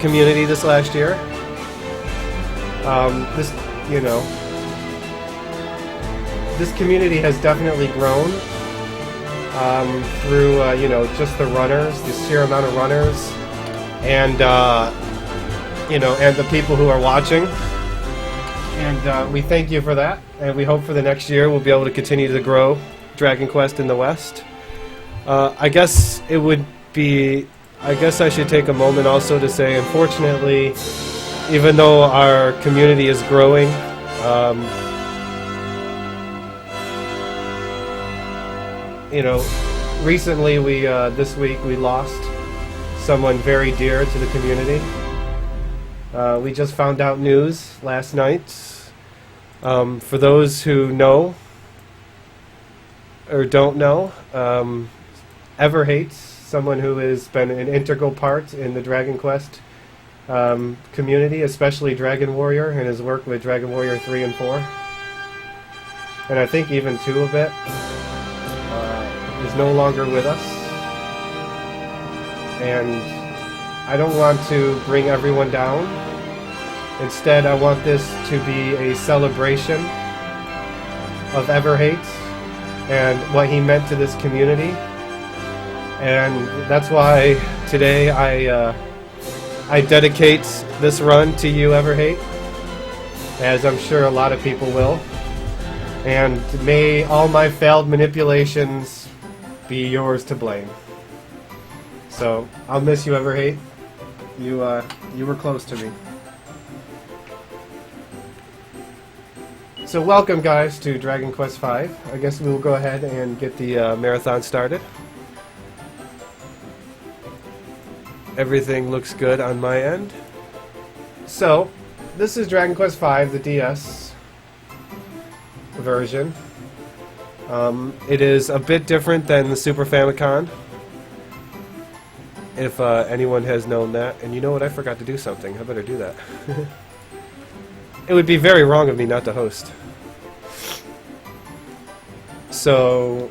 community this last year. This, you know, this community has definitely grown through, you know, just the runners, the sheer amount of runners, and, you know, and the people who are watching. And we thank you for that, and we hope for the next year we'll be able to continue to grow Dragon Quest in the West. I guess I should take a moment also to say, unfortunately, even though our community is growing, you know, recently this week we lost someone very dear to the community. We just found out news last night. For those who know or don't know, Everhate, someone who has been an integral part in the Dragon Quest community, especially Dragon Warrior and his work with Dragon Warrior 3 and 4, and I think even 2 a bit, is no longer with us. And I don't want to bring everyone down. Instead, I want this to be a celebration of Everhate and what he meant to this community. And that's why today I dedicate this run to you, Everhate, as I'm sure a lot of people will. And may all my failed manipulations be yours to blame. So I'll miss you, Everhate. You were close to me. So welcome, guys, to Dragon Quest V. I guess we will go ahead and get the marathon started. Everything looks good on my end. So, this is Dragon Quest V, the DS version. It is a bit different than the Super Famicom, if anyone has known that. And you know what? I forgot to do something. I better do that. It would be very wrong of me not to host. So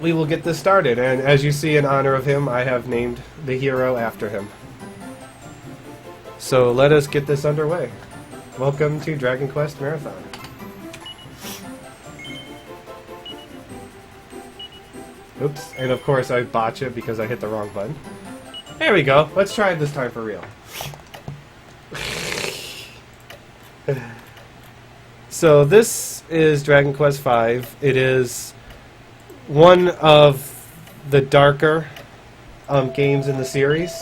we will get this started, and as you see, in honor of him, I have named the hero after him. So let us get this underway. Welcome to Dragon Quest Marathon. Oops, and of course I botch it because I hit the wrong button. There we go. Let's try it this time for real. So this is Dragon Quest V. It is one of the darker games in the series.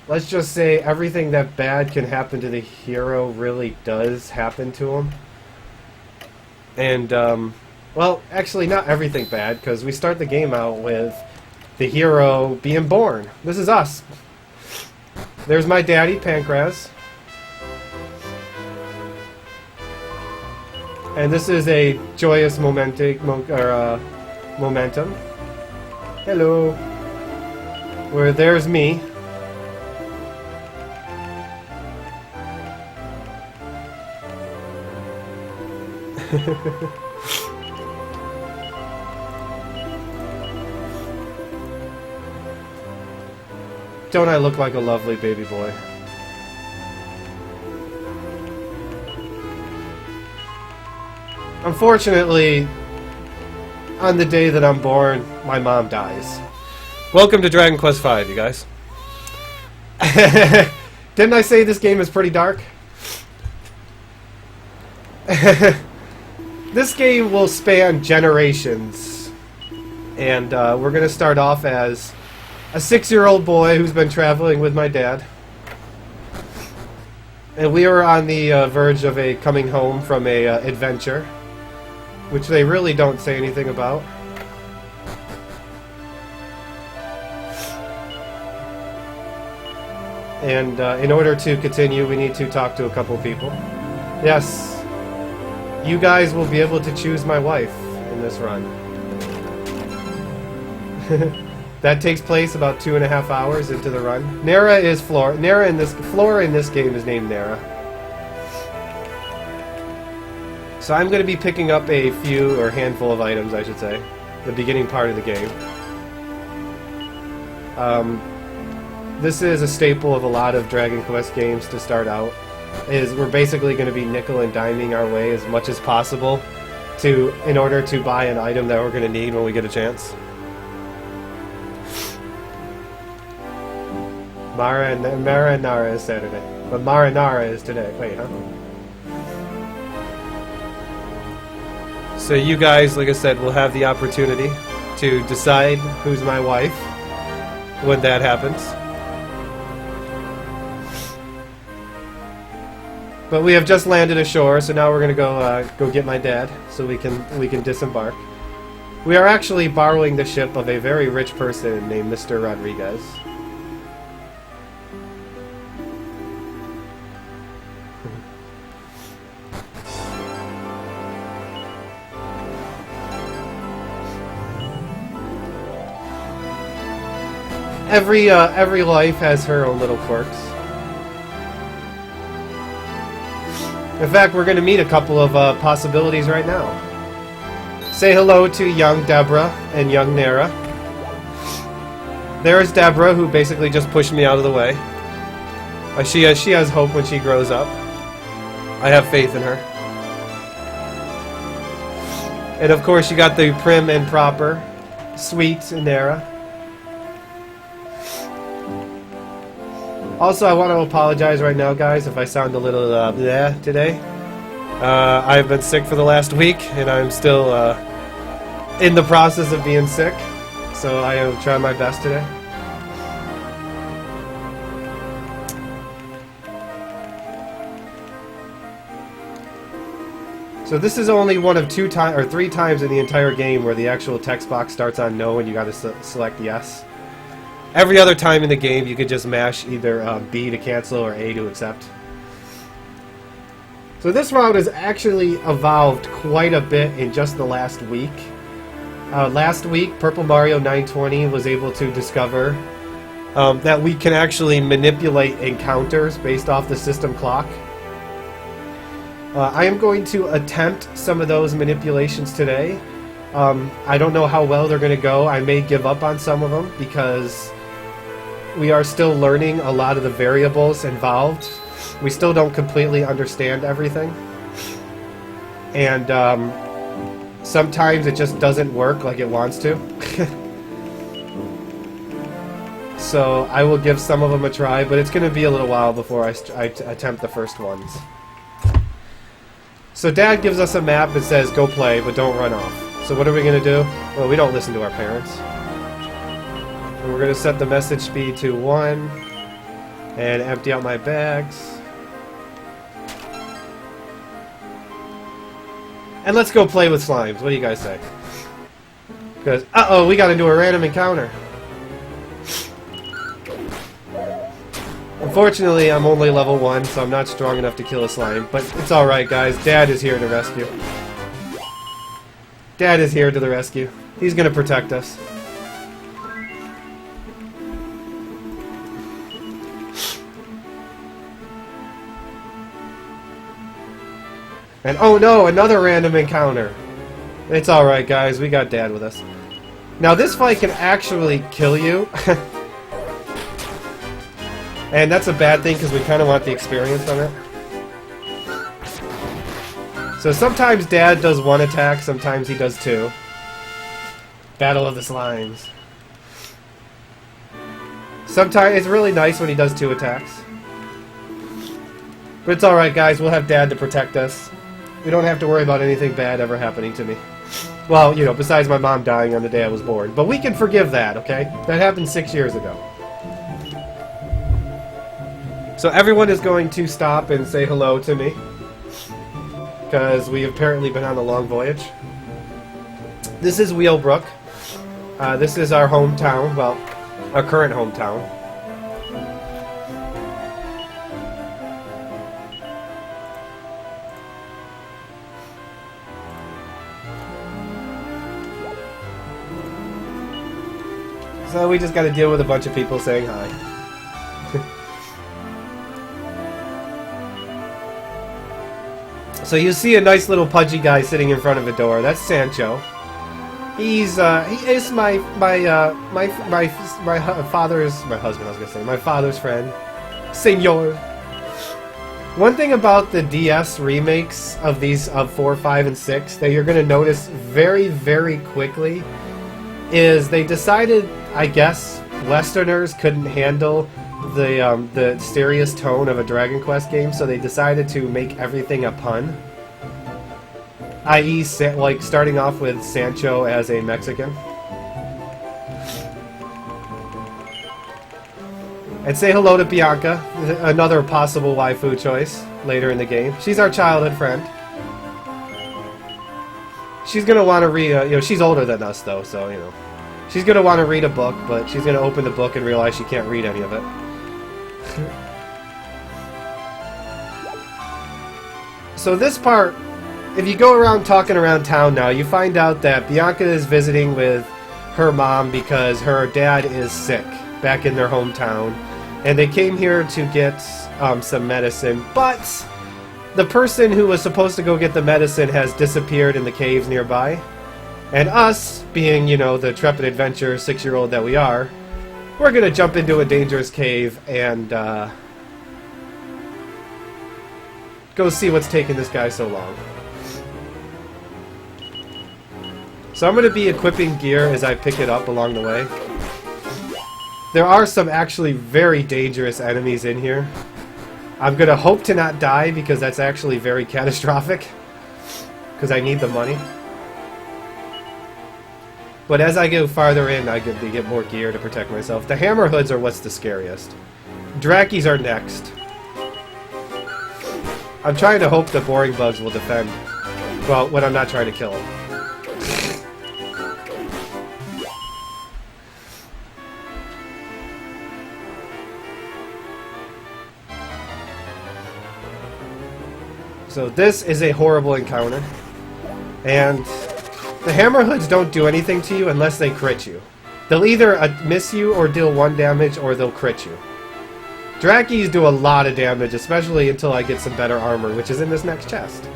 Let's just say everything that bad can happen to the hero really does happen to him. And, well, actually not everything bad, because we start the game out with the hero being born. This is us. There's my daddy, Pancras. And this is a joyous momentum. Hello. Where there's me. Don't I look like a lovely baby boy? Unfortunately, on the day that I'm born, my mom dies. Welcome to Dragon Quest V, you guys. Didn't I say this game is pretty dark? This game will span generations. And we're going to start off as a 6-year-old boy who's been traveling with my dad. And we are on the verge of coming home from a adventure, which they really don't say anything about. And in order to continue, we need to talk to a couple people. Yes, you guys will be able to choose my wife in this run. That takes place about 2.5 hours into the run. Nara is Flora. Flora in this game is named Nara. So I'm going to be picking up a few, or handful of items, I should say, the beginning part of the game. This is a staple of a lot of Dragon Quest games to start out. Is we're basically going to be nickel and diming our way as much as possible in order to buy an item that we're going to need when we get a chance. Mara and Nara is Saturday, but Mara Nara is today. Wait, huh? So you guys, like I said, will have the opportunity to decide who's my wife when that happens. But we have just landed ashore, so now we're gonna go get my dad, so we can disembark. We are actually borrowing the ship of a very rich person named Mr. Rodriguez. Every life has her own little quirks. In fact, we're going to meet a couple of possibilities right now. Say hello to young Deborah and young Nara. There's Deborah, who basically just pushed me out of the way. She has hope when she grows up. I have faith in her. And of course, you got the prim and proper, sweet Nara. Also, I want to apologize right now, guys, if I sound a little bleh today. I've been sick for the last week, and I'm still in the process of being sick. So I will try my best today. So this is only one of 3 times in the entire game where the actual text box starts on no and you got to select yes. Every other time in the game, you could just mash either B to cancel or A to accept. So this route has actually evolved quite a bit in just the last week. Last week, Purple Mario 920 was able to discover that we can actually manipulate encounters based off the system clock. I am going to attempt some of those manipulations today. I don't know how well they're going to go. I may give up on some of them because we are still learning a lot of the variables involved. We still don't completely understand everything. And sometimes it just doesn't work like it wants to. So I will give some of them a try, but it's going to be a little while before I attempt the first ones. So Dad gives us a map and says, go play, but don't run off. So what are we going to do? Well, we don't listen to our parents. And we're going to set the message speed to 1 and empty out my bags. And let's go play with slimes. What do you guys say? Because, uh-oh, we got into a random encounter. Unfortunately, I'm only level 1, so I'm not strong enough to kill a slime. But it's alright, guys. Dad is here to rescue. Dad is here to the rescue. He's going to protect us. And oh no, another random encounter. It's alright, guys. We got Dad with us. Now, this fight can actually kill you. And that's a bad thing because we kind of want the experience on it. So sometimes Dad does 1 attack, sometimes he does 2. Battle of the Slimes. Sometimes it's really nice when he does 2 attacks. But it's alright, guys. We'll have Dad to protect us. We don't have to worry about anything bad ever happening to me. Well, you know, besides my mom dying on the day I was born. But we can forgive that, okay? That happened 6 years ago. So everyone is going to stop and say hello to me. Because we've apparently been on a long voyage. This is Wheelbrook. This is our hometown. Well, our current hometown. So we just got to deal with a bunch of people saying hi. So you see a nice little pudgy guy sitting in front of a door. That's Sancho. He is my father's, my husband, I was gonna say, my father's friend, Senor. One thing about the DS remakes of these, of 4, 5, and 6, that you're gonna notice very, very quickly, is they decided, I guess, Westerners couldn't handle the serious tone of a Dragon Quest game, so they decided to make everything a pun. I.e., like starting off with Sancho as a Mexican. And say hello to Bianca, another possible waifu choice later in the game. She's our childhood friend. She's gonna want to read, she's older than us though, so, she's gonna want to read a book, but she's gonna open the book and realize she can't read any of it. So this part, if you go around talking around town now, you find out that Bianca is visiting with her mom because her dad is sick back in their hometown. And they came here to get some medicine, but the person who was supposed to go get the medicine has disappeared in the caves nearby. And us, being, the trepid adventure 6-year-old that we are, we're gonna jump into a dangerous cave and go see what's taking this guy so long. So I'm gonna be equipping gear as I pick it up along the way. There are some actually very dangerous enemies in here. I'm gonna hope to not die because that's actually very catastrophic. Because I need the money. But as I go farther in, I get to get more gear to protect myself. The hammerhoods are what's the scariest. Drakis are next. I'm trying to hope the boring bugs will defend. Well, when I'm not trying to kill them. So this is a horrible encounter, and the hammerhoods don't do anything to you unless they crit you. They'll either miss you or deal 1 damage, or they'll crit you. Drakis do a lot of damage, especially until I get some better armor, which is in this next chest.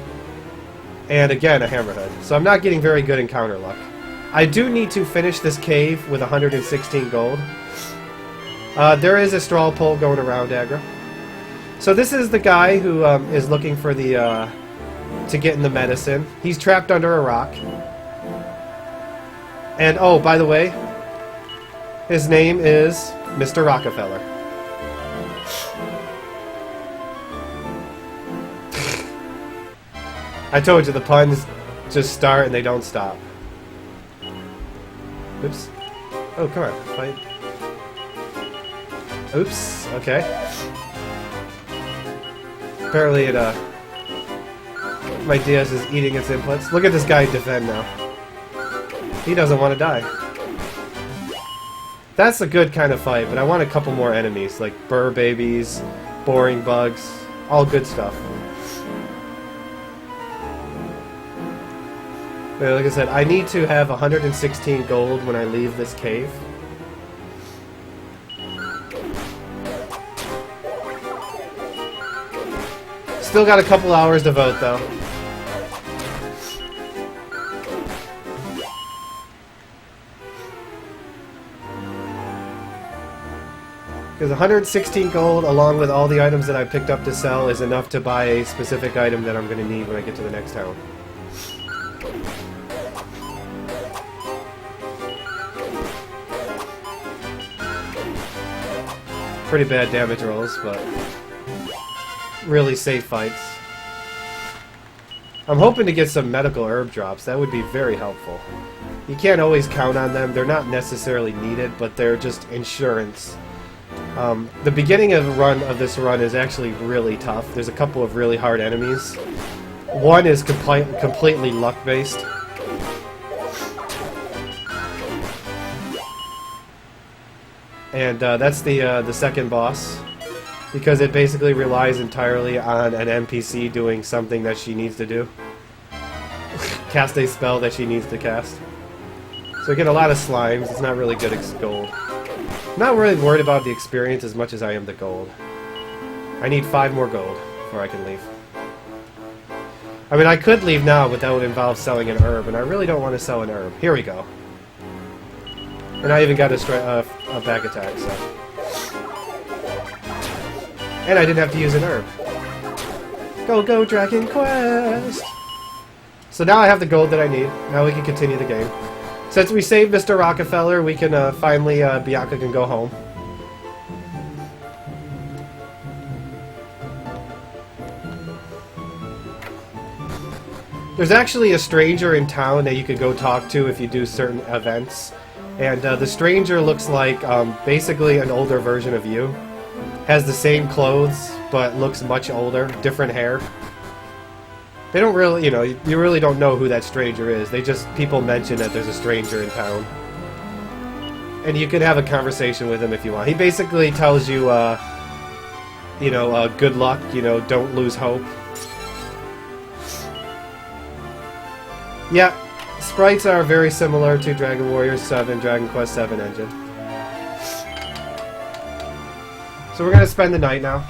And again, a hammerhead. So I'm not getting very good encounter luck. I do need to finish this cave with 116 gold. There is a straw poll going around, aggro. So this is the guy who is looking for the, to get in the medicine. He's trapped under a rock. And, oh, by the way, his name is Mr. Rockefeller. I told you, the puns just start and they don't stop. Oops. Oh, come on, fight. Oops, okay. Apparently it, my DS is eating its inputs. Look at this guy defend now. He doesn't want to die. That's a good kind of fight, but I want a couple more enemies, like burr babies, boring bugs, all good stuff. But like I said, I need to have 116 gold when I leave this cave. Still got a couple hours to vote, though. Because 116 gold, along with all the items that I picked up to sell, is enough to buy a specific item that I'm going to need when I get to the next town. Pretty bad damage rolls, but really safe fights. I'm hoping to get some medical herb drops. That would be very helpful. You can't always count on them. They're not necessarily needed, but they're just insurance. The beginning of this run is actually really tough. There's a couple of really hard enemies. One is completely luck-based. And that's the second boss. Because it basically relies entirely on an NPC doing something that she needs to do. Cast a spell that she needs to cast. So I get a lot of slimes. It's not really good gold. I'm not really worried about the experience as much as I am the gold. I need 5 more gold before I can leave. I mean, I could leave now, but that would involve selling an herb, and I really don't want to sell an herb. Here we go. And I even got a back attack, so... And I didn't have to use an herb. Go, go, Dragon Quest! So now I have the gold that I need. Now we can continue the game. Since we saved Mr. Rockefeller, we can finally, Bianca can go home. There's actually a stranger in town that you could go talk to if you do certain events. And the stranger looks like basically an older version of you. Has the same clothes, but looks much older. Different hair. They don't really, you really don't know who that stranger is. People mention that there's a stranger in town. And you can have a conversation with him if you want. He basically tells you, good luck, don't lose hope. Yeah, sprites are very similar to Dragon Warrior 7, Dragon Quest 7 engine. So we're going to spend the night now.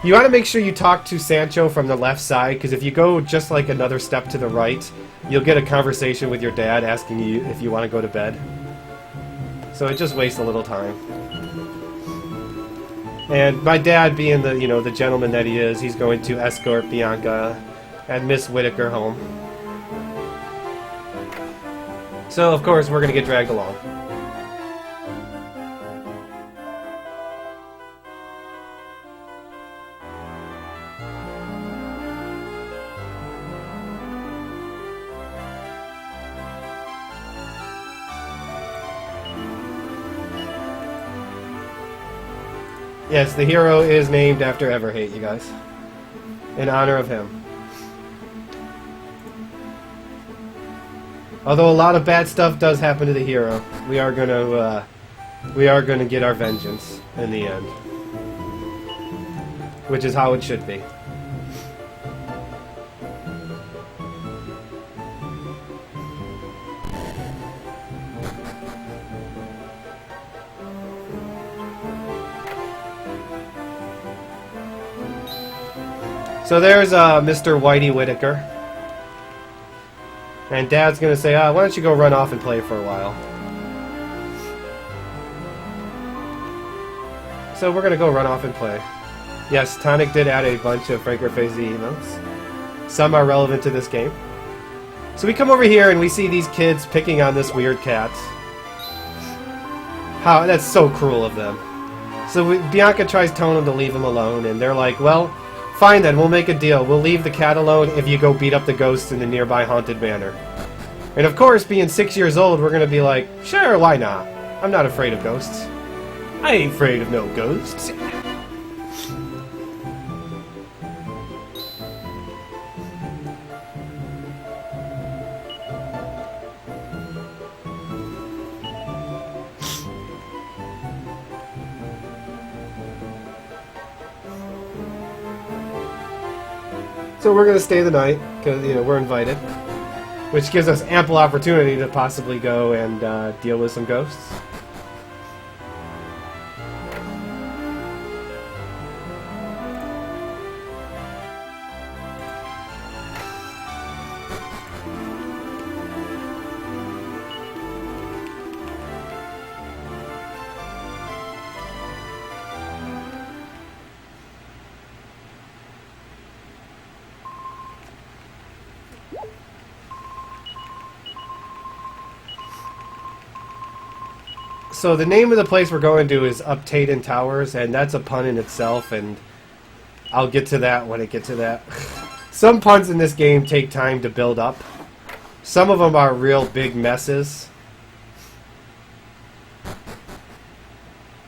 You want to make sure you talk to Sancho from the left side, because if you go just like another step to the right, you'll get a conversation with your dad asking you if you want to go to bed. So it just wastes a little time. And my dad, being the, the gentleman that he is, he's going to escort Bianca and Miss Whitaker home. So, of course, we're going to get dragged along. Yes, the hero is named after Everhate, you guys. In honor of him. Although a lot of bad stuff does happen to the hero, we are gonna get our vengeance in the end, which is how it should be. So there's Mr. Whitey Whitaker. And Dad's gonna say, why don't you go run off and play for a while? So we're gonna go run off and play. Yes, Tonic did add a bunch of Frank Rafazi emotes. Some are relevant to this game. So we come over here and we see these kids picking on this weird cat. That's so cruel of them. So Bianca tries telling them to leave him alone, and they're like, well, fine then, we'll make a deal. We'll leave the cat alone if you go beat up the ghosts in the nearby haunted manor. And of course, being 6 years old, we're gonna be like, sure, why not? I'm not afraid of ghosts. I ain't afraid of no ghosts. So we're going to stay the night, because, we're invited. Which gives us ample opportunity to possibly go and deal with some ghosts. So the name of the place we're going to is Uptaden Towers, and that's a pun in itself, and I'll get to that when I get to that. Some puns in this game take time to build up. Some of them are real big messes.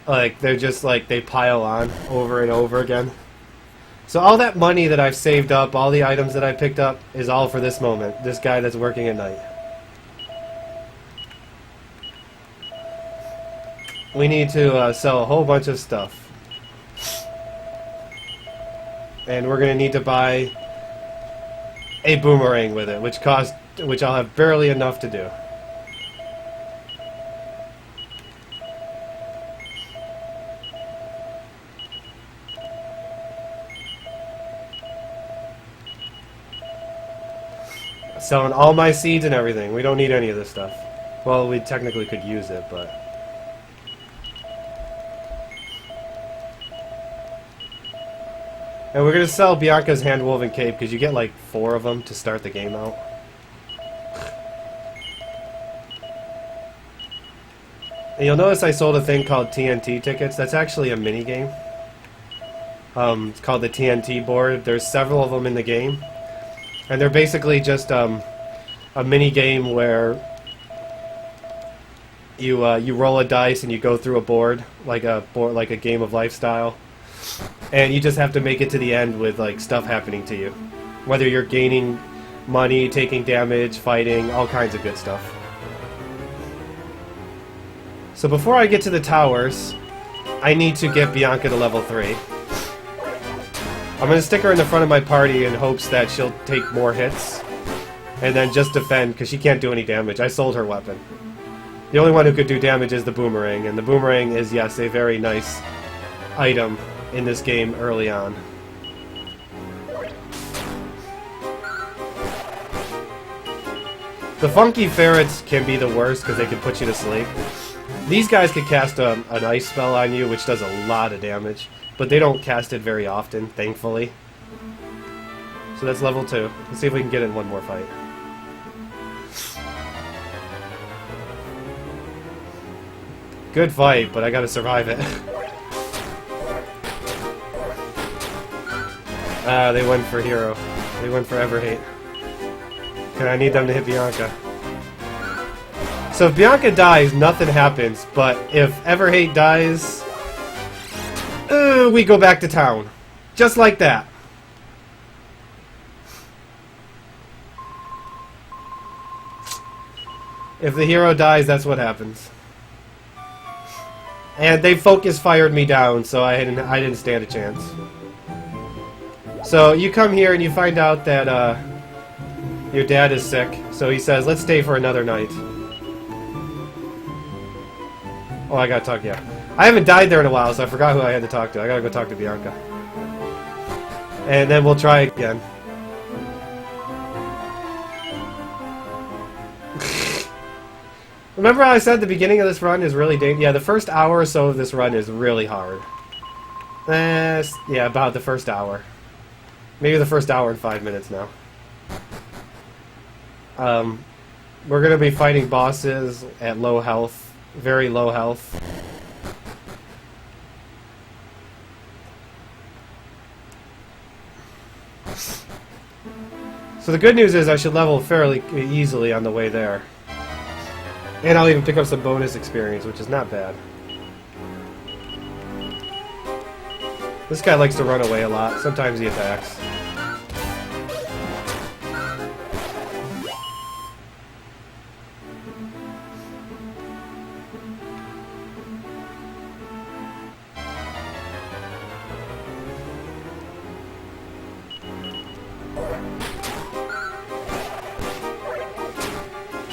Like, they're just like, they pile on over and over again. So all that money that I've saved up, all the items that I picked up, is all for this moment. This guy that's working at night. We need to sell a whole bunch of stuff. And we're going to need to buy a boomerang with it, which I'll have barely enough to do. Selling all my seeds and everything. We don't need any of this stuff. Well, we technically could use it, but... And we're going to sell Bianca's hand-woven cape, because you get like 4 of them to start the game out. And you'll notice I sold a thing called TNT tickets. That's actually a mini-game. It's called the TNT board. There's several of them in the game. And they're basically just a mini-game where you roll a dice and you go through a board like a game of lifestyle. And you just have to make it to the end with like stuff happening to you. Whether you're gaining money, taking damage, fighting, all kinds of good stuff. So before I get to the towers, I need to get Bianca to level 3. I'm going to stick her in the front of my party in hopes that she'll take more hits. And then just defend, because she can't do any damage. I sold her weapon. The only one who could do damage is the boomerang. And the boomerang is, yes, a very nice item in this game early on. The funky ferrets can be the worst because they can put you to sleep. These guys can cast an ice spell on you, which does a lot of damage. But they don't cast it very often, thankfully. So that's level 2. Let's see if we can get in one more fight. Good fight, but I gotta survive it. They went for hero. They went for Everhate. Okay, I need them to hit Bianca. So if Bianca dies, nothing happens, but if Everhate dies, we go back to town. Just like that. If the hero dies, that's what happens. And they focus fired me down, so I didn't stand a chance. So you come here and you find out that your dad is sick. So he says, let's stay for another night. Oh, I gotta talk, yeah. I haven't died there in a while, so I forgot who I had to talk to. I gotta go talk to Bianca. And then we'll try again. Remember how I said the beginning of this run is really dangerous? Yeah, the first hour or so of this run is really hard. Yeah, about the first hour. Maybe the first hour and 5 minutes now. We're gonna be fighting bosses at low health. Very low health. So the good news is I should level fairly easily on the way there. And I'll even pick up some bonus experience, which is not bad. This guy likes to run away a lot. Sometimes he attacks.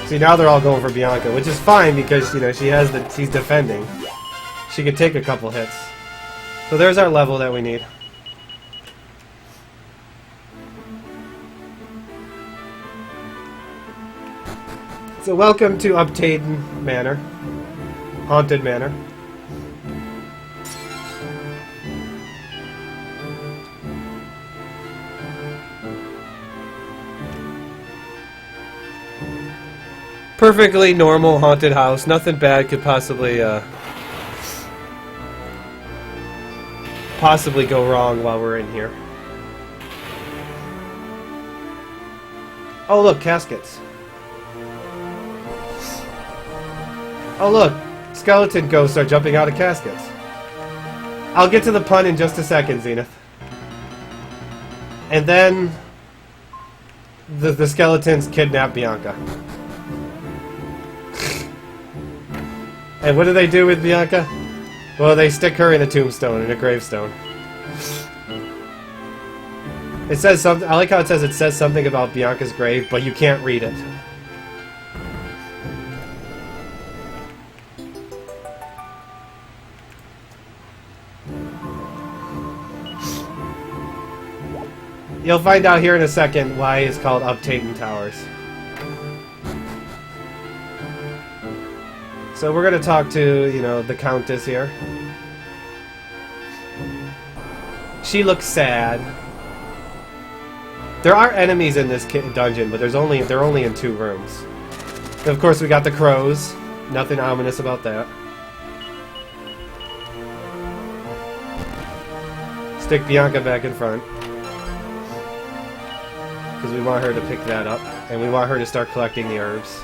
See, now they're all going for Bianca, which is fine because, you know, she's defending. She could take a couple hits. So there's our level that we need. So welcome to Uptaden Manor. Haunted Manor. Perfectly normal haunted house. Nothing bad could possibly go wrong while we're in here. Oh look, caskets. Oh look, skeleton ghosts are jumping out of caskets. I'll get to the pun in just a second, Zenith. And then the skeletons kidnap Bianca. And what do they do with Bianca? Well, they stick her in a tombstone, in a gravestone. It says something. I like how it says something about Bianca's grave, but you can't read it. You'll find out here in a second why it's called Uptaden Towers. So we're gonna talk to, you know, the Countess here. She looks sad. There are enemies in this dungeon, but they're only in 2 rooms. And of course, we got the crows. Nothing ominous about that. Stick Bianca back in front. Because we want her to pick that up. And we want her to start collecting the herbs.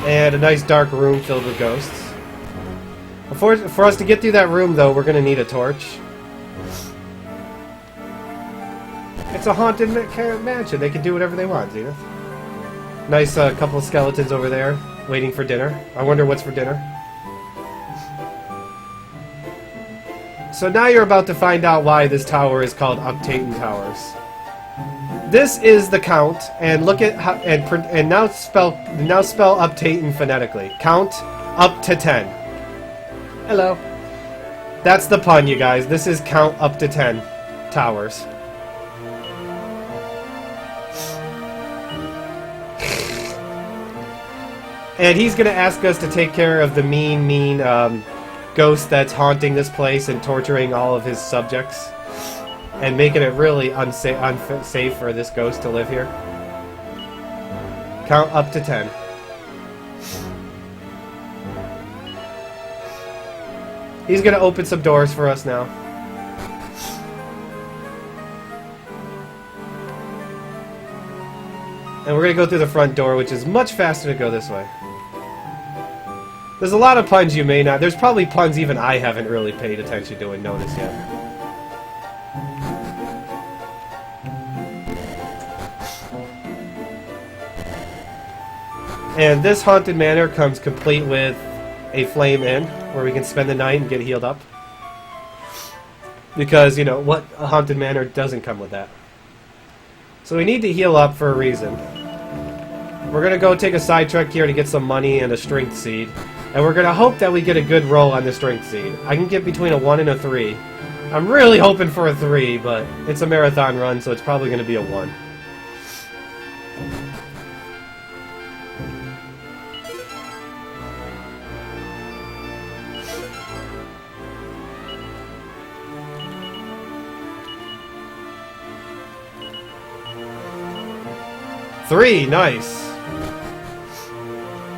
And a nice dark room filled with ghosts. For us to get through that room, though, we're going to need a torch. It's a haunted mansion. They can do whatever they want, Zenith. Nice couple of skeletons over there, waiting for dinner. I wonder what's for dinner. So now you're about to find out why this tower is called Uptaten Towers. This is the count, and look at how, and now spell Uptaten phonetically. Count up to 10. Hello. That's the pun, you guys. This is count up to 10 towers. And he's going to ask us to take care of the mean ghost that's haunting this place and torturing all of his subjects. And making it really unsafe for this ghost to live here. Count up to 10. He's going to open some doors for us now. And we're going to go through the front door, which is much faster to go this way. There's a lot of puns you may not... There's probably puns even I haven't really paid attention to and noticed yet. And this haunted manor comes complete with a flame inn, where we can spend the night and get healed up. Because, you know, what a haunted manor doesn't come with that. So we need to heal up for a reason. We're going to go take a side trek here to get some money and a strength seed. And we're going to hope that we get a good roll on the strength seed. I can get between a 1 and a 3. I'm really hoping for a 3, but it's a marathon run, so it's probably going to be a 1. Three, nice.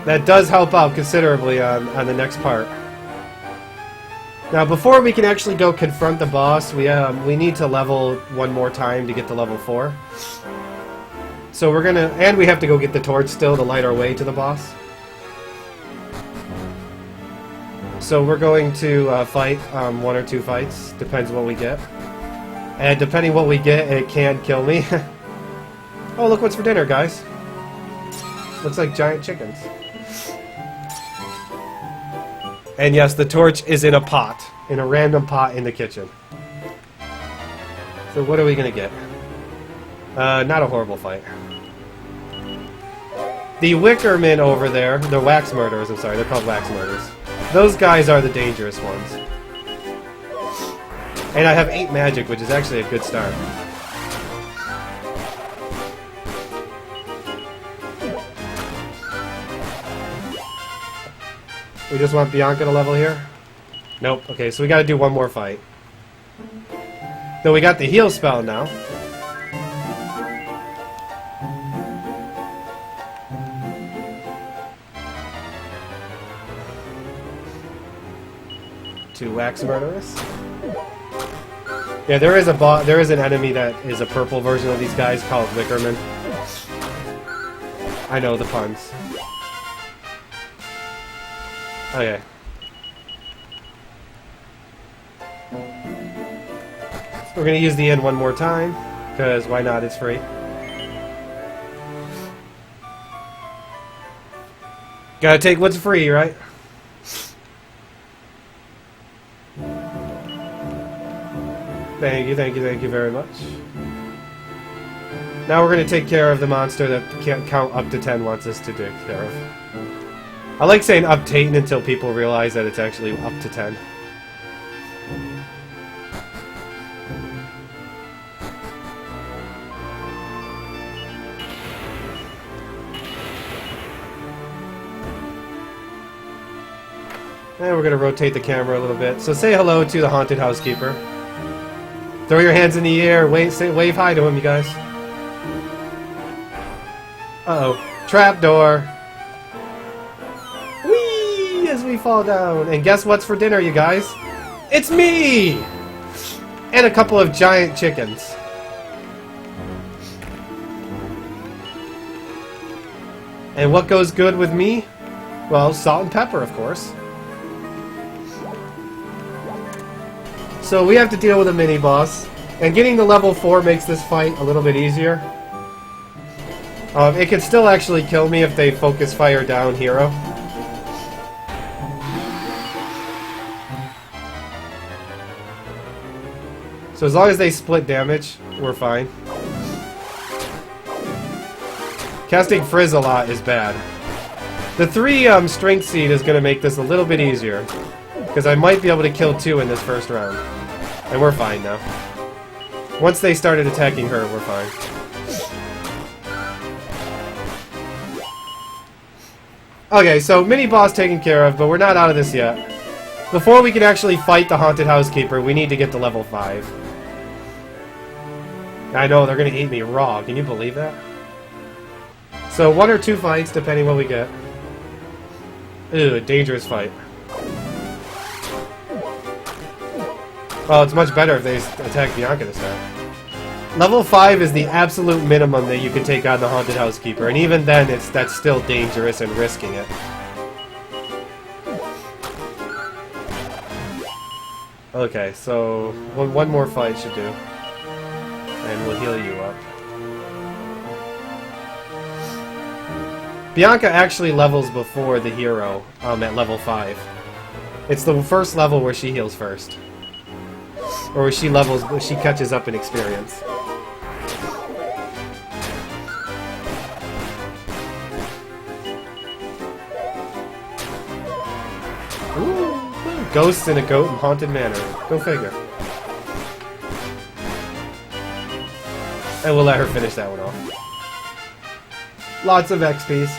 That does help out considerably on the next part. Now, before we can actually go confront the boss, we need to level one more time to get to level 4. So we're gonna, and we have to go get the torch still to light our way to the boss. So we're going to fight 1 or 2 fights, depends what we get. And depending what we get, it can kill me. Oh, look what's for dinner, guys. Looks like giant chickens. And yes, the torch is in a pot. In a random pot in the kitchen. So what are we gonna get? Not a horrible fight. The Wickermen over there, the wax murderers, I'm sorry, they're called wax murderers. Those guys are the dangerous ones. And I have 8 magic, which is actually a good start. We just want Bianca to level here? Nope. Okay, so we gotta do one more fight. Though we got the heal spell now. Two wax murderers. Yeah, there is an enemy that is a purple version of these guys called Wickerman. I know the puns. Okay. So we're gonna use the inn one more time, because why not? It's free. Gotta take what's free, right? Thank you very much. Now we're gonna take care of the monster that can't count up to 10 wants us to take care of. I like saying uptaten until people realize that it's actually up to 10. And we're going to rotate the camera a little bit. So say hello to the haunted housekeeper. Throw your hands in the air. Wave hi to him, you guys. Uh-oh. Trapdoor. Whee! As we fall down. And guess what's for dinner, you guys? It's me! And a couple of giant chickens. And what goes good with me? Well, salt and pepper, of course. So we have to deal with a mini-boss. And getting to level 4 makes this fight a little bit easier. It can still actually kill me if they focus fire down hero. So as long as they split damage, we're fine. Casting Frizz a lot is bad. The 3 Strength Seed is going to make this a little bit easier. Because I might be able to kill 2 in this first round. And we're fine now. Once they started attacking her, we're fine. Okay, so mini-boss taken care of, but we're not out of this yet. Before we can actually fight the haunted housekeeper, we need to get to level 5. I know, they're going to eat me raw. Can you believe that? So 1 or 2 fights, depending what we get. Ooh, a dangerous fight. Well, it's much better if they attack Bianca this time. Level 5 is the absolute minimum that you can take on the haunted housekeeper, and even then, that's still dangerous and risking it. Okay, so one more fight should do, and we'll heal you up. Bianca actually levels before the hero at level 5. It's the first level where she heals first. Or where she catches up in experience. Ooh, ghosts in a goat and haunted manor. Go figure. And we'll let her finish that one off. Lots of XPs.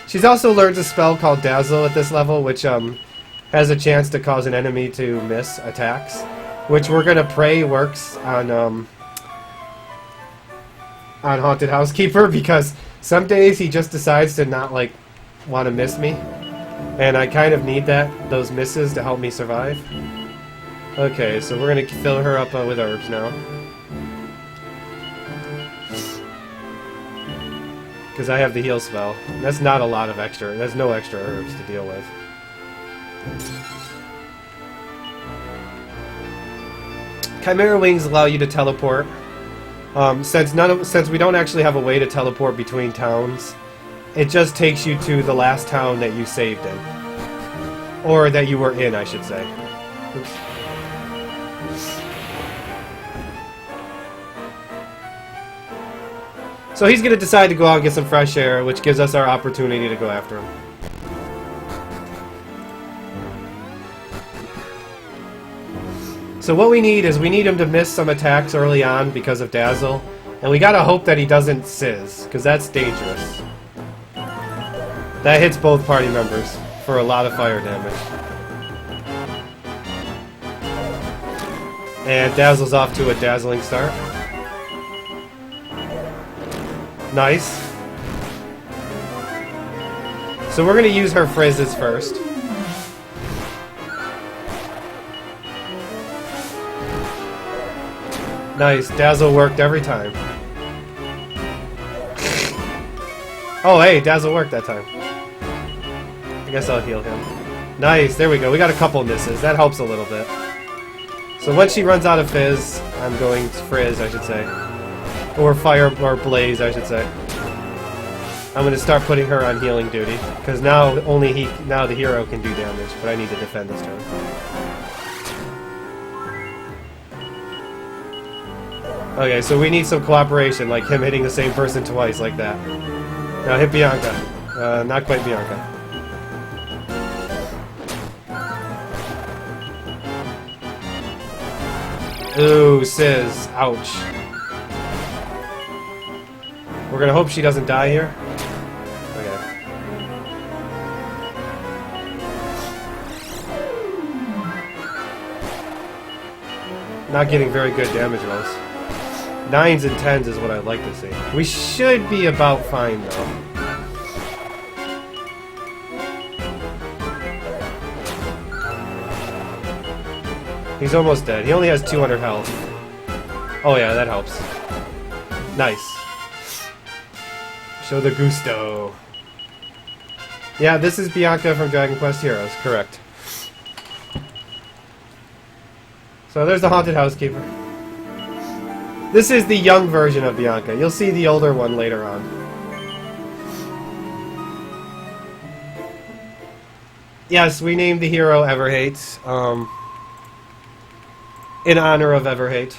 She's also learned a spell called Dazzle at this level, which has a chance to cause an enemy to miss attacks, which we're gonna pray works on Haunted Housekeeper, because some days he just decides to not want to miss me, and I kind of need those misses to help me survive. Okay, so we're gonna fill her up with herbs now. Because I have the heal spell. That's not a lot of extra. There's no extra herbs to deal with. Chimera Wings allow you to teleport. Since we don't actually have a way to teleport between towns, it just takes you to the last town that you saved in. Or that you were in, I should say. Oops. So he's going to decide to go out and get some fresh air, which gives us our opportunity to go after him. So what we need him to miss some attacks early on because of Dazzle, and we gotta hope that he doesn't Sizz, because that's dangerous. That hits both party members for a lot of fire damage. And Dazzle's off to a dazzling start. Nice. So we're going to use her phrases first. Nice. Dazzle worked every time. Oh, hey, Dazzle worked that time. I guess I'll heal him. Nice. There we go. We got a couple misses. That helps a little bit. So once she runs out of fizz, I'm going to frizz, I should say. Or fire, or blaze, I should say. I'm going to start putting her on healing duty, because now the hero can do damage, but I need to defend this turn. Okay, so we need some cooperation, like him hitting the same person twice, like that. Now hit Bianca. Not quite Bianca. Ooh, Sizz. Ouch. We're gonna hope she doesn't die here. Okay. Not getting very good damage rolls. 9s and 10s is what I'd like to see. We should be about fine, though. He's almost dead. He only has 200 health. Oh yeah, that helps. Nice. Show the gusto. Yeah, this is Bianca from Dragon Quest Heroes, correct. So there's the Haunted Housekeeper. This is the young version of Bianca. You'll see the older one later on. Yes, we named the hero Everhate, in honor of Everhate.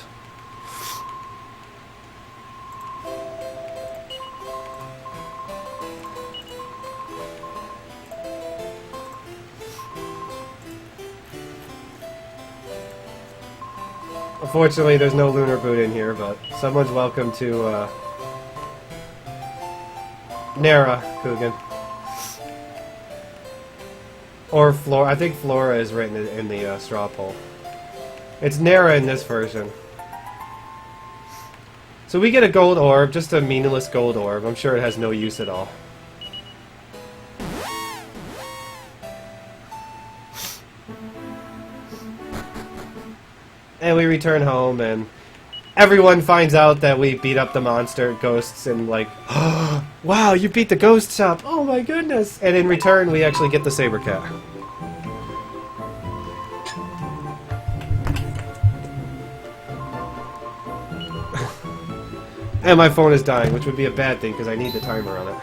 Unfortunately, there's no Lunar Boot in here, but someone's welcome to Nara Coogan. Or Flora. I think Flora is right in the straw poll. It's Nara in this version. So we get a gold orb, just a meaningless gold orb. I'm sure it has no use at all. And we return home, and everyone finds out that we beat up the monster ghosts, and like, oh, wow, you beat the ghost shop! Oh my goodness! And in return, we actually get the saber cat. And my phone is dying, which would be a bad thing because I need the timer on it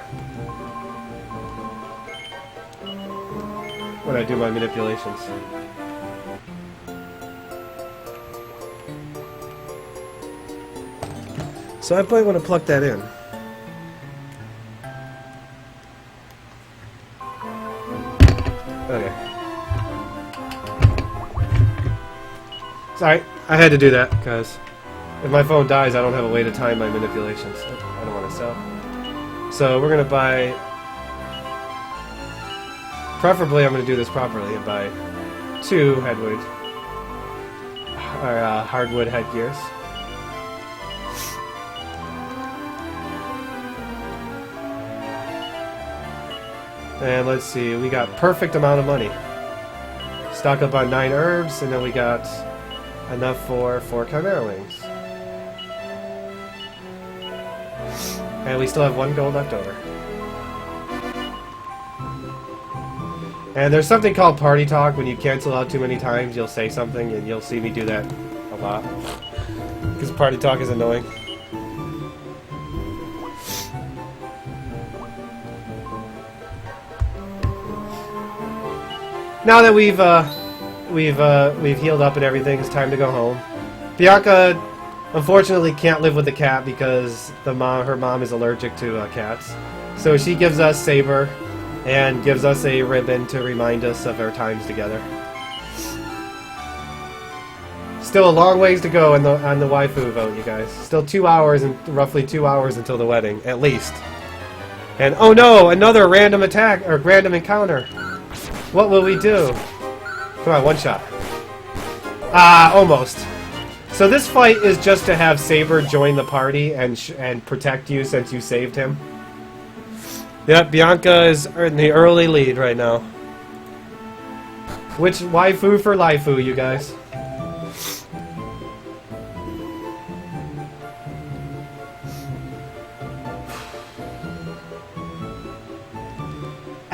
when I do my manipulations. So I might want to plug that in. Okay. Sorry, I had to do that, because if my phone dies, I don't have a way to time my manipulations. I don't want to sell. So we're going to buy... Preferably, I'm going to do this properly and buy 2 hardwood headgears. And let's see, we got perfect amount of money. Stock up on 9 herbs, and then we got enough for 4 Chimera Wings. And we still have 1 gold left over. And there's something called party talk. When you cancel out too many times, you'll say something, and you'll see me do that a lot. Because party talk is annoying. Now that we've healed up and everything, it's time to go home. Bianca, unfortunately, can't live with the cat because her mom is allergic to cats. So she gives us Saber and gives us a ribbon to remind us of our times together. Still a long ways to go on the waifu vote, you guys. Still 2 hours and roughly 2 hours until the wedding, at least. And oh no, another random attack or random encounter. What will we do? Come on, one shot. Ah, almost. So this fight is just to have Saber join the party and protect you since you saved him. Yep, Bianca is in the early lead right now. Which waifu for Laifu, you guys?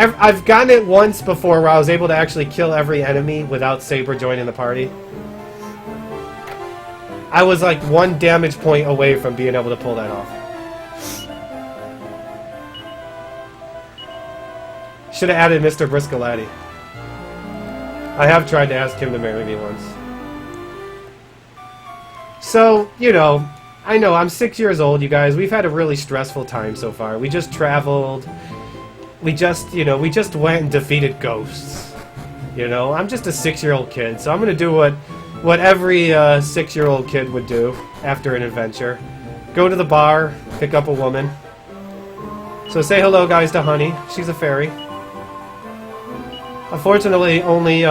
I've gotten it once before where I was able to actually kill every enemy without Saber joining the party. I was like 1 damage point away from being able to pull that off. Should have added Mr. Briscolati. I have tried to ask him to marry me once. So, you know, I know, I'm 6 years old, you guys. We've had a really stressful time so far. We just traveled. We just went and defeated ghosts. You know, I'm just a 6-year-old kid, so I'm gonna do what every 6-year-old kid would do after an adventure. Go to the bar, pick up a woman. So say hello, guys, to Honey. She's a fairy. Unfortunately, only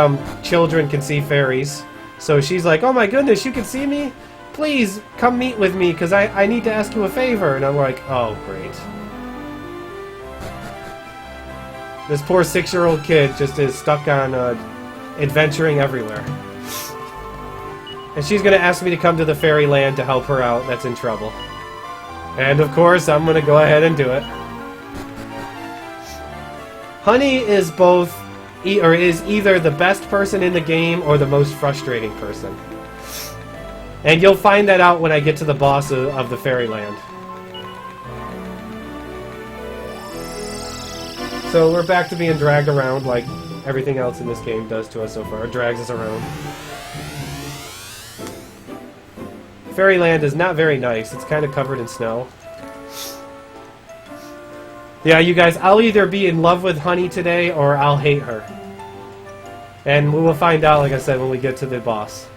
children can see fairies. So she's like, oh my goodness, you can see me? Please come meet with me because I need to ask you a favor. And I'm like, oh, great. This poor 6-year-old kid just is stuck on adventuring everywhere. And she's going to ask me to come to the fairyland to help her out that's in trouble. And of course, I'm going to go ahead and do it. Honey is is either the best person in the game or the most frustrating person. And you'll find that out when I get to the boss of the fairyland. So we're back to being dragged around like everything else in this game does to us so far. It drags us around. Fairyland is not very nice. It's kind of covered in snow. Yeah, you guys, I'll either be in love with Honey today or I'll hate her. And we will find out, like I said, when we get to the boss.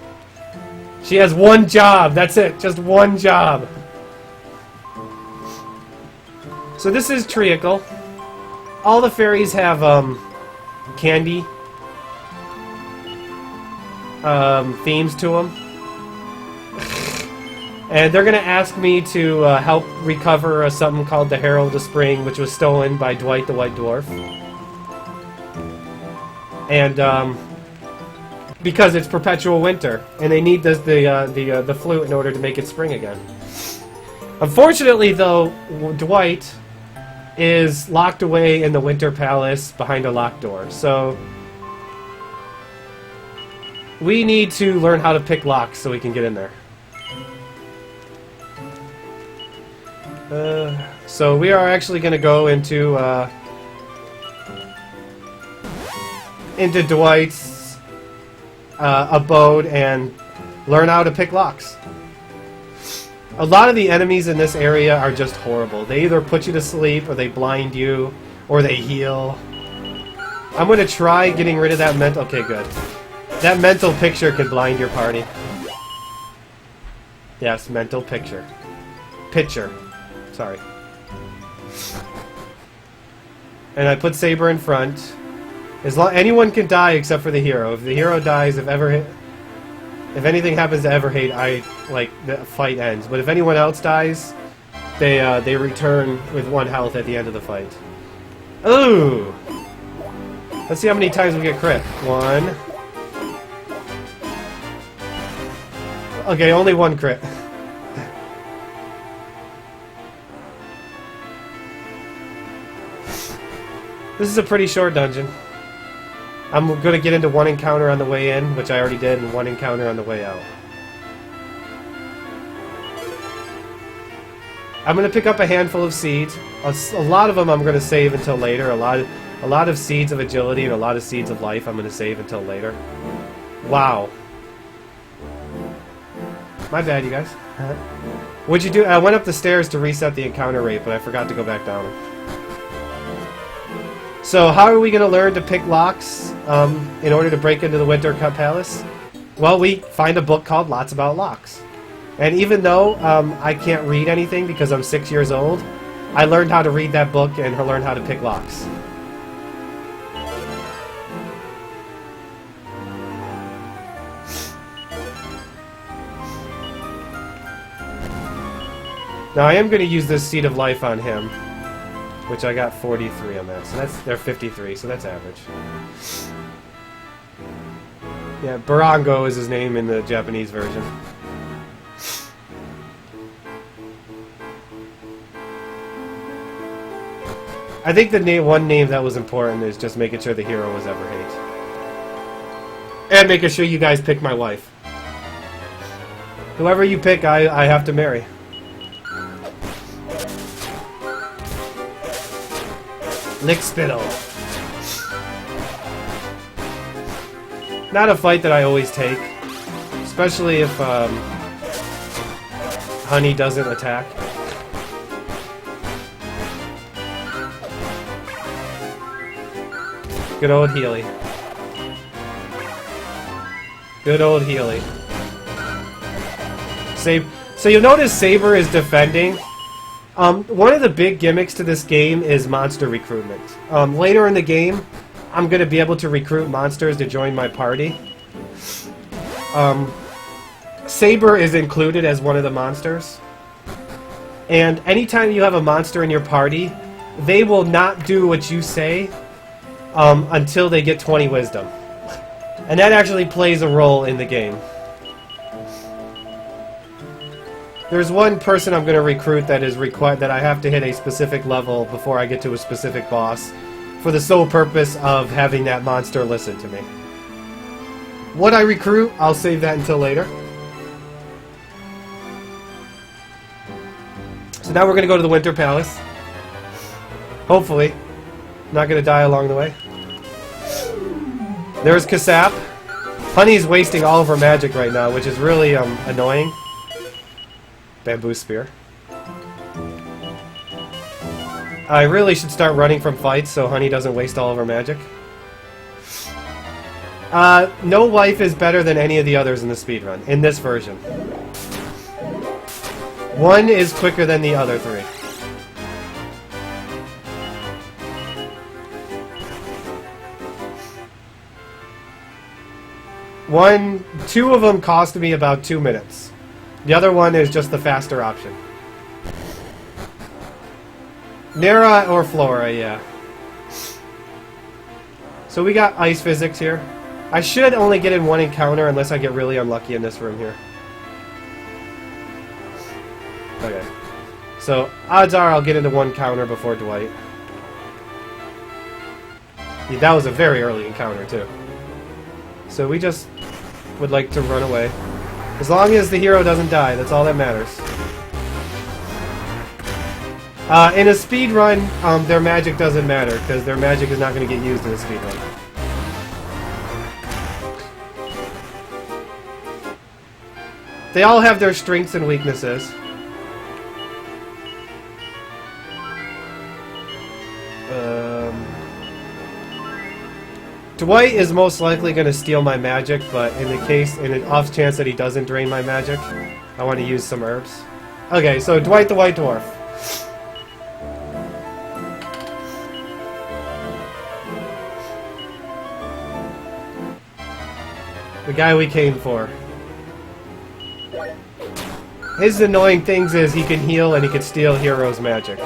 She has one job. That's it. Just one job. So this is Treacle. All the fairies have candy themes to them. And they're going to ask me to help recover something called the Herald of Spring, which was stolen by Dwight the White Dwarf. And because it's perpetual winter, and they need the flute in order to make it spring again. Unfortunately, though, Dwight is locked away in the Winter Palace behind a locked door. So we need to learn how to pick locks so we can get in there. So we are actually going to go into Dwight's abode and learn how to pick locks. A lot of the enemies in this area are just horrible. They either put you to sleep, or they blind you, or they heal. I'm going to try getting rid of that mental... Okay, good. That mental picture could blind your party. Yes, mental picture. Pitcher. Sorry. And I put Saber in front. Anyone can die except for the hero. If the hero dies, if anything happens to Everhate, the fight ends. But if anyone else dies, they return with 1 health at the end of the fight. Ooh! Let's see how many times we get crit. 1. Okay, only 1 crit. This is a pretty short dungeon. I'm going to get into 1 encounter on the way in, which I already did, and 1 encounter on the way out. I'm going to pick up a handful of seeds. A lot of them I'm going to save until later. A lot of seeds of agility and a lot of seeds of life I'm going to save until later. Wow. My bad, you guys. What'd you do? I went up the stairs to reset the encounter rate, but I forgot to go back down. So how are we going to learn to pick locks in order to break into the Winter Palace? Well, we find a book called Lots About Locks. And even though I can't read anything because I'm 6 years old, I learned how to read that book and learn how to pick locks. Now I am going to use this Seed of Life on him, which I got 43 on that. So they're 53, so that's average. Yeah, Barango is his name in the Japanese version. I think the one name that was important is just making sure the hero was Everhate. And making sure you guys pick my wife. Whoever you pick, I have to marry. Lickspittle. Not a fight that I always take. Especially if Honey doesn't attack. Good old Healy. Good old Healy. So you'll notice Saber is defending. One of the big gimmicks to this game is monster recruitment. Later in the game, I'm going to be able to recruit monsters to join my party. Saber is included as one of the monsters. And anytime you have a monster in your party, they will not do what you say until they get 20 wisdom. And that actually plays a role in the game. There's one person I'm going to recruit that is required that I have to hit a specific level before I get to a specific boss, for the sole purpose of having that monster listen to me. What I recruit, I'll save that until later. So now we're going to go to the Winter Palace. Hopefully. Not going to die along the way. There's Kasap. Honey's wasting all of her magic right now, which is really annoying. Bamboo Spear. I really should start running from fights so Honey doesn't waste all of her magic. No wife is better than any of the others in the speedrun, in this version. One is quicker than the other three. Two of them cost me about 2 minutes. The other one is just the faster option. Nera or Flora, yeah. So we got ice physics here. I should only get in one encounter unless I get really unlucky in this room here. Okay. So, odds are I'll get into one counter before Dwight. Yeah, that was a very early encounter, too. So we just would like to run away. As long as the hero doesn't die, that's all that matters. In a speedrun, their magic doesn't matter, because their magic is not going to get used in a speedrun. They all have their strengths and weaknesses. Dwight is most likely going to steal my magic, but in an off chance that he doesn't drain my magic, I want to use some herbs. Okay, so Dwight the White Dwarf. The guy we came for. His annoying things is he can heal and he can steal heroes' magic.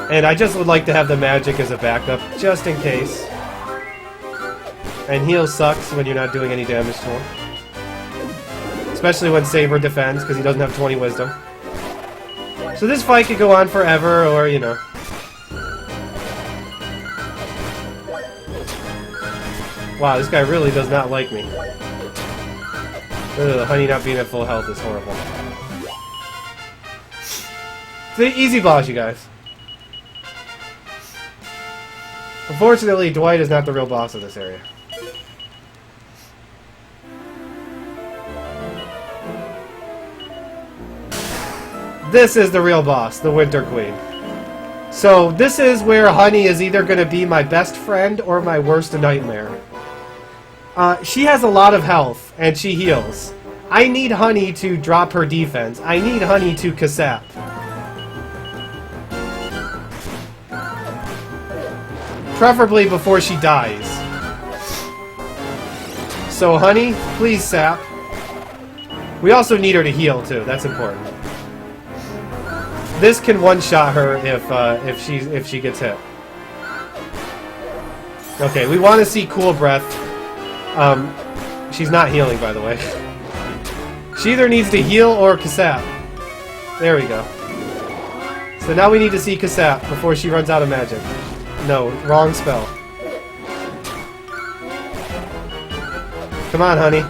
And I just would like to have the magic as a backup, just in case. And heal sucks when you're not doing any damage to him. Especially when Saber defends, because he doesn't have 20 wisdom. So this fight could go on forever, or, you know. Wow, this guy really does not like me. Ugh, Honey not being at full health is horrible. It's an easy boss, you guys. Unfortunately, Dwight is not the real boss of this area. This is the real boss, the Winter Queen. So, this is where Honey is either going to be my best friend or my worst nightmare. She has a lot of health, and she heals. I need Honey to drop her defense. I need Honey to Kasap. Preferably before she dies. So, Honey, please sap. We also need her to heal, too. That's important. This can one-shot her if she gets hit. Okay, we want to see Cool Breath. She's not healing, by the way. She either needs to heal or Kasap. There we go. So now we need to see Kasap before she runs out of magic. No, wrong spell. Come on, Honey.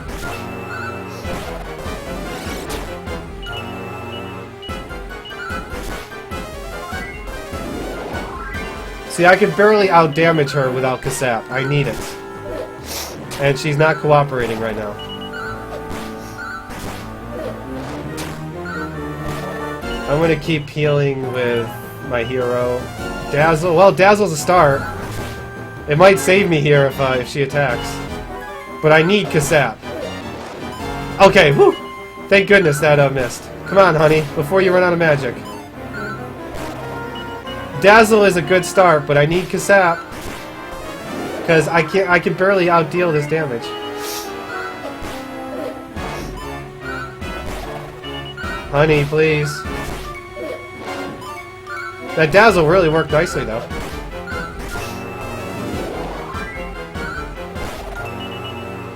See, I can barely out-damage her without Kasap. I need it. And she's not cooperating right now. I'm gonna keep healing with my hero. Dazzle. Well, Dazzle's a start. It might save me here if she attacks. But I need Kasap. Okay, whew! Thank goodness that missed. Come on, Honey, before you run out of magic. Dazzle is a good start, but I need Kasap. Because I can barely outdeal this damage. Honey, please. That dazzle really worked nicely, though.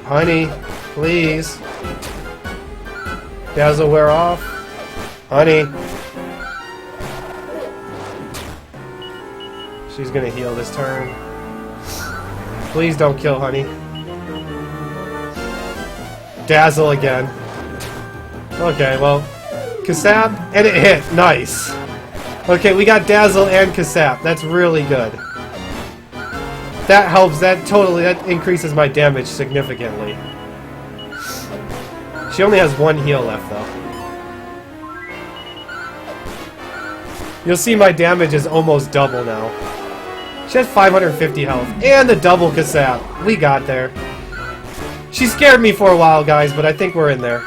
Honey, please. Dazzle wear off. Honey. She's gonna heal this turn. Please don't kill Honey. Dazzle again. Okay, well, Kasap, and it hit. Nice. Okay, we got Dazzle and Kasap. That's really good. That helps. That increases my damage significantly. She only has one heal left, though. You'll see my damage is almost double now. She has 550 health. And the double Kasap. We got there. She scared me for a while, guys, but I think we're in there.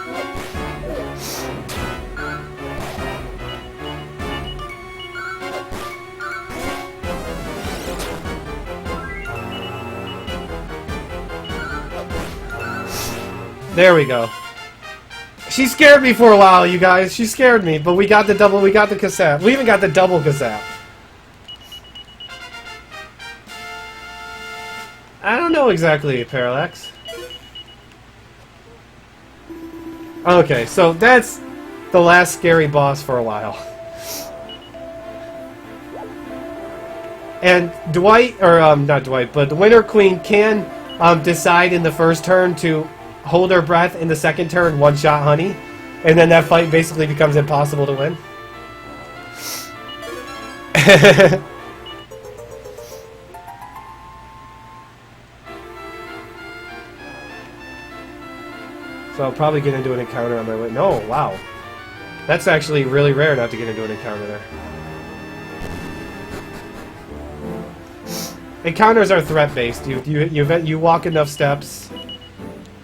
There we go. She scared me for a while, you guys. She scared me, but we got the double, we got the Kasap. We even got the double Kasap. I don't know exactly, Parallax. Okay, so that's the last scary boss for a while. And Dwight, or not Dwight, but the Winter Queen can decide in the first turn to hold her breath, in the second turn one-shot Honey, and then that fight basically becomes impossible to win. So I'll probably get into an encounter on my way. No, wow. That's actually really rare not to get into an encounter there. Encounters are threat-based. You walk enough steps,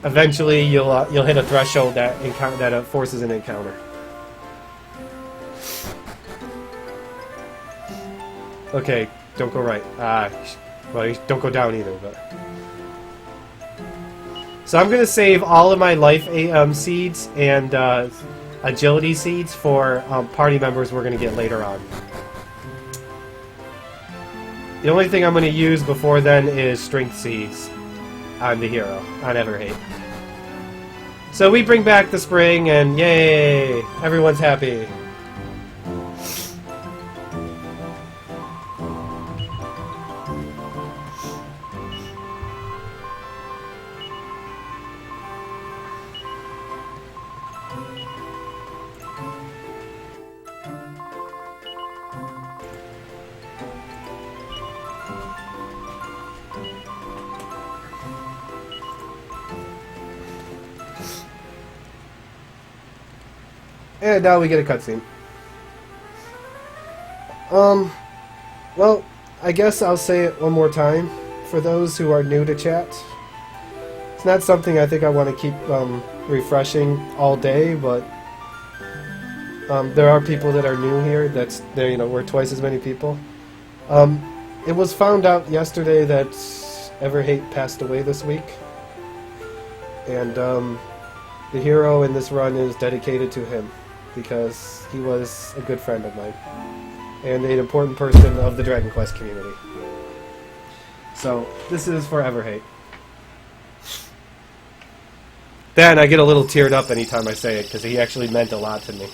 eventually you'll hit a threshold that forces an encounter. Okay, don't go right. Well, don't go down either. But so I'm gonna save all of my life seeds and agility seeds for party members we're gonna get later on. The only thing I'm going to use before then is Strength Seeds on the hero, on Everhate. So we bring back the spring, and yay! Everyone's happy. And now we get a cutscene. Well, I guess I'll say it one more time for those who are new to chat. It's not something I think I want to keep refreshing all day, but there are people that are new here. We're twice as many people. It was found out yesterday that Everhate passed away this week, and the hero in this run is dedicated to him, because he was a good friend of mine and an important person of the Dragon Quest community. So this is for Everhate. Then I get a little teared up anytime I say it, because he actually meant a lot to me.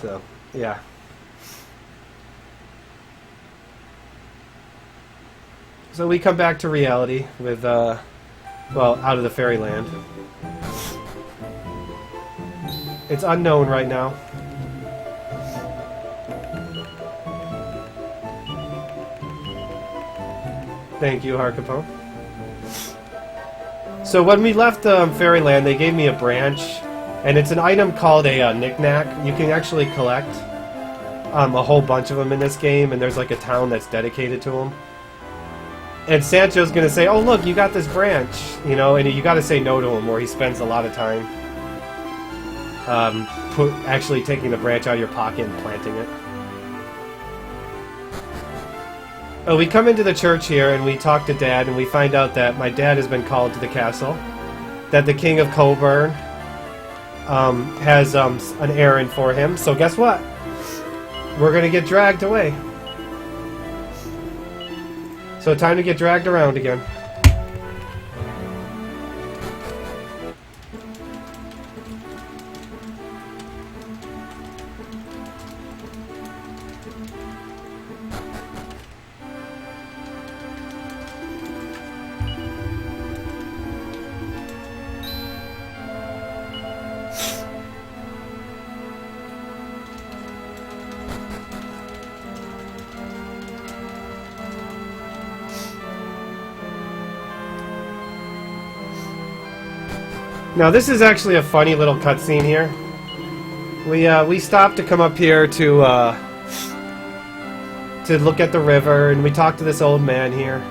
So, yeah. So we come back to reality with, well, out of the fairyland. It's unknown right now. Thank you, Harkapone. So when we left Fairyland, they gave me a branch, and it's an item called a knick-knack. You can actually collect a whole bunch of them in this game, and there's like a town that's dedicated to them. And Sancho's gonna say, "Oh look, you got this branch," you know, and you got to say no to him, or he spends a lot of time actually taking the branch out of your pocket and planting it. Oh, we come into the church here and we talk to Dad, and we find out that my dad has been called to the castle, that the King of Coburn has an errand for him. So guess what? We're gonna get dragged away. So time to get dragged around again. Now this is actually a funny little cutscene here. We stopped to come up here to look at the river, and we talked to this old man here.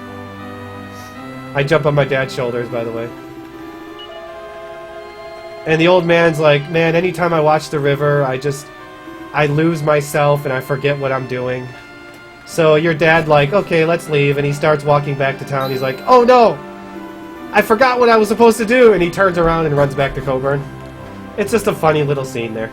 I jump on my dad's shoulders, by the way. And the old man's like, man, anytime I watch the river, I lose myself and I forget what I'm doing. So your dad like, okay, let's leave, and he starts walking back to town. He's like, oh no! I forgot what I was supposed to do, and he turns around and runs back to Coburn. It's just a funny little scene there.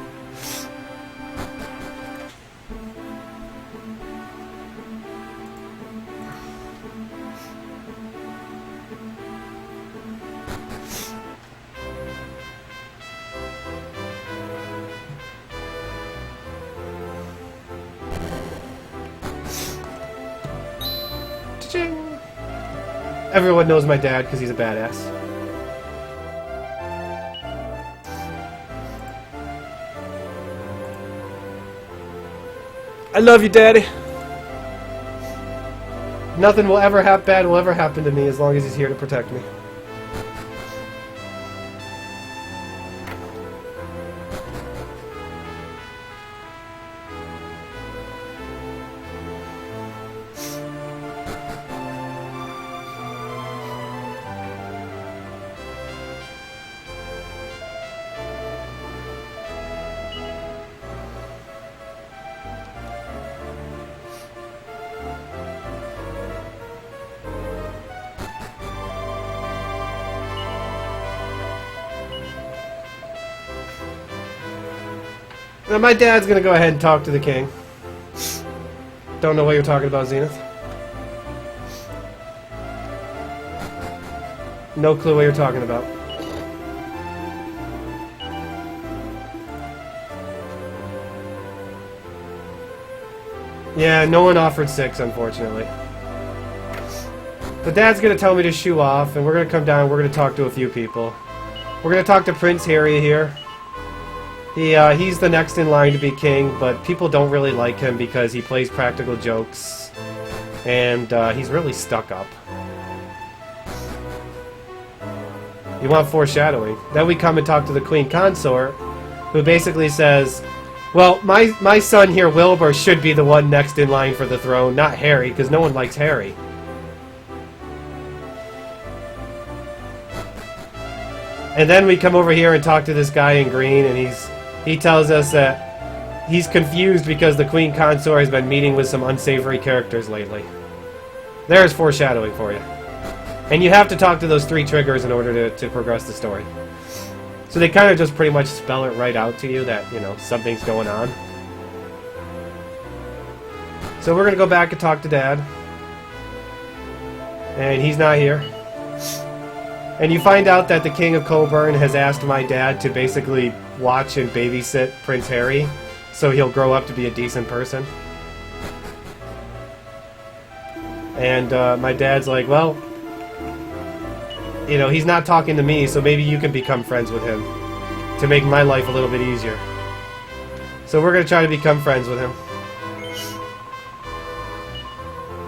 Cha-ching! Everyone knows my dad because he's a badass. I love you, Daddy. Nothing bad will ever happen to me as long as he's here to protect me. Now my dad's gonna go ahead and talk to the king. Don't know what you're talking about, Zenith. No clue what you're talking about. Yeah, no one offered 6, unfortunately. But Dad's gonna tell me to shoo off, and we're gonna come down, we're gonna talk to a few people. We're gonna talk to Prince Harry here. He's the next in line to be king, but people don't really like him because he plays practical jokes, and he's really stuck up. You want foreshadowing. Then we come and talk to the Queen Consort, who basically says, well, my son here, Wilbur, should be the one next in line for the throne, not Harry, because no one likes Harry. And then we come over here and talk to this guy in green, and he tells us that he's confused because the Queen Consort has been meeting with some unsavory characters lately. There's foreshadowing for you. And you have to talk to those 3 triggers in order to progress the story. So they kind of just pretty much spell it right out to you that, you know, something's going on. So we're going to go back and talk to Dad. And he's not here. And you find out that the King of Coburn has asked my dad to basically watch and babysit Prince Harry so he'll grow up to be a decent person. And my dad's like, well, you know, he's not talking to me, so maybe you can become friends with him to make my life a little bit easier. So we're going to try to become friends with him.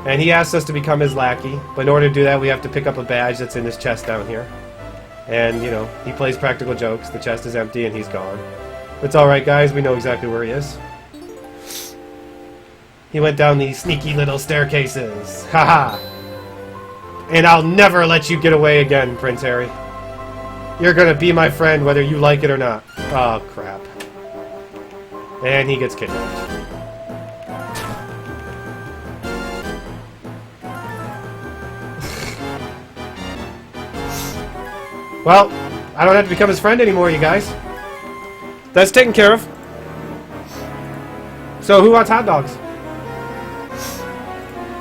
And he asked us to become his lackey, but in order to do that, we have to pick up a badge that's in this chest down here. And, you know, he plays practical jokes, the chest is empty, and he's gone. It's alright, guys, we know exactly where he is. He went down these sneaky little staircases. Haha! And I'll never let you get away again, Prince Harry. You're gonna be my friend whether you like it or not. Oh, crap. And he gets kidnapped. Well, I don't have to become his friend anymore, you guys. That's taken care of. So, who wants hot dogs?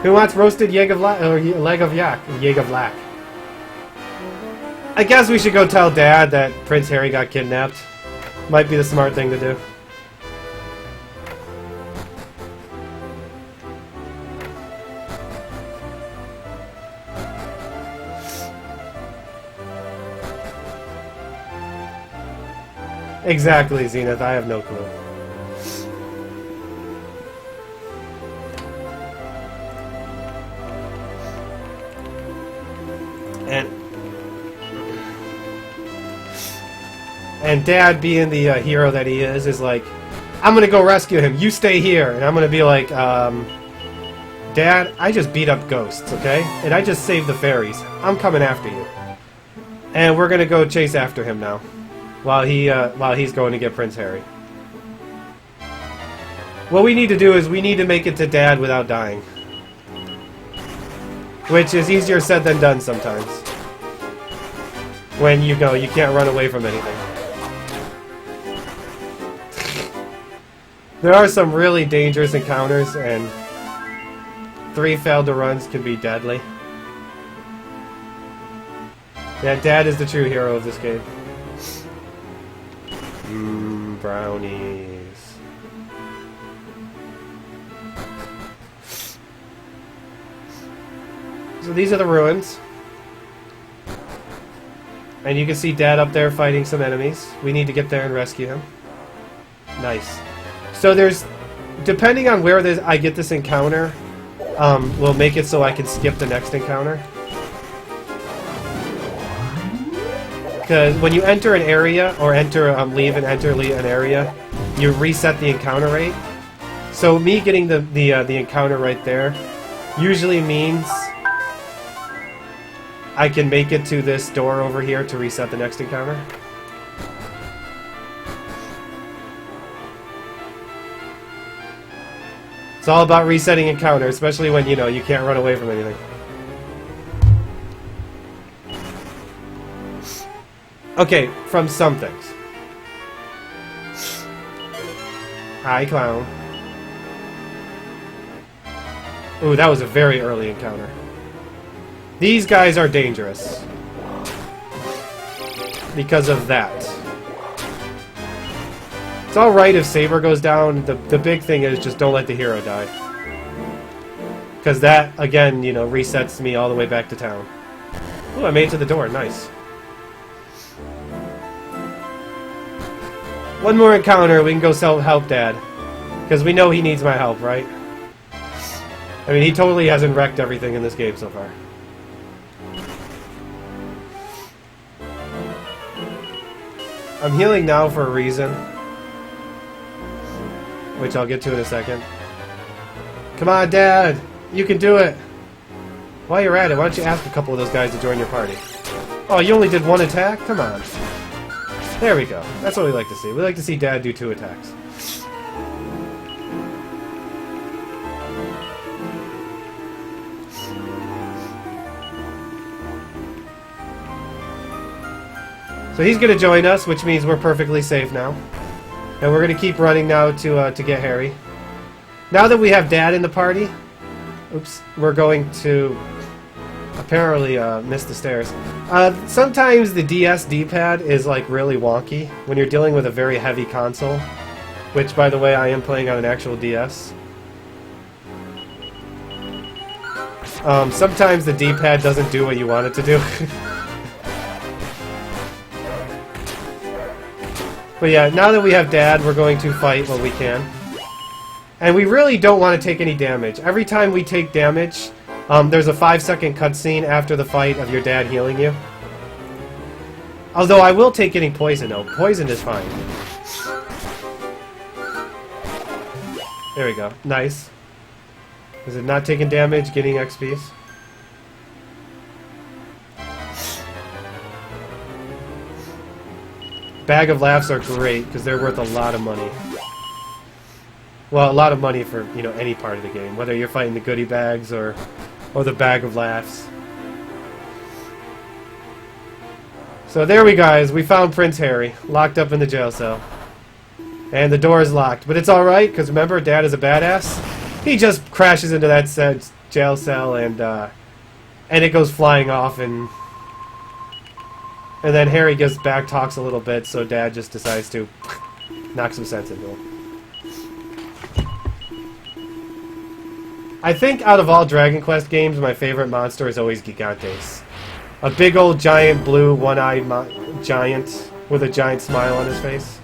Who wants roasted leg of yak? Yeg of lack. I guess we should go tell Dad that Prince Harry got kidnapped. Might be the smart thing to do. Exactly, Zenith. I have no clue. And Dad, being the hero that he is like, I'm gonna go rescue him. You stay here. And I'm gonna be like, Dad, I just beat up ghosts, okay? And I just saved the fairies. I'm coming after you. And we're gonna go chase after him now. While he's going to get Prince Harry. What we need to do is we need to make it to Dad without dying. Which is easier said than done sometimes. When you know you can't run away from anything. There are some really dangerous encounters, and 3 failed to runs can be deadly. Yeah, Dad is the true hero of this game. Brownies. So these are the ruins. And you can see Dad up there fighting some enemies. We need to get there and rescue him. Nice. So there's... Depending on where I get this encounter, will make it so I can skip the next encounter. Because when you enter an area, or leave an area, you reset the encounter rate. So me getting the encounter right there usually means I can make it to this door over here to reset the next encounter. It's all about resetting encounters, especially when, you know, you can't run away from anything. Okay, from some things. Hi, clown. Ooh, that was a very early encounter. These guys are dangerous. Because of that. It's alright if Saber goes down. The big thing is just don't let the hero die. Because that, again, you know, resets me all the way back to town. Ooh, I made it to the door. Nice. One more encounter, we can go help Dad. Because we know he needs my help, right? I mean, he totally hasn't wrecked everything in this game so far. I'm healing now for a reason. Which I'll get to in a second. Come on, Dad! You can do it! While you're at it, why don't you ask a couple of those guys to join your party? Oh, you only did 1 attack? Come on. There we go. That's what we like to see. We like to see Dad do 2 attacks. So he's going to join us, which means we're perfectly safe now. And we're going to keep running now to get Harry. Now that we have Dad in the party, oops, we're going to apparently miss the stairs. Sometimes the DS D-pad is like really wonky when you're dealing with a very heavy console, which, by the way, I am playing on an actual DS. Sometimes the D-pad doesn't do what you want it to do. But yeah, now that we have Dad, we're going to fight what we can. And we really don't want to take any damage. Every time we take damage, there's a 5-second cutscene after the fight of your dad healing you. Although I will take any poison, though. Poison is fine. There we go. Nice. Is it not taking damage, getting XPs? Bag of Laughs are great, because they're worth a lot of money. Well, a lot of money for, you know, any part of the game, whether you're fighting the goodie bags or the bag of laughs. So there we guys, we found Prince Harry, locked up in the jail cell. And the door is locked, but it's alright, because remember, Dad is a badass. He just crashes into that jail cell and it goes flying off, and then Harry gets back, talks a little bit, so Dad just decides to knock some sense into him. I think out of all Dragon Quest games, my favorite monster is always Gigantes. A big old giant blue one-eyed giant with a giant smile on his face.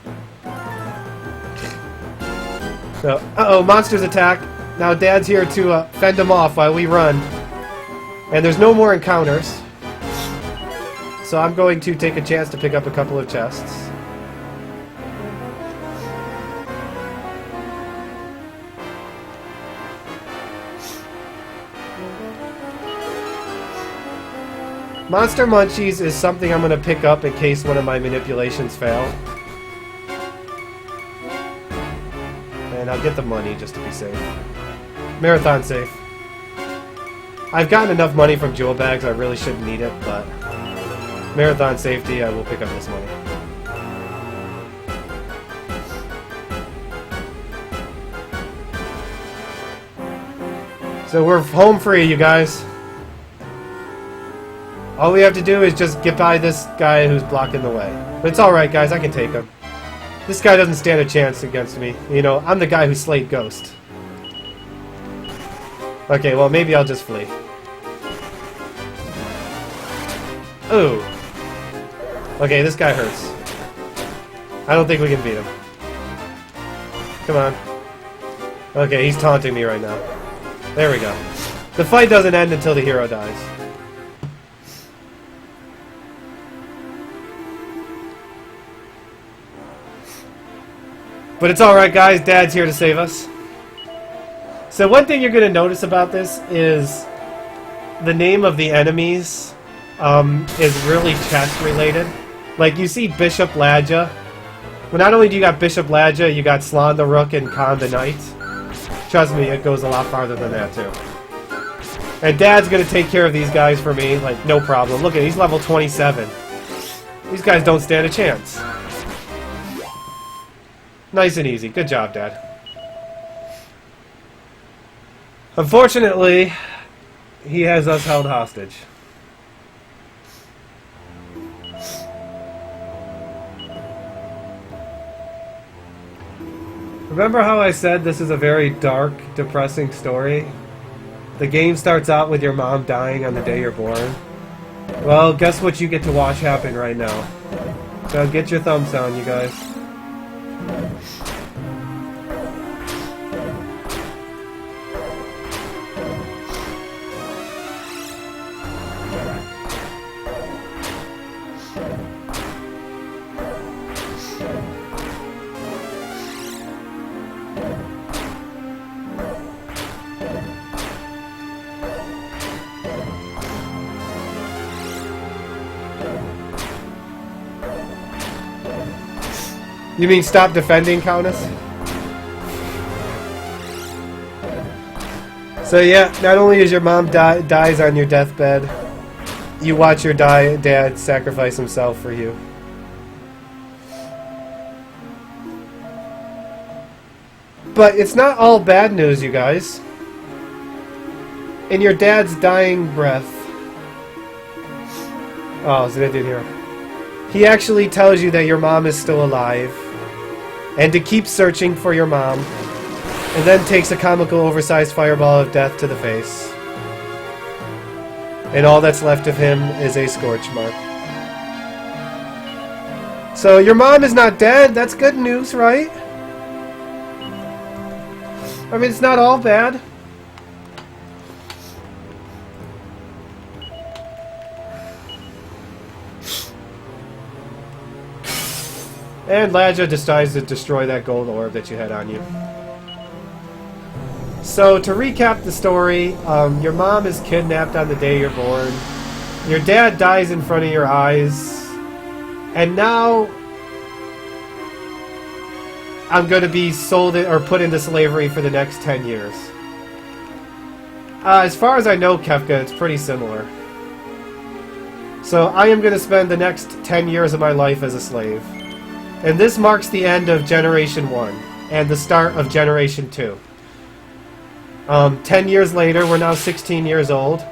So, uh-oh, monsters attack. Now Dad's here to fend them off while we run. And there's no more encounters. So I'm going to take a chance to pick up a couple of chests. Monster Munchies is something I'm going to pick up in case one of my manipulations fail. And I'll get the money just to be safe. Marathon safe. I've gotten enough money from jewel bags, I really shouldn't need it, but marathon safety, I will pick up this money. So we're home free, you guys. All we have to do is just get by this guy who's blocking the way. But it's alright, guys, I can take him. This guy doesn't stand a chance against me. You know, I'm the guy who slayed Ghost. Okay, well, maybe I'll just flee. Ooh. Okay, this guy hurts. I don't think we can beat him. Come on. Okay, he's taunting me right now. There we go. The fight doesn't end until the hero dies. But it's alright, guys. Dad's here to save us. So one thing you're going to notice about this is the name of the enemies is really chest-related. Like, you see Bishop Ladja. Well, not only do you got Bishop Ladja, you got Slan the Rook and Khan the Knight. Trust me, it goes a lot farther than that, too. And Dad's going to take care of these guys for me, like, no problem. Look at he's level 27. These guys don't stand a chance. Nice and easy. Good job, Dad. Unfortunately, he has us held hostage. Remember how I said this is a very dark, depressing story? The game starts out with your mom dying on the day you're born. Well, guess what you get to watch happen right now. So get your thumbs down, you guys. You mean stop defending, Countess? So yeah, not only is your mom dies on your deathbed, you watch your dad sacrifice himself for you. But it's not all bad news, you guys. In your dad's dying breath... Oh, so they did here. He actually tells you that your mom is still alive, and to keep searching for your mom, and then takes a comical oversized fireball of death to the face. And all that's left of him is a scorch mark. So your mom is not dead, that's good news, right? I mean, it's not all bad. And Ladja decides to destroy that gold orb that you had on you. So, to recap the story, your mom is kidnapped on the day you're born. Your dad dies in front of your eyes. And now, I'm going to be sold or put into slavery for the next 10 years. As far as I know, Kefka, it's pretty similar. So I am going to spend the next 10 years of my life as a slave. And this marks the end of Generation 1 and the start of Generation 2. 10 years later, we're now 16 years old.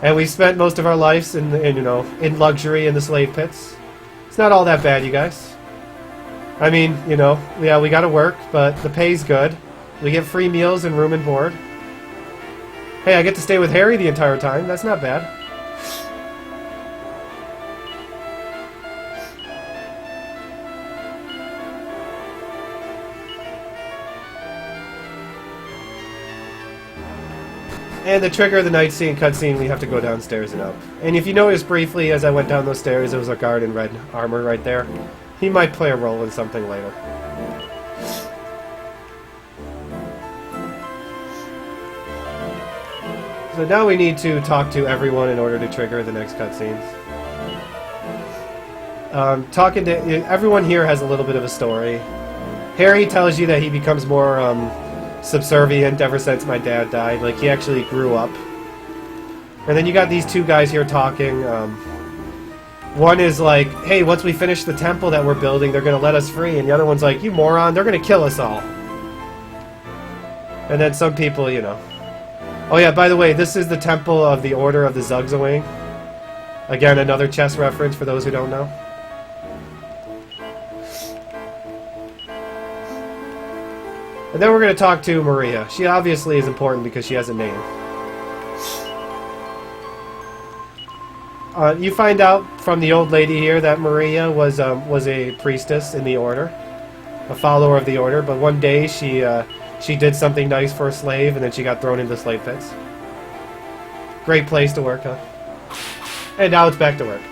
And we spent most of our lives in luxury in the slave pits. It's not all that bad, you guys. I mean, yeah, we gotta work, but the pay's good. We get free meals and room and board. Hey, I get to stay with Harry the entire time. That's not bad. And to trigger the night scene cutscene, we have to go downstairs and up. And if you notice briefly, as I went down those stairs, there was a guard in red armor right there. He might play a role in something later. So now we need to talk to everyone in order to trigger the next cutscenes. Talking to everyone here has a little bit of a story. Harry tells you that he becomes more subservient ever since my dad died. Like, he actually grew up. And then you got these two guys here talking. One is like, hey, once we finish the temple that we're building, they're going to let us free. And the other one's like, you moron, they're going to kill us all. And then some people, Oh yeah, by the way, this is the temple of the Order of the Zugzwang. Again, another chess reference for those who don't know. And then we're going to talk to Maria. She obviously is important because she has a name. You find out from the old lady here that Maria was a priestess in the Order, a follower of the Order. But one day she did something nice for a slave, and then she got thrown into slave pits. Great place to work, huh? And now it's back to work.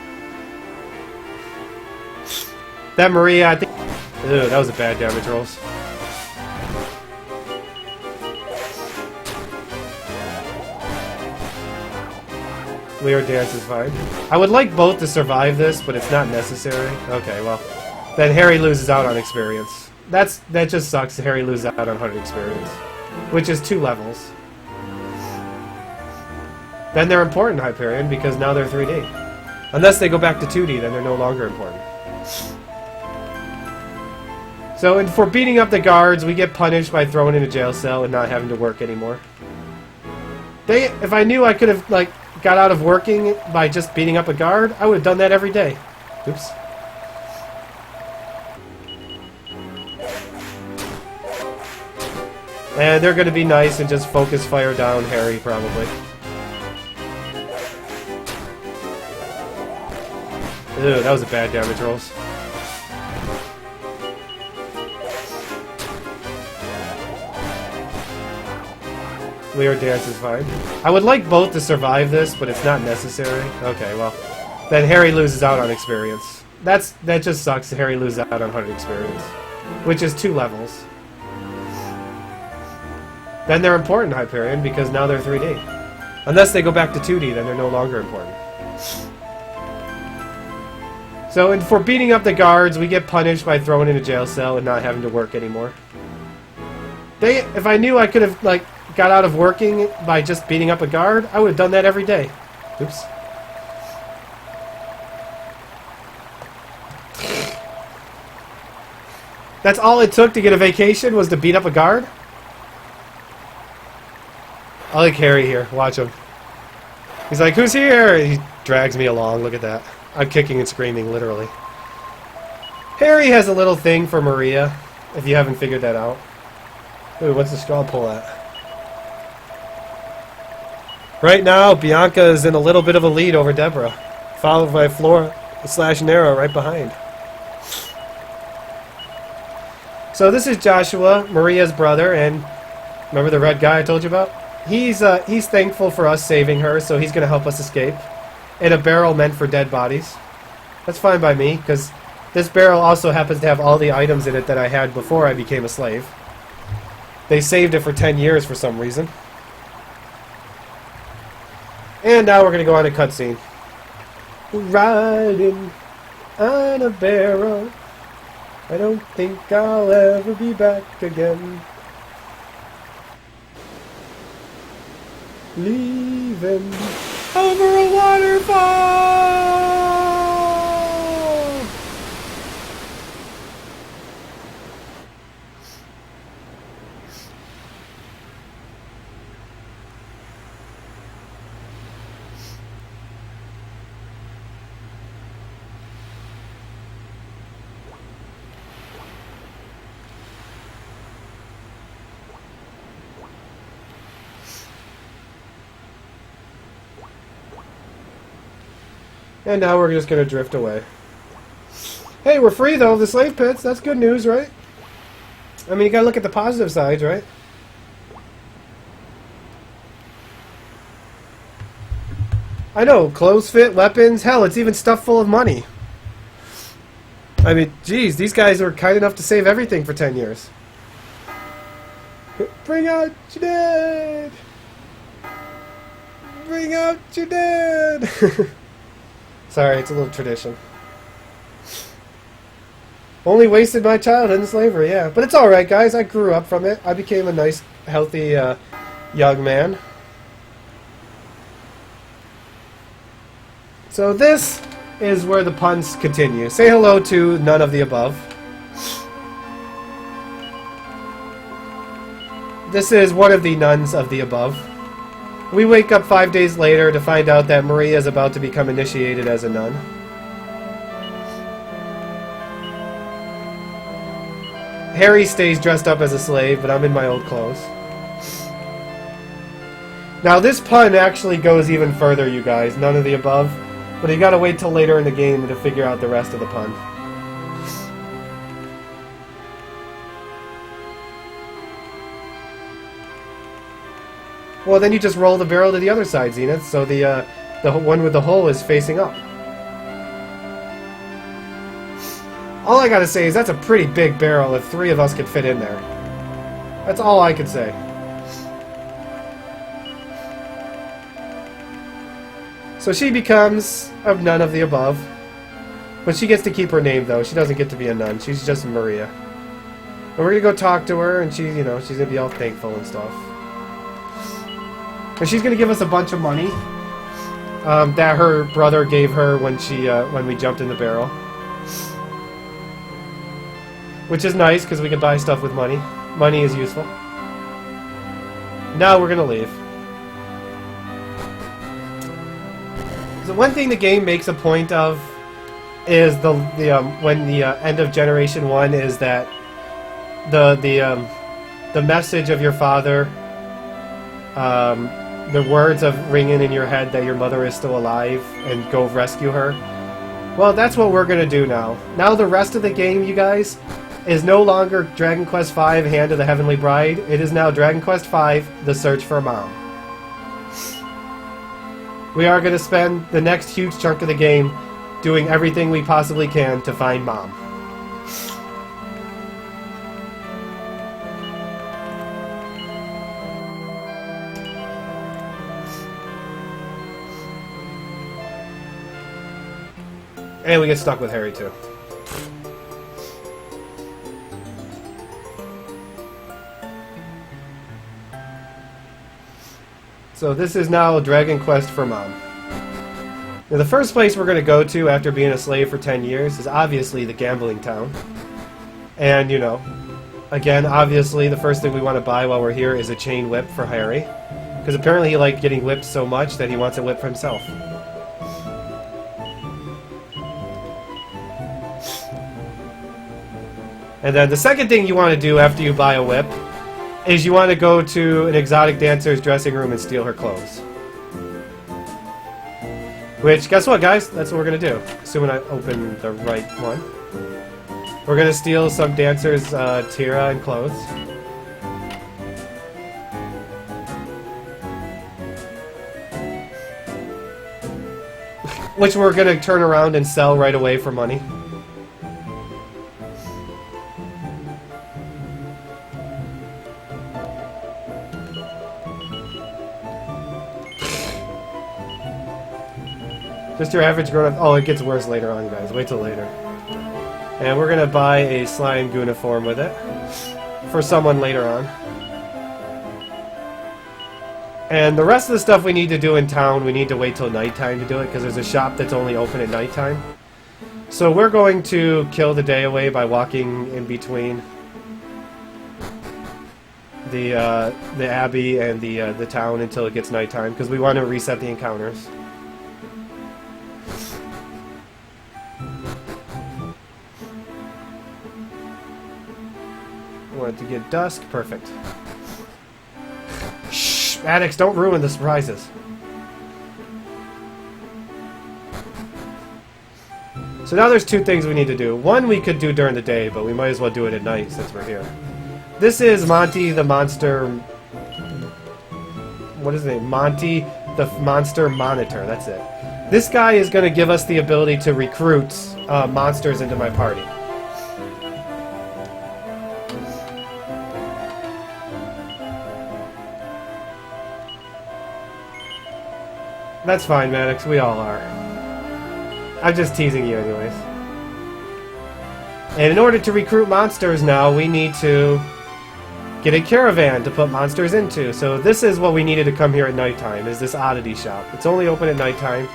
That Maria, I think... Ew, that was a bad damage rolls. Lear dance is fine. I would like both to survive this, but it's not necessary. Okay, well, then Harry loses out on experience. That just sucks. Harry loses out on 100 experience, which is 2 levels. Then they're important, Hyperion, because now they're 3D. Unless they go back to 2D, then they're no longer important. So, and for beating up the guards, we get punished by thrown in a jail cell and not having to work anymore. If I knew I could have, got out of working by just beating up a guard, I would have done that every day. Oops. And they're going to be nice and just focus fire down Harry, probably. Ew, that was a bad damage rolls. Lear dance is fine. I would like both to survive this, but it's not necessary. Okay, well, then Harry loses out on experience. That just sucks. Harry loses out on 100 experience, which is 2 levels. Then they're important, Hyperion, because now they're 3D. Unless they go back to 2D, then they're no longer important. So, and for beating up the guards, we get punished by thrown in a jail cell and not having to work anymore. If I knew I could have, got out of working by just beating up a guard, I would have done that every day. Oops. That's all it took to get a vacation, was to beat up a guard? I like Harry here. Watch him. He's like, who's here? He drags me along. Look at that. I'm kicking and screaming, literally. Harry has a little thing for Maria, if you haven't figured that out. Ooh, what's the straw pull at? Right now, Bianca is in a little bit of a lead over Deborah, followed by Flora/Nara right behind. So this is Joshua, Maria's brother, and remember the red guy I told you about? He's thankful for us saving her, so he's going to help us escape. In a barrel meant for dead bodies. That's fine by me, because this barrel also happens to have all the items in it that I had before I became a slave. They saved it for 10 years for some reason. And now we're going to go on a cutscene. Riding on a barrel. I don't think I'll ever be back again. Leaving over a waterfall. And now we're just gonna drift away. Hey, we're free though of the slave pits. That's good news, right? I mean, you gotta look at the positive sides, right? I know, clothes fit, weapons, hell, it's even stuff full of money. I mean, geez, these guys were kind enough to save everything for 10 years. Bring out your dead! Bring out your dead! Sorry, it's a little tradition. Only wasted my childhood in slavery, yeah. But it's alright, guys. I grew up from it. I became a nice, healthy, young man. So this is where the puns continue. Say hello to none of the above. This is one of the nuns of the above. We wake up 5 days later to find out that Maria is about to become initiated as a nun. Harry stays dressed up as a slave, but I'm in my old clothes. Now this pun actually goes even further, you guys. None of the above. But you gotta wait till later in the game to figure out the rest of the pun. Well, then you just roll the barrel to the other side, Zenith, so the one with the hole is facing up. All I gotta say is that's a pretty big barrel if 3 of us could fit in there. That's all I could say. So she becomes a nun of the above. But she gets to keep her name, though. She doesn't get to be a nun. She's just Maria. And we're gonna go talk to her, and she, you know, she's gonna be all thankful and stuff. And she's gonna give us a bunch of money that her brother gave her when when we jumped in the barrel, which is nice because we can buy stuff with money. Money is useful. Now we're gonna leave. So one thing the game makes a point of is when the end of Generation 1 is that the message of your father. The words of ringing in your head that your mother is still alive and go rescue her. Well, that's what we're going to do now. Now the rest of the game, you guys, is no longer Dragon Quest V, Hand of the Heavenly Bride. It is now Dragon Quest V, The Search for Mom. We are going to spend the next huge chunk of the game doing everything we possibly can to find Mom. And we get stuck with Harry, too. So this is now Dragon Quest for Mom. Now the first place we're going to go to after being a slave for 10 years is obviously the gambling town. And, you know, again, obviously the first thing we want to buy while we're here is a chain whip for Harry. Because apparently he liked getting whipped so much that he wants a whip for himself. And then the second thing you want to do after you buy a whip is you want to go to an exotic dancer's dressing room and steal her clothes. Which, guess what, guys? That's what we're going to do. Assuming I open the right one. We're going to steal some dancer's tiara and clothes. Which we're going to turn around and sell right away for money. Just your average grown-up. Oh, it gets worse later on, guys. Wait till later. And we're gonna buy a slime Guniform with it for someone later on. And the rest of the stuff we need to do in town, we need to wait till nighttime to do it, because there's a shop that's only open at nighttime. So we're going to kill the day away by walking in between the abbey and the town until it gets nighttime, because we want to reset the encounters. I want it to get dusk. Perfect. Shh! Addicts, don't ruin the surprises. So now there's two things we need to do. One we could do during the day, but we might as well do it at night since we're here. This is Monty the Monster... What is his name? Monty the Monster Monitor. That's it. This guy is going to give us the ability to recruit monsters into my party. That's fine, Maddox. We all are. I'm just teasing you anyways. And in order to recruit monsters now, we need to get a caravan to put monsters into. So this is what we needed to come here at nighttime, is this oddity shop. It's only open at nighttime.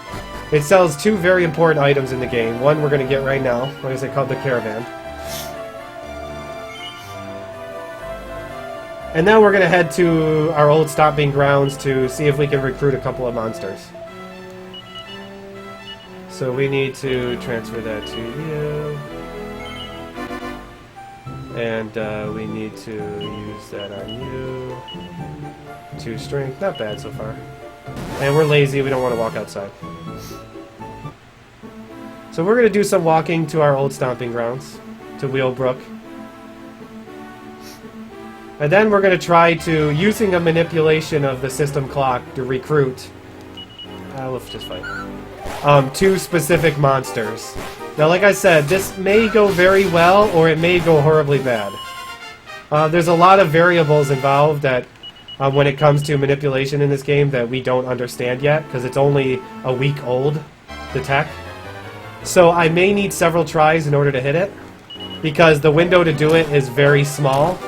It sells two very important items in the game. One we're going to get right now. What is it called? The caravan. And then we're going to head to our old stomping grounds to see if we can recruit a couple of monsters. So we need to transfer that to you. And we need to use that on you. 2 strength. Not bad so far. And we're lazy. We don't want to walk outside. So we're going to do some walking to our old stomping grounds. To Wheelbrook. And then we're going to try to, using a manipulation of the system clock, to recruit... let's just fight. 2 specific monsters. Now, like I said, this may go very well, or it may go horribly bad. There's a lot of variables involved that, when it comes to manipulation in this game, that we don't understand yet, because it's only a week old, the tech. So I may need several tries in order to hit it, because the window to do it is very small.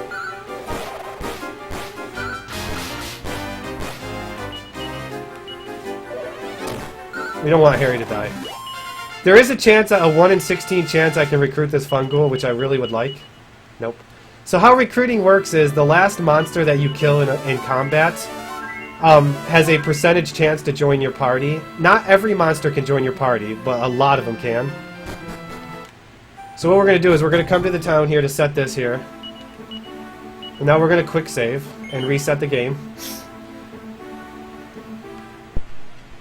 We don't want Harry to die. There is a chance, a 1 in 16 chance I can recruit this Fungool, which I really would like. Nope. So how recruiting works is the last monster that you kill in combat has a percentage chance to join your party. Not every monster can join your party, but a lot of them can. So what we're going to do is we're going to come to the town here to set this here. And now we're going to quick save and reset the game.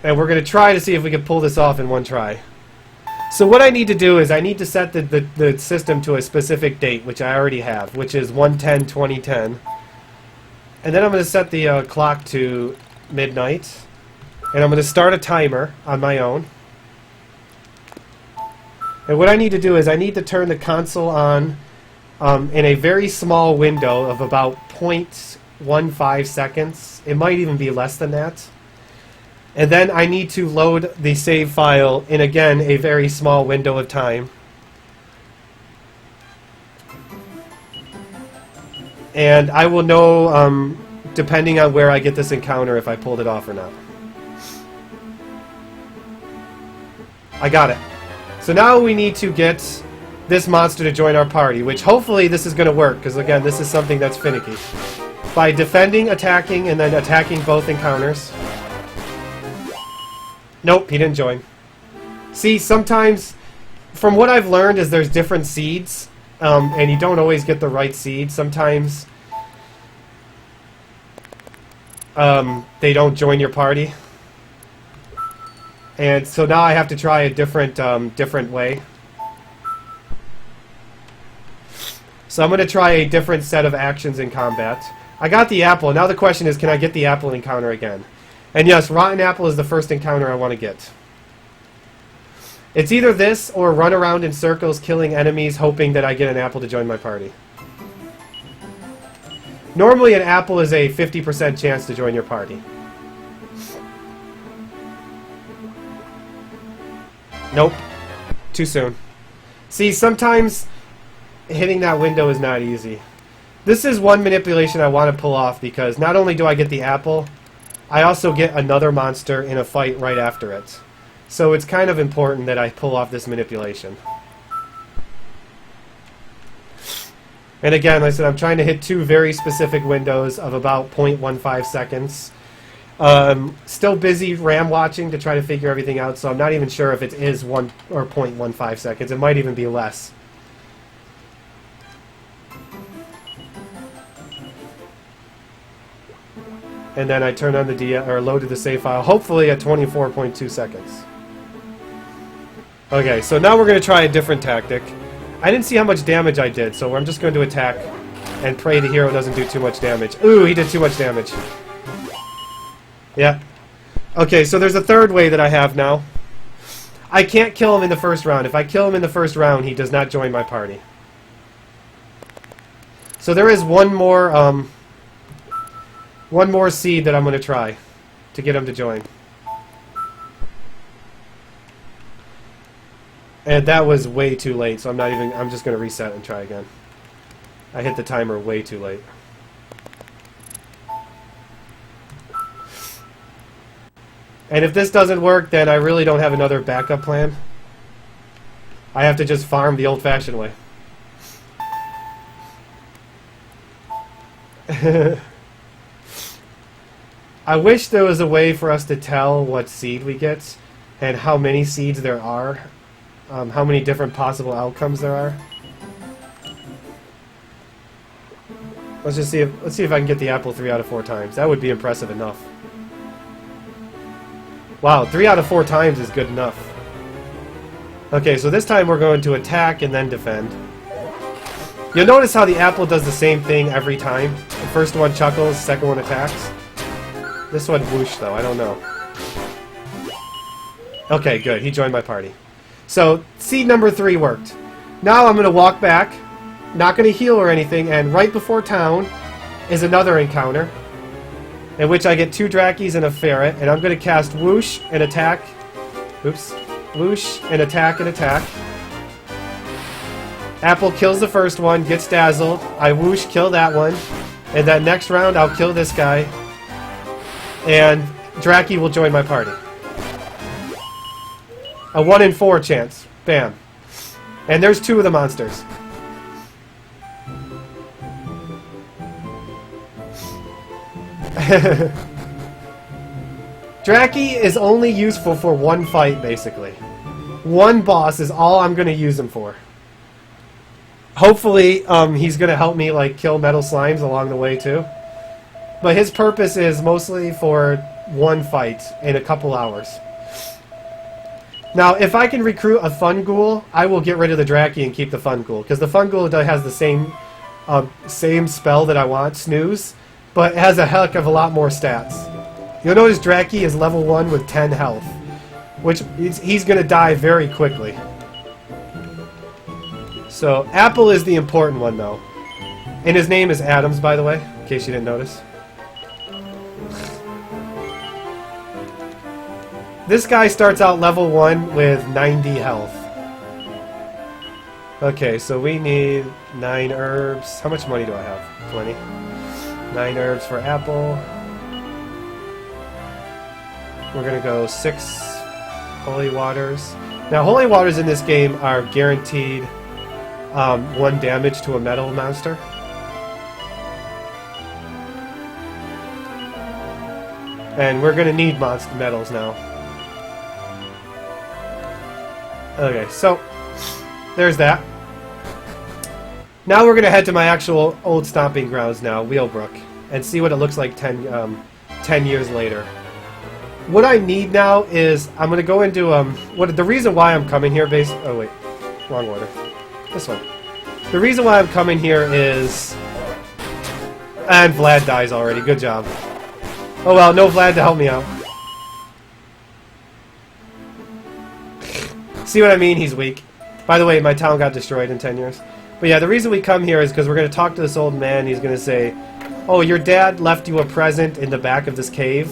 And we're going to try to see if we can pull this off in one try. So what I need to do is I need to set the system to a specific date, which I already have, which is 1/10/2010. And then I'm going to set the clock to midnight. And I'm going to start a timer on my own. And what I need to do is I need to turn the console on in a very small window of about 0.15 seconds. It might even be less than that. And then I need to load the save file in, again, a very small window of time. And I will know, depending on where I get this encounter, if I pulled it off or not. I got it. So now we need to get this monster to join our party, which hopefully this is going to work, because again, this is something that's finicky. By defending, attacking, and then attacking both encounters. Nope, he didn't join. See, sometimes, from what I've learned, is there's different seeds, and you don't always get the right seed. Sometimes they don't join your party. And so now I have to try a different way. So I'm going to try a different set of actions in combat. I got the apple. Now the question is, can I get the apple encounter again? And yes, Rotten Apple is the first encounter I want to get. It's either this or run around in circles killing enemies hoping that I get an apple to join my party. Normally an apple is a 50% chance to join your party. Nope. Too soon. See, sometimes hitting that window is not easy. This is one manipulation I want to pull off because not only do I get the apple, I also get another monster in a fight right after it. So it's kind of important that I pull off this manipulation. And again, like I said, I'm trying to hit two very specific windows of about 0.15 seconds. Still busy RAM watching to try to figure everything out, so I'm not even sure if it is 1 or 0.15 seconds. It might even be less. And then I turn on the loaded the save file, hopefully at 24.2 seconds. Okay, so now we're going to try a different tactic. I didn't see how much damage I did, so I'm just going to attack and pray the hero doesn't do too much damage. Ooh, he did too much damage. Yeah. Okay, so there's a third way that I have now. I can't kill him in the first round. If I kill him in the first round, he does not join my party. So there is one more seed that I'm going to try to get him to join. And that was way too late, so I'm just going to reset and try again. I hit the timer way too late. And if this doesn't work, then I really don't have another backup plan. I have to just farm the old-fashioned way. I wish there was a way for us to tell what seed we get and how many seeds there are. How many different possible outcomes there are. Let's see if I can get the apple 3 out of 4 times. That would be impressive enough. Wow, 3 out of 4 times is good enough. Okay, so this time we're going to attack and then defend. You'll notice how the apple does the same thing every time. The first one chuckles, second one attacks. This one whoosh though, I don't know. Okay, good, he joined my party. So, seed number 3 worked. Now I'm going to walk back, not going to heal or anything, and right before town is another encounter, in which I get 2 Drakis and a ferret, and I'm going to cast whoosh and attack. Oops. Whoosh and attack and attack. Apple kills the first one, gets dazzled. I whoosh, kill that one. And then next round I'll kill this guy. And Draki will join my party. A 1 in 4 chance. Bam. And there's 2 of the monsters. Draki is only useful for 1 fight, basically. 1 boss is all I'm going to use him for. Hopefully, he's going to help me like kill metal slimes along the way, too. But his purpose is mostly for 1 fight in a couple hours. Now, if I can recruit a Fun Ghoul, I will get rid of the Draki and keep the Fun Ghoul. Because the Fun Ghoul has the same spell that I want, Snooze, but it has a heck of a lot more stats. You'll notice Draki is level 1 with 10 health, which he's going to die very quickly. So, Apple is the important one, though. And his name is Adams, by the way, in case you didn't notice. This guy starts out level 1 with 90 health. Okay, so we need 9 herbs. How much money do I have? 20. 9 herbs for Apple. We're going to go 6 holy waters. Now, holy waters in this game are guaranteed 1 damage to a metal monster. And we're going to need monster metals now. Okay, so there's that. Now we're going to head to my actual old stomping grounds now, Wheelbrook, and see what it looks like 10 years later. What I need now is, I'm going to go into, the reason why I'm coming here, oh wait, wrong order. This one. The reason why I'm coming here is, and Vlad dies already, good job. Oh well, no Vlad to help me out. See what I mean? He's weak. By the way, my town got destroyed in 10 years. But yeah, the reason we come here is because we're going to talk to this old man. He's going to say, oh, your dad left you a present in the back of this cave.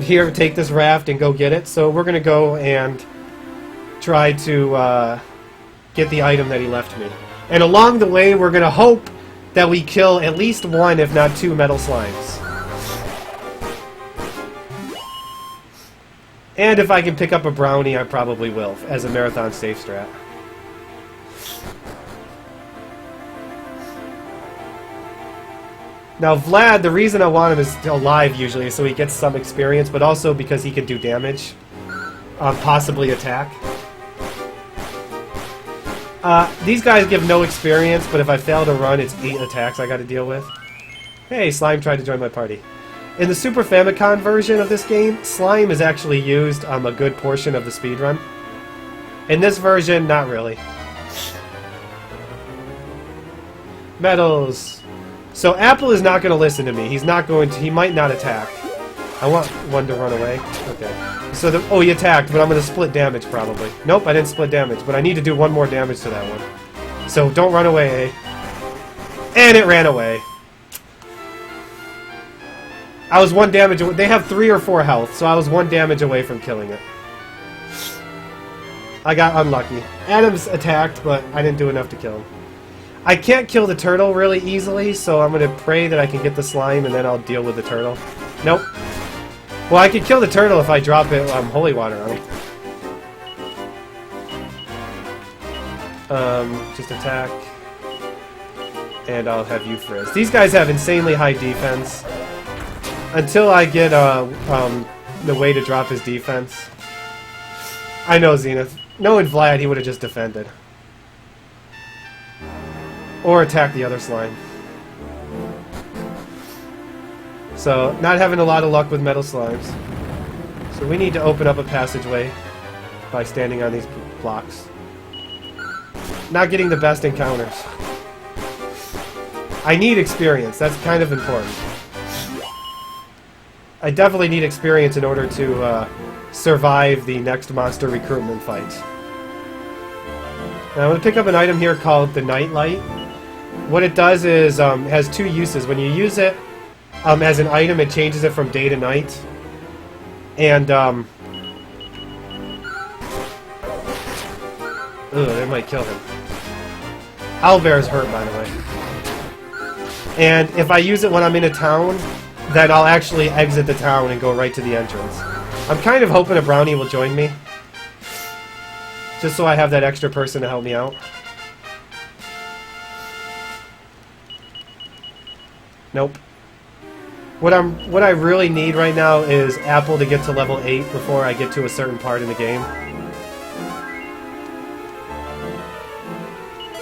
Here, take this raft and go get it. So we're going to go and try to get the item that he left me. And along the way, we're going to hope that we kill at least one, if not two, metal slimes. And if I can pick up a brownie, I probably will, as a marathon safe strat. Now Vlad, the reason I want him is alive usually, so he gets some experience, but also because he can do damage. Possibly attack. These guys give no experience, but if I fail to run, it's 8 attacks I gotta deal with. Hey, Slime tried to join my party. In the Super Famicom version of this game, Slime is actually used a good portion of the speedrun. In this version, not really. Medals. So Apple is not going to listen to me. He's not going to. He might not attack. I want one to run away. Okay. So oh, he attacked, but I'm going to split damage probably. Nope, I didn't split damage, but I need to do one more damage to that one. So don't run away. And it ran away. I was 1 damage away. They have 3 or 4 health, so I was 1 damage away from killing it. I got unlucky. Adams attacked, but I didn't do enough to kill him. I can't kill the turtle really easily, so I'm going to pray that I can get the slime, and then I'll deal with the turtle. Nope. Well, I can kill the turtle if I drop it holy water on him. Just attack. And I'll have you frizz. These guys have insanely high defense. Until I get the way to drop his defense. I know Zenith. Knowing Vlad, he would have just defended. Or attack the other slime. So, not having a lot of luck with metal slimes. So we need to open up a passageway by standing on these blocks. Not getting the best encounters. I need experience. That's kind of important. I definitely need experience in order to survive the next monster recruitment fight. Now I'm going to pick up an item here called the Nightlight. What it does is, has 2 uses. When you use it as an item, it changes it from day to night. And, ooh, they might kill him. Owlbear's hurt, by the way. And if I use it when I'm in a town, then I'll actually exit the town and go right to the entrance. I'm kind of hoping a brownie will join me. Just so I have that extra person to help me out. Nope. What I really need right now is Apple to get to level 8 before I get to a certain part in the game.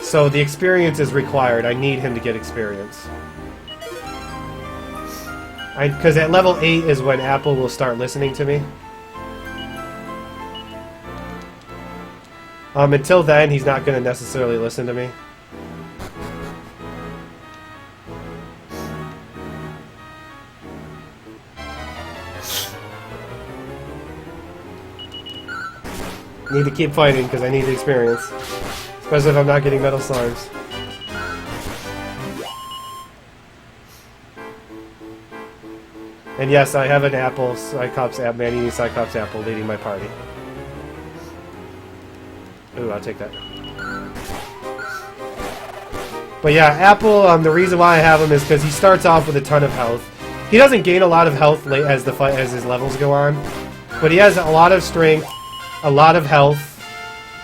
So the experience is required. I need him to get experience. Because at level 8 is when Apple will start listening to me. Until then, he's not going to necessarily listen to me. Need to keep fighting because I need the experience. Especially if I'm not getting metal slimes. And yes, I have an apple, Cyclops apple, man-eating Cyclops apple leading my party. Ooh, I'll take that. But yeah, Apple, the reason why I have him is because he starts off with a ton of health. He doesn't gain a lot of health as his levels go on, but he has a lot of strength, a lot of health,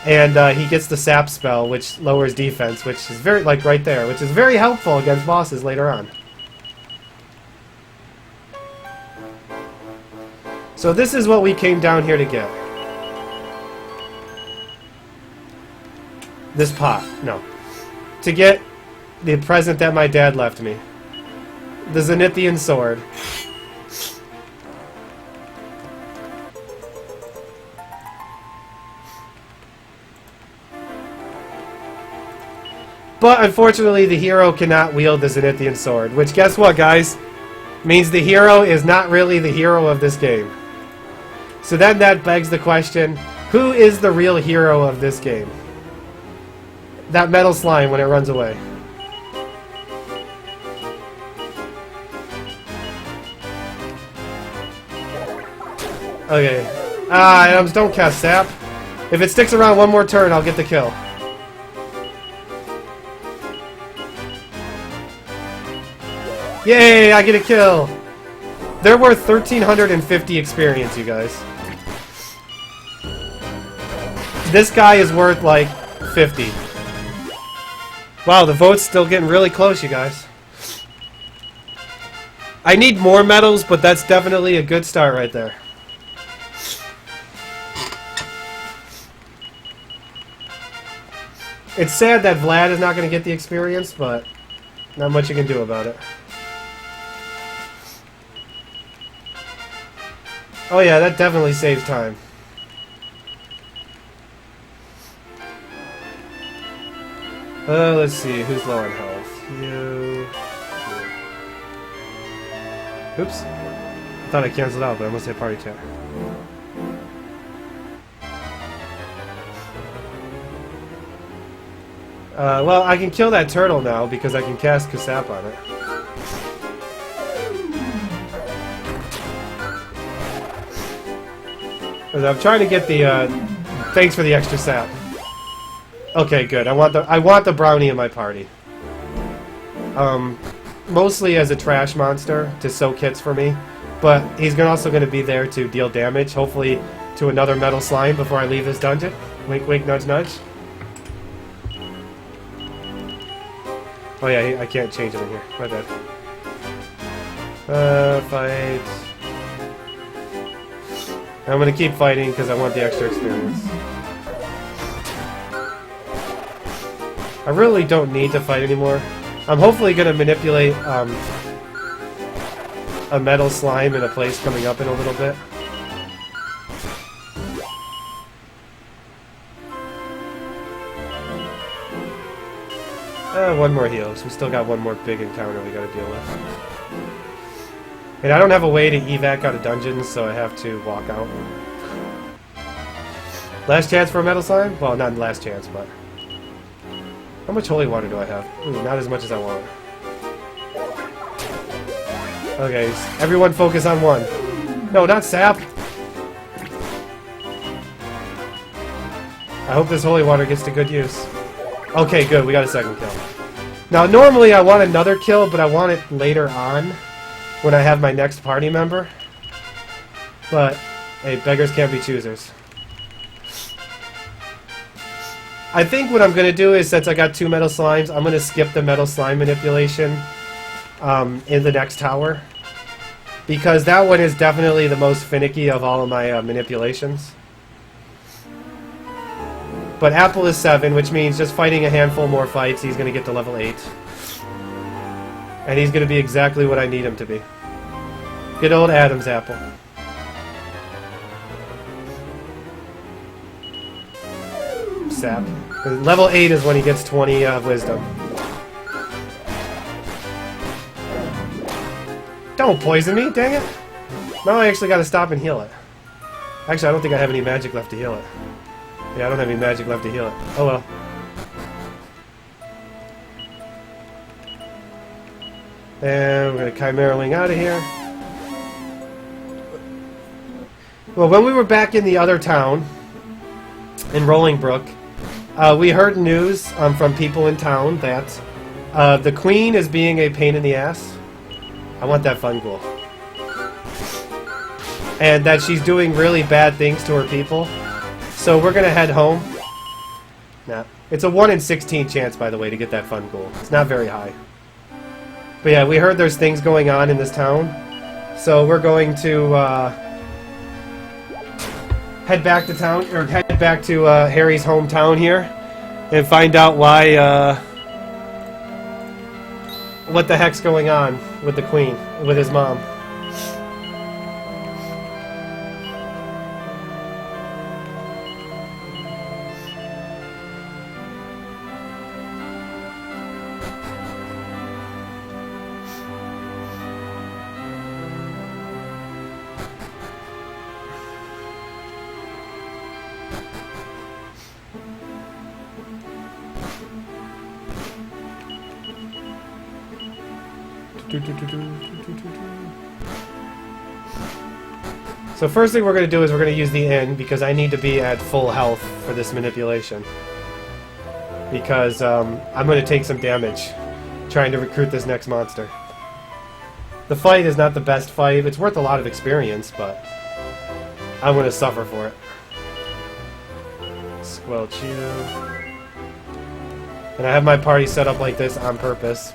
and he gets the sap spell, which lowers defense, which is very, like right there, which is very helpful against bosses later on. So this is what we came down here to get. This pot. No. To get the present that my dad left me. The Zenithian sword. But unfortunately the hero cannot wield the Zenithian sword. Which, guess what, guys? Means the hero is not really the hero of this game. So then that begs the question, who is the real hero of this game? That metal slime when it runs away. Okay. Adams, don't cast sap. If it sticks around one more turn, I'll get the kill. Yay, I get a kill! They're worth 1,350 experience, you guys. This guy is worth, like, 50. Wow, the vote's still getting really close, you guys. I need more medals, but that's definitely a good start right there. It's sad that Vlad is not going to get the experience, but not much you can do about it. Oh yeah, that definitely saves time. Let's see, who's low on health? You. Oops. I thought I canceled out, but I must hit party chat. Well, I can kill that turtle now because I can cast Kasap on it. I'm trying to get the, thanks for the extra sap. Okay, good. I want the brownie in my party. Mostly as a trash monster to soak hits for me, but he's also going to be there to deal damage, hopefully to another metal slime before I leave this dungeon. Wink, wink, nudge, nudge. Oh yeah, I can't change it in here. My bad. Fight. I'm gonna keep fighting because I want the extra experience. I really don't need to fight anymore. I'm hopefully gonna manipulate a metal slime in a place coming up in a little bit. One more heal, so we still got one more big encounter we gotta deal with. And I don't have a way to evac out of dungeons, so I have to walk out. Last chance for a metal slime? Well, not last chance, but... How much holy water do I have? Ooh, not as much as I want. Okay, everyone focus on one. No, not sap! I hope this holy water gets to good use. Okay, good, we got a second kill. Now, normally I want another kill, but I want it later on, when I have my next party member. But, hey, beggars can't be choosers. I think what I'm going to do is, since I got 2 metal slimes, I'm going to skip the metal slime manipulation in the next tower. Because that one is definitely the most finicky of all of my manipulations. But Apple is 7, which means just fighting a handful more fights, he's going to get to level 8. And he's going to be exactly what I need him to be. Good old Adam's apple. Sap. Level 8 is when he gets 20 wisdom. Don't poison me, dang it! Now I actually got to stop and heal it. Actually, I don't think I have any magic left to heal it. Yeah, I don't have any magic left to heal it. Oh well. And we're going to Chimera Wing out of here. Well, when we were back in the other town, in Rollingbrook, we heard news from people in town that the Queen is being a pain in the ass. I want that fun ghoul. And that she's doing really bad things to her people. So we're going to head home. Nah. It's a 1 in 16 chance, by the way, to get that fun ghoul. It's not very high. But yeah, we heard there's things going on in this town. So we're going to head back to town, or head back to Harry's hometown here, and find out why, what the heck's going on with the Queen, with his mom. So first thing we're going to do is we're going to use the inn, because I need to be at full health for this manipulation. Because I'm going to take some damage trying to recruit this next monster. The fight is not the best fight. It's worth a lot of experience, but I'm going to suffer for it. Squelch you. And I have my party set up like this on purpose.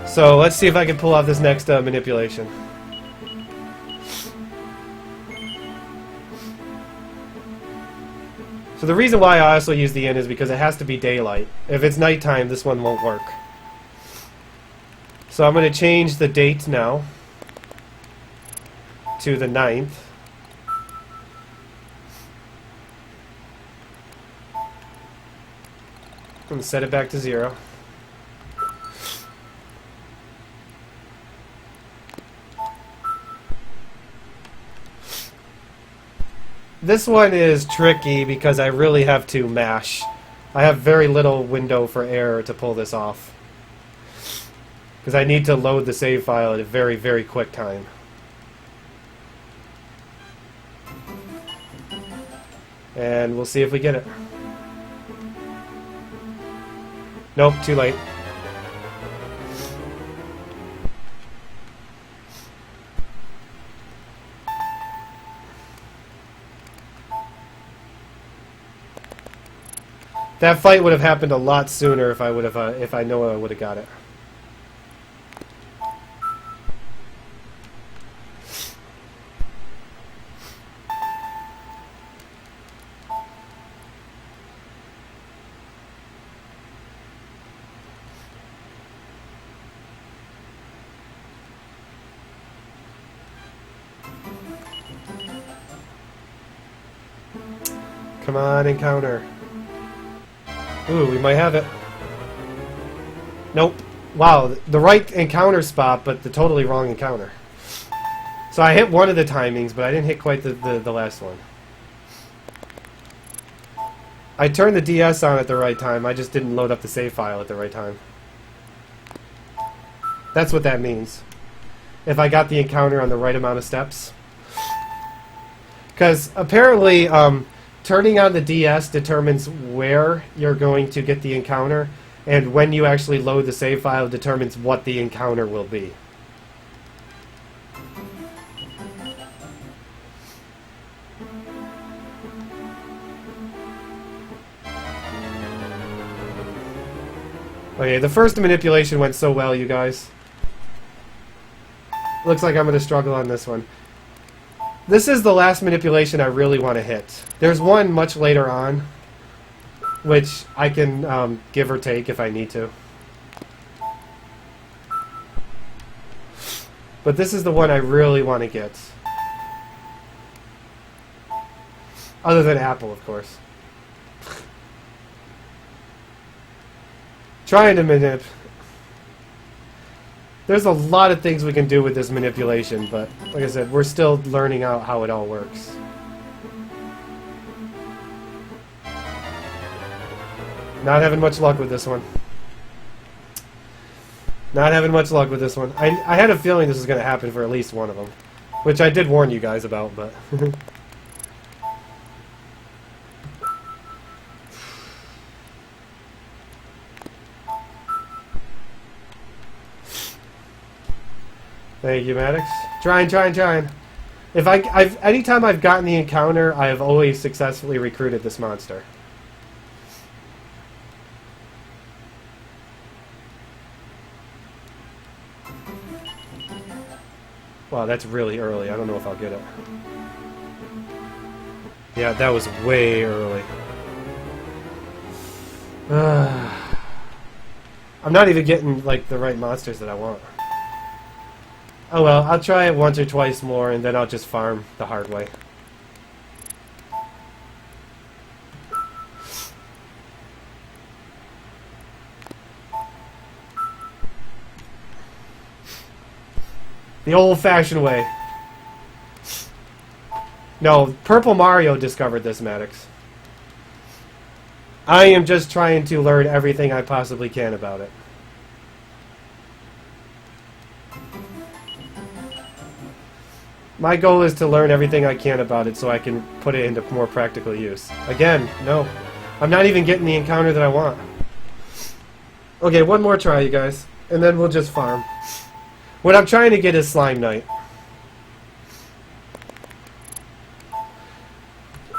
So let's see if I can pull off this next manipulation. So the reason why I also use the inn is because it has to be daylight. If it's nighttime, this one won't work. So I'm going to change the date now to the 9th. And set it back to 0. This one is tricky because I really have to mash. I have very little window for error to pull this off. Because I need to load the save file at a very, very quick time. And we'll see if we get it. Nope, too late. That fight would have happened a lot sooner if I would have, if I know I would have got it. Come on, encounter. Ooh, we might have it. Nope. Wow, the right encounter spot, but the totally wrong encounter. So I hit one of the timings, but I didn't hit quite the last one. I turned the DS on at the right time, I just didn't load up the save file at the right time. That's what that means. If I got the encounter on the right amount of steps. Because apparently, turning on the DS determines where you're going to get the encounter, and when you actually load the save file determines what the encounter will be. Okay, the first manipulation went so well, you guys. Looks like I'm going to struggle on this one. This is the last manipulation I really want to hit. There's one much later on, which I can give or take if I need to. But this is the one I really want to get. Other than Apple, of course. Trying to manip. There's a lot of things we can do with this manipulation, but like I said, we're still learning out how it all works. Not having much luck with this one. Not having much luck with this one. I had a feeling this was going to happen for at least one of them, which I did warn you guys about, but... Thank you, Maddox. Trying. If anytime I've gotten the encounter, I have always successfully recruited this monster. Wow, that's really early. I don't know if I'll get it. Yeah, that was way early. I'm not even getting, like, the right monsters that I want. Oh well, I'll try it once or twice more, and then I'll just farm the hard way. The old-fashioned way. No, Purple Mario discovered this, Maddox. I am just trying to learn everything I possibly can about it. My goal is to learn everything I can about it so I can put it into more practical use. Again, no. I'm not even getting the encounter that I want. Okay, one more try, you guys. And then we'll just farm. What I'm trying to get is Slime Knight.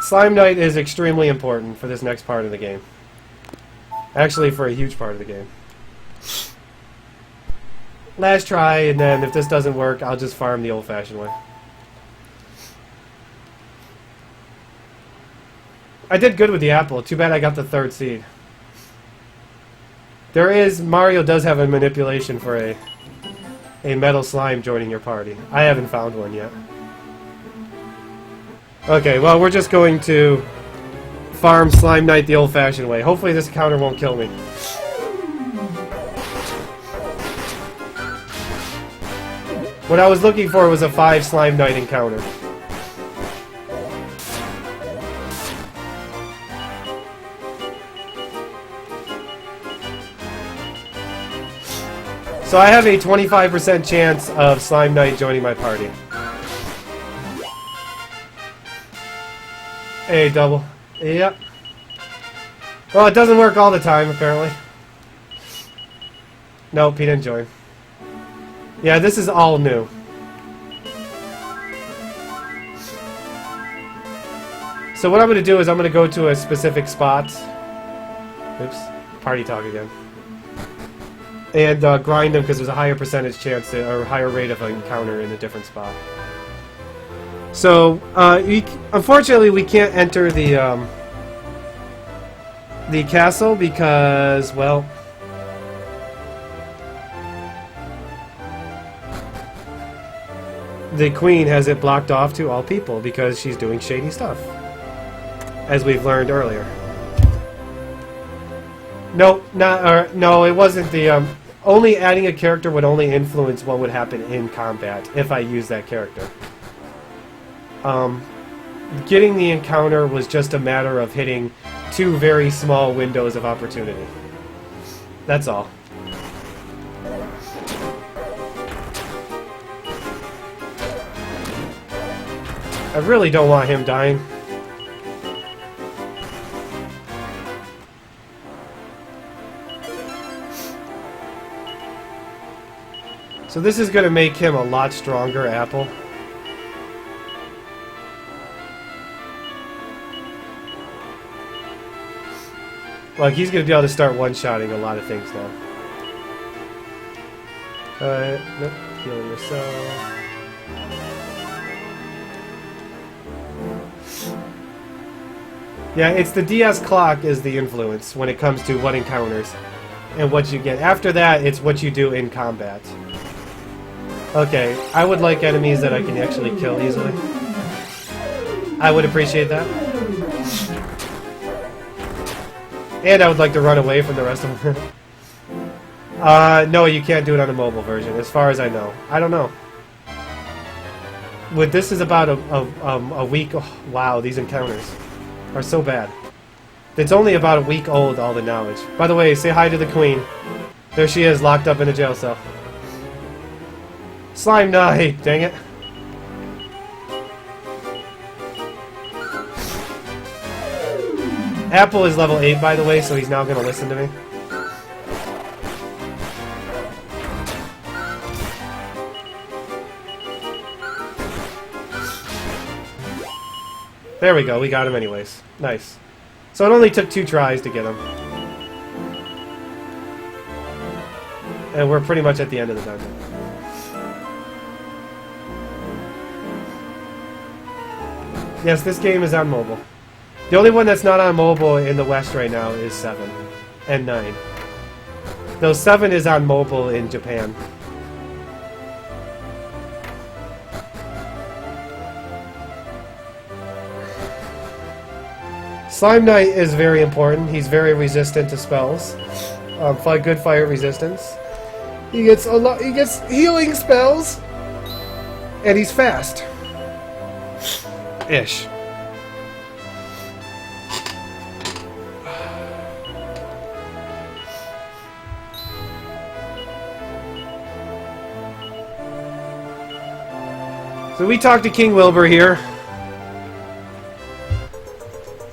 Slime Knight is extremely important for this next part of the game. Actually, for a huge part of the game. Last try, and then if this doesn't work, I'll just farm the old-fashioned way. I did good with the apple. Too bad I got the 3rd seed. Mario does have a manipulation for a metal slime joining your party. I haven't found one yet. Okay, well, we're just going to farm Slime Knight the old-fashioned way. Hopefully this counter won't kill me. What I was looking for was a 5 Slime Knight encounter. So I have a 25% chance of Slime Knight joining my party. A double. Yep. Well, it doesn't work all the time, apparently. Nope, he didn't join. Yeah, this is all new. So what I'm going to do is I'm going to go to a specific spot. Oops. Party talk again. And grind them because there's a higher percentage chance to, or higher rate of an encounter in a different spot. So, unfortunately, we can't enter the castle because, well, the queen has it blocked off to all people because she's doing shady stuff, as we've learned earlier. No, no, it wasn't the, only adding a character would only influence what would happen in combat if I use that character. Getting the encounter was just a matter of hitting 2 very small windows of opportunity. That's all. I really don't want him dying. So this is going to make him a lot stronger, Apple. Like, he's going to be able to start one-shotting a lot of things now. Nope, heal yourself. Yeah, it's the DS clock is the influence when it comes to what encounters and what you get. After that, it's what you do in combat. Okay, I would like enemies that I can actually kill easily. I would appreciate that. And I would like to run away from the rest of them. No, you can't do it on a mobile version, as far as I know. I don't know. This is about a week... Oh, wow, these encounters are so bad. It's only about a week old, all the knowledge. By the way, say hi to the queen. There she is, locked up in a jail cell. Slime Knight, dang it. Apple is level 8, by the way, so he's now going to listen to me. There we go, we got him anyways. Nice. So it only took 2 tries to get him. And we're pretty much at the end of the dungeon. Yes, this game is on mobile. The only one that's not on mobile in the West right now is 7 and 9. Though 7 is on mobile in Japan. Slime Knight is very important. He's very resistant to spells. Good fire resistance. He gets a lot. He gets healing spells, and he's fast. Ish. So we talked to King Wilbur here,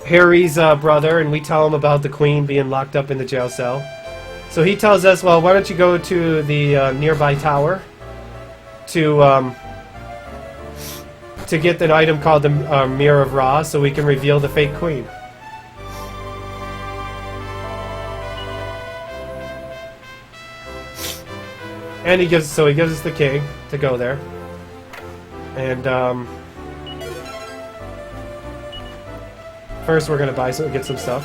Harry's brother, and we tell him about the Queen being locked up in the jail cell. So he tells us, well, why don't you go to the nearby tower to get an item called the Mirror of Ra, so we can reveal the fake queen. And he gives us the king to go there, and first we're gonna get some stuff.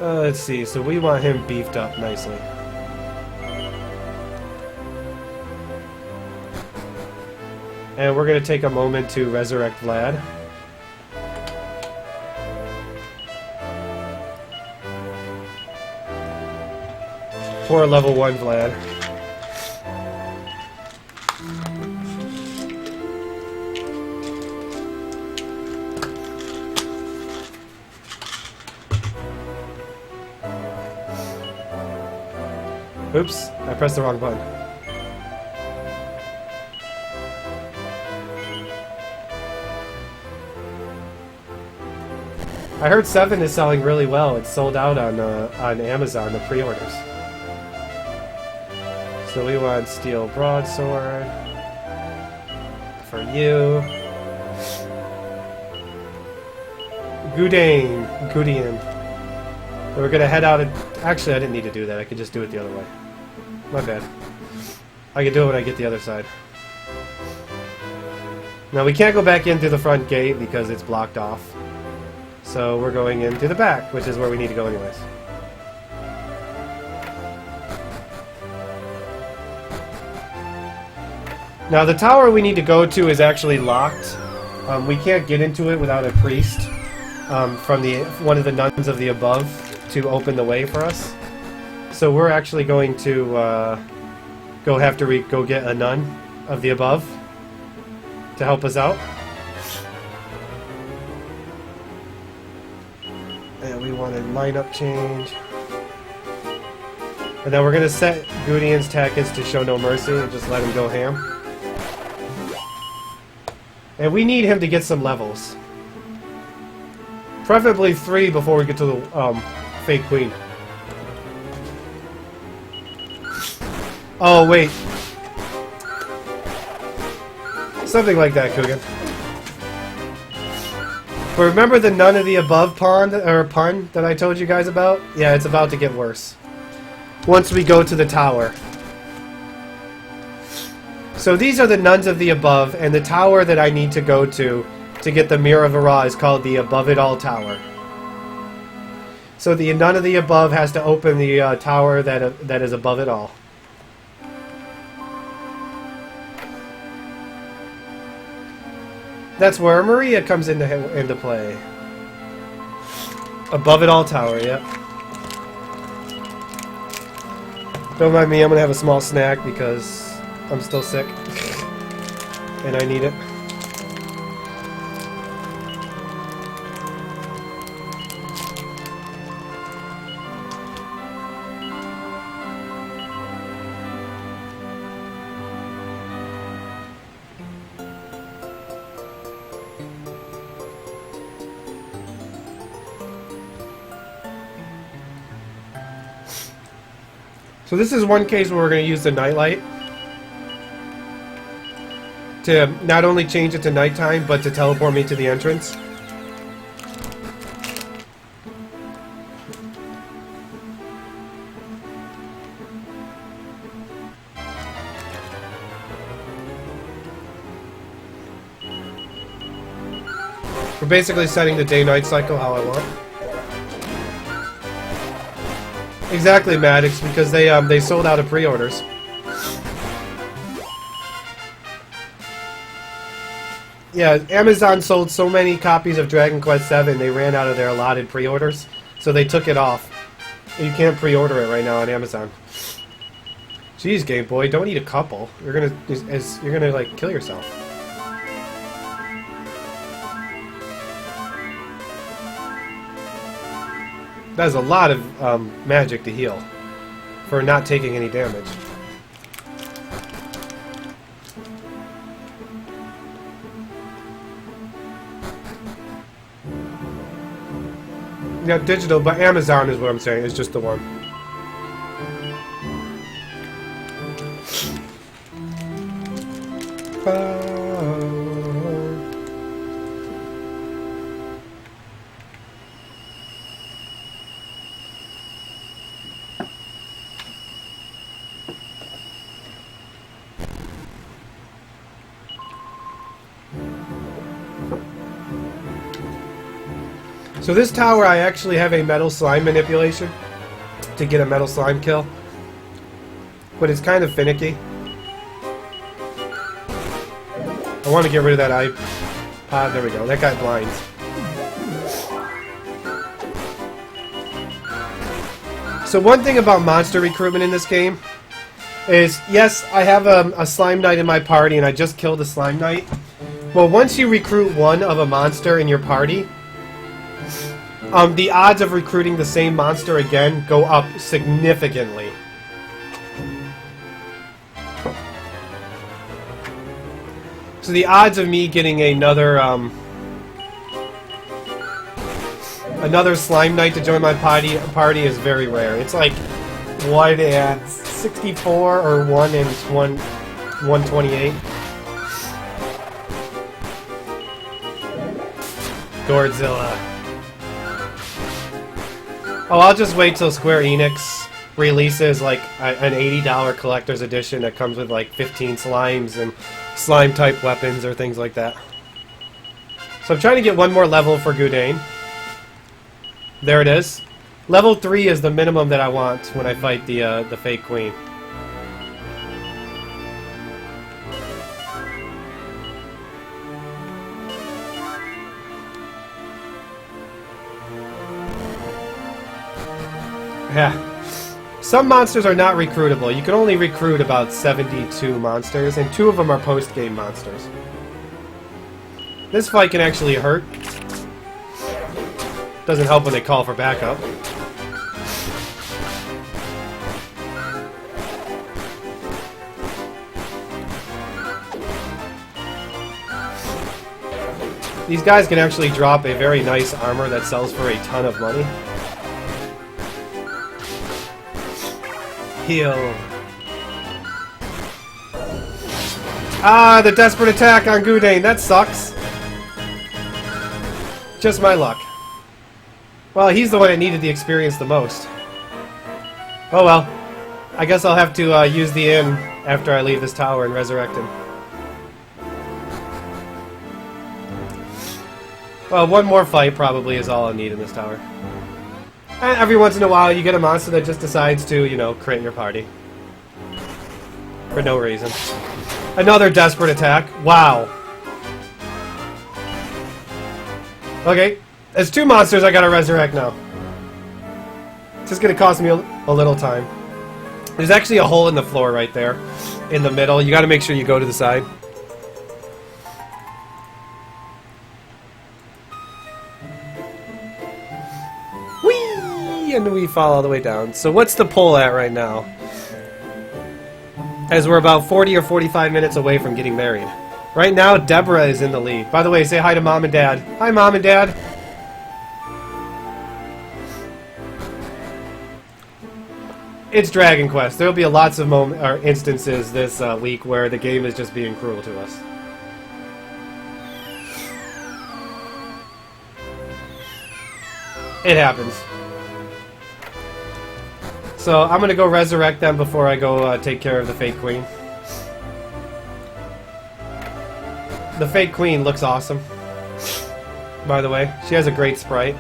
Let's see, so we want him beefed up nicely. And we're going to take a moment to resurrect Vlad. Poor level 1 Vlad. Oops, I pressed the wrong button. I heard 7 is selling really well. It's sold out on Amazon, the pre-orders. So we want Steel Broadsword for you. Gudin. We're gonna head out and... Actually, I didn't need to do that. I could just do it the other way. My bad. I can do it when I get the other side. Now, we can't go back in through the front gate because it's blocked off. So we're going in through the back, which is where we need to go anyways. Now, the tower we need to go to is actually locked. We can't get into it without a priest from one of the nuns of the above to open the way for us. So we're actually going to have to go get a nun of the above to help us out. And we want a lineup change. And then we're going to set Gudian's tactics to show no mercy and just let him go ham. And we need him to get some levels. Preferably 3 before we get to the fake queen. Oh, wait. Something like that, Coogan. But remember the none of the above pun that I told you guys about? Yeah, it's about to get worse. Once we go to the tower. So these are the nuns of the above, and the tower that I need to go to get the Mirror of Ra is called the Above It All Tower. So the nun of the above has to open the tower that is above it all. That's where Maria comes into play. Above It All Tower, yep. Don't mind me, I'm gonna have a small snack because I'm still sick. And I need it. So this is one case where we're going to use the nightlight to not only change it to nighttime, but to teleport me to the entrance. We're basically setting the day-night cycle how I want. Exactly, Maddox, because they sold out of pre-orders. Yeah, Amazon sold so many copies of Dragon Quest VII, they ran out of their allotted pre-orders, so they took it off. You can't pre-order it right now on Amazon. Jeez, Game Boy, don't eat a couple. You're gonna like kill yourself. That is a lot of magic to heal for not taking any damage. Yeah, digital, but Amazon is what I'm saying. It's just the one. So this tower, I actually have a metal slime manipulation to get a metal slime kill, but it's kind of finicky. I want to get rid of that iPod. There we go. That guy blinds. So one thing about monster recruitment in this game is, yes, I have a slime knight in my party, and I just killed a slime knight. Well, once you recruit one of a monster in your party, the odds of recruiting the same monster again go up significantly. So the odds of me getting another slime knight to join my party is very rare. It's like 1 in 64 or 1 in 128. Godzilla. Oh, I'll just wait till Square Enix releases like an $80 collector's edition that comes with like 15 slimes and slime-type weapons or things like that. So I'm trying to get one more level for Gudane. There it is. Level 3 is the minimum that I want when I fight the fake queen. Yeah. Some monsters are not recruitable. You can only recruit about 72 monsters, and 2 of them are post-game monsters. This fight can actually hurt. Doesn't help when they call for backup. These guys can actually drop a very nice armor that sells for a ton of money. Heal. Ah, the desperate attack on Gudane. That sucks. Just my luck. Well, he's the one that needed the experience the most. Oh well. I guess I'll have to use the inn after I leave this tower and resurrect him. Well, one more fight probably is all I'll need in this tower. And every once in a while you get a monster that just decides to, you know, crit your party. For no reason. Another desperate attack. Wow. Okay. There's 2 monsters I gotta resurrect now. It's just gonna cost me a little time. There's actually a hole in the floor right there. In the middle. You gotta make sure you go to the side. And we fall all the way down. So what's the poll at right now? As we're about 40 or 45 minutes away from getting married. Right now, Deborah is in the lead. By the way, say hi to Mom and Dad. Hi, Mom and Dad. It's Dragon Quest. There'll be lots of instances this week where the game is just being cruel to us. It happens. So I'm gonna go resurrect them before I go take care of the fake queen. The fake queen looks awesome. By the way, she has a great sprite.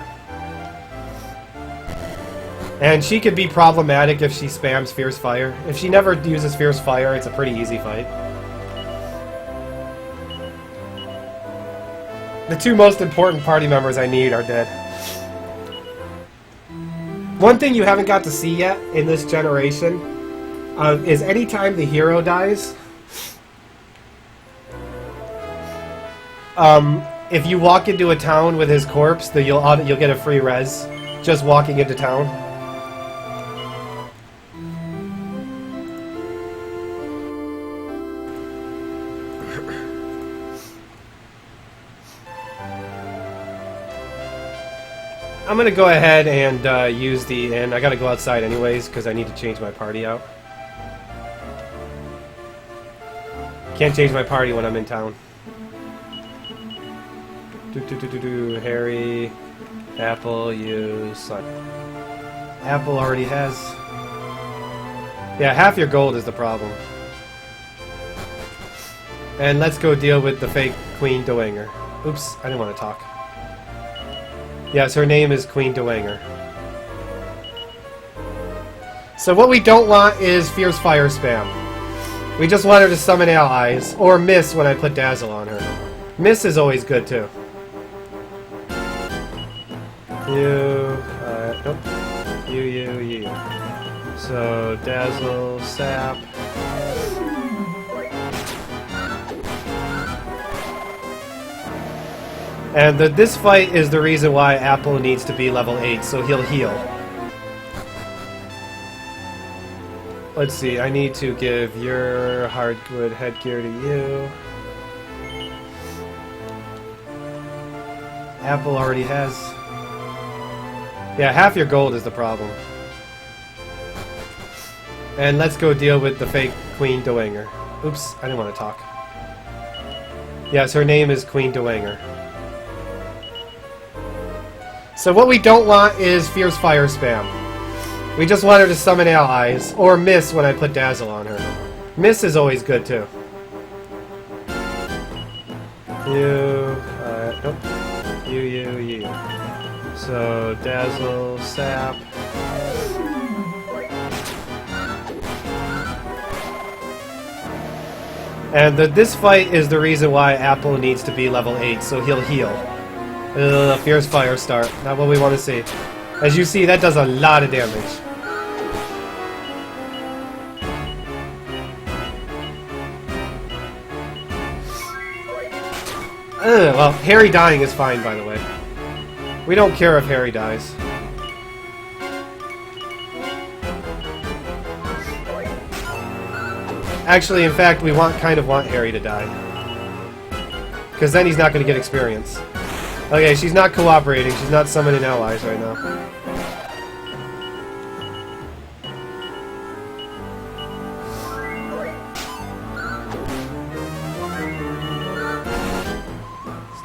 And she could be problematic if she spams Fierce Fire. If she never uses Fierce Fire, it's a pretty easy fight. The 2 most important party members I need are dead. One thing you haven't got to see yet in this generation is anytime the hero dies, if you walk into a town with his corpse, then you'll get a free res just walking into town. I'm gonna go ahead and use the inn. I gotta go outside anyways because I need to change my party out. Can't change my party when I'm in town. Harry, Apple, use. Apple already has. Yeah, half your gold is the problem. And let's go deal with the fake Queen Dowager. Oops, I didn't want to talk. Yes, her name is Queen Dowager. So what we don't want is Fierce Fire spam. We just want her to summon allies, or miss when I put Dazzle on her. Miss is always good too. Nope. You. So, Dazzle, Sap. And this fight is the reason why Apple needs to be level 8, so he'll heal. Let's see, I need to give your hardwood headgear to you. Apple already has. Yeah, half your gold is the problem. And let's go deal with the fake Queen Dowager. Oops, I didn't want to talk. Yes, her name is Queen Dowager. So what we don't want is Fierce Fire spam. We just want her to summon allies, or miss when I put Dazzle on her. Miss is always good too. Nope. You. So, Dazzle, Sap. And this fight is the reason why Apple needs to be level 8, so he'll heal. Fierce Fire start. Not what we want to see. As you see, that does a lot of damage. Well, Harry dying is fine, by the way. We don't care if Harry dies. Actually, in fact, we kind of want Harry to die. Because then he's not going to get experience. Okay, she's not cooperating. She's not summoning allies right now.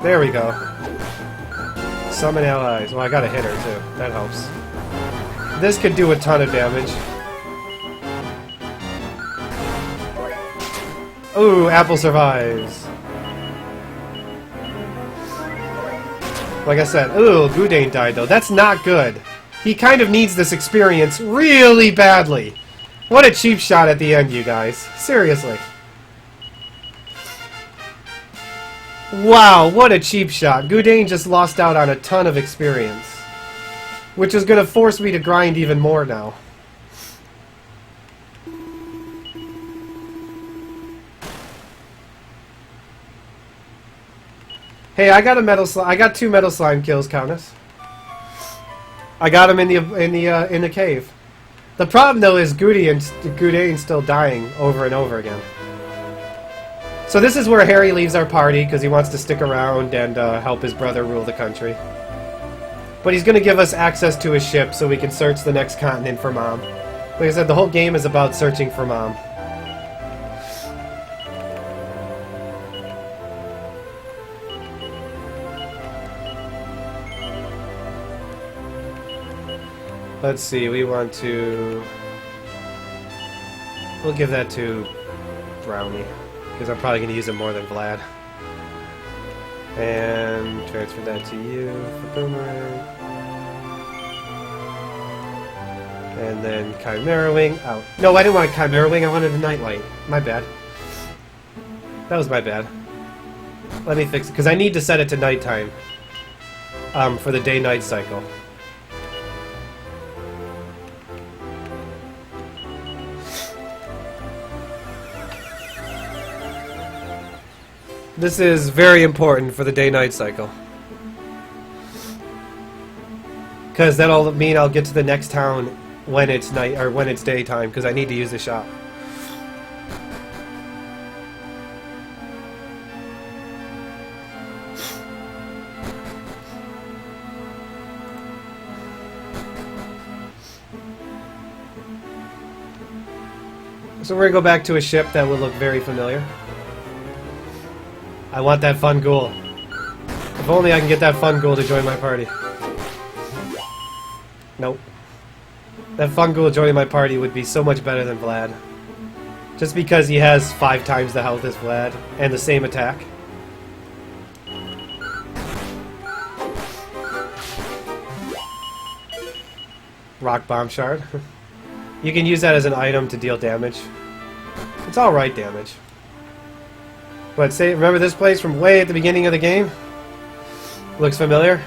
There we go. Summon allies. Well, I got a hitter too. That helps. This could do a ton of damage. Ooh, Apple survives. Like I said, ooh, Gudane died though. That's not good. He kind of needs this experience really badly. What a cheap shot at the end, you guys. Seriously. Wow, what a cheap shot. Gudane just lost out on a ton of experience. Which is going to force me to grind even more now. Hey, I got a metal slime. I got 2 metal slime kills, Countess. I got him in the cave. The problem though is Gudane's still dying over and over again. So this is where Harry leaves our party because he wants to stick around and help his brother rule the country. But he's going to give us access to his ship so we can search the next continent for Mom. Like I said, the whole game is about searching for Mom. Let's see, we want to... We'll give that to Brownie, because I'm probably going to use it more than Vlad. And transfer that to you for Boomerang. And then Chimera Wing out. No, I didn't want a Chimera Wing, I wanted a Nightlight. My bad. That was my bad. Let me fix it, because I need to set it to nighttime. For the day-night cycle. This is very important for the day-night cycle. Because that'll mean I'll get to the next town when it's night or when it's daytime, because I need to use the shop. So we're gonna go back to a ship that will look very familiar. I want that fun ghoul. If only I can get that fun ghoul to join my party. Nope. That fun ghoul joining my party would be so much better than Vlad. Just because he has 5 times the health as Vlad, and the same attack. Rock Bomb Shard. You can use that as an item to deal damage. It's alright damage. But say, remember this place from way at the beginning of the game? Looks familiar?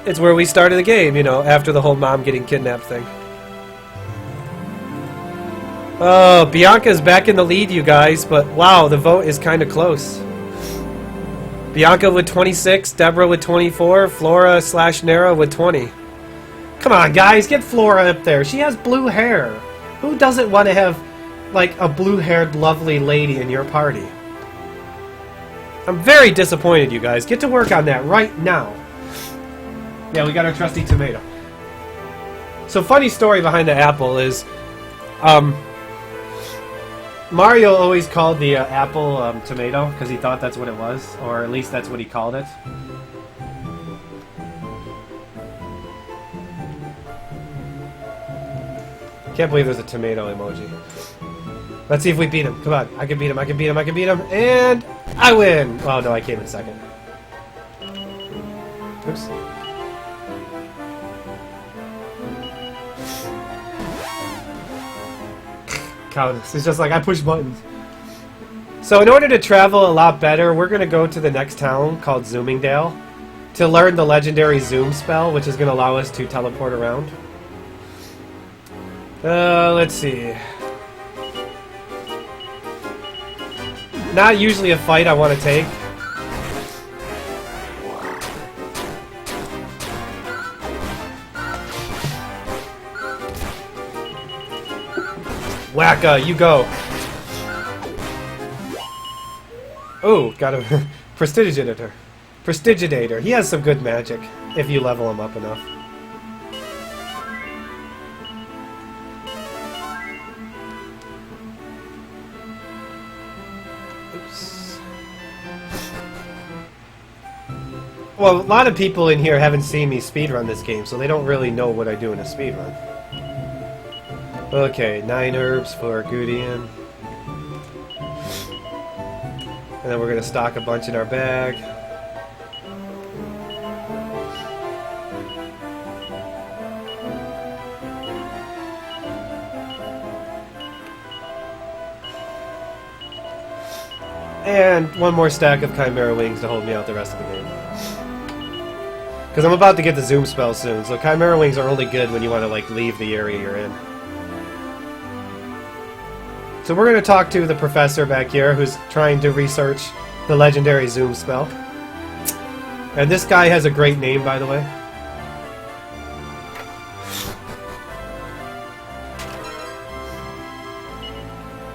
It's where we started the game, you know, after the whole mom getting kidnapped thing. Oh, Bianca's back in the lead, you guys, but wow, the vote is kind of close. Bianca with 26, Deborah with 24, Flora / Nara with 20. Come on, guys, get Flora up there. She has blue hair. Who doesn't want to have, like, a blue-haired lovely lady in your party? I'm very disappointed, you guys. Get to work on that right now. Yeah, we got our trusty tomato. So, funny story behind the apple is, Mario always called the apple tomato because he thought that's what it was, or at least that's what he called it. Can't believe there's a tomato emoji. Let's see if we beat him. Come on, I can beat him, I can beat him, I can beat him, and I win! Oh no, I came in second. Oops. Counts. It's just like I push buttons. So in order to travel a lot better, we're going to go to the next town called Zoomingdale to learn the legendary Zoom spell, which is going to allow us to teleport around. Let's see. Not usually a fight I want to take. Wacka, you go. Oh, got a Prestidigitator. Prestidigitator. He has some good magic if you level him up enough. Oops. Well, a lot of people in here haven't seen me speedrun this game, so they don't really know what I do in a speedrun. Okay, 9 herbs for Gudian. And then we're going to stock a bunch in our bag. And one more stack of Chimera Wings to hold me out the rest of the game. Because I'm about to get the Zoom spell soon, so Chimera Wings are only good when you want to, like, leave the area you're in. So we're going to talk to the professor back here who's trying to research the legendary Zoom spell. And this guy has a great name, by the way.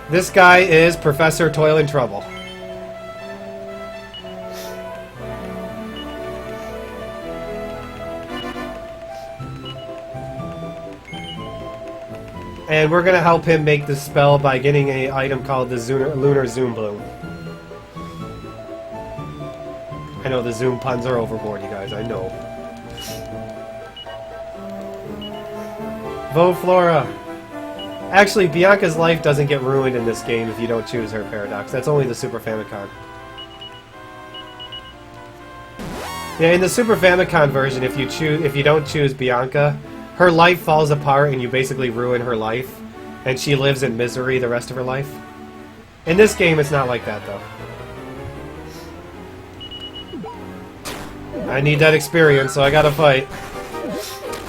This guy is Professor Toil and Trouble. And we're going to help him make the spell by getting an item called the Lunar Zoom Bloom. I know the Zoom puns are overboard, you guys, I know. Vote Flora! Actually, Bianca's life doesn't get ruined in this game if you don't choose her paradox. That's only the Super Famicom. Yeah, in the Super Famicom version, if you don't choose Bianca, her life falls apart and you basically ruin her life, and she lives in misery the rest of her life. In this game, it's not like that, though. I need that experience, so I gotta fight.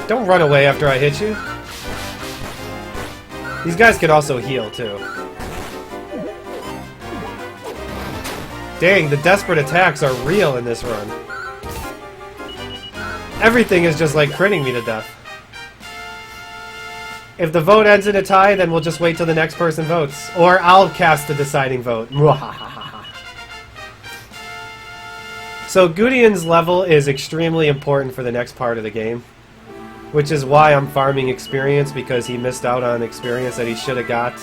Don't run away after I hit you. These guys can also heal, too. Dang, the desperate attacks are real in this run. Everything is just like critting me to death. If the vote ends in a tie, then we'll just wait till the next person votes. Or I'll cast the deciding vote. So Gudian's level is extremely important for the next part of the game. which is why I'm farming experience, because he missed out on experience that he should have got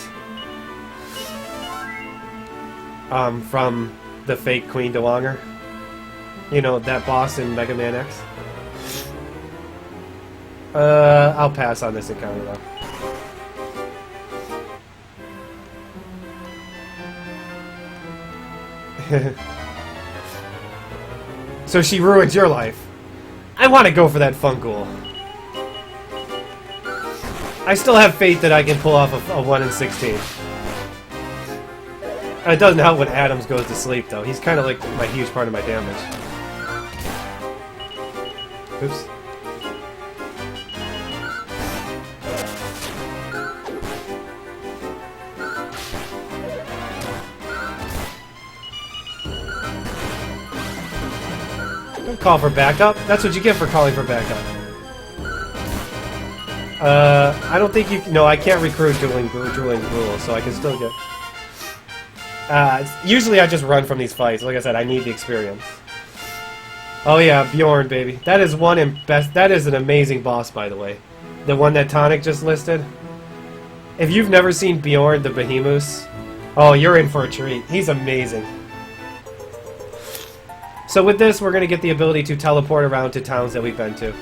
from the fake Queen Dewanger. You know, that boss in Mega Man X. I'll pass on this encounter though. So she ruined your life. I want to go for that Fungool. I still have faith that I can pull off a 1 in 16. It doesn't help when Adams goes to sleep, though. He's kind of like my huge part of my damage. Oops. Don't call for backup. That's what you get for calling for backup. I don't think you... No, I can't recruit Drooling Gruel, so I can still get... usually I just run from these fights. Like I said, I need the experience. Oh yeah, Bjorn, baby. That is that is an amazing boss, by the way. The one that Tonic just listed. If you've never seen Bjorn the Behemoth, oh, you're in for a treat. He's amazing. So with this, we're going to get the ability to teleport around to towns that we've been to.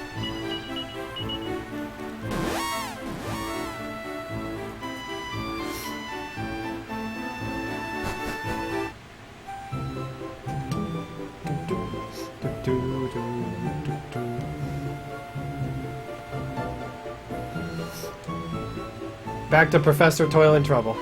Back to Professor Toil and Trouble.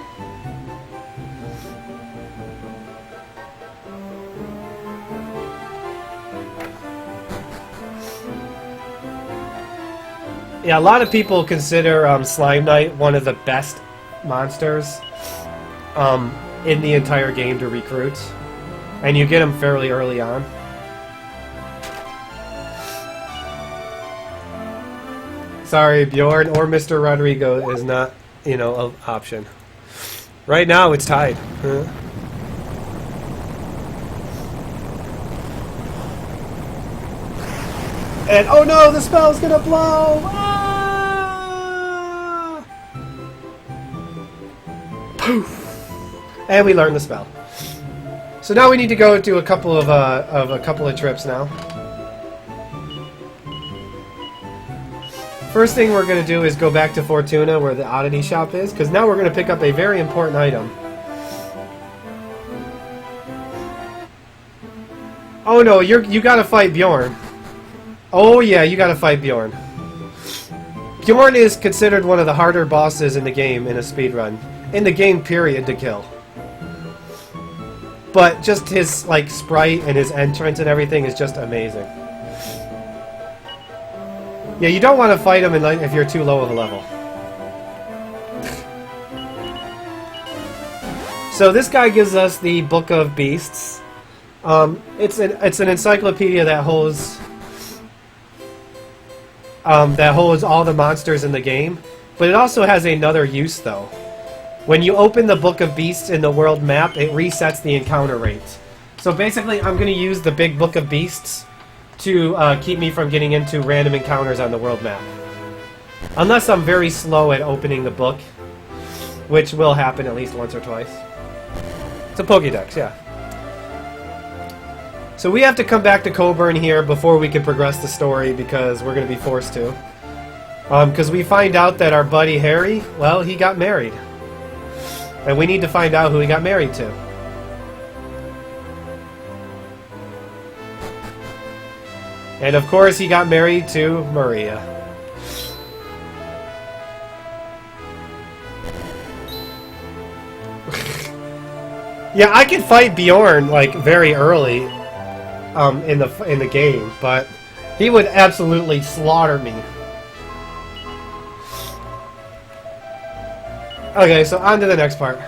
Yeah, a lot of people consider Slime Knight one of the best monsters in the entire game to recruit. And you get him fairly early on. Sorry, Bjorn or Mr. Rodrigo is not, you know, an option. Right now, it's tied. And oh no, the spell's gonna blow! Ah! Poof! And we learned the spell. So now we need to go do a couple of trips now. First thing we're gonna do is go back to Fortuna, where the oddity shop is, because now we're gonna pick up a very important item. Oh no, you gotta fight Bjorn. Oh yeah, you gotta fight Bjorn. Bjorn is considered one of the harder bosses in the game in a speedrun. In the game, period, to kill. But just his, like, sprite and his entrance and everything is just amazing. Yeah, you don't want to fight him if you're too low of a level. So this guy gives us the Book of Beasts. It's an encyclopedia that holds all the monsters in the game, but it also has another use though. When you open the Book of Beasts in the world map, it resets the encounter rate. So basically, I'm going to use the big Book of Beasts to keep me from getting into random encounters on the world map. Unless I'm very slow at opening the book, which will happen at least once or twice. It's a Pokédex, yeah. So we have to come back to Coburn here before we can progress the story, because we're going to be forced to. Because we find out that our buddy Harry, well, he got married. And we need to find out who he got married to. And of course he got married to Maria. Yeah, I can fight Bjorn like very early in the game, but he would absolutely slaughter me. Okay, so on to the next part.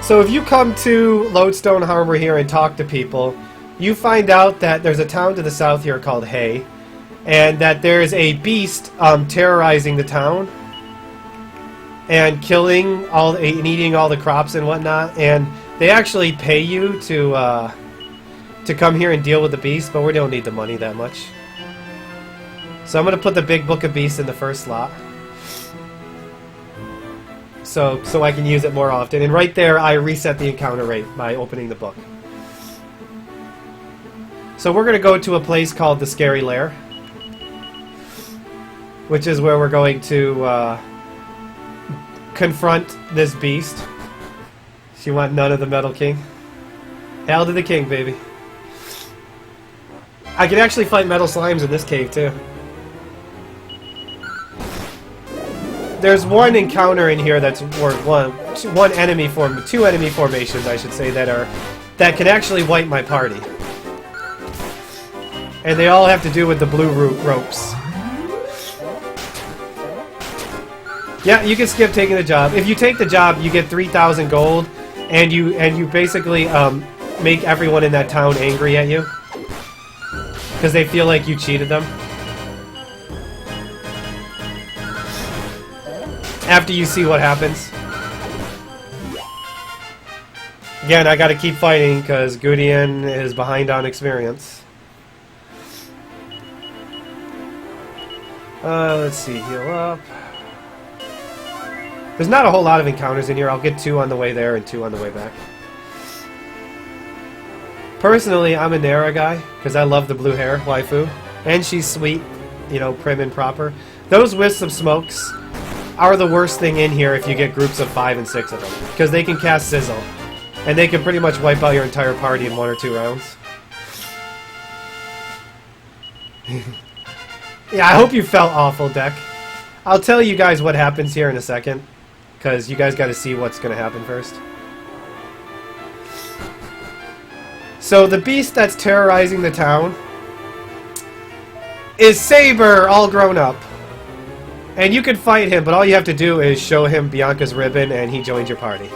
So if you come to Lodestone Harbor here and talk to people, you find out that there's a town to the south here called Hay, and that there's a beast terrorizing the town and killing and eating all the crops and whatnot, and they actually pay you to to come here and deal with the beast, but we don't need the money that much. So I'm going to put the big book of beasts in the first slot. So I can use it more often. And right there, I reset the encounter rate by opening the book. So we're going to go to a place called the Scary Lair, which is where we're going to confront this beast. She want none of the Metal King. Hail to the king, baby. I can actually fight metal slimes in this cave, too. There's one encounter in here that's or two enemy formations, I should say, that can actually wipe my party. And they all have to do with the blue ropes. Yeah, you can skip taking the job. If you take the job, you get 3,000 gold, and you basically make everyone in that town angry at you because they feel like you cheated them. After you see what happens. Again, I gotta keep fighting because Gudien is behind on experience. Let's see, heal up. There's not a whole lot of encounters in here. I'll get 2 on the way there and 2 on the way back. Personally, I'm a Nara guy because I love the blue hair waifu. And she's sweet, you know, prim and proper. Those wisps of smokes are the worst thing in here if you get groups of 5 and 6 of them. Because they can cast Sizzle. And they can pretty much wipe out your entire party in 1 or 2 rounds. Yeah, I hope you felt awful, Deck. I'll tell you guys what happens here in a second. Because you guys got to see what's going to happen first. So the beast that's terrorizing the town is Saber, all grown up. And you can fight him, but all you have to do is show him Bianca's ribbon and he joins your party.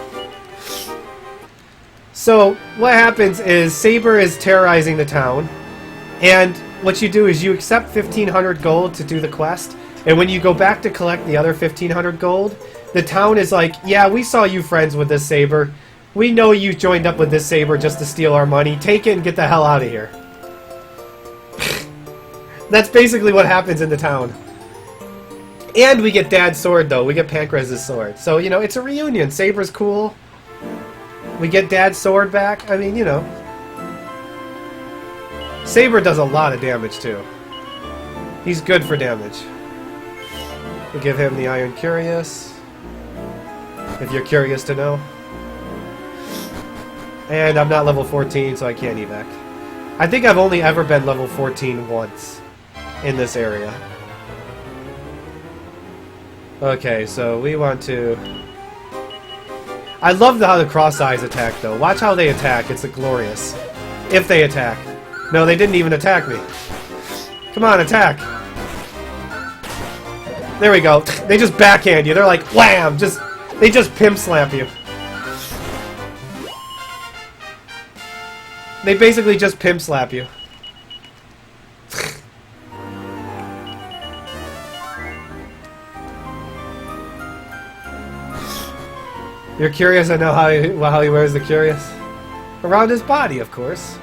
So what happens is Saber is terrorizing the town, and what you do is you accept 1,500 gold to do the quest, and when you go back to collect the other 1,500 gold, the town is like, yeah, we saw you friends with this Saber. We know you joined up with this Saber just to steal our money. Take it and get the hell out of here. That's basically what happens in the town. And we get Dad's sword, though. We get Pancraz's sword. So, you know, it's a reunion. Saber's cool. We get Dad's sword back. I mean, you know. Saber does a lot of damage, too. He's good for damage. We give him the Iron Curious. If you're curious to know. And I'm not level 14, so I can't evac. I think I've only ever been level 14 once in this area. Okay, so we want to... I love how the cross eyes attack, though. Watch how they attack. It's glorious. If they attack. No, they didn't even attack me. Come on, attack. There we go. They just backhand you. They're like, wham! They just pimp slap you. They basically just pimp slap you. You're curious? I know how he wears the curious. Around his body, of course.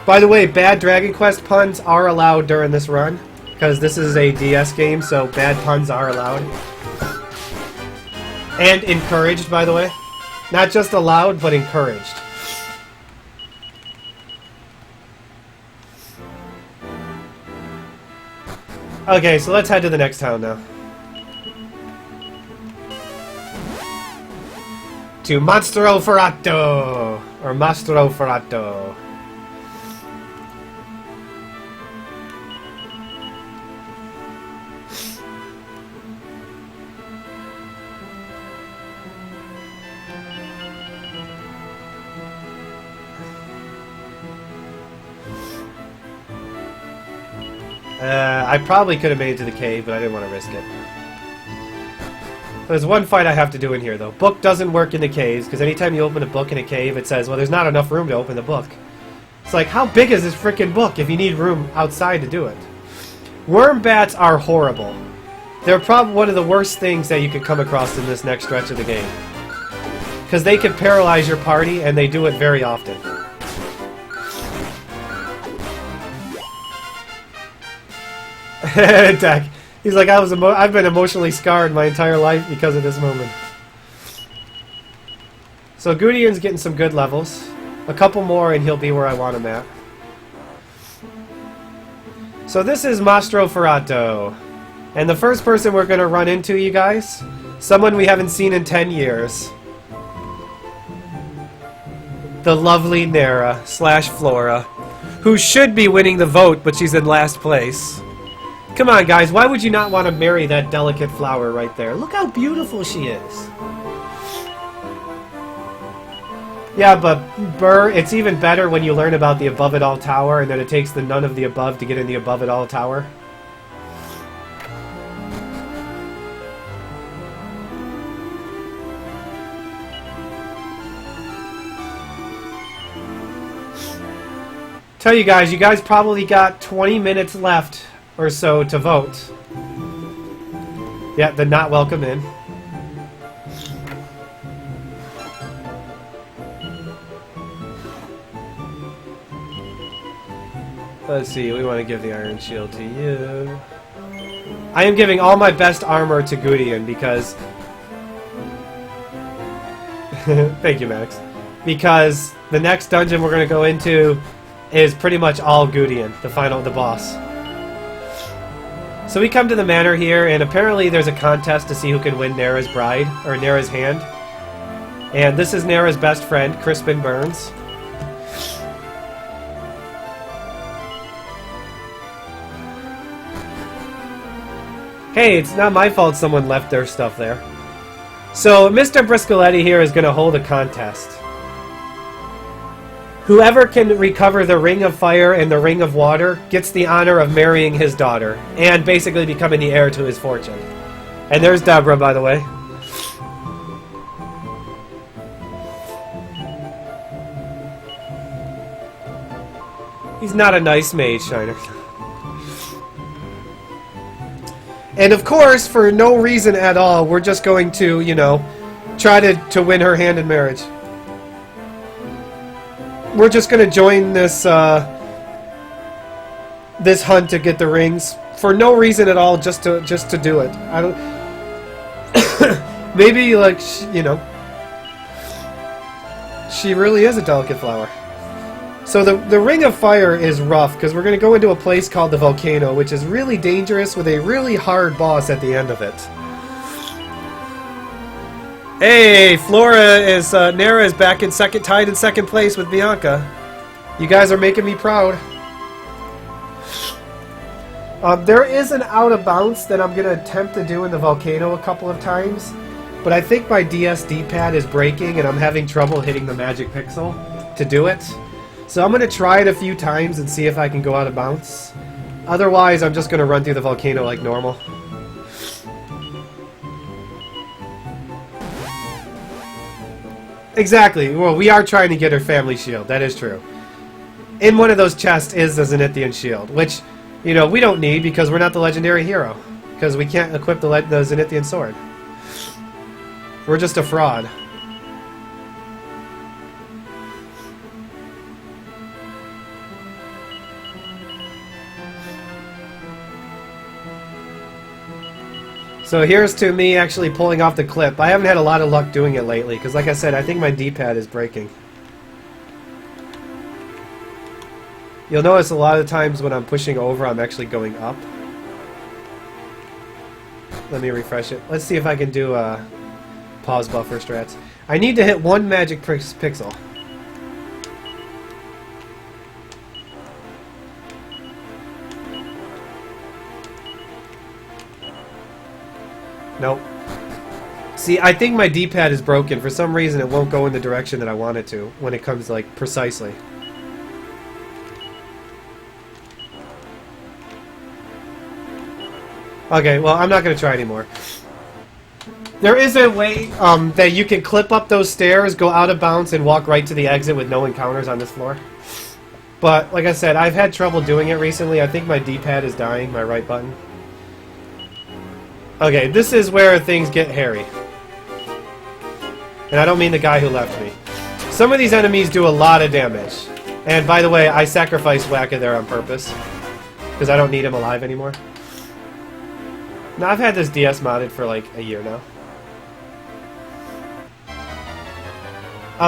By the way, bad Dragon Quest puns are allowed during this run. Because this is a DS game, so bad puns are allowed. And encouraged, by the way. Not just allowed, but encouraged. Okay, so let's head to the next town now. To Mastro Ferrato! Or Mastro Ferrato. I probably could have made it to the cave, but I didn't want to risk it. There's one fight I have to do in here, though. Book doesn't work in the caves, because anytime you open a book in a cave, it says, well, there's not enough room to open the book. It's like, how big is this frickin' book if you need room outside to do it? Worm bats are horrible. They're probably one of the worst things that you could come across in this next stretch of the game. Because they can paralyze your party, and they do it very often. Deck. He's like, I've been emotionally scarred my entire life because of this moment. So Gudion's getting some good levels. A couple more and he'll be where I want him at. So this is Mastro Ferrato. And the first person we're going to run into, you guys, someone we haven't seen in 10 years. The lovely Nera / Flora, who should be winning the vote, but she's in last place. Come on, guys, why would you not want to marry that delicate flower right there? Look how beautiful she is. Yeah, but Burr, it's even better when you learn about the Above It All Tower and that it takes the none of the above to get in the Above It All Tower. Tell you guys probably got 20 minutes left or so to vote. Yeah, the not welcome in. Let's see, we want to give the Iron Shield to you. I am giving all my best armor to Gudion because... Thank you, Max. Because the next dungeon we're going to go into is pretty much all Gudion, the boss. So we come to the manor here, and apparently there's a contest to see who can win Nera's bride, or Nera's hand. And this is Nera's best friend, Crispin Burns. Hey, it's not my fault someone left their stuff there. So Mr. Briscoletti here is going to hold a contest. Whoever can recover the Ring of Fire and the Ring of Water gets the honor of marrying his daughter, and basically becoming the heir to his fortune. And there's Deborah, by the way. He's not a nice mage, Shiner. And of course, for no reason at all, we're just going to, you know, try to win her hand in marriage. We're just going to join this this hunt to get the rings for no reason at all, just to do it. I don't. Maybe like you know, she really is a delicate flower. So the Ring of Fire is rough because we're going to go into a place called the Volcano, which is really dangerous with a really hard boss at the end of it. Hey, Flora is Nera is back in tied in second place with Bianca. You guys are making me proud. There is an out of bounds that I'm gonna attempt to do in the Volcano a couple of times, but I think my DSD pad is breaking and I'm having trouble hitting the magic pixel to do it. So I'm gonna try it a few times and see if I can go out of bounds. Otherwise, I'm just gonna run through the Volcano like normal. Exactly. Well, we are trying to get her family shield. That is true. In one of those chests is the Zenithian shield, which, you know, we don't need because we're not the legendary hero. Because we can't equip the Zenithian sword. We're just a fraud. So here's to me actually pulling off the clip. I haven't had a lot of luck doing it lately, because like I said, I think my D-pad is breaking. You'll notice a lot of times when I'm pushing over, I'm actually going up. Let me refresh it. Let's see if I can do pause buffer strats. I need to hit one magic pixel. Nope. See, I think my D-pad is broken. For some reason, it won't go in the direction that I want it to when it comes, like, precisely. Okay, well, I'm not going to try anymore. There is a way that you can clip up those stairs, go out of bounds, and walk right to the exit with no encounters on this floor. But, like I said, I've had trouble doing it recently. I think my D-pad is dying, my right button. Okay, this is where things get hairy. And I don't mean the guy who left me. Some of these enemies do a lot of damage. And by the way, I sacrificed Wacka there on purpose. Because I don't need him alive anymore. Now, I've had this DS modded for like a year now.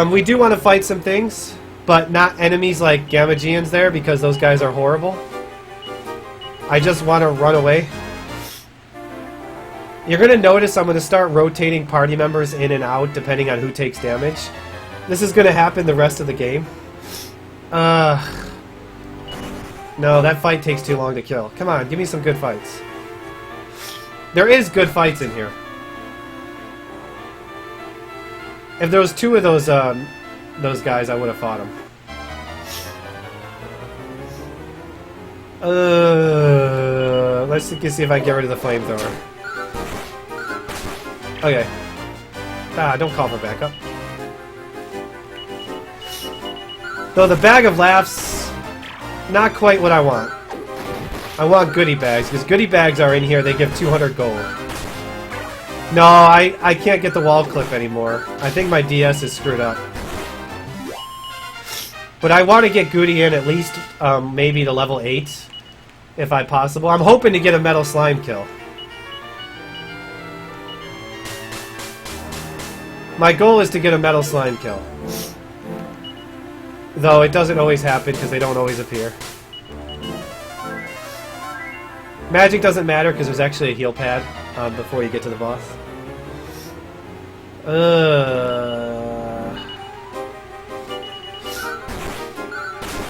We do want to fight some things, but not enemies like Gamageans there, because those guys are horrible. I just want to run away. You're going to notice I'm going to start rotating party members in and out depending on who takes damage. This is going to happen the rest of the game. No, that fight takes too long to kill. Come on, give me some good fights. There is good fights in here. If there was two of those guys, I would have fought them. Let's see if I can get rid of the flamethrower. Okay. Ah, don't call for backup. Though the bag of laughs, not quite what I want. I want goodie bags, because goodie bags are in here. They give 200 gold. No, I can't get the wall clip anymore. I think my DS is screwed up. But I want to get Goody in at least maybe to level 8, if I possible. I'm hoping to get a metal slime kill. My goal is to get a metal slime kill. Though it doesn't always happen because they don't always appear. Magic doesn't matter because there's actually a heal pad before you get to the boss.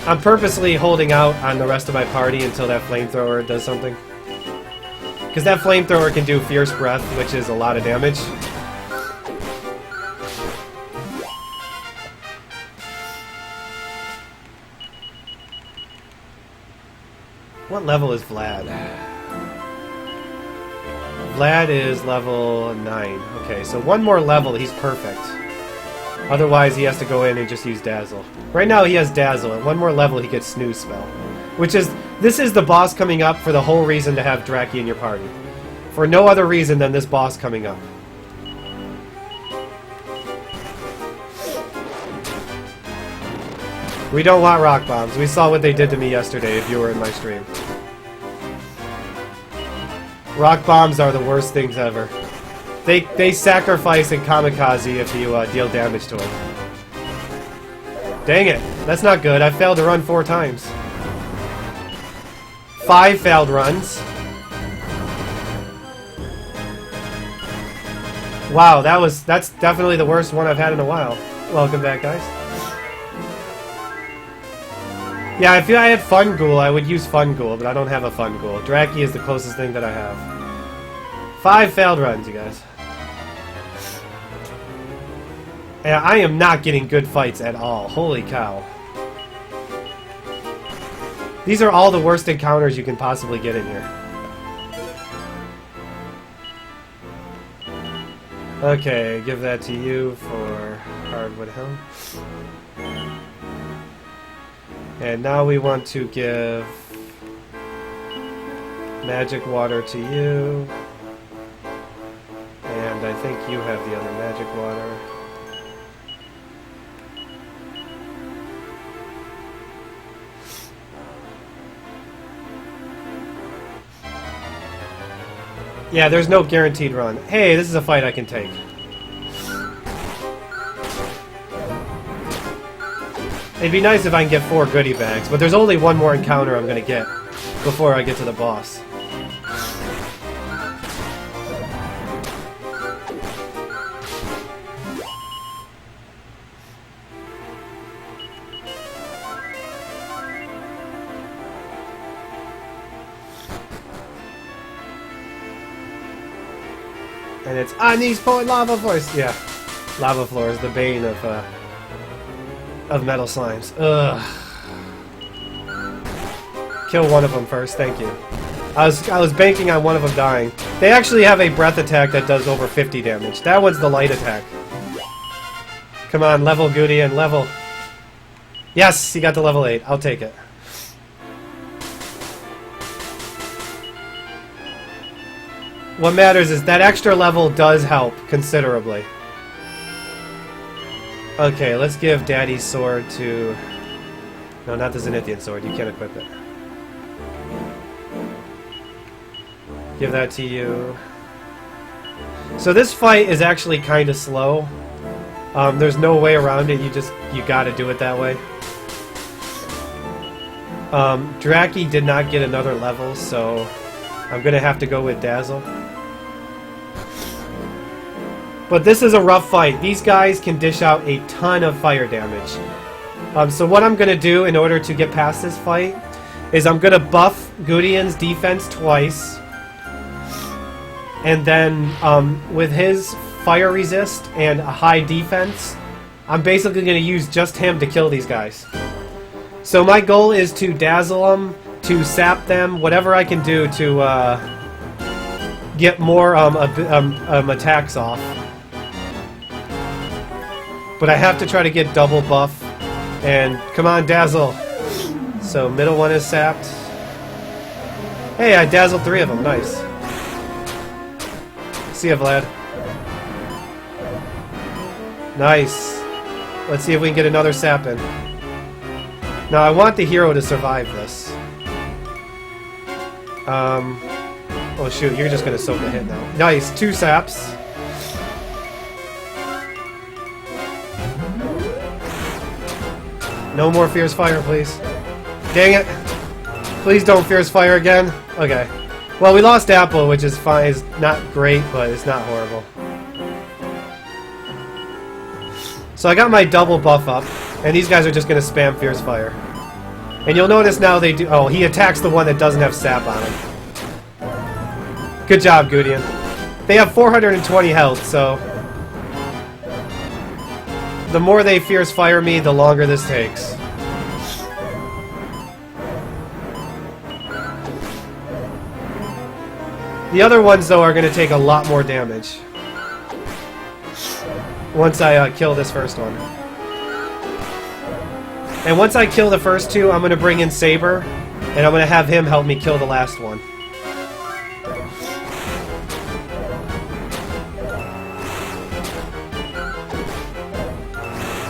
I'm purposely holding out on the rest of my party until that flamethrower does something. Because that flamethrower can do Fierce Breath, which is a lot of damage. What level is Vlad? Vlad is level 9. Okay, so one more level, he's perfect. Otherwise, he has to go in and just use Dazzle. Right now, he has Dazzle. At one more level, he gets Snooze Spell. Which is... This is the boss coming up for the whole reason to have Draki in your party. For no other reason than this boss coming up. We don't want rock bombs. We saw what they did to me yesterday if you were in my stream. Rock bombs are the worst things ever. They sacrifice in Kamikaze if you deal damage to them. Dang it. That's not good. I failed to run 4 times. 5 failed runs. Wow, that's definitely the worst one I've had in a while. Welcome back, guys. Yeah, if I had Fun Ghoul, I would use Fun Ghoul, but I don't have a Fun Ghoul. Draki is the closest thing that I have. 5 failed runs, you guys. Yeah, I am not getting good fights at all. Holy cow. These are all the worst encounters you can possibly get in here. Okay, give that to you for Hardwood Helm. And now we want to give Magic Water to you. And I think you have the other Magic Water. Yeah, there's no guaranteed run. Hey, this is a fight I can take. It'd be nice if I can get 4 goodie bags, but there's only one more encounter I'm gonna get before I get to the boss. And it's Ani's Point Lava Floors. Yeah, Lava Floor is the bane of metal slimes. Ugh. Kill one of them first, thank you. I was banking on one of them dying. They actually have a breath attack that does over 50 damage. That one's the light attack. Come on, level Goody and level. Yes, he got to level 8. I'll take it. What matters is that extra level does help considerably. Okay, let's give Daddy's sword to... No, not the Zenithian sword. You can't equip it. Give that to you. So this fight is actually kind of slow. There's no way around it. You gotta do it that way. Draki did not get another level, so I'm gonna have to go with Dazzle. But this is a rough fight. These guys can dish out a ton of fire damage. So what I'm gonna do in order to get past this fight is I'm gonna buff Gudion's defense twice. And then with his fire resist and a high defense, I'm basically going to use just him to kill these guys. So my goal is to dazzle them, to sap them, whatever I can do to get more attacks off. But I have to try to get double buff. And come on, dazzle. So middle one is sapped. Hey, I dazzled 3 of them. Nice. See ya, Vlad. Nice. Let's see if we can get another sap in. Now, I want the hero to survive this. Oh shoot, you're just gonna soak a hit now. Nice, 2 saps. No more Fierce Fire, please. Dang it. Please don't Fierce Fire again. Okay. Well, we lost Apple, which is fine. It's not great, but it's not horrible. So I got my double buff up, and these guys are just going to spam Fierce Fire. And you'll notice now they do... Oh, he attacks the one that doesn't have sap on him. Good job, Gudion. They have 420 health, so... The more they Fierce Fire me, the longer this takes. The other ones, though, are going to take a lot more damage. Once I kill this first one. And once I kill the first 2, I'm going to bring in Saber, and I'm going to have him help me kill the last one.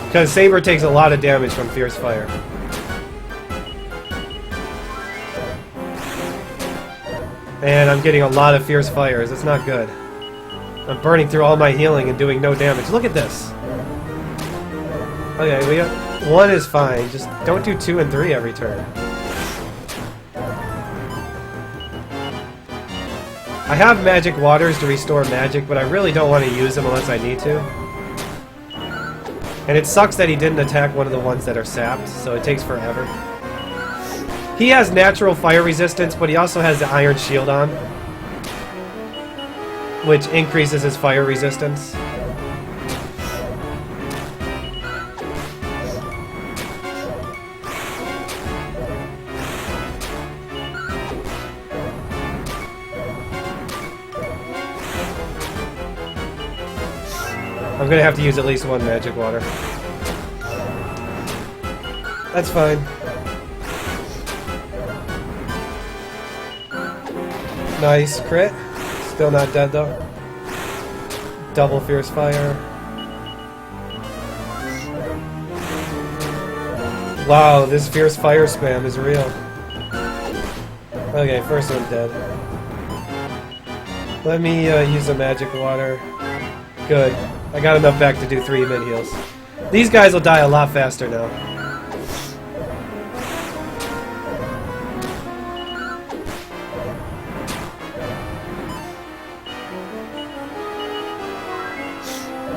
Because Saber takes a lot of damage from Fierce Fire. And I'm getting a lot of Fierce Fires. It's not good. I'm burning through all my healing and doing no damage. Look at this. Okay, we got 1 is fine. Just don't do 2 and 3 every turn. I have magic waters to restore magic, but I really don't want to use them unless I need to. And it sucks that he didn't attack one of the ones that are sapped, so it takes forever. He has natural fire resistance, but he also has the iron shield on, which increases his fire resistance. I'm gonna have to use at least 1 magic water. That's fine. Nice crit. Still not dead though. Double Fierce Fire. Wow, this Fierce Fire spam is real. Okay, first one dead. Let me use the magic water. Good. I got enough back to do 3 mid-heals. These guys will die a lot faster now.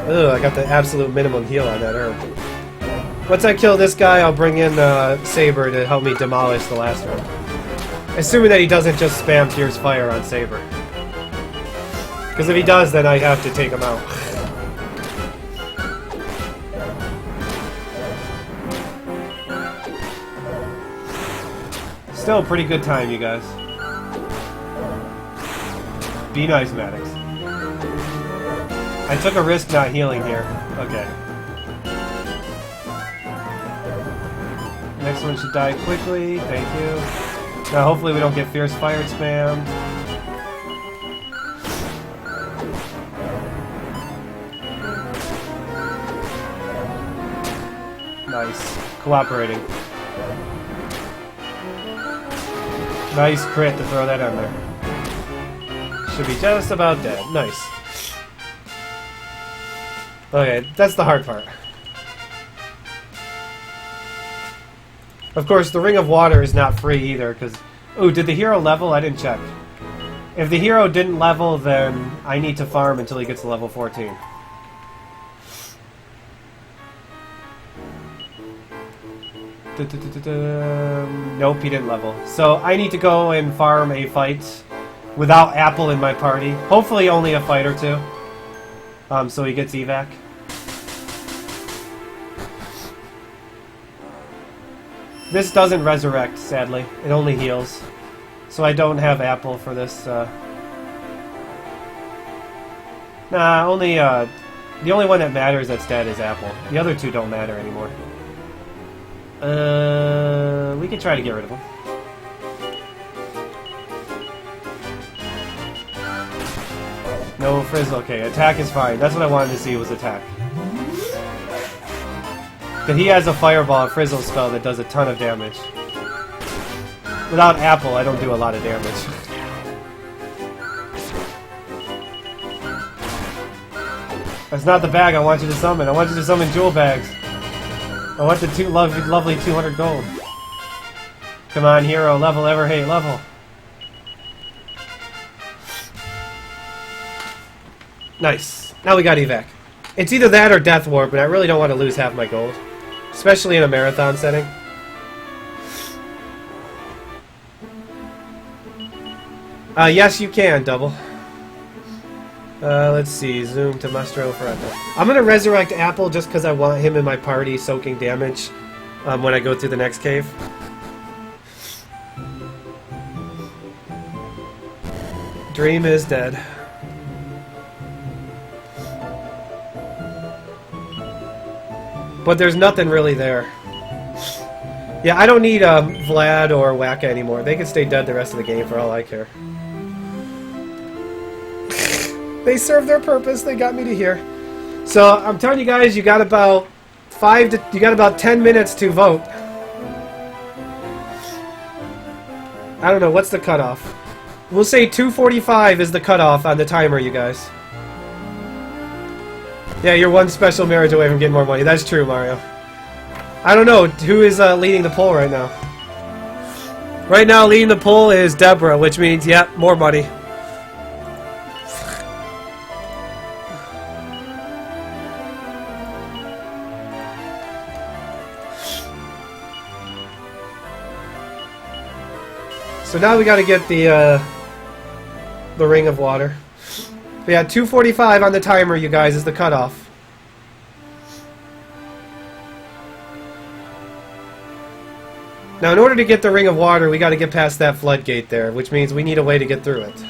Ugh, I got the absolute minimum heal on that herb. Once I kill this guy, I'll bring in Saber to help me demolish the last one. Assuming that he doesn't just spam Fierce Fire on Saber. Because if he does, then I have to take him out. Still a pretty good time, you guys. Be nice, Maddox. I took a risk not healing here. Okay. Next one should die quickly. Thank you. Now hopefully we don't get Fierce Fire spammed. Nice. Cooperating. Nice crit to throw that on there. Should be just about dead. Nice. Okay, that's the hard part. Of course, the Ring of Water is not free either, because... Ooh, did the hero level? I didn't check. If the hero didn't level, then I need to farm until he gets to level 14. Nope, he didn't level. So I need to go and farm a fight without Apple in my party. Hopefully only a fight or two. So he gets evac. This doesn't resurrect, sadly. It only heals. So I don't have Apple for this. Nah, only the only one that matters that's dead is Apple. The other two don't matter anymore. We can try to get rid of them. No frizz, okay. Attack is fine. That's what I wanted to see was attack. But he has a Fireball Frizzle spell that does a ton of damage. Without Apple, I don't do a lot of damage. That's not the bag I want you to summon. I want you to summon jewel bags. I want the lovely 200 gold. Come on, hero. Level, ever hate. Level. Nice. Now we got evac. It's either that or Death Warp, but I really don't want to lose half my gold. Especially in a marathon setting. Yes, you can, Double. Let's see. Zoom to Mastro Ferretta. I'm gonna resurrect Apple just because I want him in my party soaking damage when I go through the next cave. Dream is dead. But there's nothing really there. Yeah, I don't need Vlad or Wacka anymore. They can stay dead the rest of the game for all I care. They served their purpose. They got me to here. So I'm telling you guys, you got about 10 minutes to vote. I don't know, what's the cutoff? We'll say 2:45 is the cutoff on the timer, you guys. Yeah, you're one special marriage away from getting more money. That's true, Mario. I don't know, who is leading the poll right now? Right now, leading the poll is Deborah, which means, yeah, more money. So now we gotta get the Ring of Water. But yeah, 2:45 on the timer, you guys, is the cutoff. Now, in order to get the Ring of Water, we gotta get past that floodgate there, which means we need a way to get through it.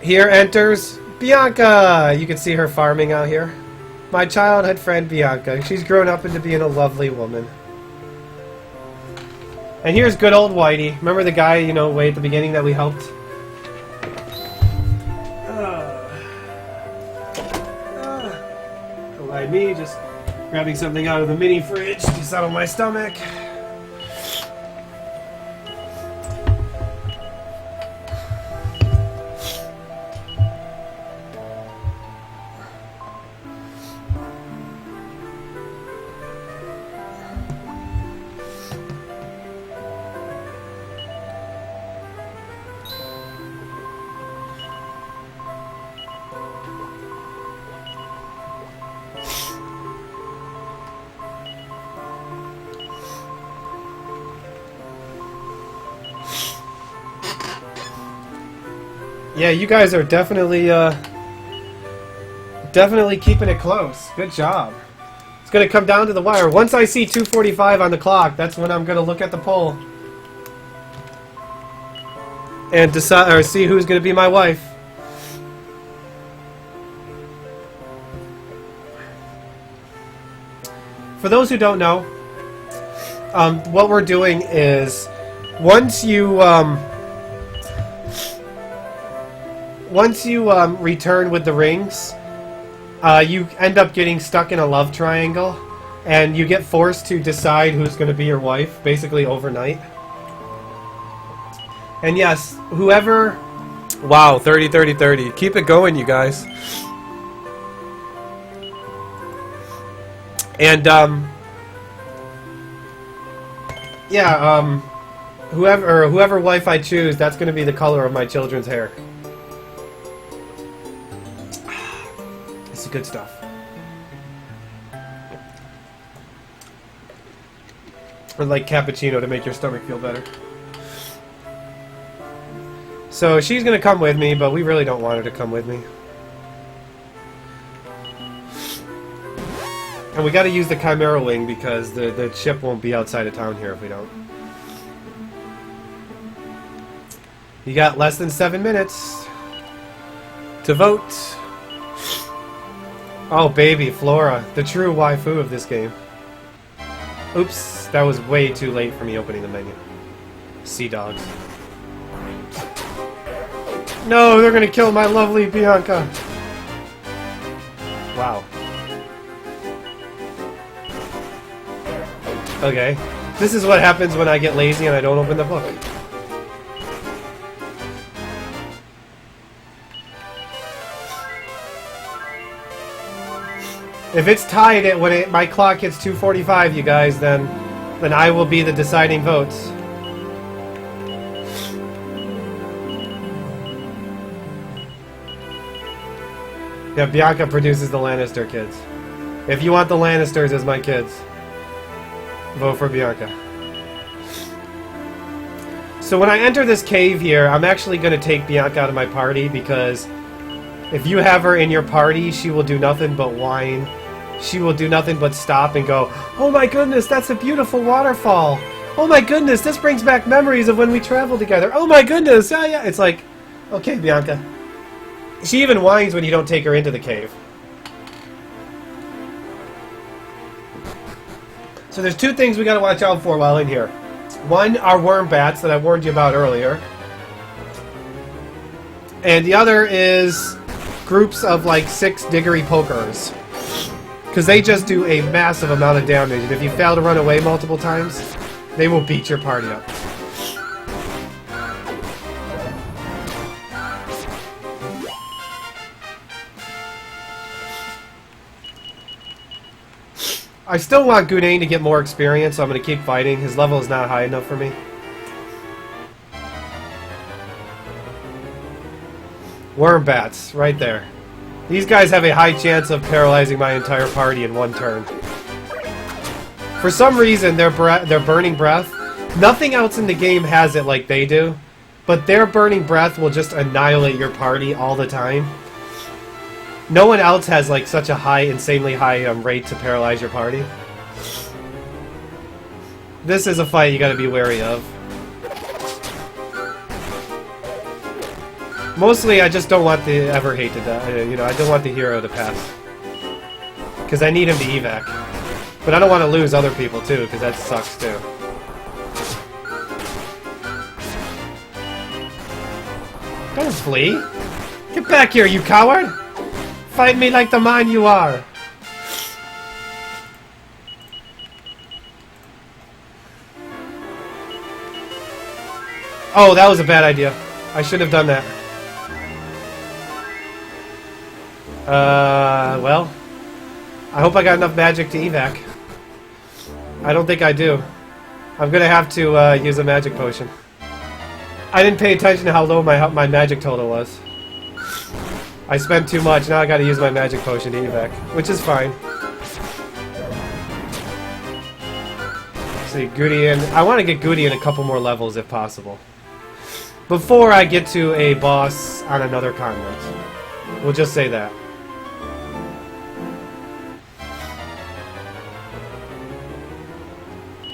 Here enters Bianca! You can see her farming out here. My childhood friend Bianca. She's grown up into being a lovely woman. And here's good old Whitey. Remember the guy, you know, way at the beginning that we helped? Don't mind me, just grabbing something out of the mini fridge to settle my stomach. Yeah, you guys are definitely keeping it close. Good job. It's gonna come down to the wire. Once I see 2:45 on the clock, that's when I'm gonna look at the poll and decide or see who's gonna be my wife. For those who don't know, what we're doing is once you return with the rings, you end up getting stuck in a love triangle. And you get forced to decide who's going to be your wife, basically overnight. And yes, whoever... Wow, 30, 30, 30. Keep it going, you guys. And, yeah, whoever wife I choose, that's going to be the color of my children's hair. This is good stuff. Or like cappuccino to make your stomach feel better. So she's going to come with me, but we really don't want her to come with me. And we got to use the Chimera Wing because the ship won't be outside of town here if we don't. You got less than 7 minutes to vote. Oh, baby, Flora, the true waifu of this game. Oops, that was way too late for me opening the menu. Sea dogs. No, they're gonna kill my lovely Bianca. Wow. Okay. This is what happens when I get lazy and I don't open the book. If it's tied at when my clock hits 2:45, you guys, then I will be the deciding votes. Yeah, Bianca produces the Lannister kids. If you want the Lannisters as my kids, vote for Bianca. So when I enter this cave here, I'm actually going to take Bianca out of my party because if you have her in your party, she will do nothing but whine. She will do nothing but stop and go, "Oh my goodness, that's a beautiful waterfall. Oh my goodness, this brings back memories of when we traveled together. Oh my goodness, yeah, yeah." It's like, okay, Bianca. She even whines when you don't take her into the cave. So there's two things we gotta watch out for while in here. One are worm bats that I warned you about earlier. And the other is groups of like 6 diggery pokers. Because they just do a massive amount of damage. And if you fail to run away multiple times, they will beat your party up. I still want Gudane to get more experience, so I'm going to keep fighting. His level is not high enough for me. Worm bats, right there. These guys have a high chance of paralyzing my entire party in one turn. For some reason, their burning breath, nothing else in the game has it like they do, but their burning breath will just annihilate your party all the time. No one else has like such a high, insanely high rate to paralyze your party. This is a fight you gotta be wary of. Mostly, I just don't want the Everhate to die. You know, I don't want the hero to pass. Because I need him to evac. But I don't want to lose other people too, because that sucks too. Don't flee! Get back here, you coward! Fight me like the man you are! Oh, that was a bad idea. I should have done that. Well, I hope I got enough magic to evac. I don't think I do. I'm gonna have to use a magic potion. I didn't pay attention to how low my magic total was. I spent too much, now I gotta use my magic potion to evac, which is fine. Let's see, Gudine. I want to get Gudine a couple more levels if possible. Before I get to a boss on another continent. We'll just say that.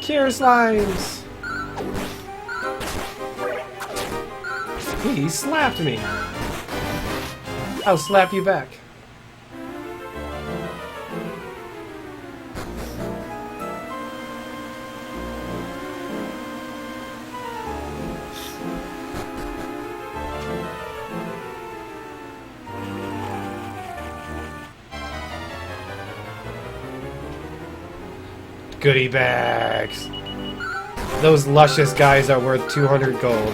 Cure slimes! He slapped me! I'll slap you back. goodie bags. Those luscious guys are worth 200 gold.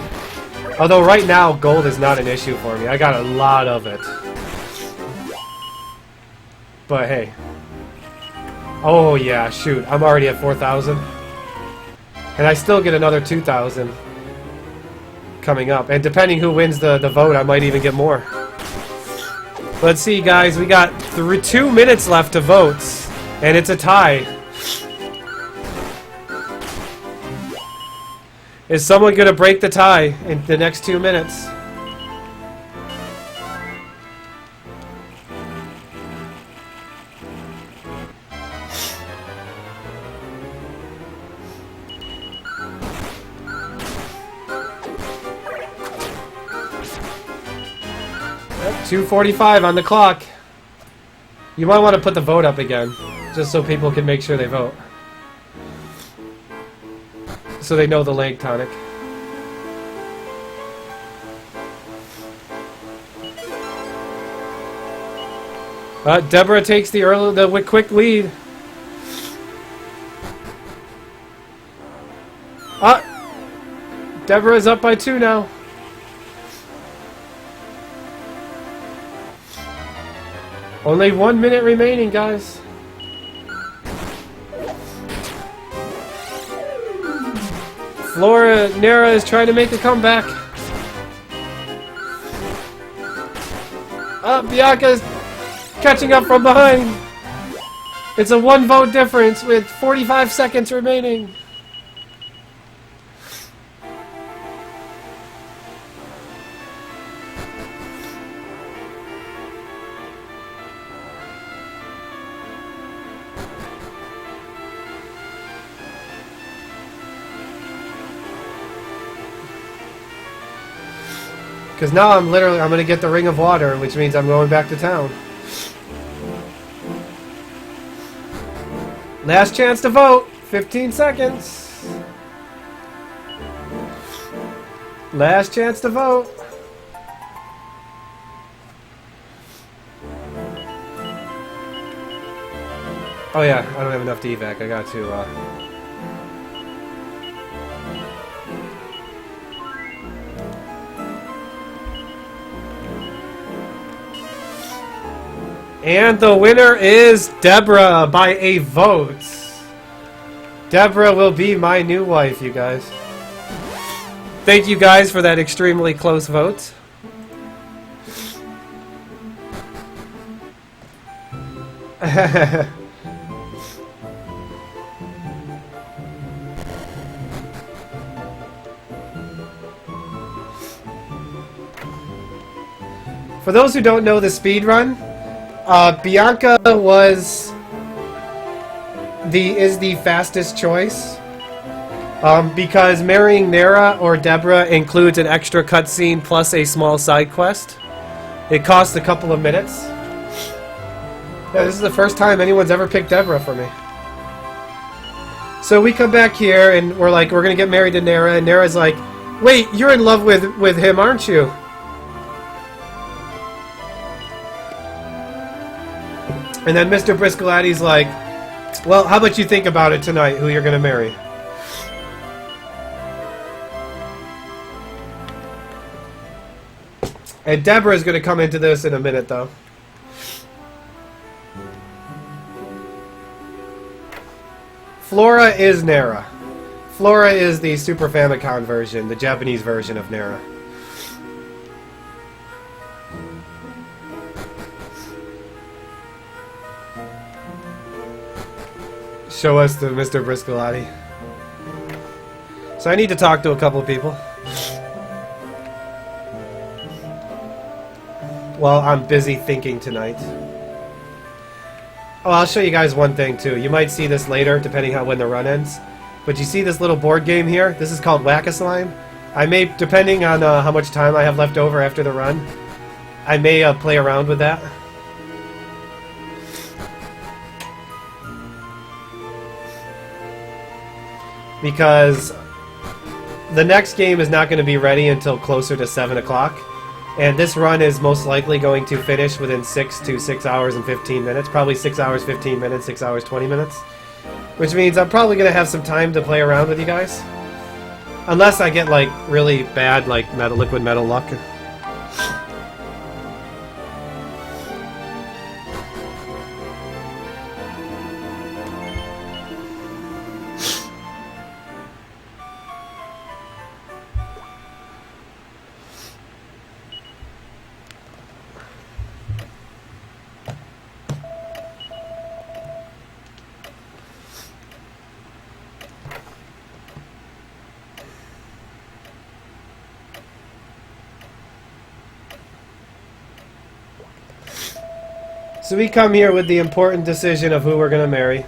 Although right now, gold is not an issue for me. I got a lot of it. But hey. Oh yeah, shoot. I'm already at 4,000. And I still get another 2,000 coming up. And depending who wins the vote, I might even get more. Let's see, guys. We got 2 minutes left to vote. And it's a tie. Is someone going to break the tie in the next 2 minutes? Yep, 2:45 on the clock. You might want to put the vote up again, just so people can make sure they vote. So they know the link, Tonic. Deborah takes the quick lead. Deborah's up by 2 now. Only 1 minute remaining, guys. Flora Nera is trying to make a comeback. Bianca's catching up from behind. It's a 1 vote difference with 45 seconds remaining. Because now I'm going to get the Ring of Water, which means I'm going back to town. Last chance to vote. 15 seconds. Last chance to vote. Oh yeah, I don't have enough to evac. I got to, And the winner is Deborah by a vote. Deborah will be my new wife, you guys. Thank you guys for that extremely close vote. For those who don't know the speed run, Bianca is the fastest choice because marrying Nera or Deborah includes an extra cutscene plus a small side quest. It costs a couple of minutes. Yeah, this is the first time anyone's ever picked Deborah for me. So we come back here and we're like, we're gonna get married to Nera, and Nera's like, wait, you're in love with him, aren't you? And then Mr. Briscolatti's like, well, how about you think about it tonight, who you're going to marry? And Deborah's going to come into this in a minute, though. Flora is Nera. Flora is the Super Famicom version, the Japanese version of Nera. Show us to Mr. Briscolati. So I need to talk to a couple of people. Well, I'm busy thinking tonight. Oh, I'll show you guys one thing too. You might see this later, depending on when the run ends. But you see this little board game here? This is called Whack-A-Slime. I may, depending on how much time I have left over after the run, I may play around with that. Because the next game is not going to be ready until closer to 7 o'clock. And this run is most likely going to finish within 6 to 6 hours and 15 minutes. Probably 6 hours, 15 minutes, 6 hours, 20 minutes. Which means I'm probably going to have some time to play around with you guys. Unless I get, like, really bad, like, liquid metal luck. So we come here with the important decision of who we're going to marry.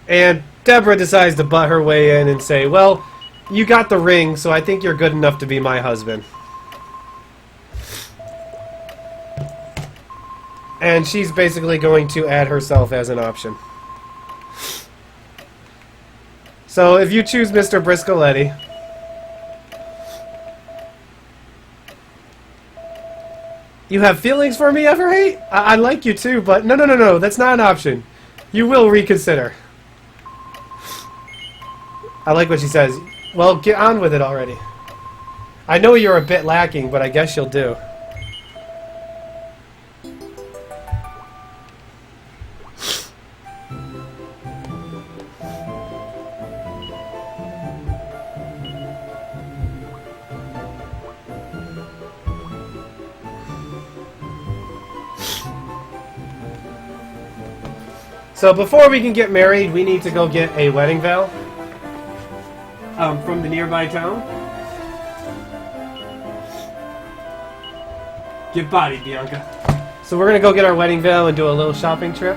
And Deborah decides to butt her way in and say, well, you got the ring, so I think you're good enough to be my husband. And she's basically going to add herself as an option. So if you choose Mr. Briscoletti, you have feelings for me, Everhate? I like you too, but no, that's not an option. You will reconsider. I like what she says. Well, get on with it already. I know you're a bit lacking, but I guess you'll do. So before we can get married, we need to go get a wedding veil from the nearby town. Get bodied, Bianca. So we're going to go get our wedding veil and do a little shopping trip.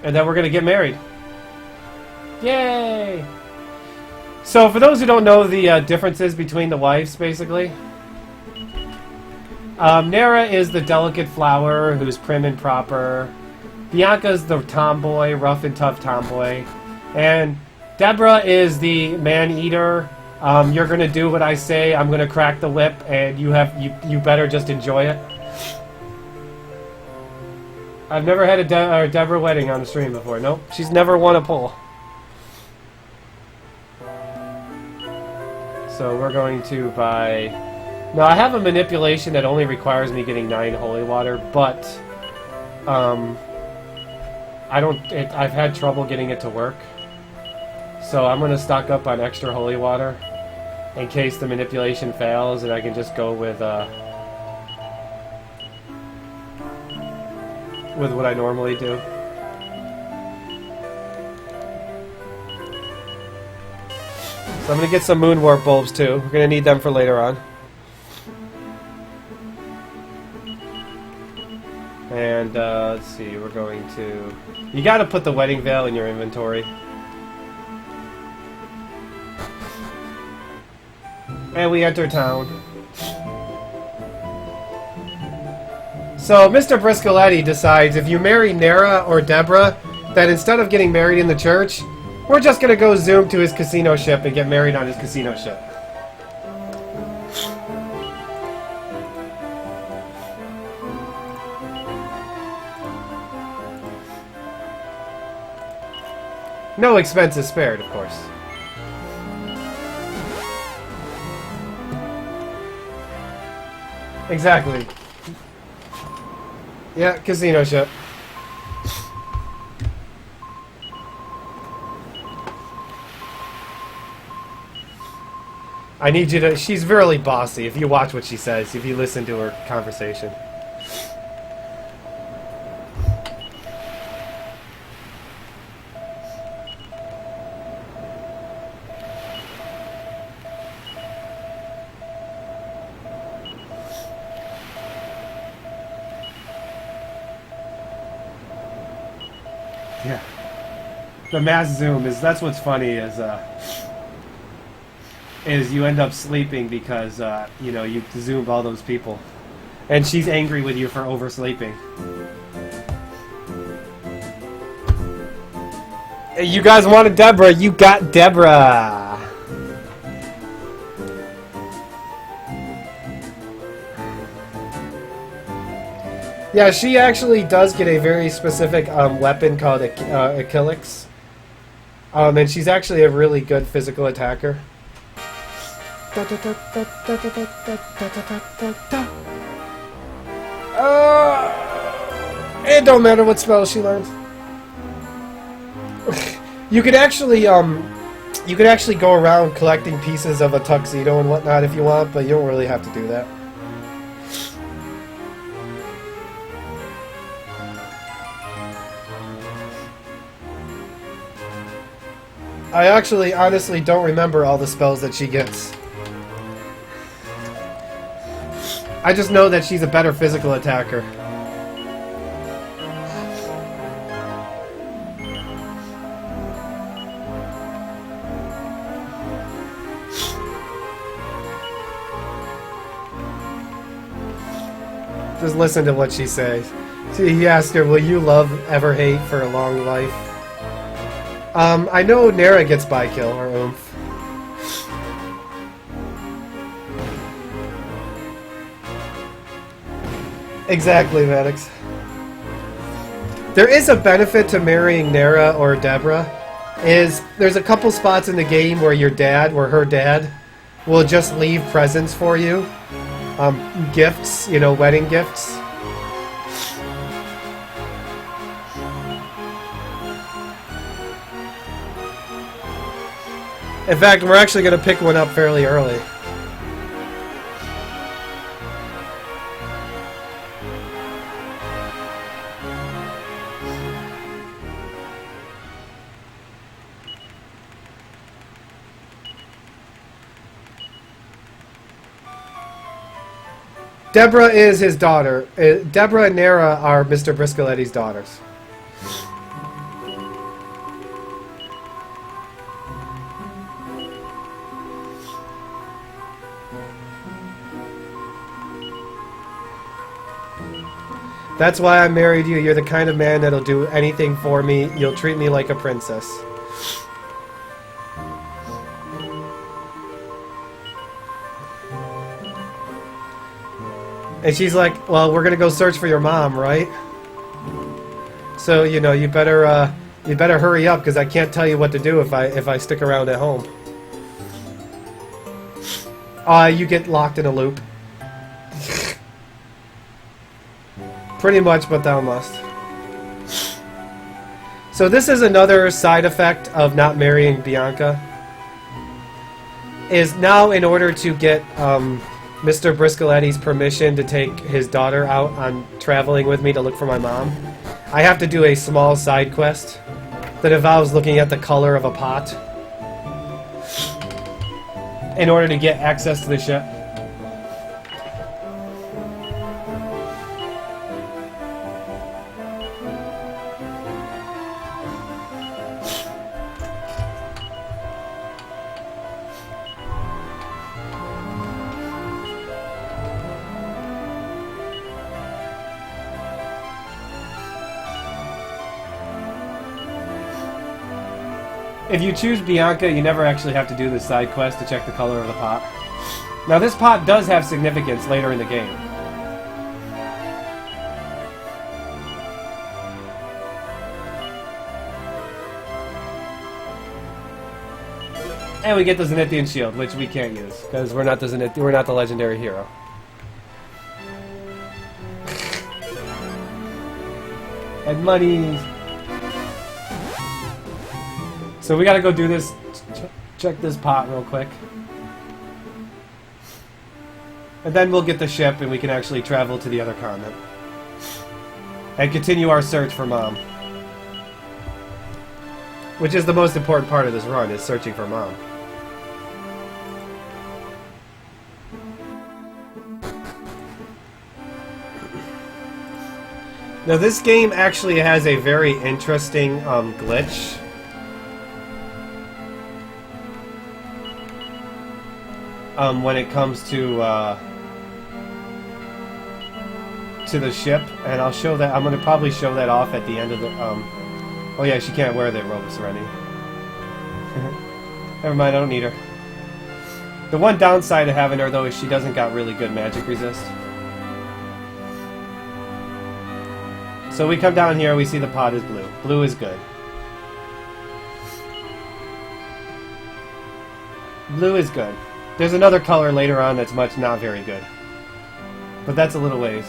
And then we're going to get married. Yay! So, for those who don't know the differences between the wives, basically, Nera is the delicate flower who's prim and proper. Bianca's the tomboy, rough and tough tomboy. And Deborah is the man-eater. You're going to do what I say, I'm going to crack the whip, and you better just enjoy it. I've never had a Deborah wedding on the stream before. Nope, she's never won a poll. So we're going to buy... Now I have a manipulation that only requires me getting 9 holy water, but I've had trouble getting it to work. So I'm going to stock up on extra holy water in case the manipulation fails, and I can just go with what I normally do. So I'm going to get some moon warp bulbs too. We're going to need them for later on. And let's see, we're going to... You got to put the wedding veil in your inventory. And we enter town. So Mr. Briscoletti decides if you marry Nera or Deborah, that instead of getting married in the church, we're just gonna go zoom to his casino ship and get married on his casino ship. No expenses spared, of course. Exactly. Yeah, casino ship. I need you to... She's really bossy, if you watch what she says, if you listen to her conversation. Yeah. The mass zoom is... That's what's funny is you end up sleeping because, you know, you zoomed all those people. And she's angry with you for oversleeping. You guys wanted Deborah. You got Deborah. Yeah, she actually does get a very specific weapon called Achilles. And she's actually a really good physical attacker. It don't matter what spell she learns. You could actually go around collecting pieces of a tuxedo and whatnot if you want, but you don't really have to do that. I actually honestly don't remember all the spells that she gets. I just know that she's a better physical attacker. Just listen to what she says. See, he asked her, will you love, ever hate for a long life? I know Nara gets by kill, or oomph. Exactly, Maddox. There is a benefit to marrying Nara or Deborah. There's a couple spots in the game where your dad, or her dad, will just leave presents for you. Gifts, you know, wedding gifts. In fact, we're actually going to pick one up fairly early. Deborah is his daughter. Deborah and Nara are Mr. Briscoletti's daughters. That's why I married you. You're the kind of man that'll do anything for me. You'll treat me like a princess. And she's like, well, we're gonna go search for your mom, right? So, you know, you better hurry up, because I can't tell you what to do if I stick around at home. You get locked in a loop. Pretty much, but thou must. So this is another side effect of not marrying Bianca. Is now, in order to get Mr. Briscoletti's permission to take his daughter out on traveling with me to look for my mom, I have to do a small side quest that involves looking at the color of a pot in order to get access to the ship. If you choose Bianca, you never actually have to do the side quest to check the color of the pot. Now, this pot does have significance later in the game. And we get the Zenithian shield, which we can't use because we're not the legendary hero. And money. So we gotta go do this, check this pot real quick. And then we'll get the ship and we can actually travel to the other continent. And continue our search for Mom. Which is the most important part of this run, is searching for Mom. Now this game actually has a very interesting glitch. When it comes to the ship, and I'll show that. I'm going to probably show that off at the end of the Oh yeah, she can't wear the robe of serenity. Never mind, I don't need her. The one downside of having her, though, is she doesn't got really good magic resist. So we come down here, we see the pot is blue. Blue is good. Blue is good. There's another color later on that's not very good. But that's a little ways.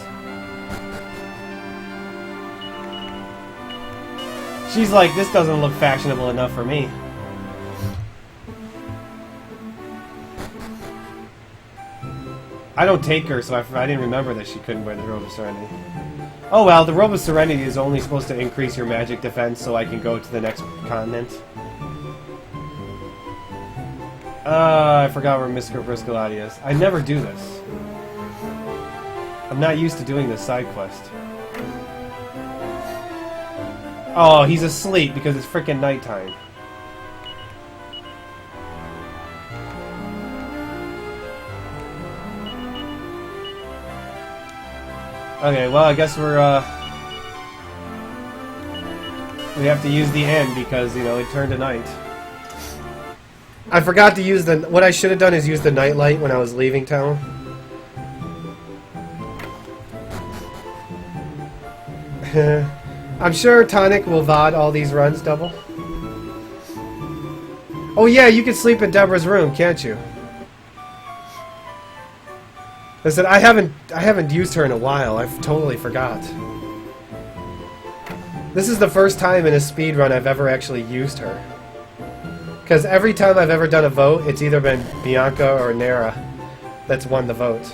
She's like, this doesn't look fashionable enough for me. I don't take her, so I didn't remember that she couldn't wear the Robe of Serenity. Oh well, the Robe of Serenity is only supposed to increase your magic defense so I can go to the next continent. I forgot where Mr. Briscolati is. I never do this. I'm not used to doing this side quest. Oh, he's asleep because it's frickin' nighttime. Okay, well, I guess we have to use the end because, you know, it turned to night. I forgot to use what I should have done is use the nightlight when I was leaving town. I'm sure Tonic will VOD all these runs double. Oh yeah, you can sleep in Deborah's room, can't you? Listen, I haven't used her in a while. I've totally forgot. This is the first time in a speedrun I've ever actually used her. Because every time I've ever done a vote, it's either been Bianca or Nara that's won the vote.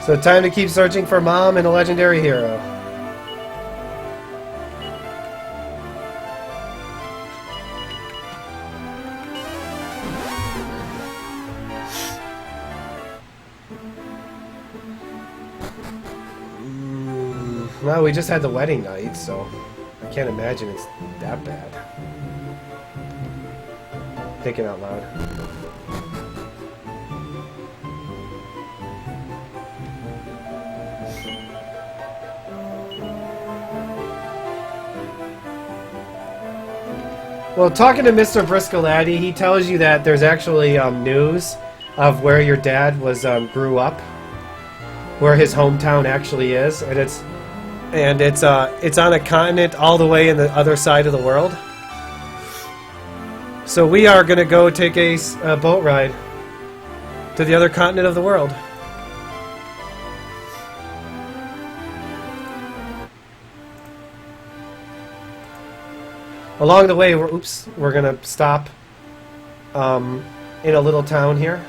So time to keep searching for Mom and a legendary hero. Well, we just had the wedding night, so I can't imagine it's that bad. Thinking out loud. Well, talking to Mr. Briscolati, he tells you that there's actually news of where your dad was grew up, where his hometown actually is, and it's on a continent all the way in the other side of the world. So we are going to go take a boat ride to the other continent of the world. Along the way, we're gonna stop in a little town here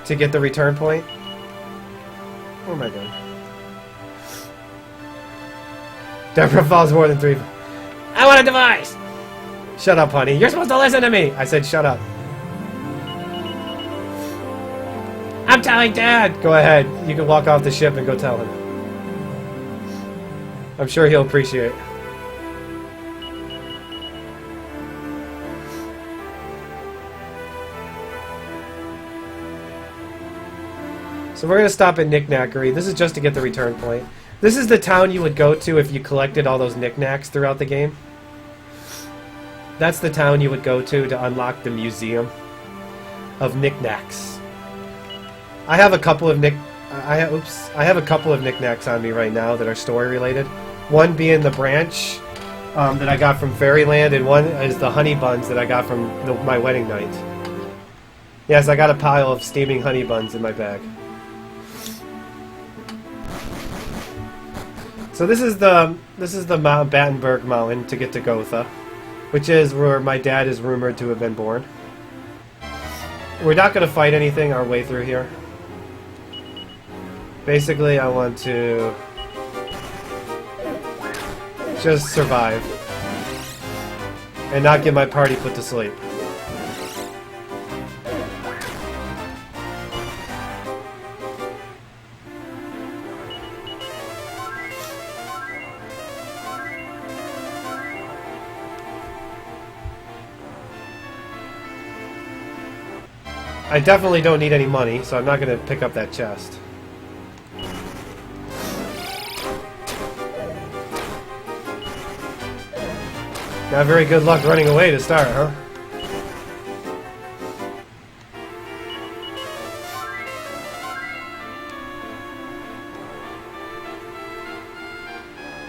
to get the return point. Where am I going? Deborah falls more than 3. I want a device! Shut up, honey. You're supposed to listen to me! I said shut up. I'm telling Dad! Go ahead. You can walk off the ship and go tell him. I'm sure he'll appreciate it. So we're going to stop at Knickknackery. This is just to get the return point. This is the town you would go to if you collected all those knickknacks throughout the game. That's the town you would go to unlock the museum of knickknacks. I have a couple of I have a couple of knickknacks on me right now that are story related. One being the branch that I got from Fairyland, and one is the honey buns that I got from my wedding night. Yes, I got a pile of steaming honey buns in my bag. So this is the Mount Battenberg Mountain to get to Gotha, which is where my dad is rumored to have been born. We're not going to fight anything our way through here. Basically, I want to just survive and not get my party put to sleep. I definitely don't need any money, so I'm not going to pick up that chest. Not very good luck running away to start, huh?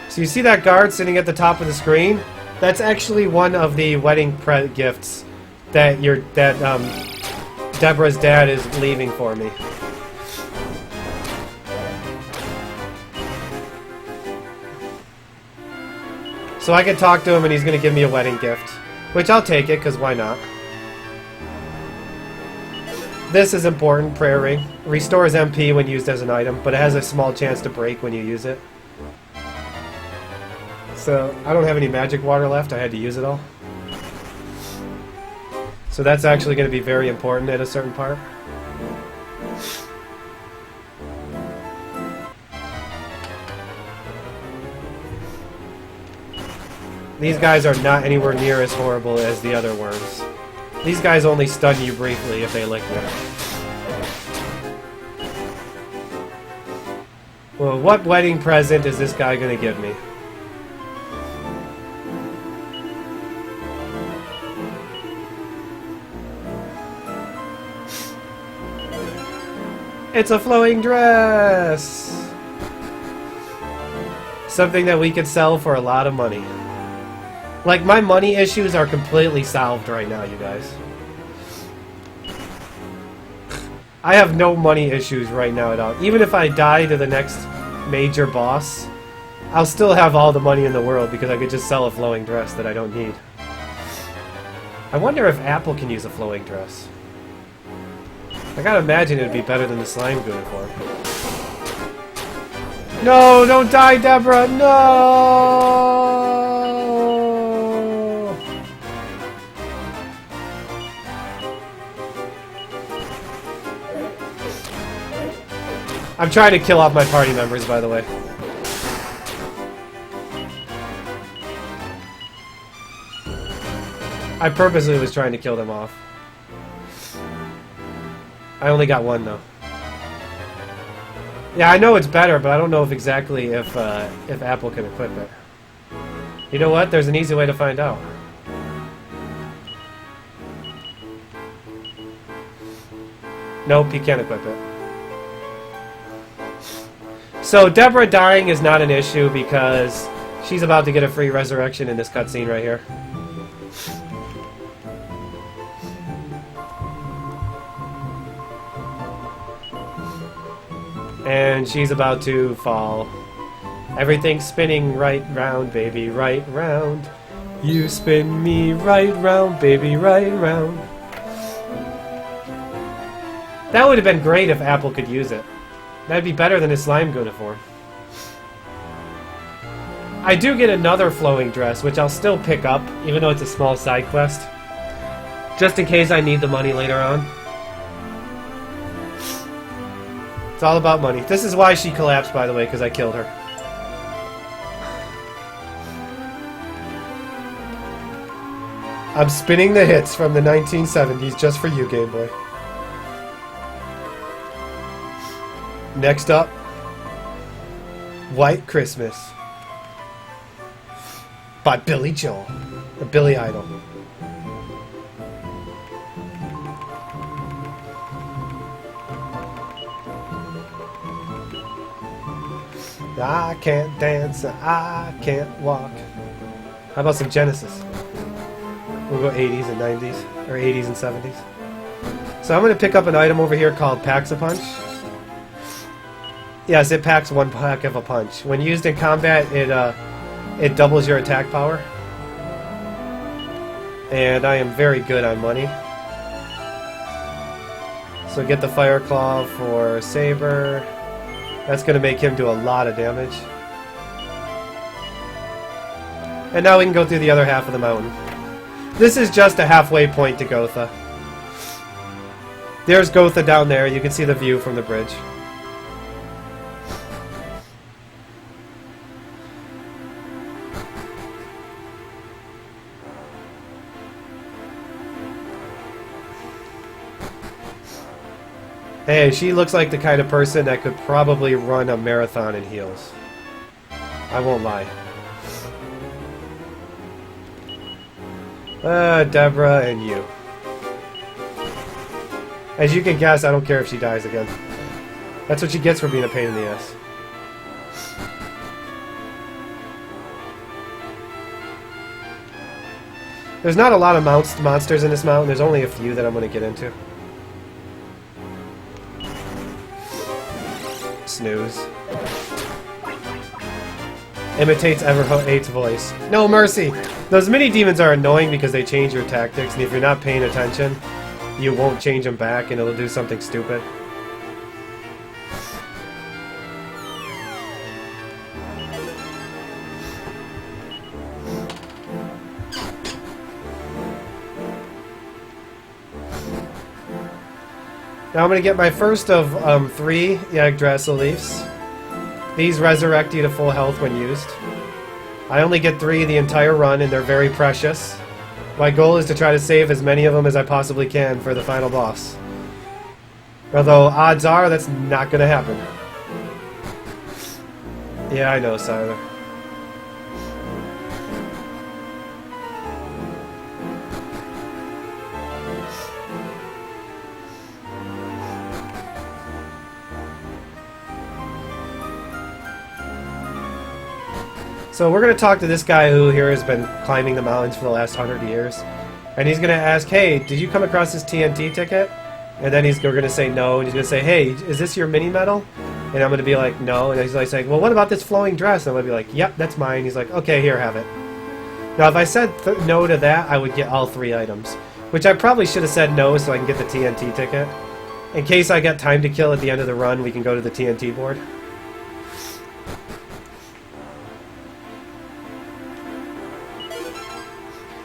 So you see that guard sitting at the top of the screen? That's actually one of the wedding gifts that Deborah's dad is leaving for me. So I can talk to him and he's going to give me a wedding gift. Which I'll take it, because why not? This is important, prayer ring. Restores MP when used as an item, but it has a small chance to break when you use it. So, I don't have any magic water left, I had to use it all. So that's actually going to be very important at a certain part. These guys are not anywhere near as horrible as the other worms. These guys only stun you briefly if they lick you. Well, what wedding present is this guy going to give me? It's a flowing dress! Something that we could sell for a lot of money. Like, my money issues are completely solved right now, you guys. I have no money issues right now at all. Even if I die to the next major boss, I'll still have all the money in the world because I could just sell a flowing dress that I don't need. I wonder if Apple can use a flowing dress. I gotta imagine it'd be better than the slime uniform. No, don't die, Deborah! No! I'm trying to kill off my party members, by the way. I purposely was trying to kill them off. I only got one, though. Yeah, I know it's better, but I don't know if exactly if Apple can equip it. You know what? There's an easy way to find out. Nope, you can't equip it. So Deborah dying is not an issue because she's about to get a free resurrection in this cutscene right here. And she's about to fall. Everything's spinning right round, baby, right round. You spin me right round, baby, right round. That would have been great if Apple could use it. That'd be better than his slime uniform. I do get another flowing dress, which I'll still pick up, even though it's a small side quest. Just in case I need the money later on. It's all about money. This is why she collapsed, by the way, because I killed her. I'm spinning the hits from the 1970s just for you, Game Boy. Next up, White Christmas by Billy Joel, the Billy Idol. I can't dance, I can't walk. How about some Genesis? We'll go 80s and 90s, or 80s and 70s. So I'm going to pick up an item over here called Pack-a-Punch. Yes, it packs one pack of a punch. When used in combat, it doubles your attack power. And I am very good on money. So get the Fire Claw for Saber. That's going to make him do a lot of damage. And now we can go through the other half of the mountain. This is just a halfway point to Gotha. There's Gotha down there. You can see the view from the bridge. Hey, she looks like the kind of person that could probably run a marathon in heels. I won't lie. Deborah and you. As you can guess, I don't care if she dies again. That's what she gets for being a pain in the ass. There's not a lot of monsters in this mountain. There's only a few that I'm going to get into. Snooze. Imitates Everhate's voice. No mercy! Those mini-demons are annoying because they change your tactics, and if you're not paying attention, you won't change them back, and it'll do something stupid. Now I'm going to get my first of 3 Yggdrasil leaves. These resurrect you to full health when used. I only get 3 the entire run, and they're very precious. My goal is to try to save as many of them as I possibly can for the final boss. Although, odds are that's not going to happen. Yeah, I know, Siler. So we're going to talk to this guy who here has been climbing the mountains for the last 100 years. And he's going to ask, hey, did you come across this TNT ticket? And then we're going to say no. And he's going to say, hey, is this your mini medal? And I'm going to be like, no. And he's like saying, well, what about this flowing dress? And I'm going to be like, yep, that's mine. He's like, okay, here, have it. Now, if I said no to that, I would get all 3 items. Which I probably should have said no so I can get the TNT ticket. In case I get time to kill at the end of the run, we can go to the TNT board.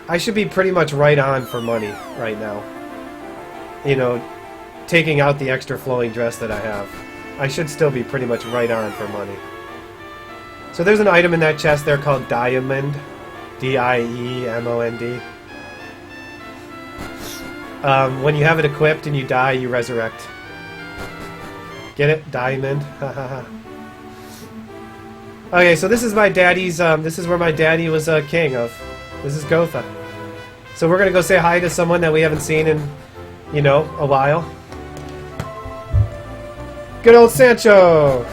I should be pretty much right on for money right now. You know, taking out the extra flowing dress that I have. I should still be pretty much right on for money. So there's an item in that chest there called Diamond. D-I-E-M-O-N-D. When you have it equipped and you die, you resurrect. Get it? Diamond. Okay, so this is my daddy's, this is where my daddy was king of. This is Gotha. So we're gonna go say hi to someone that we haven't seen in, you know, a while. Good old Sancho!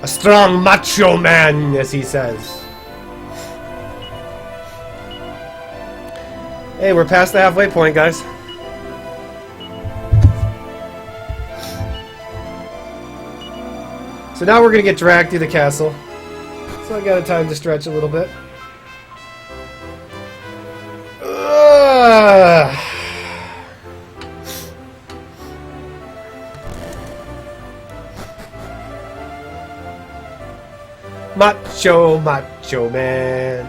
A strong macho man, as he says. Hey, we're past the halfway point, guys. So now we're going to get dragged through the castle. So I got a time to stretch a little bit. Macho, macho man.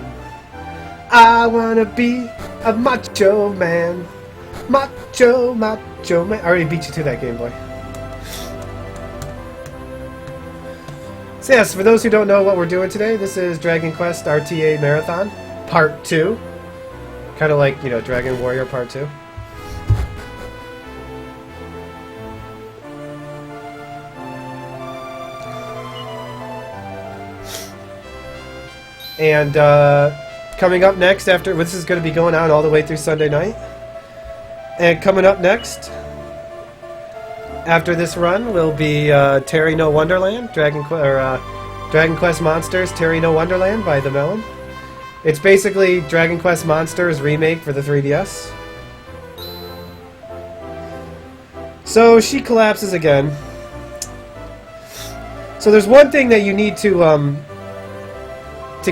I wanna be a macho man. Macho, macho man. I already beat you to that, Game Boy. So yes, for those who don't know what we're doing today, this is Dragon Quest RTA Marathon, Part 2. Kind of like, you know, Dragon Warrior Part 2. And coming up next after, this is going to be going on all the way through Sunday night. And coming up next after this run will be Terry No Wonderland, Dragon Quest Monsters Terry No Wonderland by The Melon. It's basically Dragon Quest Monsters remake for the 3DS. So she collapses again. So there's one thing that you need to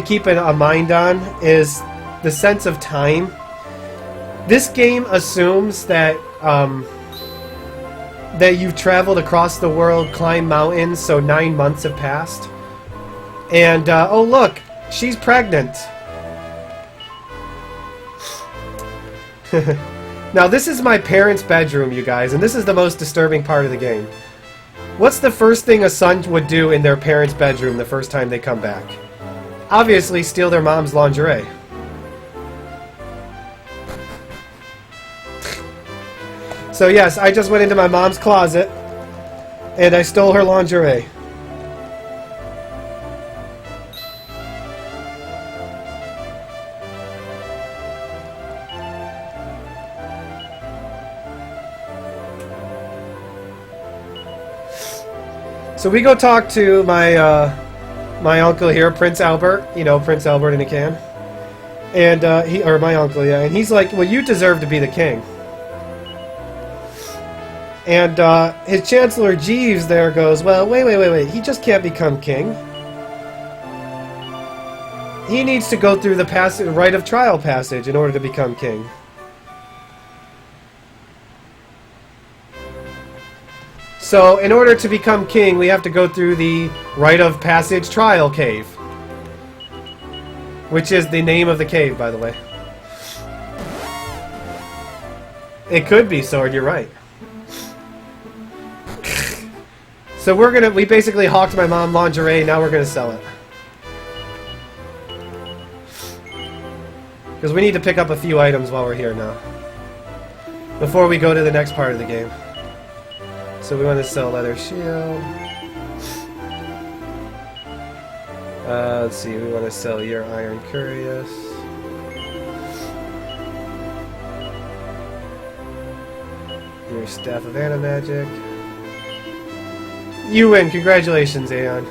keep a mind on is the sense of time. This game assumes that that you've traveled across the world, climbed mountains, so 9 months have passed. And, oh look, she's pregnant. Now this is my parents' bedroom, you guys, and this is the most disturbing part of the game. What's the first thing a son would do in their parents' bedroom the first time they come back? obviously steal their mom's lingerie. So yes, I just went into my mom's closet and I stole her lingerie. So we go talk to my my uncle here, Prince Albert. You know, Prince Albert in a can. And my uncle, yeah. And he's like, well, you deserve to be the king. And his Chancellor Jeeves there goes, well, wait. He just can't become king. He needs to go through the rite of trial passage in order to become king. So, in order to become king, we have to go through the rite of passage trial cave. Which is the name of the cave, by the way. It could be Sword, you're right. So we basically hawked my mom lingerie, now we're gonna sell it. Because we need to pick up a few items while we're here now. Before we go to the next part of the game. So we want to sell leather shield. Let's see, we want to sell your iron cuirass. Your staff of animagic. You win, congratulations, Aeon.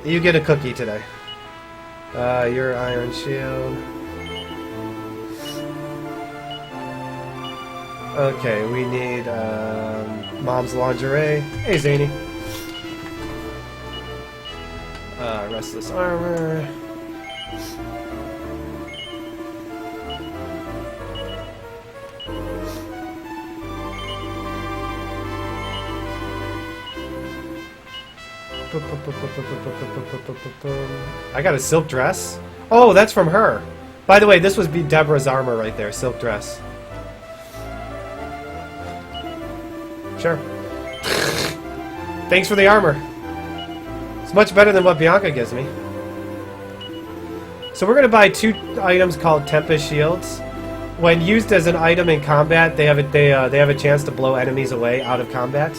You get a cookie today. Your iron shield. Okay, we need mom's lingerie. Hey, Zany. Restless armor. I got a silk dress. Oh, that's from her. By the way, this was Deborah's armor right there, silk dress. Sure. Thanks for the armor. It's much better than what Bianca gives me. So we're going to buy 2 items called Tempest Shields. When used as an item in combat, they have a chance to blow enemies away out of combat.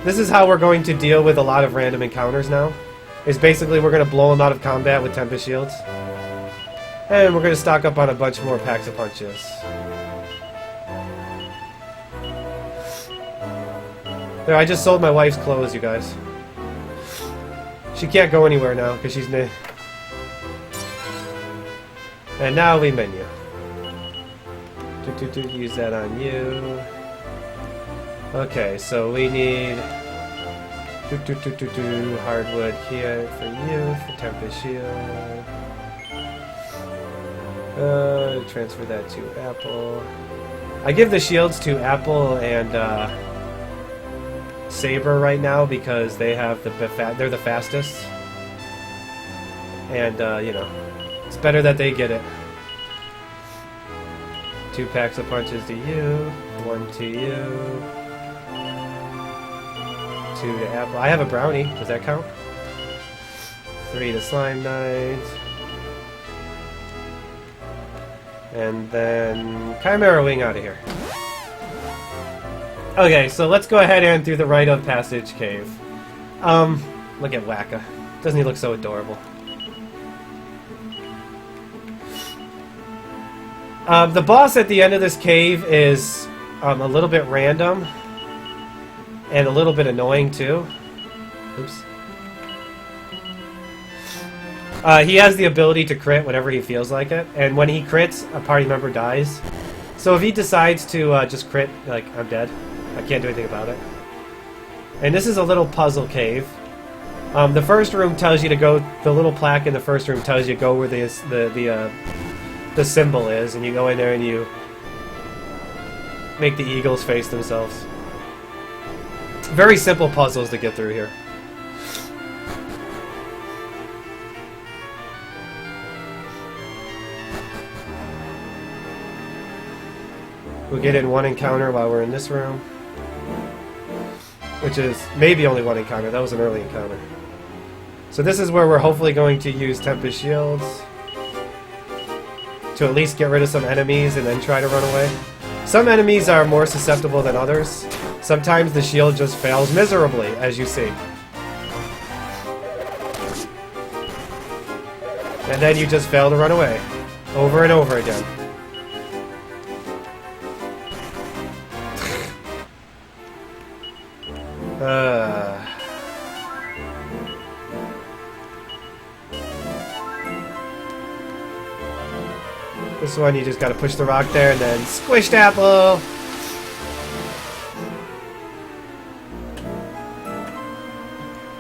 This is how we're going to deal with a lot of random encounters now. Is basically we're going to blow them out of combat with Tempest Shields. And we're going to stock up on a bunch more packs of punches. There, I just sold my wife's clothes, you guys. She can't go anywhere now because she's new. And now we menu. Use that on you. Okay, so we need hardwood here for you for Tempest Shield. Transfer that to Apple. I give the shields to Apple and Saber right now because they have they're the fastest, and you know, it's better that they get it. 2 packs of punches to you, 1 to you, 2 to Apple. I have a brownie. Does that count? 3 to Slime Knight, and then Chimera Wing out of here. Okay, so let's go ahead and through the rite of passage cave. Look at Wacka. Doesn't he look so adorable? The boss at the end of this cave is a little bit random and a little bit annoying too. Oops. He has the ability to crit whenever he feels like it, and when he crits, a party member dies. So if he decides to just crit, like, I'm dead. I can't do anything about it. And this is a little puzzle cave. The first room tells you to go. The little plaque in the first room tells you to go where the symbol is, and you go in there and you make the eagles face themselves. Very simple puzzles to get through here. We'll get in 1 encounter while we're in this room. Which is maybe only 1 encounter. That was an early encounter. So this is where we're hopefully going to use Tempest Shields to at least get rid of some enemies and then try to run away. Some enemies are more susceptible than others. Sometimes the shield just fails miserably, as you see. And then you just fail to run away. Over and over again. This one, you just gotta push the rock there and then squished apple!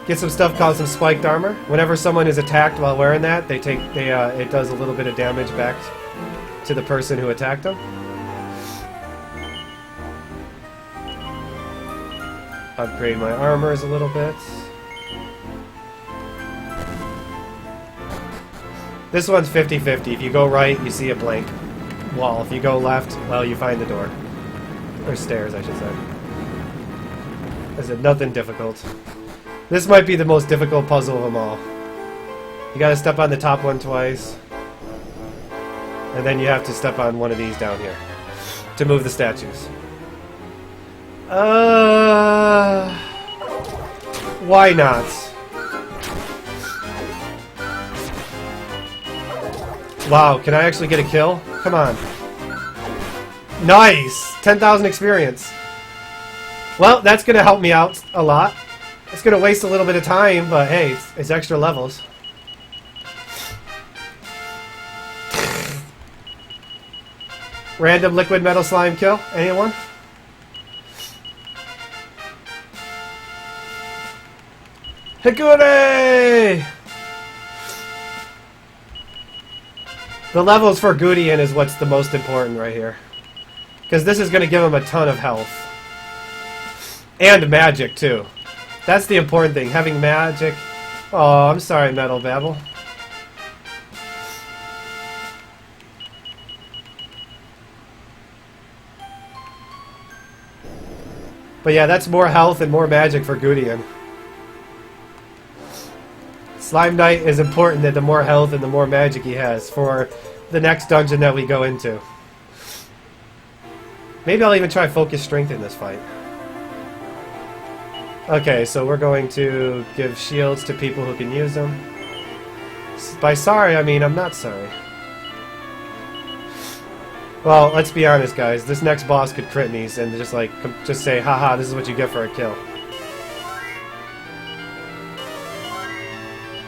Get some stuff called some spiked armor. Whenever someone is attacked while wearing that, it does a little bit of damage back to the person who attacked them. Upgrade my armors a little bit. This one's 50-50. If you go right, you see a blank wall. If you go left, well, you find the door. Or stairs, I should say. Is it nothing difficult? This might be the most difficult puzzle of them all. You gotta step on the top one twice. And then you have to step on one of these down here to move the statues. Why not? Wow, can I actually get a kill? Come on. Nice! 10,000 experience. Well, that's gonna help me out a lot. It's gonna waste a little bit of time, but hey, it's extra levels. Random liquid metal slime kill? Anyone? Higure! The levels for Gudian is what's the most important right here. Because this is going to give him a ton of health. And magic, too. That's the important thing, having magic. Oh, I'm sorry, Metal Babble. But yeah, that's more health and more magic for Gudian. Slime Knight is important that the more health and the more magic he has for the next dungeon that we go into. Maybe I'll even try Focus Strength in this fight. Okay, so we're going to give shields to people who can use them. By sorry, I mean I'm not sorry. Well, let's be honest, guys. This next boss could crit me and just say, haha, this is what you get for a kill.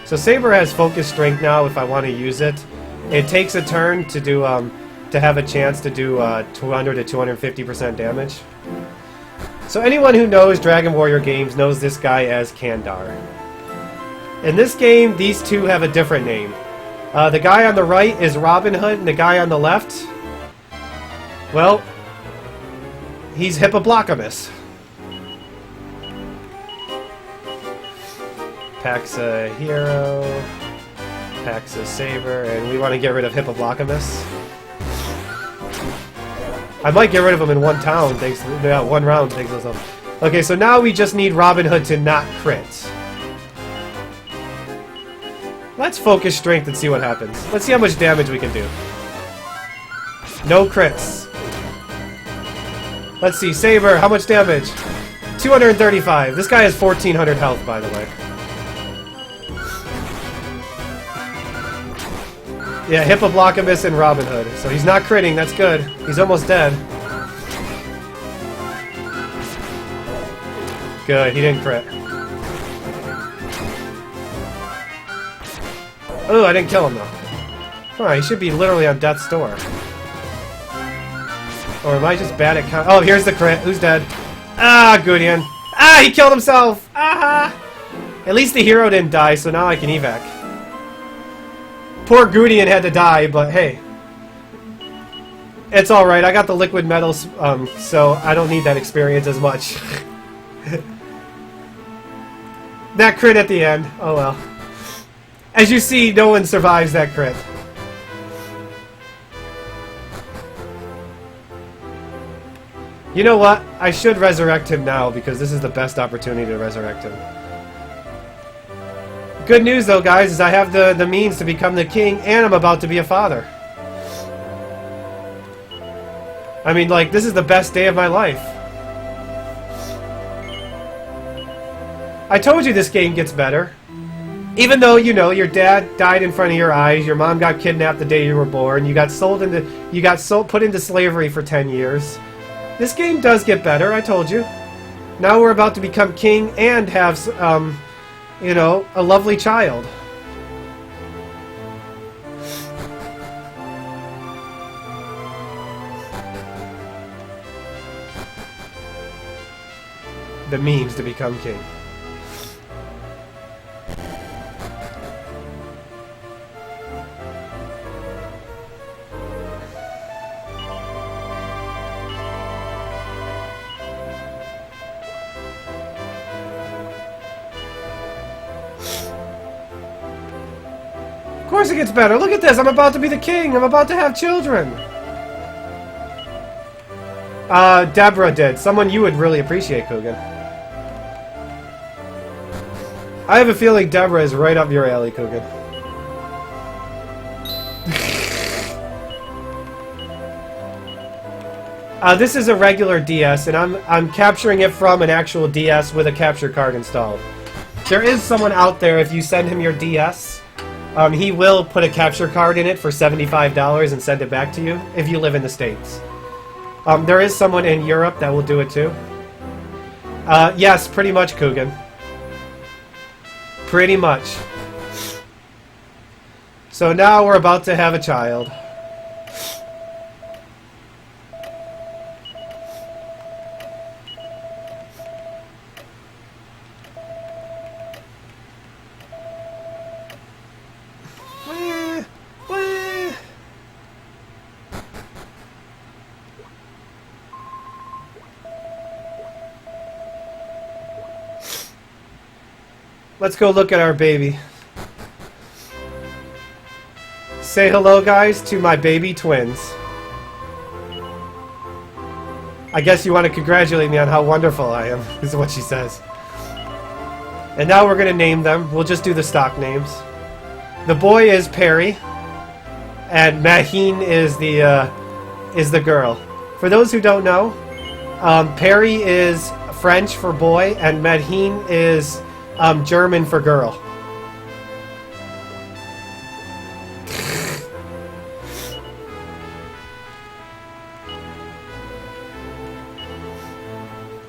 So Saber has Focus Strength now if I want to use it. It takes a turn to do to have a chance to do 200 to 250% damage. So anyone who knows Dragon Warrior games knows this guy as Kandar. In this game, these two have a different name. The guy on the right is Robin Hood, and the guy on the left, well, he's Hippoblocamus. Pack's a hero, Pack's a saber, and we want to get rid of Hippoblocamus. I might get rid of him in one town, thanks to, yeah, one round, thanks to myself. Okay, so now we just need Robin Hood to not crit. Let's Focus Strength and see what happens. Let's see how much damage we can do. No crits. Let's see, Saber, how much damage? 235. This guy has 1,400 health, by the way. Yeah, Hippoblocamus and Robin Hood. So he's not critting, that's good. He's almost dead. Good, he didn't crit. Oh, I didn't kill him though. Oh, he should be literally on death's door. Or am I just bad at count? Oh, here's the crit. Who's dead? Ah, Gudian. Ah, he killed himself! Ah! At least the hero didn't die, so now I can evac. Poor Gudian had to die, but hey. It's alright, I got the liquid metals, so I don't need that experience as much. That crit at the end. Oh well. As you see, no one survives that crit. You know what? I should resurrect him now, because this is the best opportunity to resurrect him. Good news, though, guys, is I have the means to become the king, and I'm about to be a father. I mean, like, this is the best day of my life. I told you this game gets better. Even though, you know, your dad died in front of your eyes, your mom got kidnapped the day you were born, you got put into slavery for 10 years. This game does get better, I told you. Now we're about to become king and have, you know, a lovely child. The means to become king. Of course it gets better. Look at this. I'm about to be the king. I'm about to have children. Deborah did. Someone you would really appreciate, Coogan. I have a feeling Deborah is right up your alley, Coogan. This is a regular DS, and I'm capturing it from an actual DS with a capture card installed. There is someone out there, if you send him your DS, he will put a capture card in it for $75 and send it back to you, if you live in the States. There is someone in Europe that will do it too. Yes, pretty much, Coogan. Pretty much. So now we're about to have a child. Let's go look at our baby. Say hello, guys, to my baby twins. I guess you want to congratulate me on how wonderful I am, is what she says. And now we're going to name them. We'll just do the stock names. The boy is Perry, and Maheen is the girl. For those who don't know, Perry is French for boy, and Maheen is German for girl.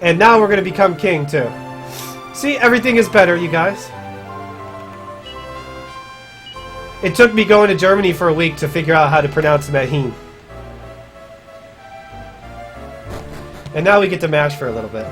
And now we're going to become king, too. See, everything is better, you guys. It took me going to Germany for a week to figure out how to pronounce Maheen. And now we get to mash for a little bit.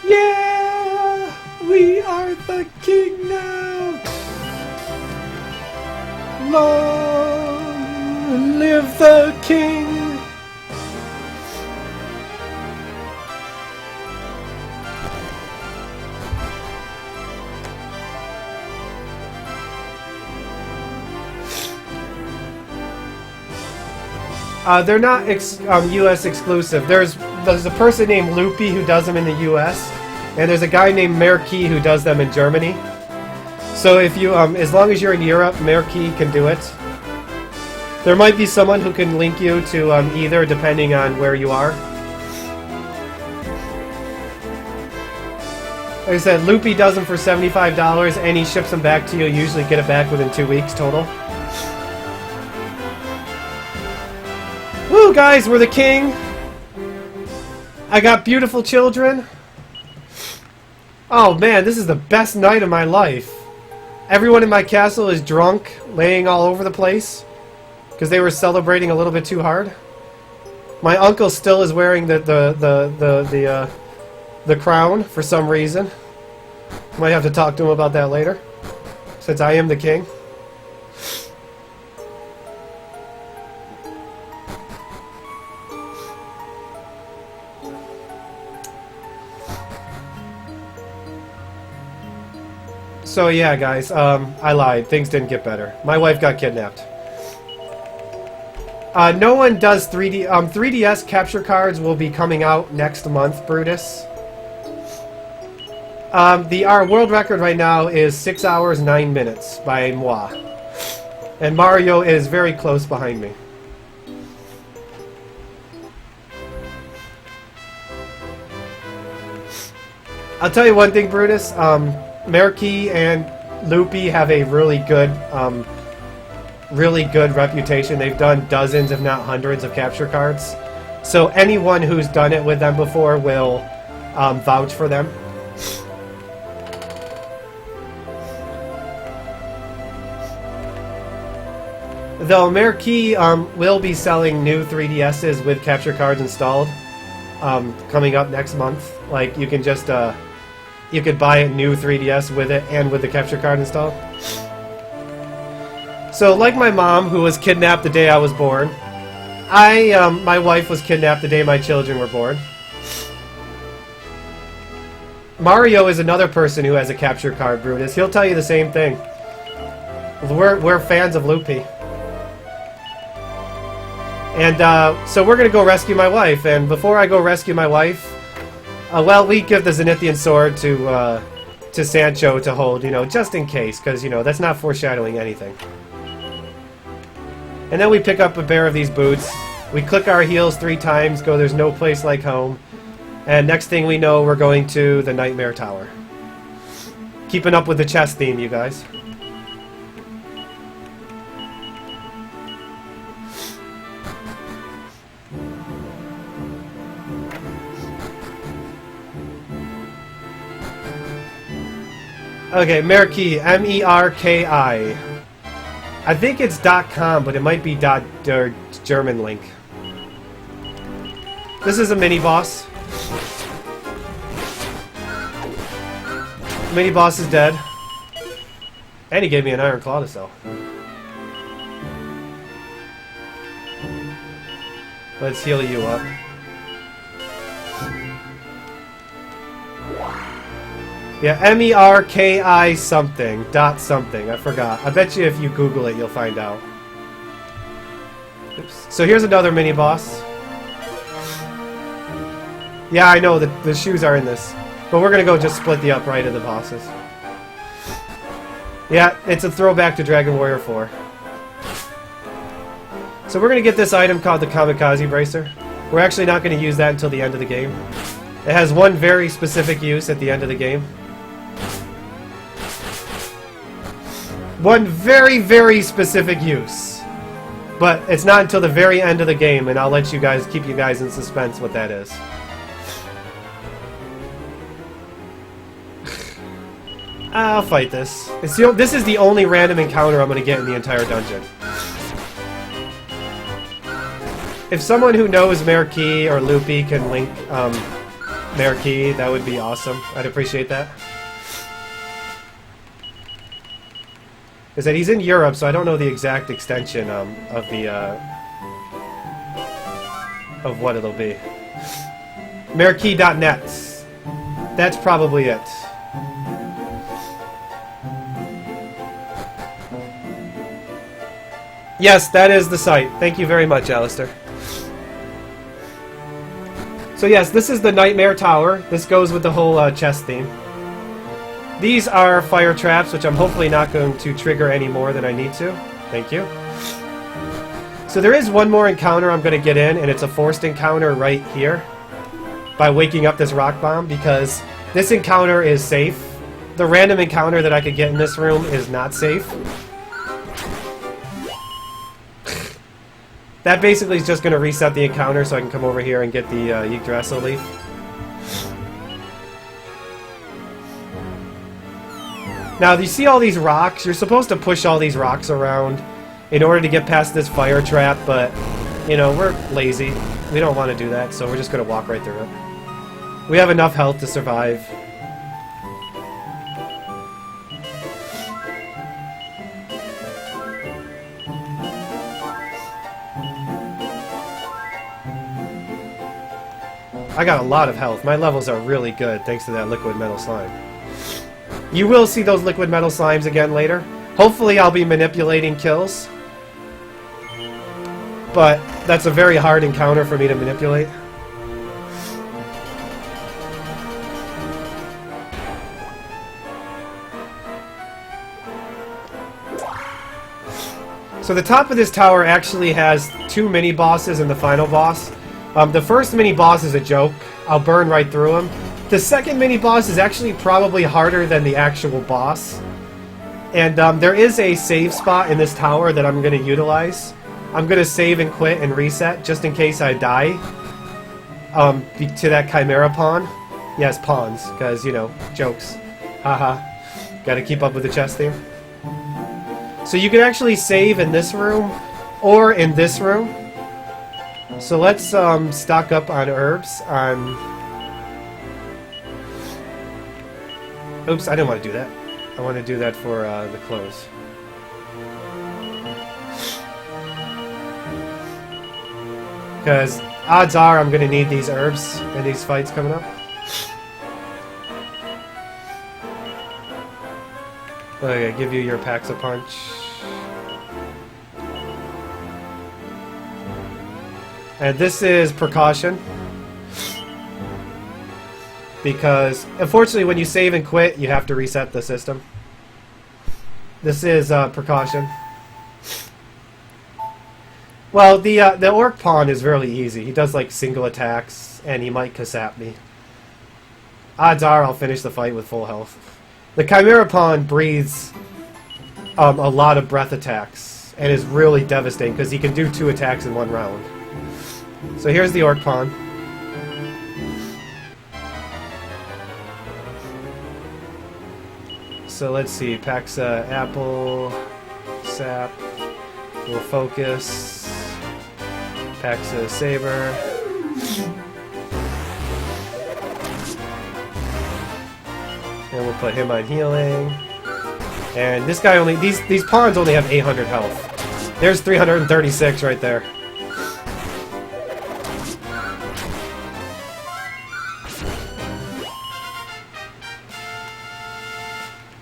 Yeah! We are the king now! Long live the king! They're not U.S. exclusive. There's a person named Loopy who does them in the U.S. and there's a guy named Merkey who does them in Germany. So if you, as long as you're in Europe, Merkey can do it. There might be someone who can link you to either, depending on where you are. Like I said, Loopy does them for $75 and he ships them back to you. You usually get it back within 2 weeks total. Woo, guys, we're the king. I got beautiful children. Oh man, this is the best night of my life. Everyone in my castle is drunk, laying all over the place because they were celebrating a little bit too hard. My uncle still is wearing the crown for some reason. Might have to talk to him about that later, since I am the king. So yeah, guys, I lied. Things didn't get better. My wife got kidnapped. No one does 3D... 3DS capture cards will be coming out next month, Brutus. Our world record right now is 6 hours, 9 minutes by moi. And Mario is very close behind me. I'll tell you one thing, Brutus. Marquis and Loopy have a really good reputation. They've done dozens, if not hundreds, of capture cards. So anyone who's done it with them before will vouch for them. Though Marquis will be selling new 3DSs with capture cards installed coming up next month. Like, you can just you could buy a new 3DS with it and with the capture card installed. So, like my mom, who was kidnapped the day I was born, my wife was kidnapped the day my children were born. Mario is another person who has a capture card, Brutus. He'll tell you the same thing. We're fans of Loopy. And so we're going to go rescue my wife. And before I go rescue my wife, well, we give the Zenithian sword to Sancho to hold, you know, just in case, because, you know, that's not foreshadowing anything. And then we pick up a pair of these boots. We click our heels 3 times, go "There's no place like home." And next thing we know, we're going to the Nightmare Tower. Keeping up with the chess theme, you guys. Okay, Merki, M-E-R-K-I. I think it's .com, but it might be German link. This is a mini-boss. Mini-boss is dead. And he gave me an iron claw to sell. Let's heal you up. Yeah, M-E-R-K-I something. .something. I forgot. I bet you if you Google it, you'll find out. Oops. So here's another mini-boss. Yeah, I know. The shoes are in this. But we're going to go just split the upright of the bosses. Yeah, it's a throwback to Dragon Warrior 4. So we're going to get this item called the Kamikaze Bracer. We're actually not going to use that until the end of the game. It has one very specific use at the end of the game. One very, very specific use. But it's not until the very end of the game, and I'll let you guys, keep you guys in suspense what that is. I'll fight this. This is the only random encounter I'm going to get in the entire dungeon. If someone who knows Marquis or Loopy can link Marquis, that would be awesome. I'd appreciate that. Is that he's in Europe, so I don't know the exact extension of what it'll be. Marquis.net. That's probably it. Yes, that is the site. Thank you very much, Alistair. So yes, this is the Nightmare Tower. This goes with the whole chess theme. These are fire traps, which I'm hopefully not going to trigger any more than I need to. Thank you. So there is one more encounter I'm going to get in, and it's a forced encounter right here. By waking up this rock bomb, because this encounter is safe. The random encounter that I could get in this room is not safe. That basically is just going to reset the encounter so I can come over here and get the Yggdrasil leaf. Now, do you see all these rocks? You're supposed to push all these rocks around in order to get past this fire trap, but, you know, we're lazy. We don't want to do that, so we're just going to walk right through it. We have enough health to survive. I got a lot of health. My levels are really good thanks to that liquid metal slime. You will see those liquid metal slimes again later. Hopefully I'll be manipulating kills. But that's a very hard encounter for me to manipulate. So the top of this tower actually has 2 mini-bosses and the final boss. The first mini-boss is a joke. I'll burn right through him. The second mini-boss is actually probably harder than the actual boss. And there is a save spot in this tower that I'm going to utilize. I'm going to save and quit and reset just in case I die to that Chimera pawn. Yes, pawns, because, you know, jokes. Haha. Gotta keep up with the chess theme. So you can actually save in this room or in this room. So let's stock up on herbs. Oops, I didn't want to do that. I want to do that for the clothes. Because odds are I'm going to need these herbs in these fights coming up. Okay, give you your packs a punch. And this is precaution. Because, unfortunately, when you save and quit, you have to reset the system. This is precaution. Well, the orc pawn is really easy. He does, like, single attacks, and he might Kasap me. Odds are I'll finish the fight with full health. The Chimera pawn breathes a lot of breath attacks, and is really devastating, because he can do 2 attacks in 1 round. So here's the orc pawn. So let's see, Paxa, apple, sap, we'll focus, Paxa, saber. And we'll put him on healing. And this guy only, these pawns only have 800 health. There's 336 right there.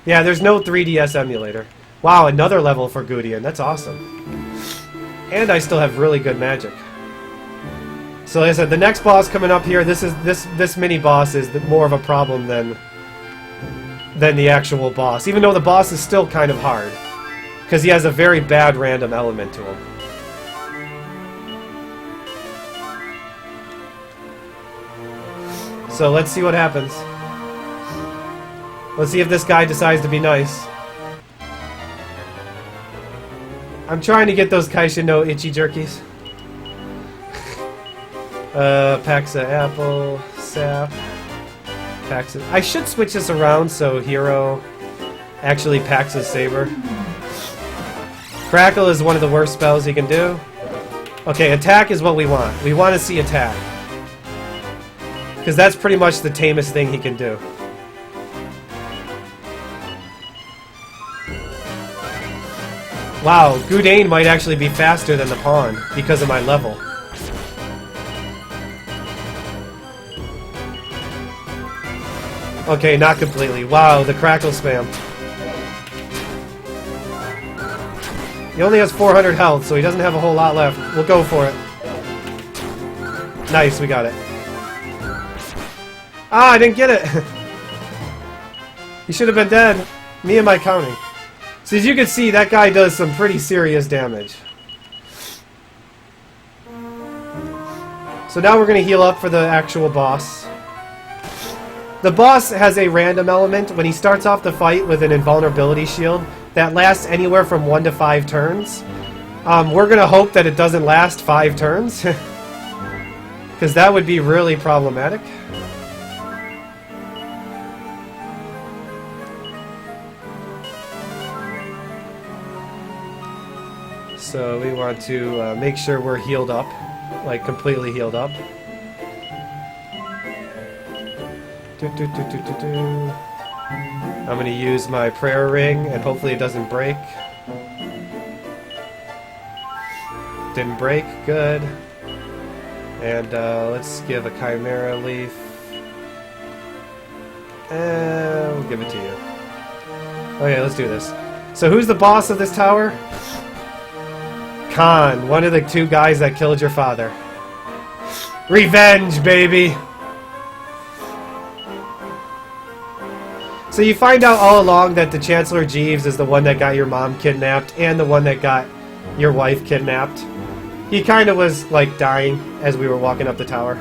Yeah, there's no 3DS emulator. Wow, another level for Gudeian. That's awesome. And I still have really good magic. So like I said, the next boss coming up here, this mini boss is more of a problem than the actual boss. Even though the boss is still kind of hard. Because he has a very bad random element to him. So let's see what happens. Let's see if this guy decides to be nice. I'm trying to get those Kaisha no itchy jerkies. Paxa apple, sap, Paxa. I should switch this around so Hero actually packs his saber. Crackle is one of the worst spells he can do. Okay, attack is what we want. We want to see attack. Because that's pretty much the tamest thing he can do. Wow, Gudane might actually be faster than the pawn because of my level. Okay, not completely. Wow, the crackle spam. He only has 400 health, so he doesn't have a whole lot left. We'll go for it. Nice, we got it. Ah, I didn't get it! He should have been dead. Me and my counting. So as you can see, that guy does some pretty serious damage. So now we're going to heal up for the actual boss. The boss has a random element. When he starts off the fight with an invulnerability shield that lasts anywhere from 1 to 5 turns. We're going to hope that it doesn't last 5 turns. Because that would be really problematic. So we want to make sure we're healed up, like completely healed up. I'm going to use my prayer ring and hopefully it doesn't break. Didn't break, good. And let's give a Chimera leaf. And we'll give it to you. Okay, let's do this. So who's the boss of this tower? Khan, one of the two guys that killed your father. Revenge, baby! So you find out all along that the Chancellor Jeeves is the one that got your mom kidnapped and the one that got your wife kidnapped. He kind of was, like, dying as we were walking up the tower.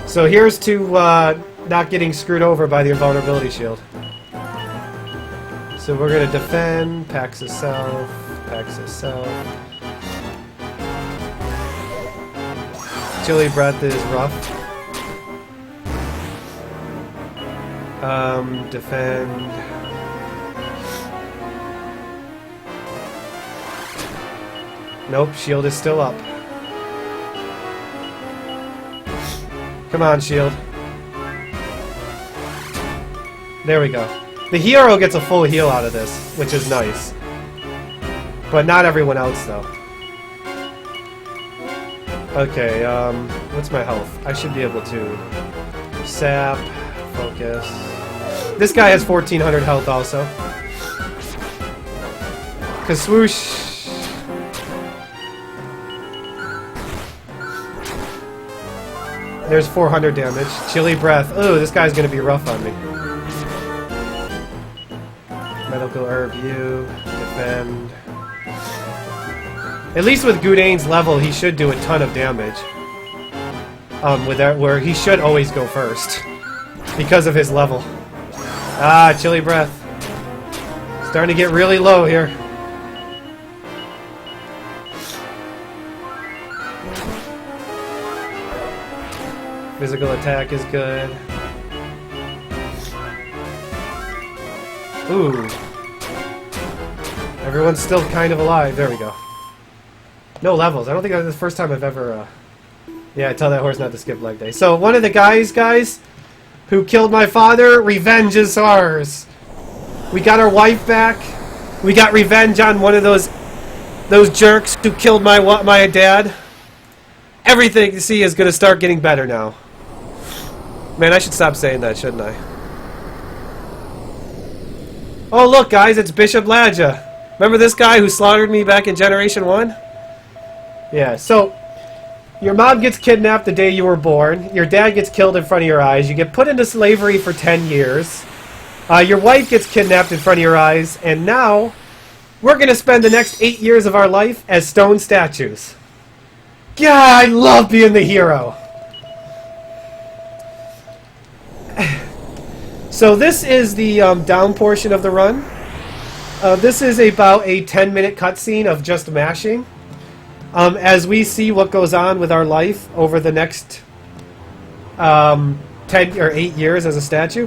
So here's to not getting screwed over by the invulnerability shield. So we're gonna defend, packs itself, Chilly breath is rough. Defend. Nope, shield is still up. Come on, shield. There we go. The hero gets a full heal out of this, which is nice. But not everyone else, though. Okay, what's my health? I should be able to... Sap, focus... This guy has 1400 health also. Cause swoosh... There's 400 damage. Chilly breath. Ooh, this guy's gonna be rough on me. Medical herb, you defend. At least with Goudain's level, he should do a ton of damage. With that, where he should always go first because of his level. Ah, chilly breath. Starting to get really low here. Physical attack is good. Ooh. Everyone's still kind of alive. There we go. No levels. I don't think that's the first time I've ever... Yeah, tell that horse not to skip leg day. So, one of the guys, who killed my father, revenge is ours. We got our wife back. We got revenge on one of those jerks who killed my dad. Everything, you see, is going to start getting better now. Man, I should stop saying that, shouldn't I? Oh, look, guys, it's Bishop Ladja. Remember this guy who slaughtered me back in Generation 1? Yeah, so... Your mom gets kidnapped the day you were born. Your dad gets killed in front of your eyes. You get put into slavery for 10 years. Your wife gets kidnapped in front of your eyes. And now, we're going to spend the next 8 years of our life as stone statues. God, I love being the hero. So this is the down portion of the run. This is about a 10-minute cutscene of just mashing. As we see what goes on with our life over the next 10 or 8 years as a statue.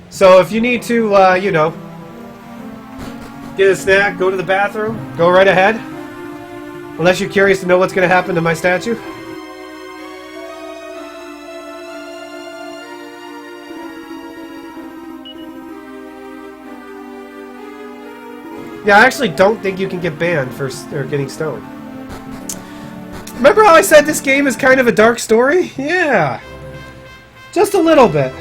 So if you need to, you know, get a snack, go to the bathroom, go right ahead. Unless you're curious to know what's going to happen to my statue. Yeah, I actually don't think you can get banned for getting stoned. Remember how I said this game is kind of a dark story? Yeah. Just a little bit.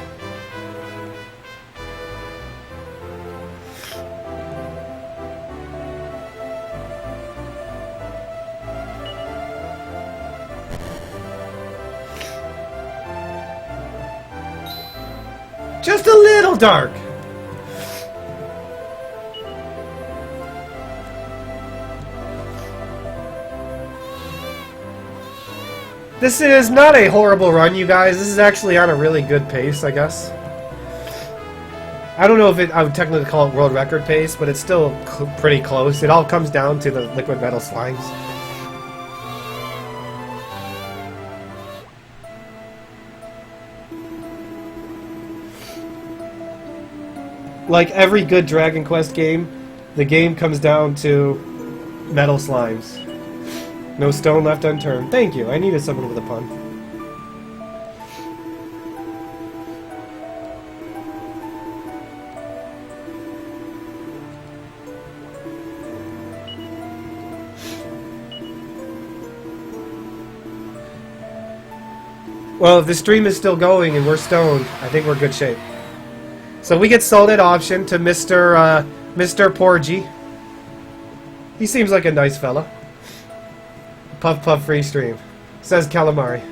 Just a little dark. This is not a horrible run, you guys. This is actually on a really good pace, I guess. I don't know if I would technically call it world record pace, but it's still pretty close. It all comes down to the liquid metal slimes. Like every good Dragon Quest game, the game comes down to metal slimes. No stone left unturned. Thank you. I needed someone with a pun. Well, if the stream is still going and we're stoned, I think we're good shape. So we get sold at auction to Mr. Porgy. He seems like a nice fella. Puff puff free stream. Says Calamari.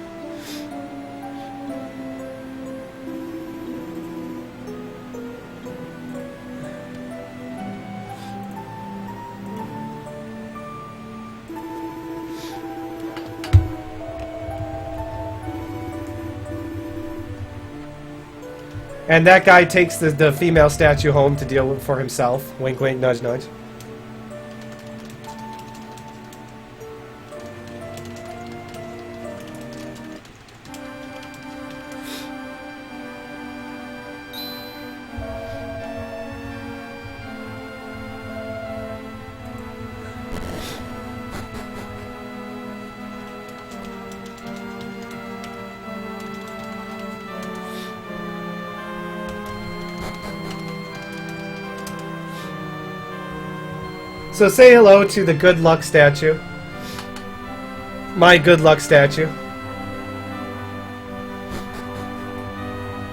And that guy takes the female statue home to deal with for himself. Wink, wink, nudge, nudge. So say hello to the good luck statue. My good luck statue.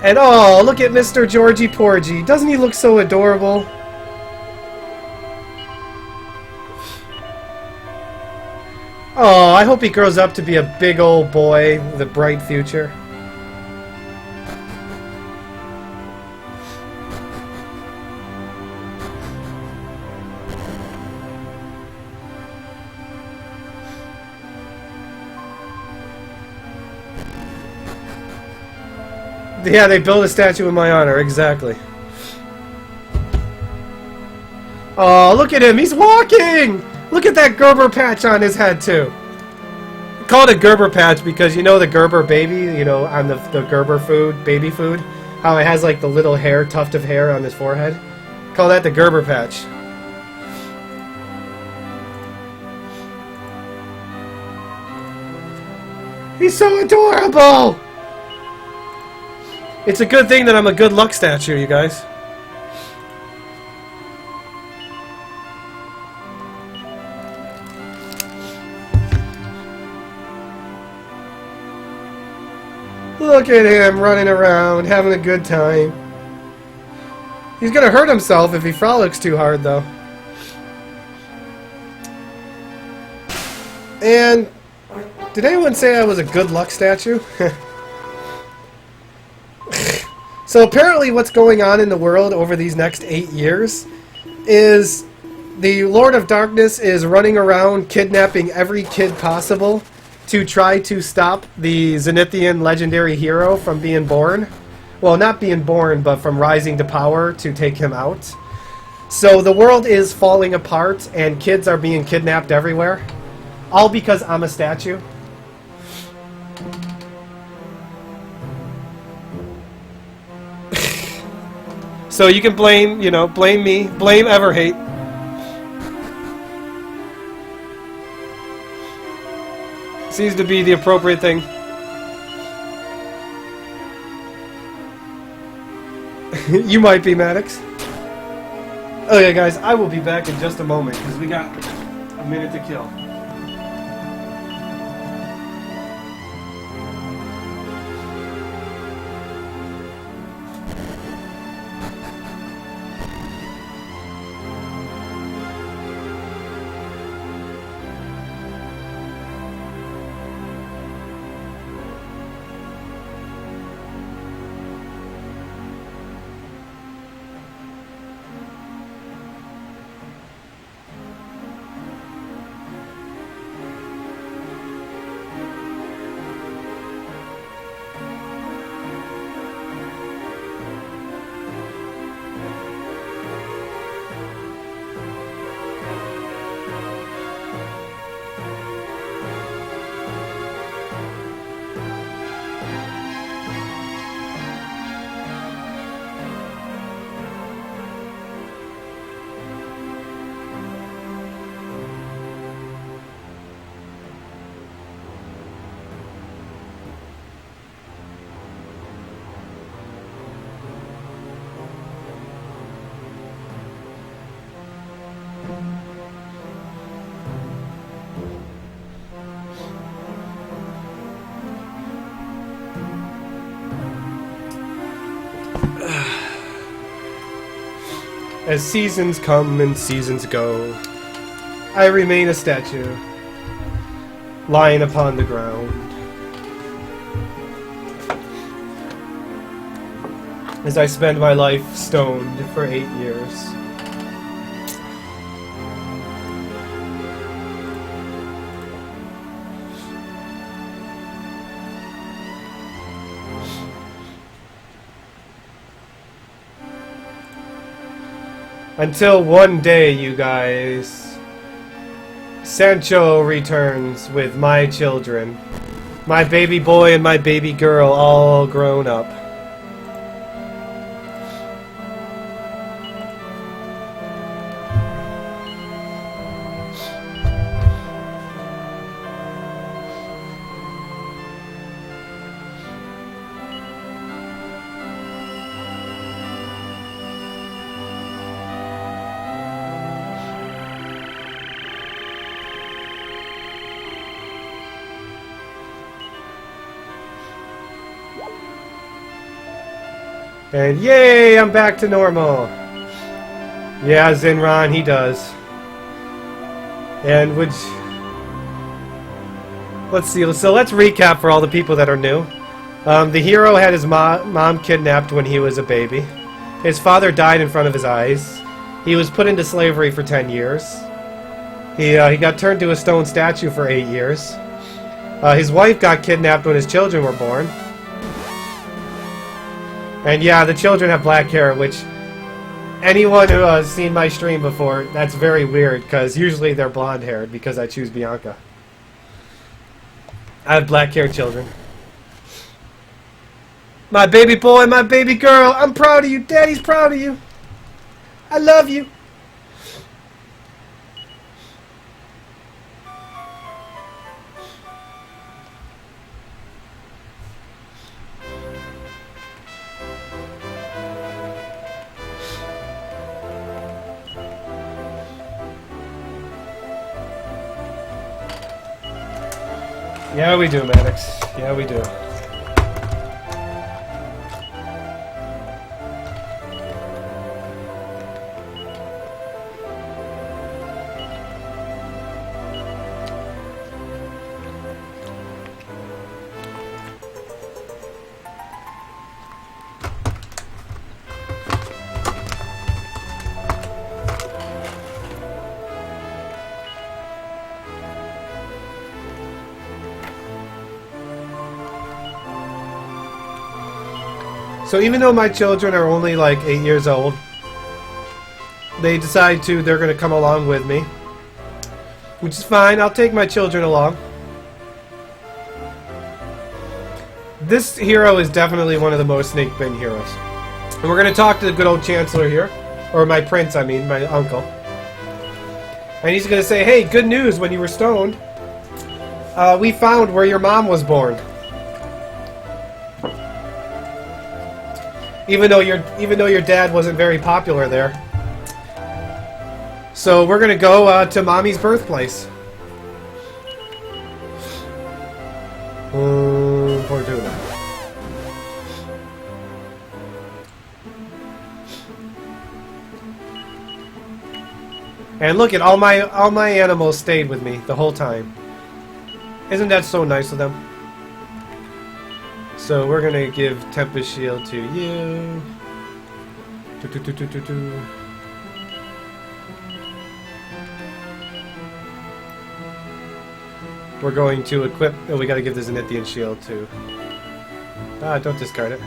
And oh, look at Mr. Georgie Porgy. Doesn't he look so adorable? Oh, I hope he grows up to be a big old boy with a bright future. Yeah, they built a statue in my honor, exactly. Oh, look at him, he's walking! Look at that Gerber patch on his head, too. I call it a Gerber patch because you know the Gerber baby, you know, on the Gerber food, baby food? How it has like the little hair, tuft of hair on his forehead? Call that the Gerber patch. He's so adorable! It's a good thing that I'm a good luck statue, you guys. Look at him running around, having a good time. He's gonna hurt himself if he frolics too hard, though. And did anyone say I was a good luck statue? So apparently what's going on in the world over these next 8 years is the Lord of Darkness is running around kidnapping every kid possible to try to stop the Zenithian legendary hero from being born. Well, not being born, but from rising to power to take him out. So the world is falling apart and kids are being kidnapped everywhere. All because I'm a statue. So you can blame, you know, blame me, blame Everhate. Seems to be the appropriate thing. You might be, Maddox. Okay, guys, I will be back in just a moment because we got a minute to kill. As seasons come and seasons go, I remain a statue, lying upon the ground. As I spend my life stoned for 8 years. Until one day, you guys, Sancho returns with my children. My baby boy and my baby girl all grown up. And yay, I'm back to normal. Yeah, Zinron, he does. And let's see. So let's recap for all the people that are new. The hero had his mom kidnapped when he was a baby. His father died in front of his eyes. He was put into slavery for 10 years. He got turned to a stone statue for 8 years. His wife got kidnapped when his children were born. And yeah, the children have black hair, which anyone who has seen my stream before, that's very weird, because usually they're blonde-haired, because I choose Bianca. I have black-haired children. My baby boy, my baby girl, I'm proud of you. Daddy's proud of you. I love you. Yeah, we do, Maddox. Yeah, we do. So even though my children are only like 8 years old, they decide they're going to come along with me. Which is fine, I'll take my children along. This hero is definitely one of the most snake bitten heroes. And we're going to talk to the good old Chancellor here. Or my prince, I mean, my uncle. And he's going to say, hey, good news, when you were stoned, we found where your mom was born. Even though your dad wasn't very popular there. So we're gonna go to Mommy's birthplace. Fortuna. And look at all my animals stayed with me the whole time. Isn't that so nice of them? So we're gonna give Tempest Shield to you. We're going to equip. Oh, we gotta give the Zenithian Shield to. Don't discard it.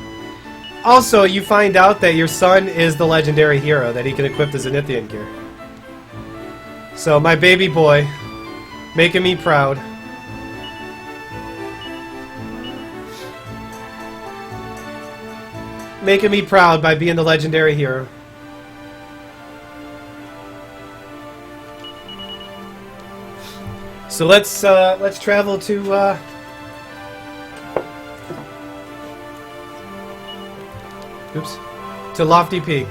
Also, you find out that your son is the legendary hero, that he can equip the Zenithian gear. So, my baby boy, making me proud. Making me proud by being the legendary hero. So let's travel to to Lofty Peak.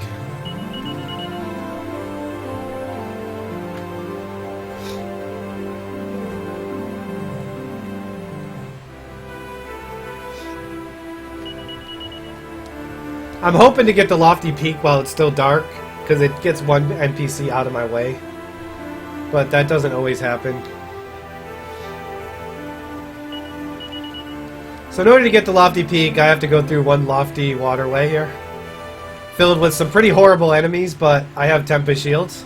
I'm hoping to get the lofty peak while it's still dark, because it gets one NPC out of my way. But that doesn't always happen. So in order to get the lofty peak, I have to go through one lofty waterway here. Filled with some pretty horrible enemies, but I have Tempest Shields.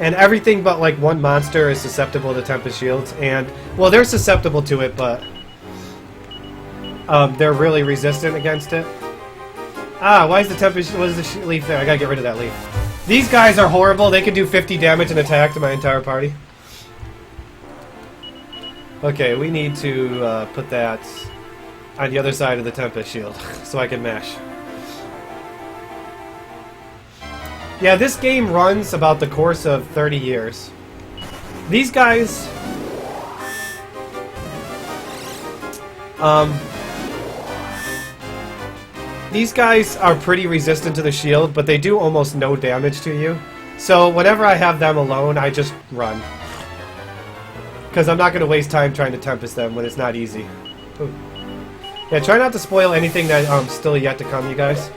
And everything but like one monster is susceptible to Tempest Shields. And, well, they're susceptible to it, but they're really resistant against it. Ah, why is the Tempest... What is the leaf there? I gotta get rid of that leaf. These guys are horrible. They can do 50 damage and attack to my entire party. Okay, we need to put that on the other side of the Tempest Shield so I can mash. Yeah, this game runs about the course of 30 years. These guys... These guys are pretty resistant to the shield, but they do almost no damage to you. So whenever I have them alone, I just run. Because I'm not going to waste time trying to Tempest them when it's not easy. Ooh. Yeah, try not to spoil anything that's still yet to come, you guys.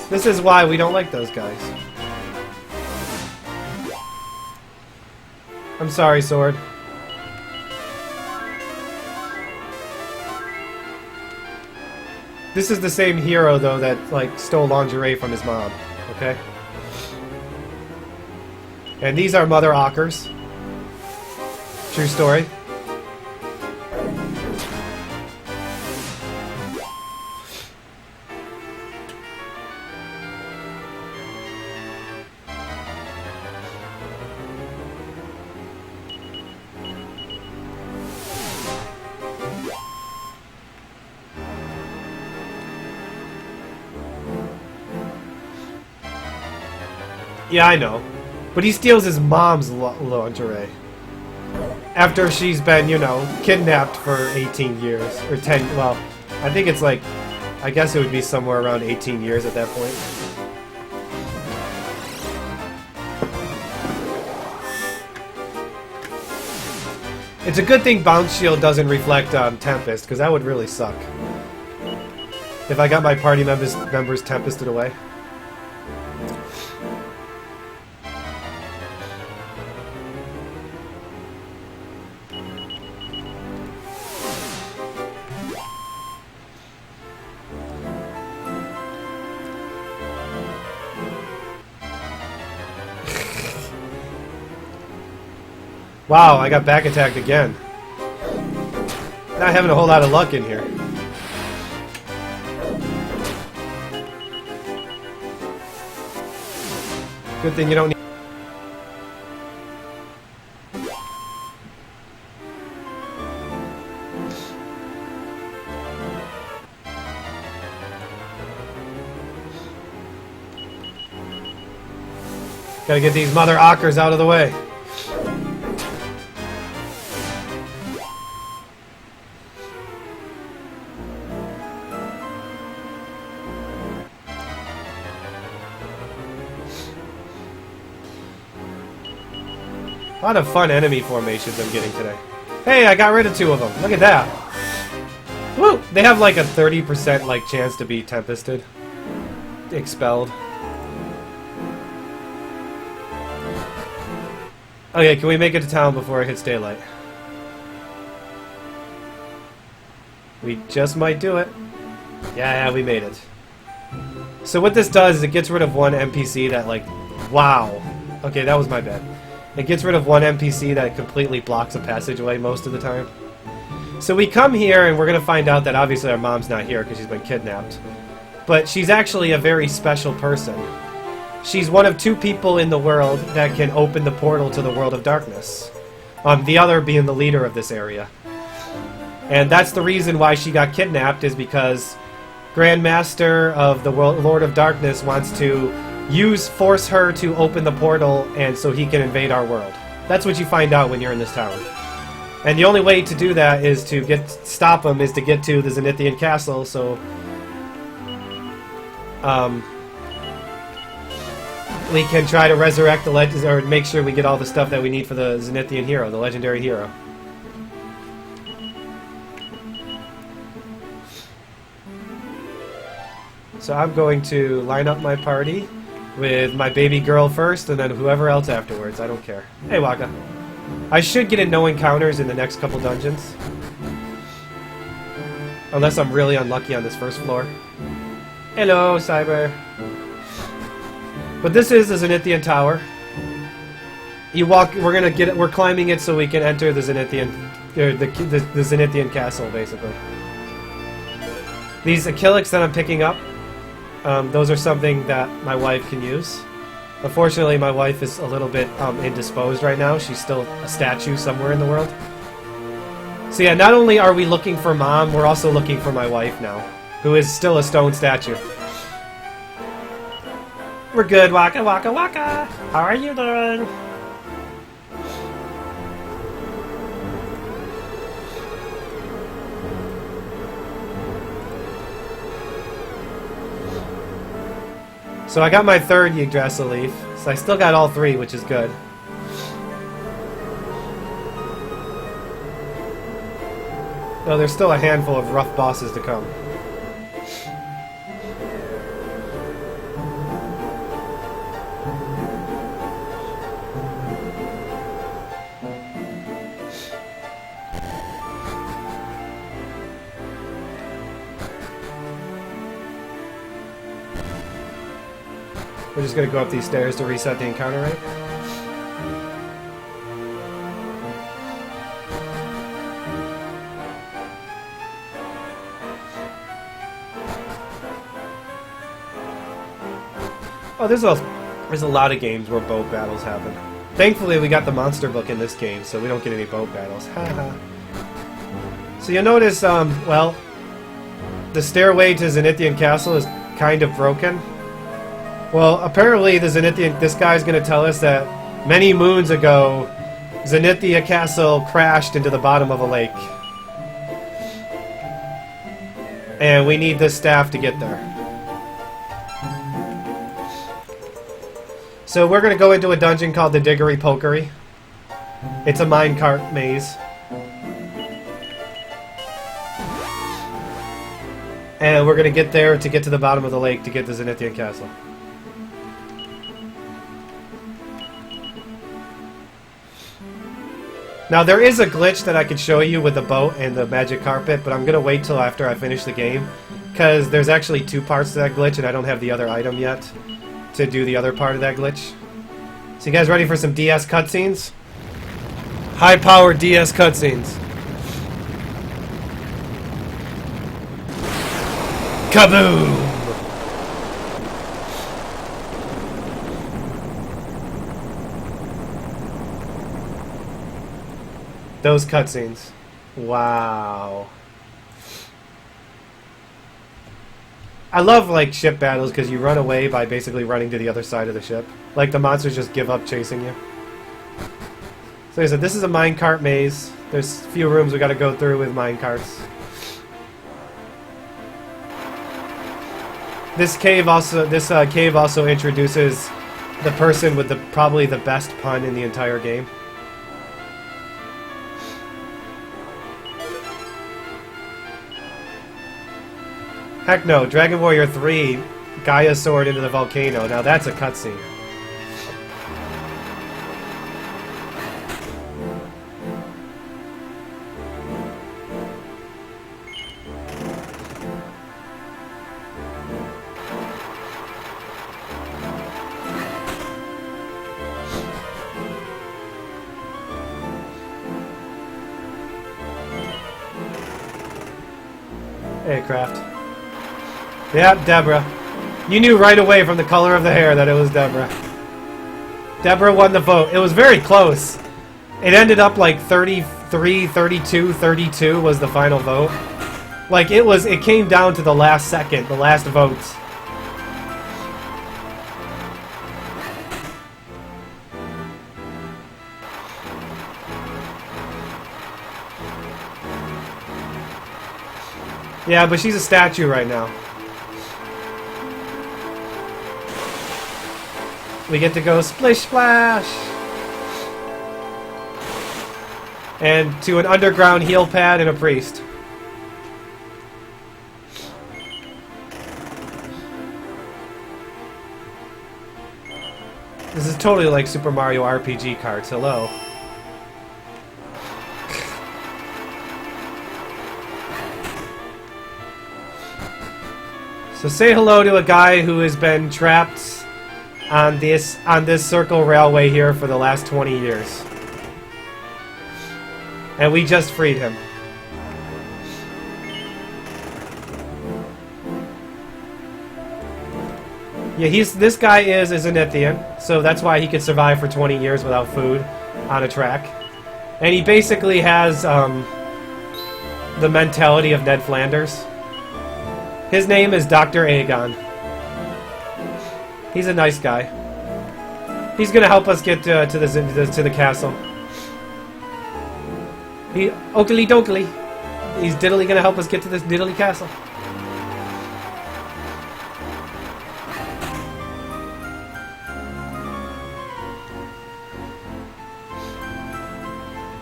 This is why we don't like those guys. I'm sorry, Sword. This is the same hero, though, that, like, stole lingerie from his mom. Okay? And these are Mother Ockers. True story. Yeah, I know. But he steals his mom's lingerie. After she's been, you know, kidnapped for 18 years. Or 10, well, I think it's like, I guess it would be somewhere around 18 years at that point. It's a good thing Bounce Shield doesn't reflect Tempest, because that would really suck. If I got my party members Tempested away. Wow, I got back attacked again. Not having a whole lot of luck in here. Good thing you don't need... Gotta get these Mother Ockers out of the way. A lot of fun enemy formations I'm getting today. Hey, I got rid of 2 of them. Look at that. Woo! They have like a 30% like chance to be Tempested. Expelled. Okay, can we make it to town before it hits daylight? We just might do it. Yeah, we made it. So what this does is it gets rid of one NPC that like... Wow. Okay, that was my bad. It gets rid of one NPC that completely blocks a passageway most of the time. So we come here and we're going to find out that obviously our mom's not here because she's been kidnapped. But she's actually a very special person. She's one of 2 people in the world that can open the portal to the world of darkness. The other being the leader of this area. And that's the reason why she got kidnapped, is because Grandmaster of the Lord of Darkness wants to force her to open the portal and so he can invade our world. That's what you find out when you're in this tower. And the only way to do that is to stop him is to get to the Zenithian castle, so we can try to resurrect the legends, or make sure we get all the stuff that we need for the Zenithian hero, the legendary hero. So I'm going to line up my party with my baby girl first, and then whoever else afterwards. I don't care. Hey, Waka. I should get in no encounters in the next couple dungeons. Unless I'm really unlucky on this first floor. Hello, Cyber. But this is the Zenithian Tower. You walk. We're climbing it so we can enter the Zenithian, the Zenithian castle, basically. These Achillics that I'm picking up, those are something that my wife can use. Unfortunately, my wife is a little bit indisposed right now. She's still a statue somewhere in the world. So yeah, not only are we looking for Mom, we're also looking for my wife now, who is still a stone statue. We're good, Waka Waka Waka! How are you doing? So I got my third Yggdrasil leaf, so I still got all three, which is good. Though there's still a handful of rough bosses to come. We're just gonna go up these stairs to reset the encounter rate. Oh, there's a lot of games where boat battles happen. Thankfully, we got the monster book in this game, so we don't get any boat battles. Haha. So you'll notice, well, the stairway to Zenithian Castle is kind of broken. Well, apparently this guy's going to tell us that many moons ago, Zenithia Castle crashed into the bottom of a lake. And we need this staff to get there. So we're going to go into a dungeon called the Diggery Pokery. It's a minecart maze. And we're going to get there to get to the bottom of the lake to get to Zenithian Castle. Now, there is a glitch that I could show you with the boat and the magic carpet, but I'm going to wait till after I finish the game, because there's actually two parts to that glitch, and I don't have the other item yet to do the other part of that glitch. So you guys ready for some DS cutscenes? High-powered DS cutscenes. Kaboom! Those cutscenes. Wow. I love, like, ship battles because you run away by basically running to the other side of the ship. Like, the monsters just give up chasing you. So like I said, this is a minecart maze. There's a few rooms we gotta go through with minecarts. This cave also introduces the person with probably the best pun in the entire game. Heck no, Dragon Warrior 3, Gaia sword into the volcano. Now that's a cutscene. Hey, Kraft. Yep, Deborah. You knew right away from the color of the hair that it was Deborah. Deborah won the vote. It was very close. It ended up like 33, 32, 32 was the final vote. Like, it came down to the last second, the last votes. Yeah, but she's a statue right now. We get to go splish splash! And to an underground heal pad and a priest. This is totally like Super Mario RPG carts. Hello. So say hello to a guy who has been trapped on this circle railway here for the last 20 years. And we just freed him. Yeah, this guy is a Zenithian, so that's why he could survive for 20 years without food on a track. And he basically has the mentality of Ned Flanders. His name is Dr. Aegon. He's a nice guy. He's gonna help us get to the castle. Oakley dokley. He's diddly gonna help us get to this diddly castle.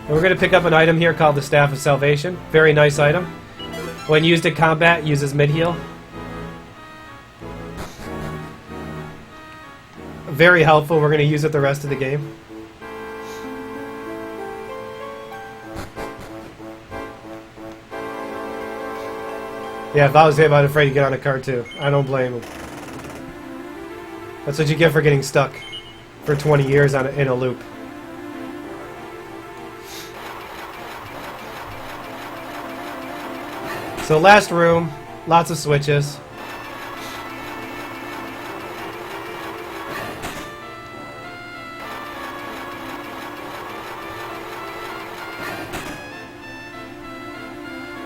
And we're gonna pick up an item here called the Staff of Salvation. Very nice item. When used in combat, uses mid-heal. Very helpful. We're going to use it the rest of the game. Yeah, if I was him, I'd be afraid to get on a cart too. I don't blame him. That's what you get for getting stuck for 20 years in a loop. So last room, lots of switches.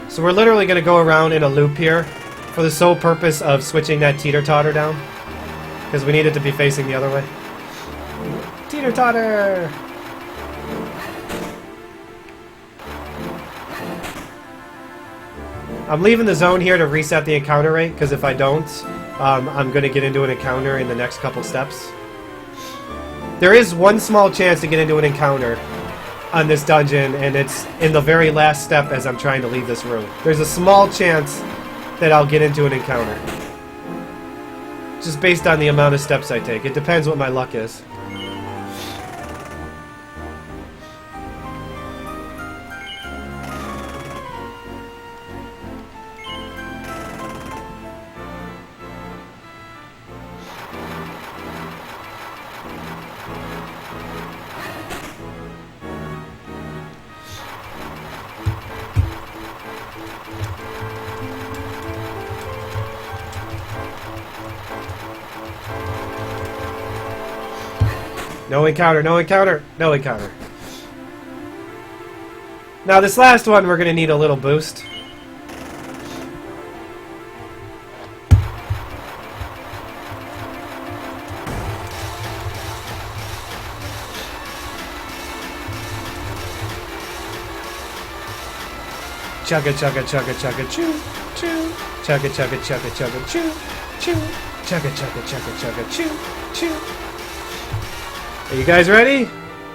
So we're literally going to go around in a loop here for the sole purpose of switching that teeter-totter down. Because we need it to be facing the other way. Teeter-totter! I'm leaving the zone here to reset the encounter rate, because if I don't, I'm going to get into an encounter in the next couple steps. There is one small chance to get into an encounter on this dungeon, and it's in the very last step as I'm trying to leave this room. There's a small chance that I'll get into an encounter. Just based on the amount of steps I take. It depends what my luck is. No encounter, no encounter, no encounter. Now this last one we're going to need a little boost. Chugga chugga chugga chugga choo choo. Chugga chugga chugga chugga choo choo. Chugga chugga chugga chugga choo choo. Are you guys ready?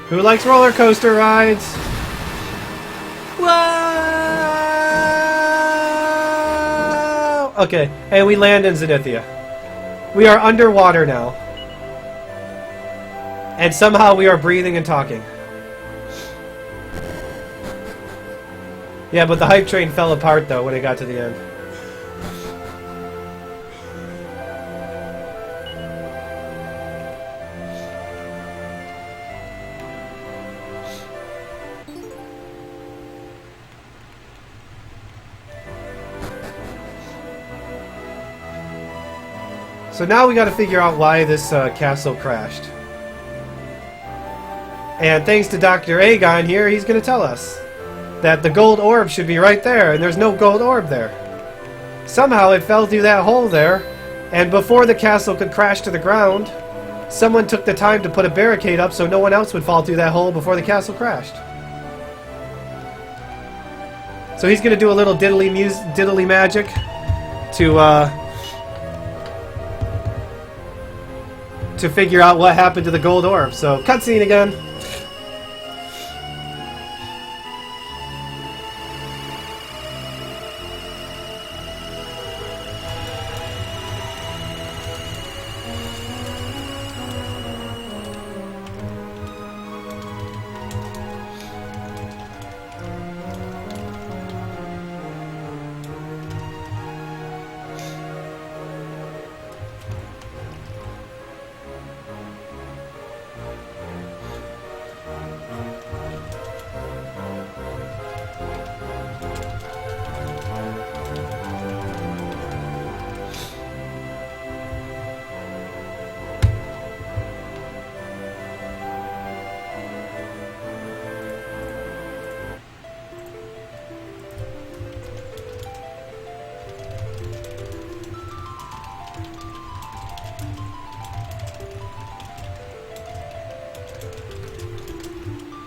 Who likes roller coaster rides? Whoa! Okay, and we land in Zenithia. We are underwater now. And somehow we are breathing and talking. Yeah, but the hype train fell apart though when it got to the end. So now we got to figure out why this castle crashed. And thanks to Dr. Aegon here, he's going to tell us that the gold orb should be right there, and there's no gold orb there. Somehow it fell through that hole there, and before the castle could crash to the ground, someone took the time to put a barricade up so no one else would fall through that hole before the castle crashed. So he's going to do a little diddly magic to figure out what happened to the gold orb. So, cutscene again.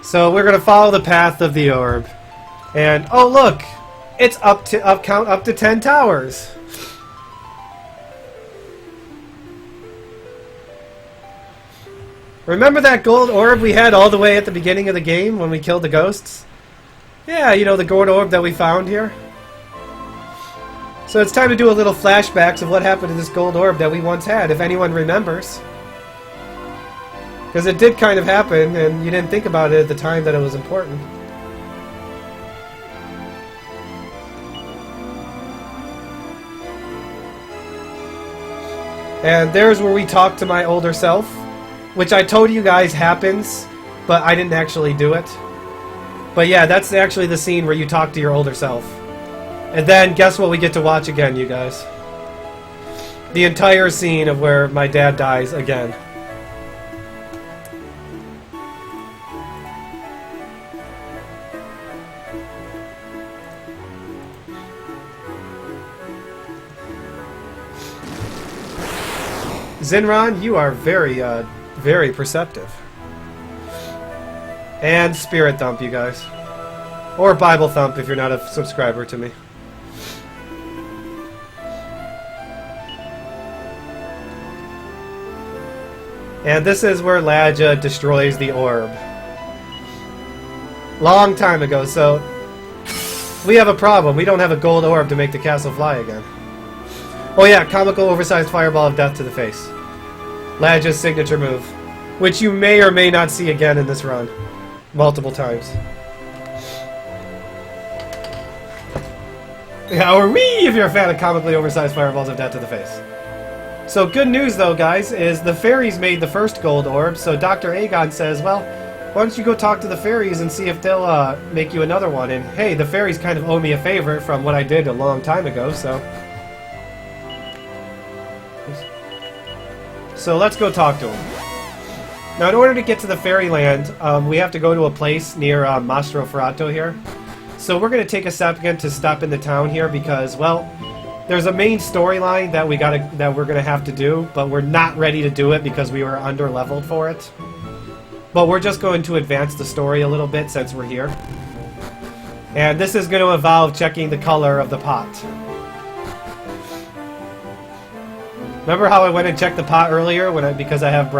So we're gonna follow the path of the orb. And oh look! It's up to 10 towers! Remember that gold orb we had all the way at the beginning of the game when we killed the ghosts? Yeah, you know, the gold orb that we found here? So it's time to do a little flashbacks of what happened to this gold orb that we once had, if anyone remembers. Because it did kind of happen, and you didn't think about it at the time that it was important. And there's where we talk to my older self, which I told you guys happens, but I didn't actually do it. But yeah, that's actually the scene where you talk to your older self. And then, guess what we get to watch again, you guys? The entire scene of where my dad dies again. Zinron, you are very, very perceptive. And Spirit Thump, you guys. Or Bible Thump if you're not a subscriber to me. And this is where Ladja destroys the orb. Long time ago, so we have a problem. We don't have a gold orb to make the castle fly again. Oh yeah, comical oversized fireball of death to the face. Ladja's signature move, which you may or may not see again in this run. Multiple times. Yeah, or wee if you're a fan of comically oversized fireballs of death to the face. So good news though, guys, is the fairies made the first gold orb, so Dr. Aegon says, well, why don't you go talk to the fairies and see if they'll make you another one. And hey, the fairies kind of owe me a favor from what I did a long time ago, so... So let's go talk to them. Now in order to get to the fairyland, we have to go to a place near Mastro Ferrato here. So we're going to take a second to stop in the town here because, well, there's a main storyline that we're going to have to do, but we're not ready to do it because we were under-leveled for it. But we're just going to advance the story a little bit since we're here. And this is going to involve checking the color of the pot. Remember how I went and checked the pot earlier because I have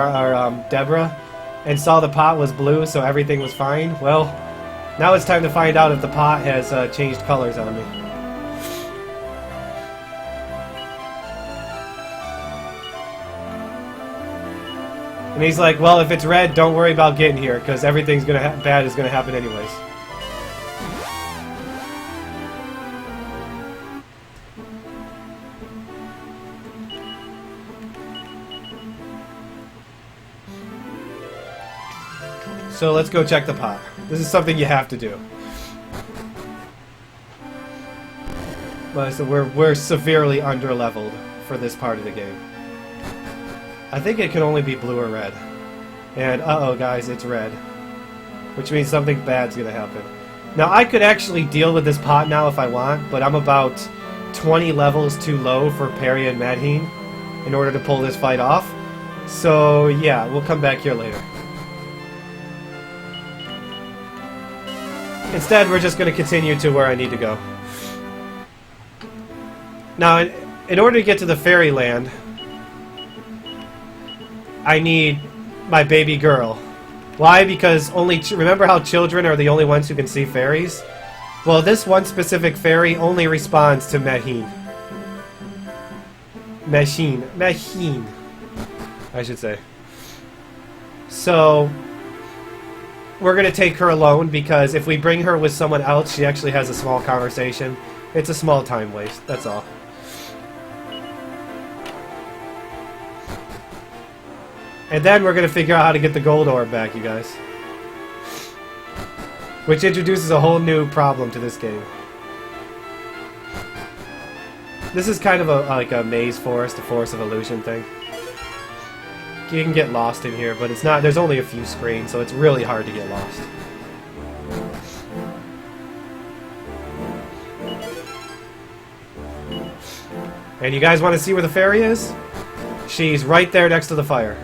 Deborah and saw the pot was blue, so everything was fine? Well, now it's time to find out if the pot has changed colors on me. And he's like, well, if it's red, don't worry about getting here, because everything's bad is gonna happen anyways. So let's go check the pot. This is something you have to do. But so we're severely under-leveled for this part of the game. I think it can only be blue or red. And uh-oh guys, it's red. Which means something bad's gonna happen. Now I could actually deal with this pot now if I want, but I'm about 20 levels too low for Perry and Madheen in order to pull this fight off. So yeah, we'll come back here later. Instead, we're just going to continue to where I need to go. Now, in order to get to the fairyland, I need my baby girl. Why? Because remember how children are the only ones who can see fairies? Well, this one specific fairy only responds to Maheen. Maheen, I should say. So... we're going to take her alone because if we bring her with someone else, she actually has a small conversation. It's a small time waste, that's all. And then we're going to figure out how to get the gold orb back, you guys. Which introduces a whole new problem to this game. This is kind of like a maze forest, a forest of illusion thing. You can get lost in here, but it's not. There's only a few screens, so it's really hard to get lost. And you guys want to see where the fairy is? She's right there next to the fire.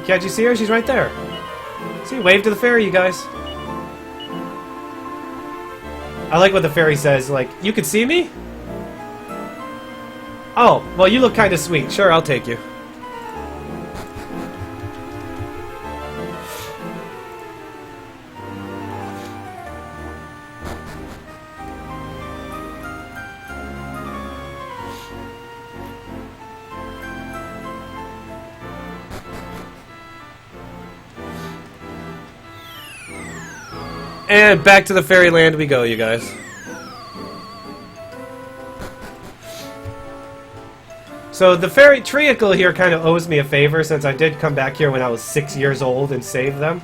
Can't you see her? She's right there. See, wave to the fairy, you guys. I like what the fairy says, like, you could see me? Oh, well, you look kind of sweet. Sure, I'll take you. And back to the fairyland we go, you guys. So the fairy treacle here kind of owes me a favor since I did come back here when I was 6 years old and save them.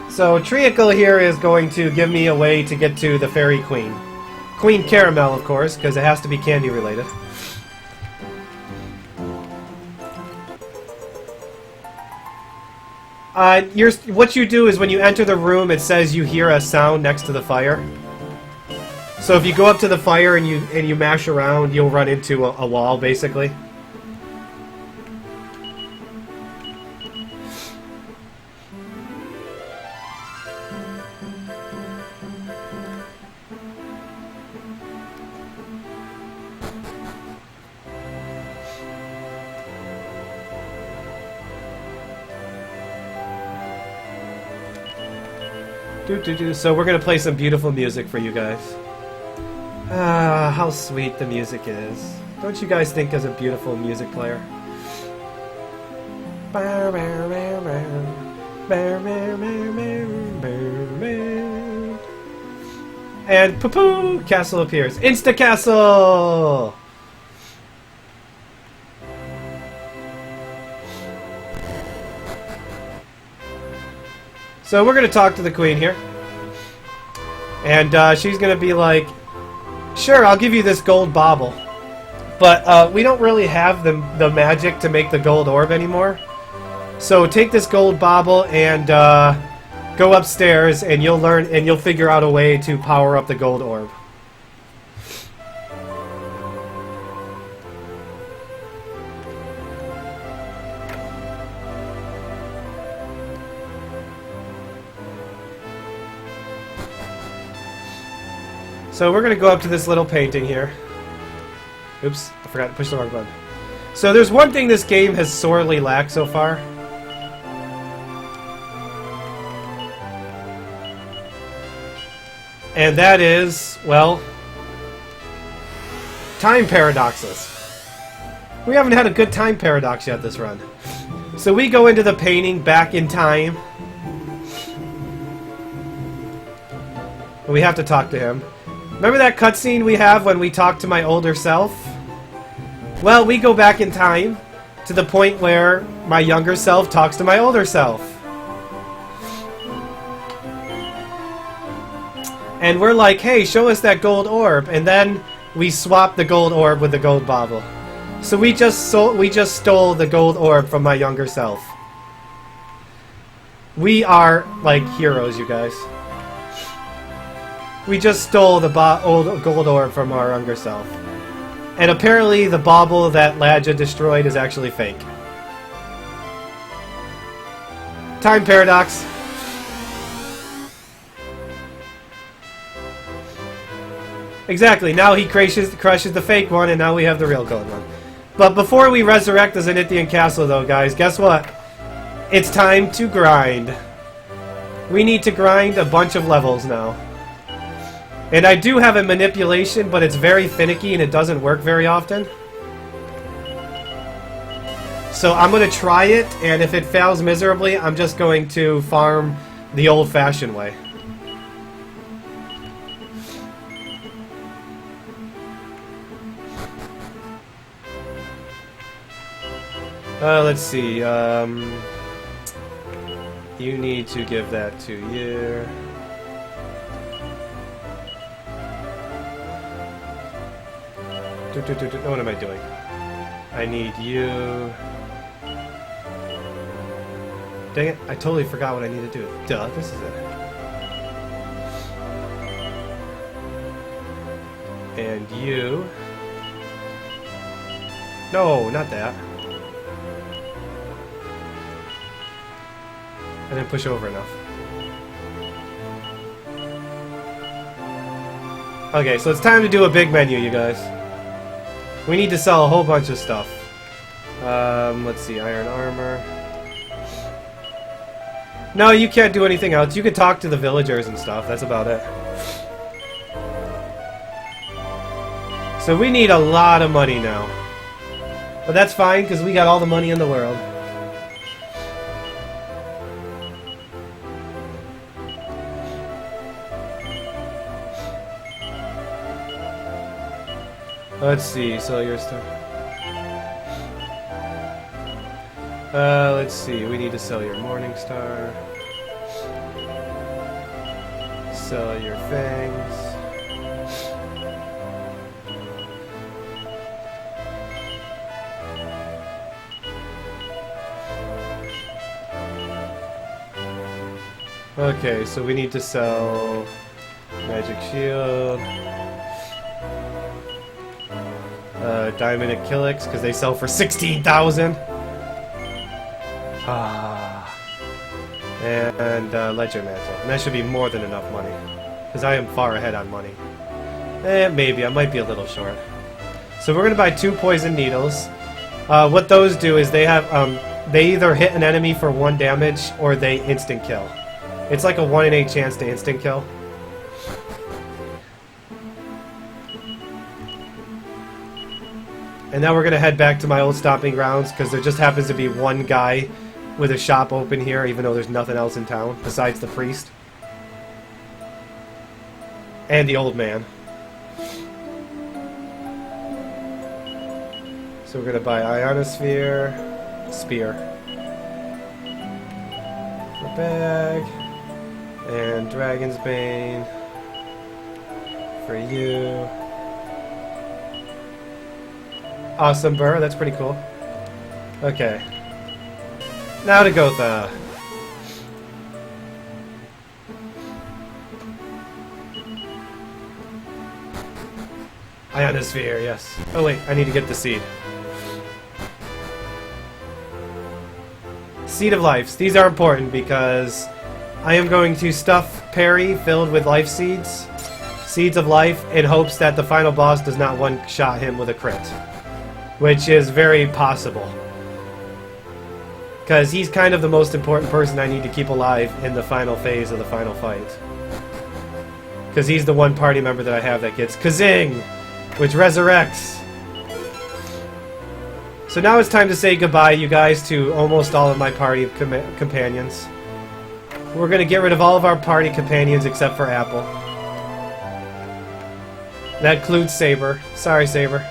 So treacle here is going to give me a way to get to the Fairy Queen. Queen Caramel, of course, because it has to be candy related. What you do is when you enter the room, it says you hear a sound next to the fire. So if you go up to the fire and you mash around, you'll run into a wall, basically. So we're gonna play some beautiful music for you guys. Ah, how sweet the music is. Don't you guys think as a beautiful music player? And poo-poo! Castle appears. Insta-castle! So we're going to talk to the queen here. And she's going to be like, sure, I'll give you this gold bauble. But we don't really have the magic to make the gold orb anymore. So take this gold bauble and go upstairs and you'll learn and you'll figure out a way to power up the gold orb. So we're going to go up to this little painting here. Oops, I forgot to push the wrong button. So there's one thing this game has sorely lacked so far. And that is, well, time paradoxes. We haven't had a good time paradox yet this run. So we go into the painting back in time. We have to talk to him. Remember that cutscene we have when we talk to my older self? Well, we go back in time to the point where my younger self talks to my older self. And we're like, hey, show us that gold orb. And then we swap the gold orb with the gold bauble. So we just stole the gold orb from my younger self. We are, like, heroes, you guys. We just stole the old gold orb from our younger self. And apparently the bauble that Ladja destroyed is actually fake. Time paradox. Exactly, now he crushes the fake one and now we have the real gold one. But before we resurrect the Zenithian Castle though, guys, guess what? It's time to grind. We need to grind a bunch of levels now. And I do have a manipulation, but it's very finicky and it doesn't work very often. So I'm going to try it, and if it fails miserably, I'm just going to farm the old-fashioned way. Let's see. You need to give that to you. What am I doing? I need you Dang it, I totally forgot what I need to do. Duh, this is it. And you... No, not that. I didn't push over enough. Okay, so it's time to do a big menu, you guys. We need to sell a whole bunch of stuff. Let's see, iron armor. No, you can't do anything else. You can talk to the villagers and stuff. That's about it. So we need a lot of money now. But that's fine, because we got all the money in the world. Let's see, sell your stuff. Let's see, we need to sell your Morning Star. Sell your fangs. Okay, so we need to sell Magic Shield. Diamond Achilles, because they sell for 16,000. And Ledger Mantle. And that should be more than enough money. Because I am far ahead on money. Maybe. I might be a little short. So we're going to buy 2 Poison Needles. What those do is they have... they either hit an enemy for 1 damage or they instant kill. It's like a 1 in 8 chance to instant kill. And now we're going to head back to my old stomping grounds, because there just happens to be one guy with a shop open here, even though there's nothing else in town, besides the priest. And the old man. So we're going to buy Ionosphere, Spear. A bag. And Dragon's Bane. For you. Awesome Burr, that's pretty cool. Okay. Now to Gotha. Ionosphere, yes. Oh wait, I need to get the seed. Seed of Lives. These are important because I am going to stuff Perry filled with life seeds. Seeds of Life, in hopes that the final boss does not one-shot him with a crit. Which is very possible. Because he's kind of the most important person I need to keep alive in the final phase of the final fight. Because he's the one party member that I have that gets Kazing! Which resurrects! So now it's time to say goodbye, you guys, to almost all of my party companions. We're going to get rid of all of our party companions except for Apple. That includes Saber. Sorry, Saber.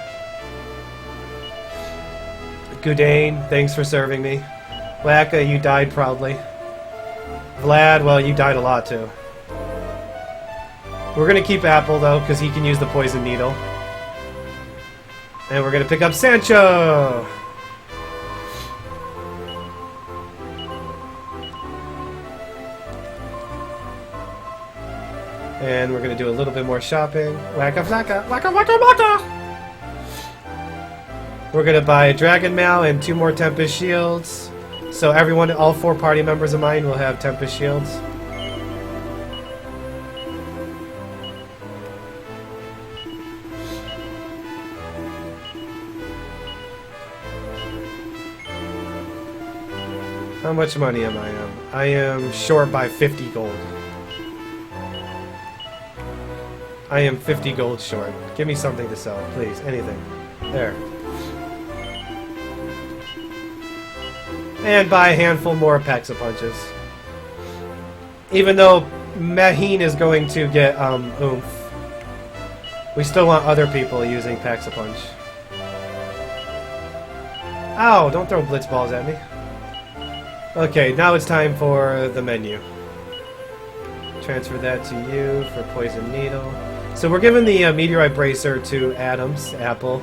Gudane, thanks for serving me. Wacka, you died proudly. Vlad, well, you died a lot too. We're gonna keep Apple though, because he can use the poison needle. And we're gonna pick up Sancho! And we're gonna do a little bit more shopping. Wacka flacka, wacka wacka wacka! We're gonna buy a Dragon Mail and 2 more Tempest Shields. So everyone, all 4 party members of mine will have Tempest Shields. How much money am I on? I am short by 50 gold. I am 50 gold short. Give me something to sell, please. Anything. There. And buy a handful more packs of punches. Even though Maheen is going to get oomph, we still want other people using packs of punch. Ow! Don't throw blitz balls at me. Okay, now it's time for the menu. Transfer that to you for Poison Needle. So we're giving the Meteorite Bracer to Adams, Apple.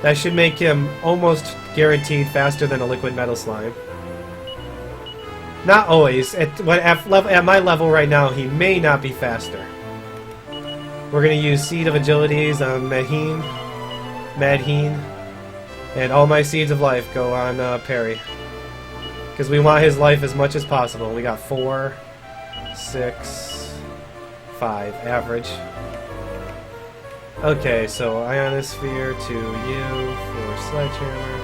That should make him almost guaranteed faster than a Liquid Metal Slime. Not always. At my level right now, he may not be faster. We're going to use Seed of Agilities on Madheen. And all my Seeds of Life go on Perry. Because we want his life as much as possible. We got 4, 6, 5. Average. Okay, so Ionosphere to you for Sledgehammer.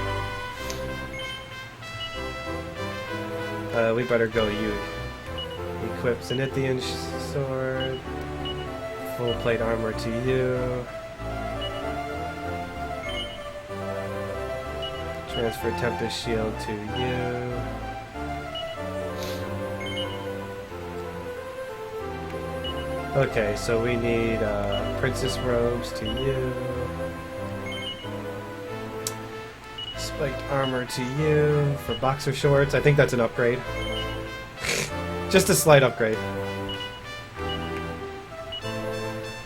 We better go you. Equip Zenithian Sword. Full plate armor to you. Transfer Tempest Shield to you. Okay, so we need Princess Robes to you. Spiked Armor to you for Boxer Shorts. I think that's an upgrade. Just a slight upgrade.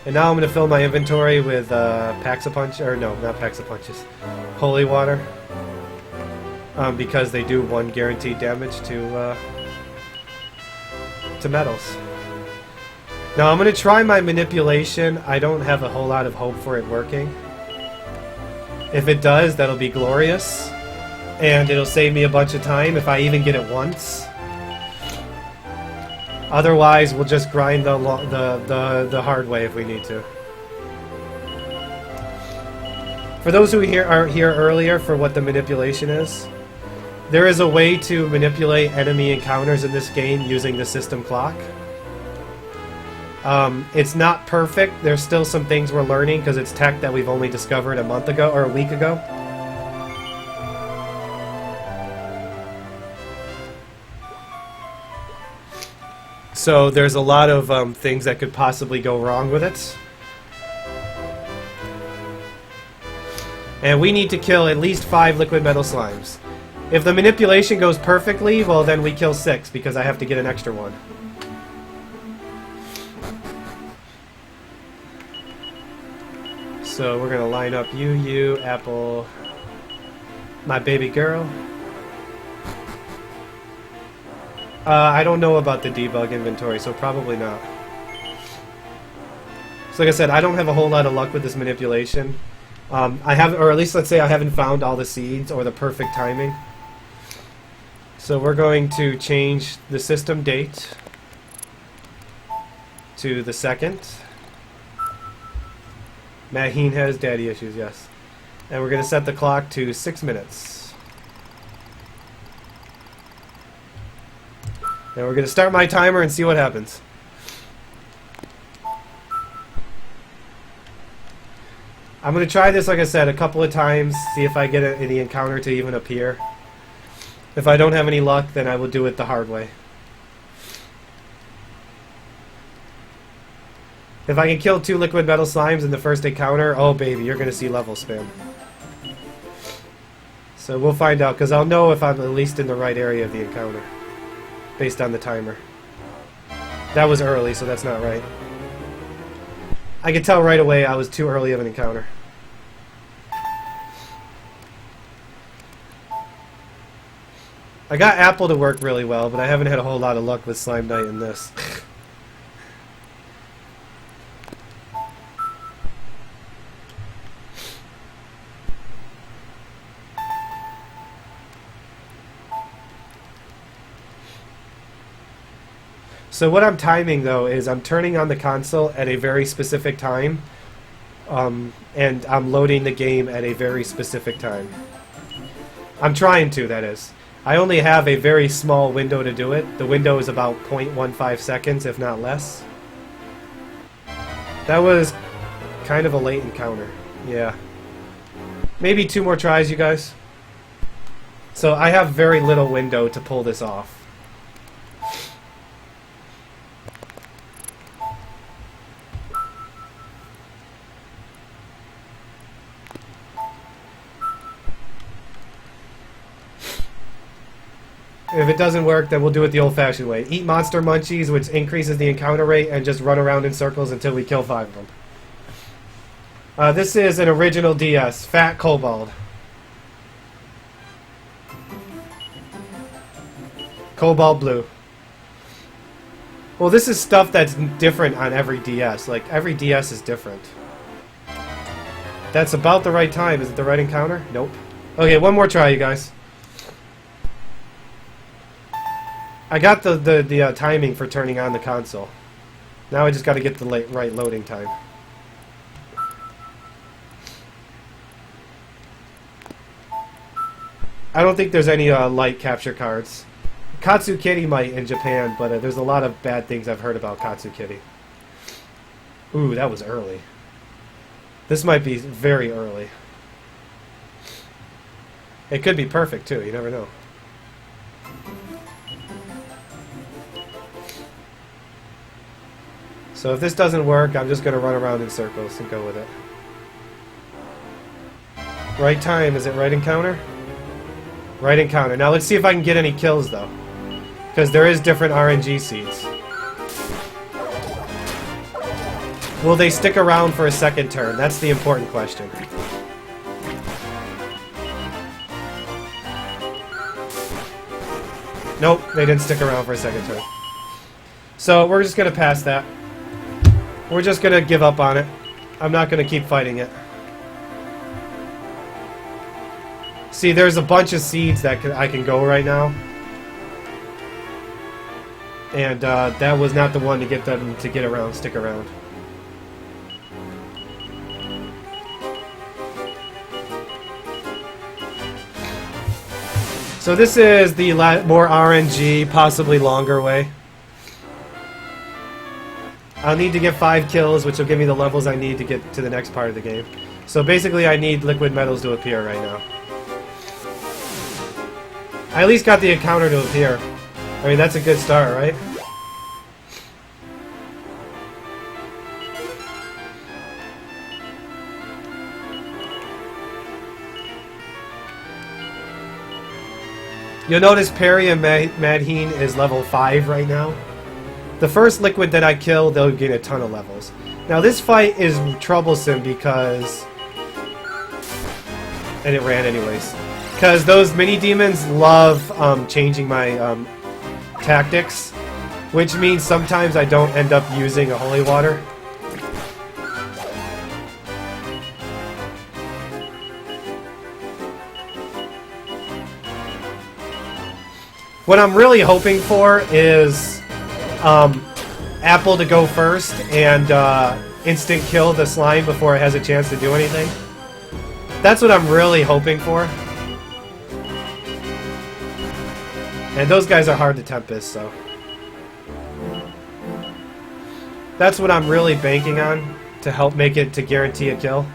And now I'm going to fill my inventory with Packs of Punch, or no, not Packs of Punches. Holy Water. Because they do 1 guaranteed damage to metals. Now I'm going to try my manipulation. I don't have a whole lot of hope for it working. If it does, that'll be glorious. And it'll save me a bunch of time if I even get it once. Otherwise, we'll just grind the hard way if we need to. For those who aren't here earlier for what the manipulation is, there is a way to manipulate enemy encounters in this game using the system clock. It's not perfect. There's still some things we're learning because it's tech that we've only discovered a month ago or a week ago. So there's a lot of things that could possibly go wrong with it. And we need to kill at least 5 liquid metal slimes. If the manipulation goes perfectly, well then we kill 6 because I have to get an extra one. So we're gonna line up you, Apple, my baby girl. I don't know about the debug inventory, so probably not. So like I said, I don't have a whole lot of luck with this manipulation. I have, or at least let's say I haven't found all the seeds or the perfect timing. So we're going to change the system date to the 2nd. Maheen has daddy issues, yes. And we're going to set the clock to 6 minutes. And we're going to start my timer and see what happens. I'm going to try this, like I said, a couple of times, see if I get any encounter to even appear. If I don't have any luck, then I will do it the hard way. If I can kill 2 liquid metal slimes in the first encounter, oh baby, you're going to see level spam. So we'll find out, because I'll know if I'm at least in the right area of the encounter, based on the timer. That was early, so that's not right. I could tell right away I was too early of an encounter. I got Apple to work really well, but I haven't had a whole lot of luck with Slime Knight in this. So what I'm timing, though, is I'm turning on the console at a very specific time, and I'm loading the game at a very specific time. I'm trying to, that is. I only have a very small window to do it. The window is about 0.15 seconds, if not less. That was kind of a late encounter. Yeah. Maybe 2 more tries, you guys. So I have very little window to pull this off. If it doesn't work, then we'll do it the old-fashioned way. Eat monster munchies, which increases the encounter rate, and just run around in circles until we kill 5 of them. This is an original DS, Fat Kobold. Cobalt blue. Well, this is stuff that's different on every DS. Like, every DS is different. That's about the right time. Is it the right encounter? Nope. Okay, one more try, you guys. I got the timing for turning on the console. Now I just got to get the right loading time. I don't think there's any light capture cards. Katsukiri might in Japan, but there's a lot of bad things I've heard about Katsukiri. Ooh, that was early. This might be very early. It could be perfect, too. You never know. So if this doesn't work, I'm just going to run around in circles and go with it. Right time. Is it right encounter? Right encounter. Now let's see if I can get any kills, though. Because there is different RNG seeds. Will they stick around for a second turn? That's the important question. Nope, they didn't stick around for a second turn. So we're just going to pass that. We're just going to give up on it. I'm not going to keep fighting it. See, there's a bunch of seeds that I can go right now. And that was not the one to get them to get around, stick around. So this is the more RNG, possibly longer way. I'll need to get 5 kills, which will give me the levels I need to get to the next part of the game. So basically I need liquid metals to appear right now. I at least got the encounter to appear. I mean, that's a good start, right? You'll notice Perry and Madheen is level 5 right now. The first liquid that I kill, they'll gain a ton of levels. Now this fight is troublesome because... And it ran anyways. Because those mini-demons love changing my tactics. Which means sometimes I don't end up using a holy water. What I'm really hoping for is Apple to go first and instant kill the slime before it has a chance to do anything. That's what I'm really hoping for. And those guys are hard to Tempest, so... That's what I'm really banking on to help make it to guarantee a kill.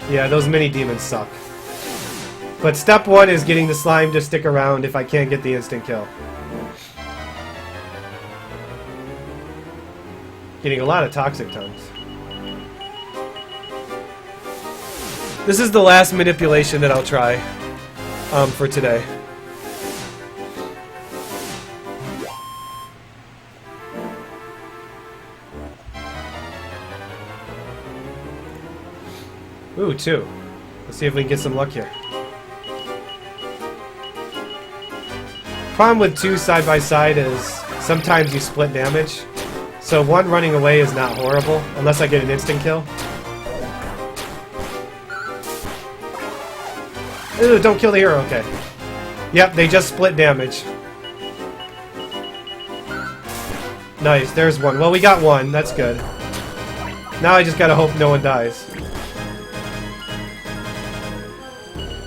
Yeah, those mini-demons suck. But step 1 is getting the slime to stick around if I can't get the instant kill. Getting a lot of toxic tongues. This is the last manipulation that I'll try for today. Ooh, 2. Let's see if we can get some luck here. Problem with 2 side by side is sometimes you split damage. So 1 running away is not horrible, unless I get an instant kill. Ooh, don't kill the hero, okay. Yep, they just split damage. Nice, there's 1. Well, we got 1, that's good. Now I just gotta hope no one dies.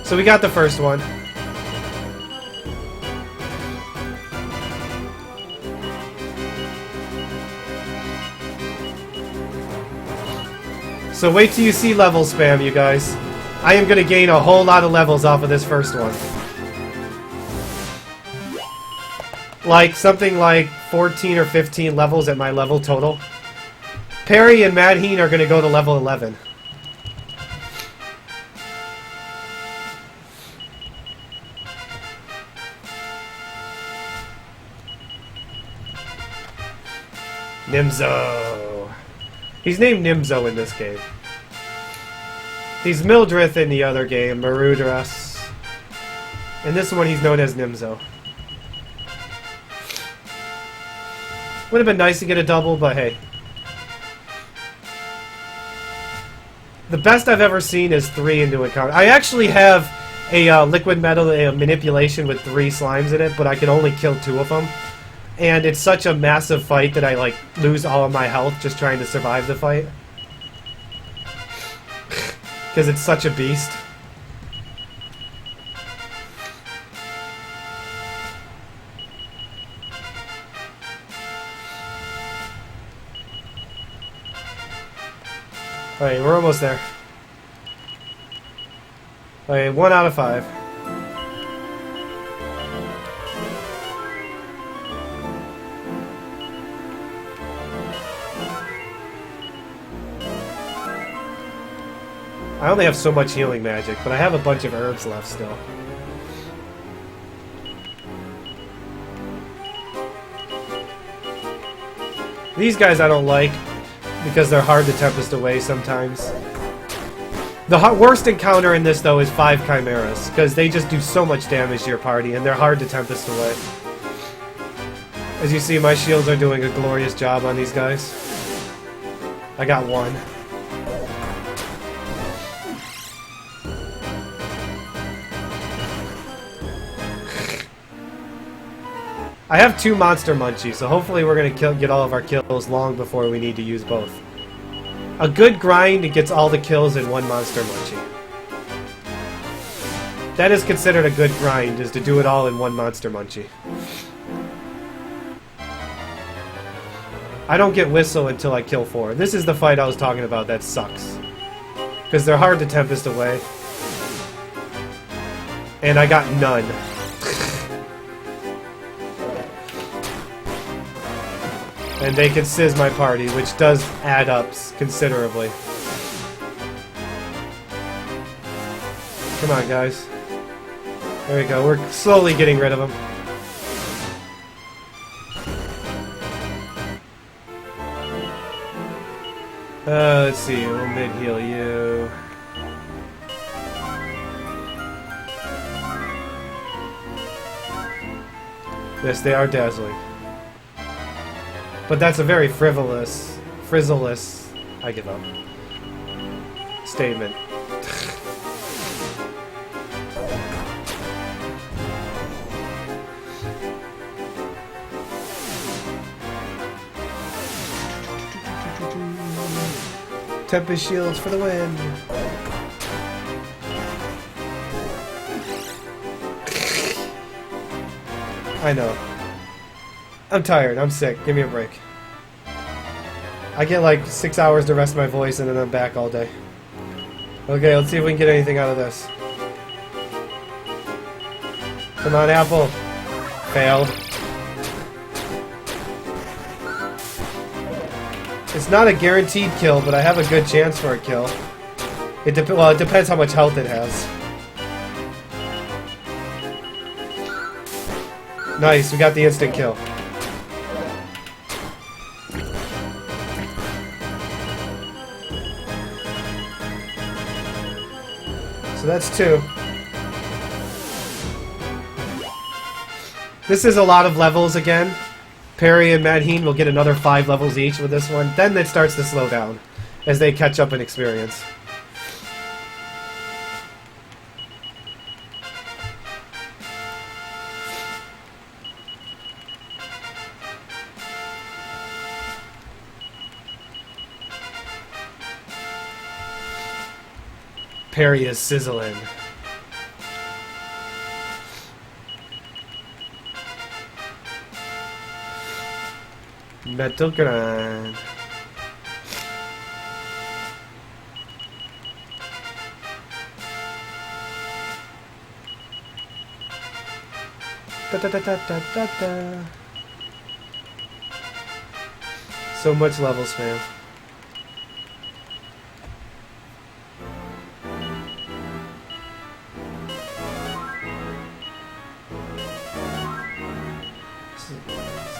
So we got the first one. So wait till you see level spam, you guys. I am going to gain a whole lot of levels off of this first one. Like, something like 14 or 15 levels at my level total. Perry and Madheen are going to go to level 11. Nimzo. He's named Nimzo in this game. He's Mildrith in the other game, Marudras. In this one, he's known as Nimzo. Would have been nice to get a double, but hey. The best I've ever seen is 3 into encounter. I actually have a liquid metal manipulation with 3 slimes in it, but I can only kill 2 of them. And it's such a massive fight that I like lose all of my health just trying to survive the fight. Because it's such a beast. Alright, we're almost there. Alright, 1 out of 5. I only have so much healing magic, but I have a bunch of herbs left still. These guys I don't like, because they're hard to Tempest away sometimes. The worst encounter in this, though, is 5 Chimeras, because they just do so much damage to your party, and they're hard to Tempest away. As you see, my shields are doing a glorious job on these guys. I got 1. I have 2 Monster Munchies, so hopefully we're going to get all of our kills long before we need to use both. A good grind gets all the kills in 1 Monster Munchie. That is considered a good grind, is to do it all in 1 Monster Munchie. I don't get Whistle until I kill 4. This is the fight I was talking about that sucks. Because they're hard to Tempest away. And I got none. And they can sizz my party, which does add up considerably. Come on, guys. There we go. We're slowly getting rid of them. Let's see. We'll mid-heal you. Yes, they are dazzling. But that's a very frivolous, I give up, statement. Tempest shields for the win. I know. I'm tired. I'm sick. Give me a break. I get like 6 hours to rest my voice and then I'm back all day. Okay, let's see if we can get anything out of this. Come on, Apple. Failed. It's not a guaranteed kill, but I have a good chance for a kill. Well, it depends how much health it has. Nice, we got the instant kill. So that's 2. This is a lot of levels again. Perry and Madheen will get another 5 levels each with this one. Then it starts to slow down as they catch up in experience. Perry is sizzling. Metal grind. Da, da, da, da, da, da, da. So much level spam.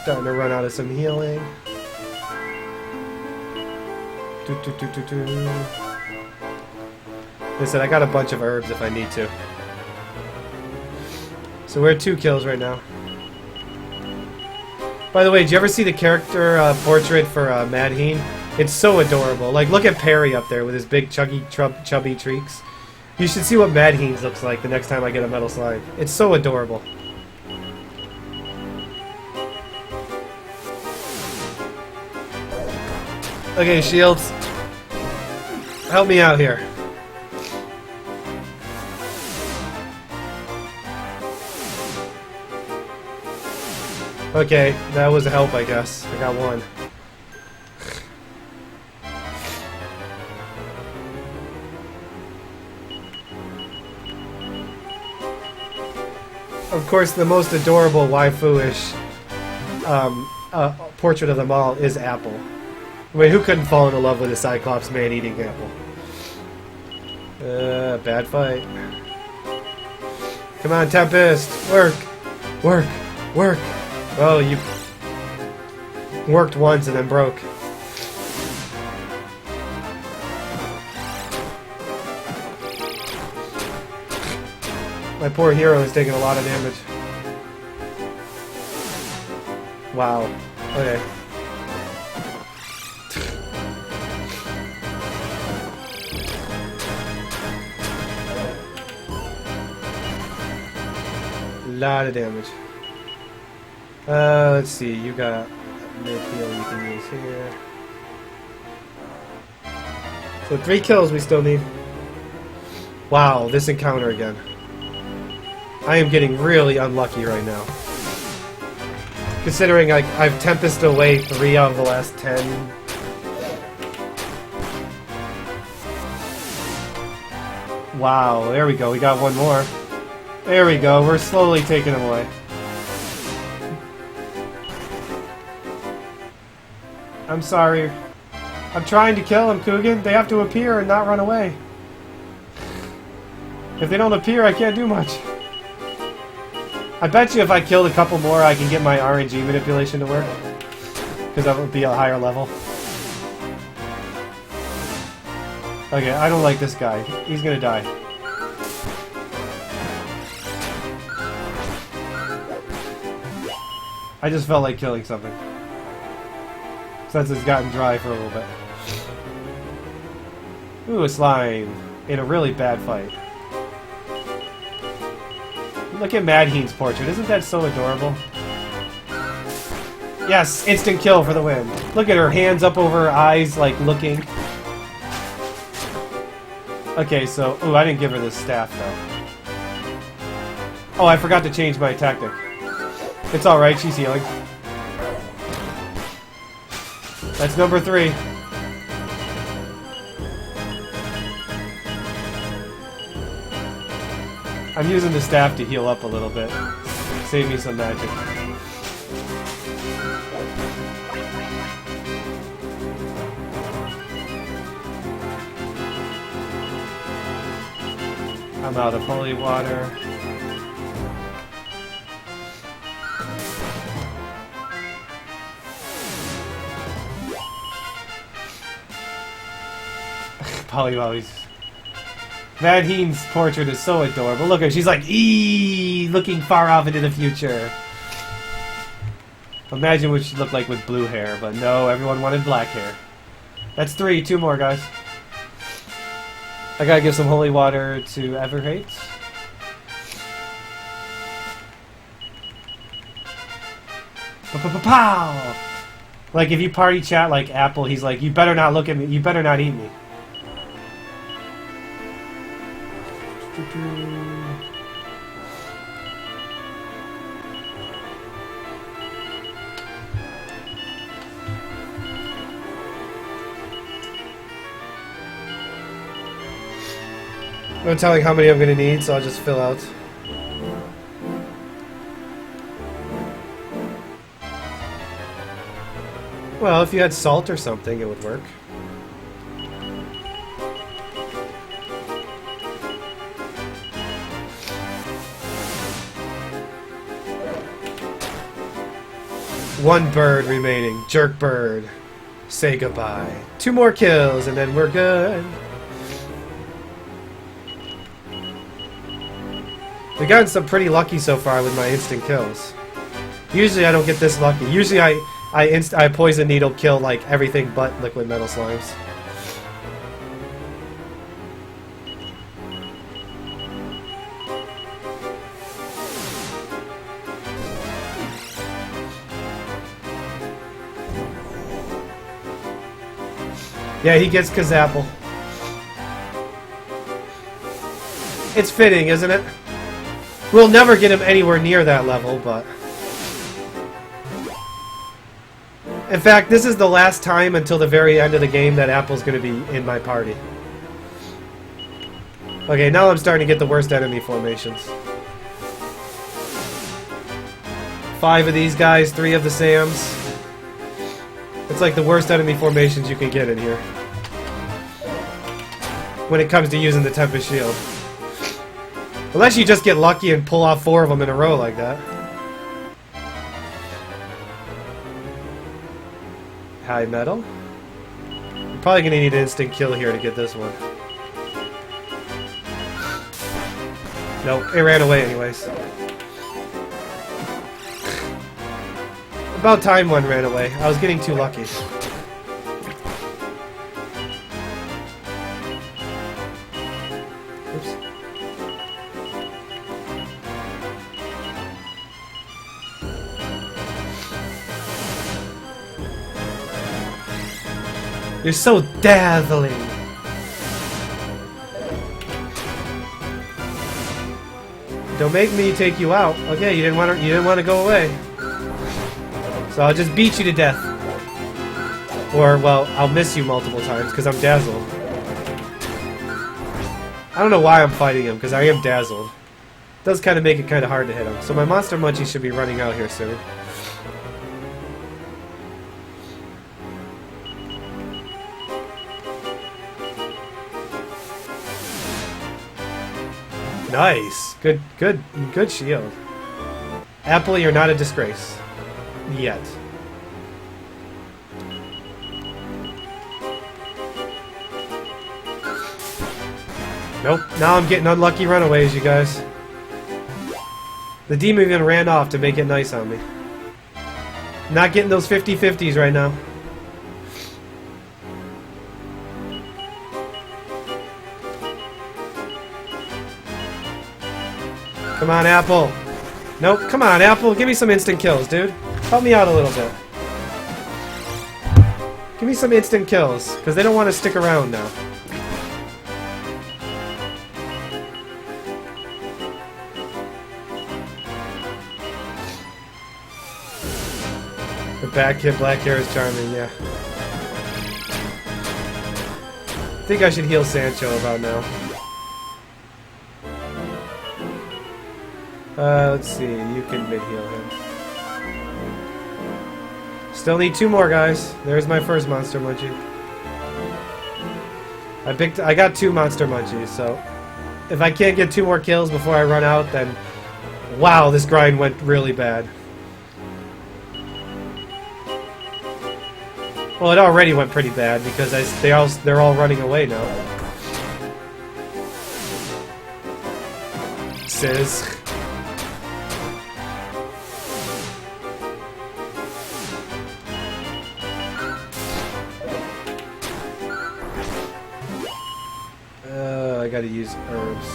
Starting to run out of some healing. Listen, I got a bunch of herbs if I need to. So we're at 2 kills right now. By the way, did you ever see the character portrait for Madheen? It's so adorable. Like, look at Perry up there with his big chubby treeks. You should see what Madheen looks like the next time I get a metal slime. It's so adorable. Okay, Shields. Help me out here. Okay, that was a help, I guess. I got one. Of course, the most adorable waifu-ish portrait of them all is Apple. I mean, who couldn't fall in love with a Cyclops man eating apple? Bad fight. Come on, Tempest! Work! Work! Work! Oh, you worked once and then broke. My poor hero is taking a lot of damage. Wow. Okay. Lot of damage. Let's see, you got mid heal you can use here. So 3 kills we still need. Wow, this encounter again. I am getting really unlucky right now. Considering I've Tempested away 3 out of the last 10. Wow, there we go, we got one more. There we go, we're slowly taking him away. I'm sorry. I'm trying to kill him, Coogan. They have to appear and not run away. If they don't appear, I can't do much. I bet you if I killed a couple more, I can get my RNG manipulation to work. Because that would be a higher level. Okay, I don't like this guy. He's gonna die. I just felt like killing something. Since it's gotten dry for a little bit. Ooh, a slime. In a really bad fight. Look at Madheen's portrait. Isn't that so adorable? Yes, instant kill for the win. Look at her hands up over her eyes, like looking. Okay, so... Ooh, I didn't give her this staff, though. Oh, I forgot to change my tactic. It's alright, she's healing. That's number 3. I'm using the staff to heal up a little bit. Save me some magic. I'm out of holy water. Polywallies. Madheen's portrait is so adorable. Look at her, she's like, eee, looking far off into the future. Imagine what she'd look like with blue hair, but no, everyone wanted black hair. That's 3, 2 more, guys. I gotta give some holy water to Everhate. Pow! Like, if you party chat like Apple, he's like, you better not look at me, you better not eat me. No telling how many I'm gonna need, so I'll just fill out. Well, if you had salt or something, it would work. One bird remaining. Jerk bird. say goodbye. 2 more kills and then we're good. We've gotten some pretty lucky so far with my instant kills. Usually I don't get this lucky. Usually I poison needle kill like everything but liquid metal slimes. Yeah, he gets Kazapple. It's fitting, isn't it? We'll never get him anywhere near that level, but... In fact, this is the last time until the very end of the game that Apple's going to be in my party. Okay, now I'm starting to get the worst enemy formations. 5 of these guys, 3 of the Sams. It's like the worst enemy formations you can get in here. When it comes to using the Tempest Shield. Unless you just get lucky and pull off 4 of them in a row like that. High metal. I'm probably going to need an instant kill here to get this one. Nope, it ran away anyways. About time one ran away. I was getting too lucky. Oops. You're so dazzling. Don't make me take you out. Okay, you didn't want to go away. So I'll just beat you to death. Or, well, I'll miss you multiple times because I'm dazzled. I don't know why I'm fighting him, because I am dazzled. It does kind of make it kind of hard to hit him. So my Monster Munchie should be running out here soon. Nice! Good shield. Apple, you're not a disgrace. Yet. Nope. Now I'm getting unlucky runaways, you guys. The demon even ran off to make it nice on me. Not getting those 50-50s right now. Come on, Apple. Nope. Come on, Apple. Give me some instant kills, dude. Help me out a little bit. Give me some instant kills, because they don't want to stick around now. The back hit black hair is charming, yeah. I think I should heal Sancho about now. Let's see, you can mid-heal him. Still need 2 more, guys. There's my first Monster Munchie. I got 2 Monster Munchies, so if I can't get 2 more kills before I run out, then wow, this grind went really bad. Well, it already went pretty bad because they're all running away now. Sizz. I gotta use herbs.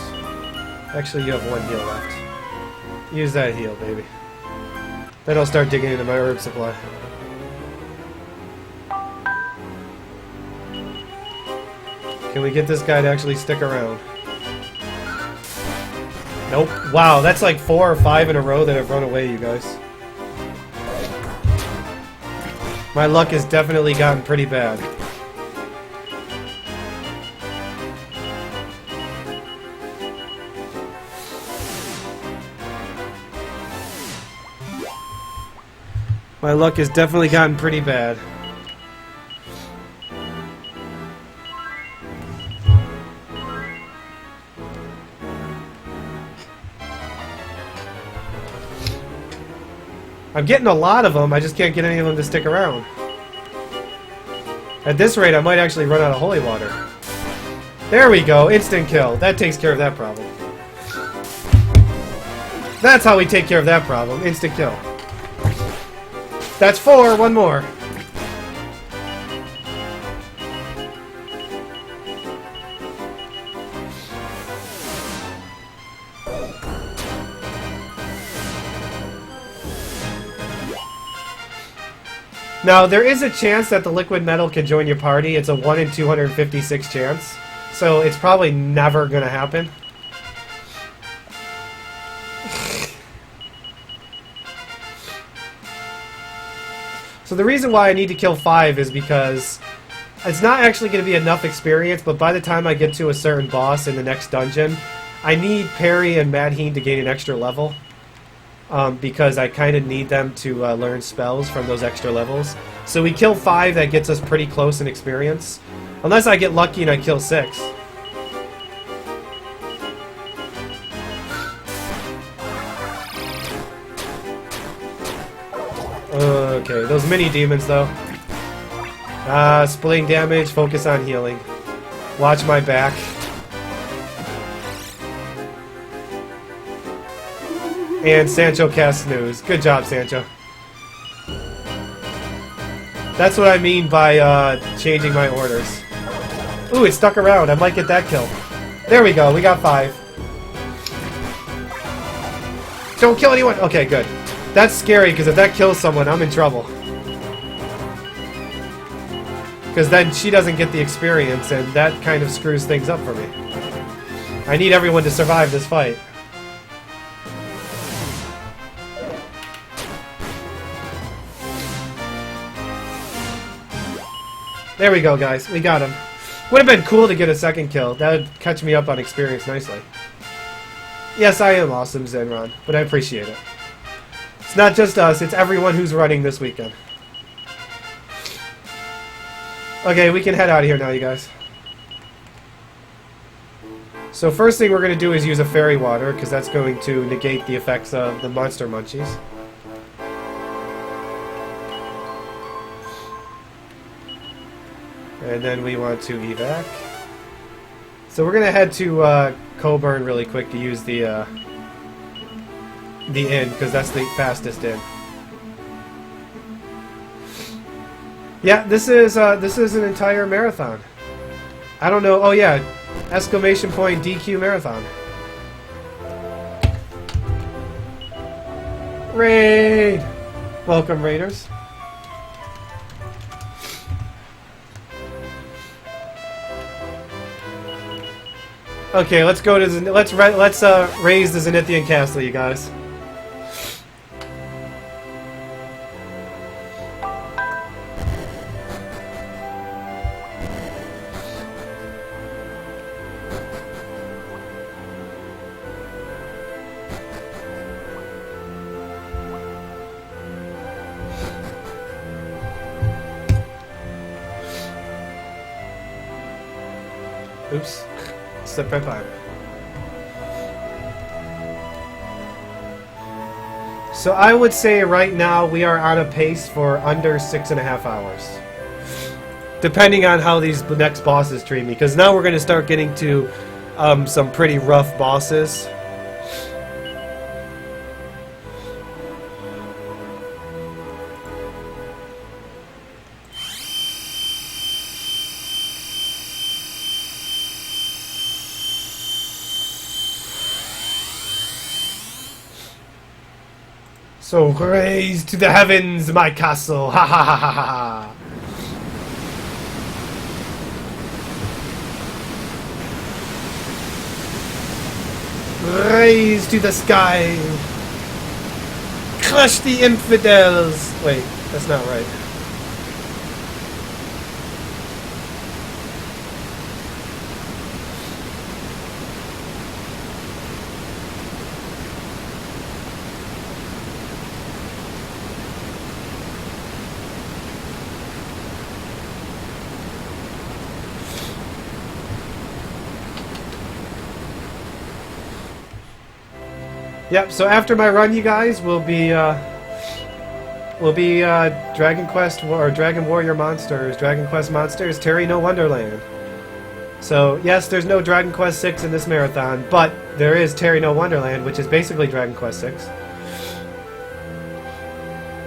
Actually, you have 1 heal left. Use that heal, baby. Then I'll start digging into my herb supply. Can we get this guy to actually stick around? Nope. Wow, that's like 4 or 5 in a row that have run away, you guys. My luck has definitely gotten pretty bad. My luck has definitely gotten pretty bad. I'm getting a lot of them, I just can't get any of them to stick around. At this rate, I might actually run out of holy water. There we go, instant kill. That takes care of that problem. That's how we take care of that problem. Instant kill. That's 4, one more. Now, there is a chance that the liquid metal can join your party. It's a 1 in 256 chance. So it's probably never going to happen. So the reason why I need to kill 5 is because it's not actually going to be enough experience, but by the time I get to a certain boss in the next dungeon, I need Perry and Madheen to gain an extra level. Because I kind of need them to learn spells from those extra levels. So we kill 5, that gets us pretty close in experience. Unless I get lucky and I kill 6. Okay, those mini demons though. Splitting damage, focus on healing. Watch my back. And Sancho casts Snooze. Good job, Sancho. That's what I mean by changing my orders. Ooh, it stuck around. I might get that kill. There we go. We got 5. Don't kill anyone. Okay, good. That's scary, because if that kills someone, I'm in trouble. Because then she doesn't get the experience, and that kind of screws things up for me. I need everyone to survive this fight. There we go, guys. We got him. Would have been cool to get a second kill. That would catch me up on experience nicely. Yes, I am awesome, Zenron, but I appreciate it. It's not just us, it's everyone who's running this weekend. Okay, we can head out of here now, you guys. So first thing we're going to do is use a fairy water, because that's going to negate the effects of the monster munchies. And then we want to evac. So we're going to head to Coburn really quick to use the inn, because that's the fastest inn. Yeah, this is an entire marathon. I don't know. Oh yeah, exclamation point DQ marathon. Raid! Welcome, Raiders. Okay, let's go to let's raise the Zenithian castle, you guys. Oops. Step right by. So I would say right now we are on a pace for under 6.5 hours. Depending on how these next bosses treat me. Because now we're going to start getting to some pretty rough bosses. So raise to the heavens my castle, ha ha ha ha ha! Raise to the sky! Crush the infidels! Wait, that's not right. Yep, so after my run, you guys, we'll be will be Dragon Quest or Dragon Warrior Monsters, Dragon Quest Monsters, Terry No Wonderland. So, yes, there's no Dragon Quest VI in this marathon, but there is Terry No Wonderland, which is basically Dragon Quest VI.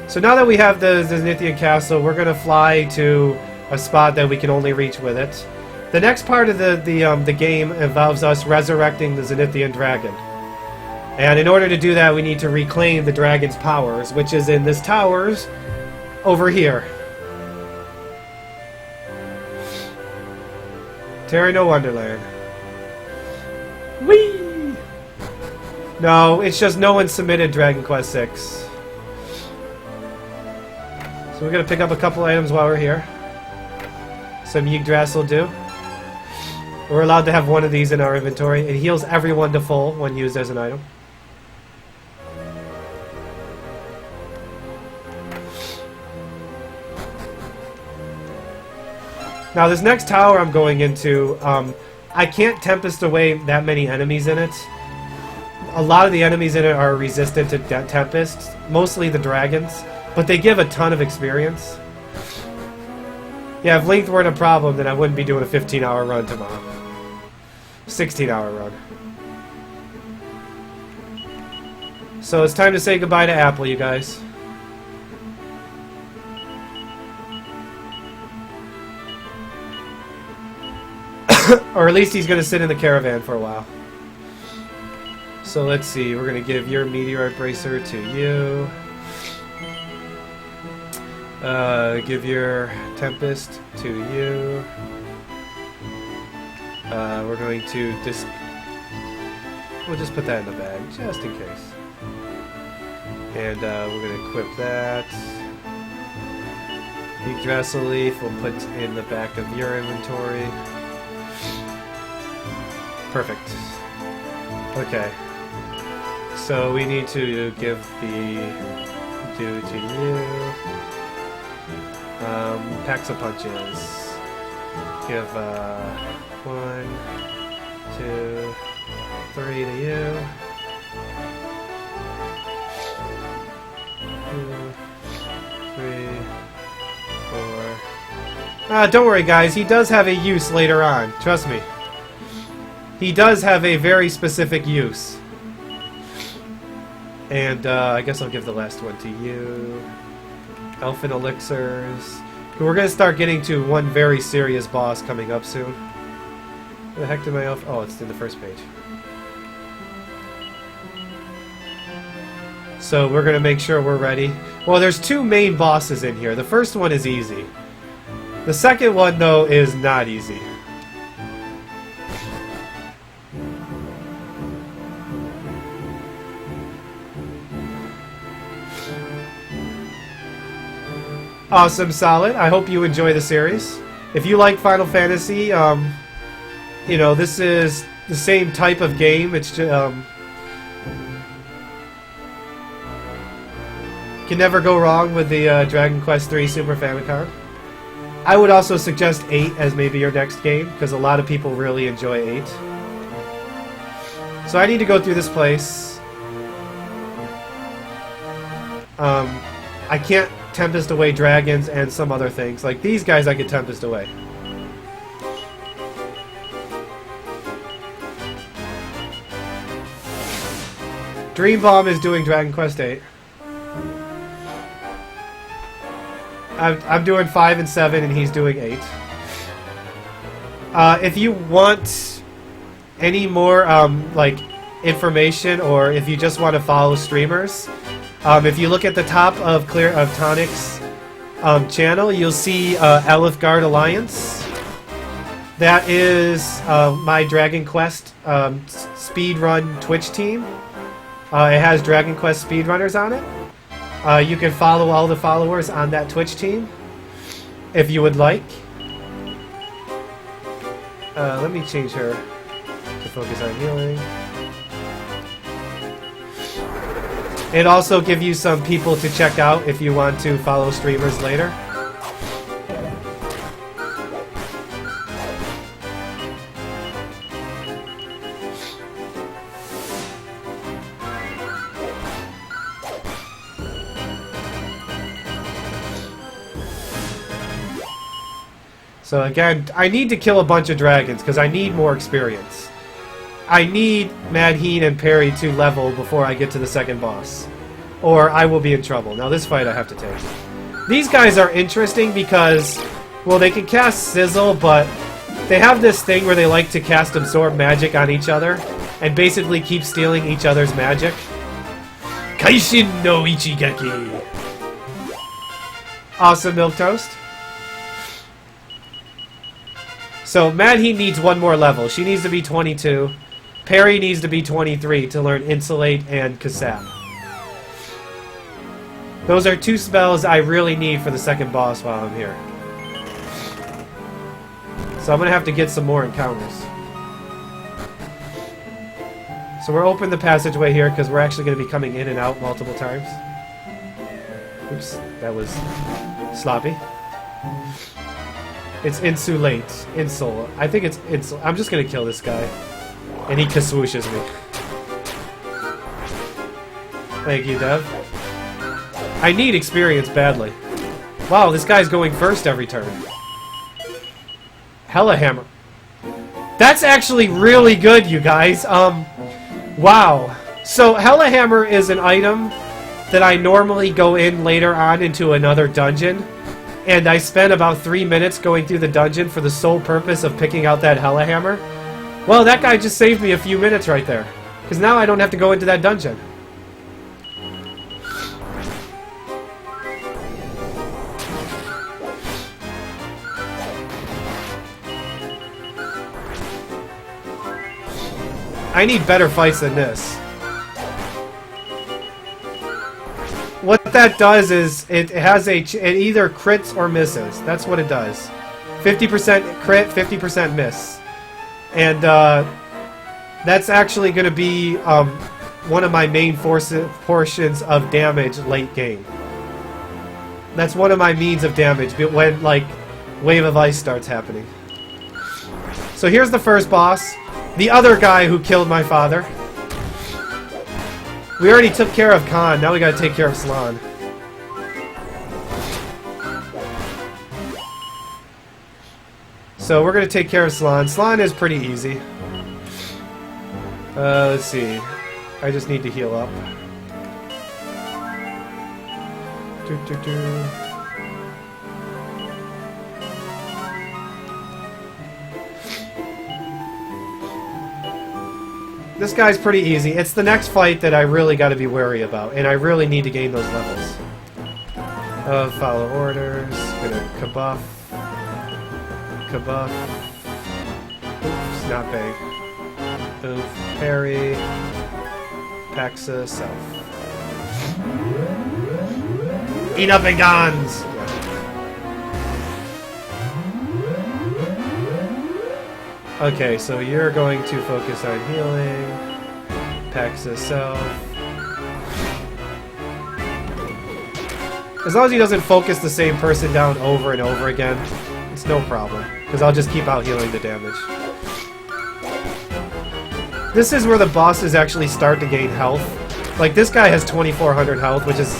So now that we have the Zenithian Castle, we're going to fly to a spot that we can only reach with it. The next part of the game involves us resurrecting the Zenithian Dragon. And in order to do that, we need to reclaim the dragon's powers, which is in this towers over here. Terry No Wonderland. Whee! No, it's just no one submitted Dragon Quest VI. So we're going to pick up a couple items while we're here. Some Yggdrasil will do. We're allowed to have one of these in our inventory. It heals everyone to full when used as an item. Now this next tower I'm going into, I can't Tempest away that many enemies in it. A lot of the enemies in it are resistant to Tempest, mostly the dragons, but they give a ton of experience. Yeah, if length weren't a problem, then I wouldn't be doing a 15-hour run tomorrow. 16-hour run. So it's time to say goodbye to Apple, you guys. Or at least he's going to sit in the caravan for a while. So let's see, we're going to give your Meteorite Bracer to you. Give your Tempest to you. We're going to we'll just put that in the bag, just in case. And we're going to equip that. Yggdrasil Leaf we'll put in the back of your inventory. Perfect. Okay. So we need to give the do to you. Packs of punches. Give 1, 2, 3 to you. 2, 3, 4. Don't worry, guys. He does have a use later on. Trust me. He does have a very specific use. And I guess I'll give the last one to you. Elfin Elixirs. We're going to start getting to one very serious boss coming up soon. Where the heck did my elf... Oh, it's in the first page. So we're going to make sure we're ready. Well, there's two main bosses in here. The first one is easy. The second one, though, is not easy. Awesome, Solid. I hope you enjoy the series. If you like Final Fantasy, you know, this is the same type of game. It's can never go wrong with the Dragon Quest III Super Famicom. I would also suggest 8 as maybe your next game, because a lot of people really enjoy 8. So I need to go through this place. I can't Tempest away dragons and some other things. Like these guys I could Tempest away. Dream Bomb is doing Dragon Quest VIII. I'm doing 5 and 7 and he's doing 8. If you want any more like information, or if you just want to follow streamers, if you look at the top of Tonic's channel, you'll see Elfguard Alliance. That is my Dragon Quest speedrun Twitch team. It has Dragon Quest speedrunners on it. You can follow all the followers on that Twitch team if you would like. Let me change her to focus on healing. It also gives you some people to check out if you want to follow streamers later. So again, I need to kill a bunch of dragons because I need more experience. I need Madheen and Perry to level before I get to the second boss, or I will be in trouble. Now this fight I have to take. These guys are interesting because, well, they can cast Sizzle, but they have this thing where they like to cast Absorb Magic on each other and basically keep stealing each other's magic. Kaishin no Ichigeki. Awesome, Milquetoast. So Madheen needs one more level. She needs to be 22. Perry needs to be 23 to learn Insulate and Kasap. Those are two spells I really need for the second boss while I'm here. So I'm going to have to get some more encounters. So we're open the passageway here because we're actually going to be coming in and out multiple times. Oops, that was sloppy. It's Insulate. Insol. I think it's Insol. I'm just going to kill this guy. And he kaswooshes me. Thank you, Dev. I need experience badly. Wow, this guy's going first every turn. Hella Hammer. That's actually really good, you guys. Wow. So, Hella Hammer is an item that I normally go in later on into another dungeon. And I spent about 3 minutes going through the dungeon for the sole purpose of picking out that Hella Hammer. Well, that guy just saved me a few minutes right there. Because now I don't have to go into that dungeon. I need better fights than this. What that does is it has it either crits or misses. That's what it does. 50% crit, 50% miss. And that's actually going to be one of my main portions of damage late game. That's one of my means of damage when, like, Wave of Ice starts happening. So here's the first boss. The other guy who killed my father. We already took care of Khan, now we gotta take care of Slan. So we're gonna take care of Slan. Slan is pretty easy. Let's see. I just need to heal up. This guy's pretty easy. It's the next fight that I really got to be wary about, and I really need to gain those levels. Follow orders. Gonna kabuff. Kabuff. Oops, not big. Oof. Parry. Paxa. Self. Eat up and guns! Okay, so you're going to focus on healing. Paxa self. As long as he doesn't focus the same person down over and over again, it's no problem. Because I'll just keep out healing the damage. This is where the bosses actually start to gain health. Like, this guy has 2,400 health, which is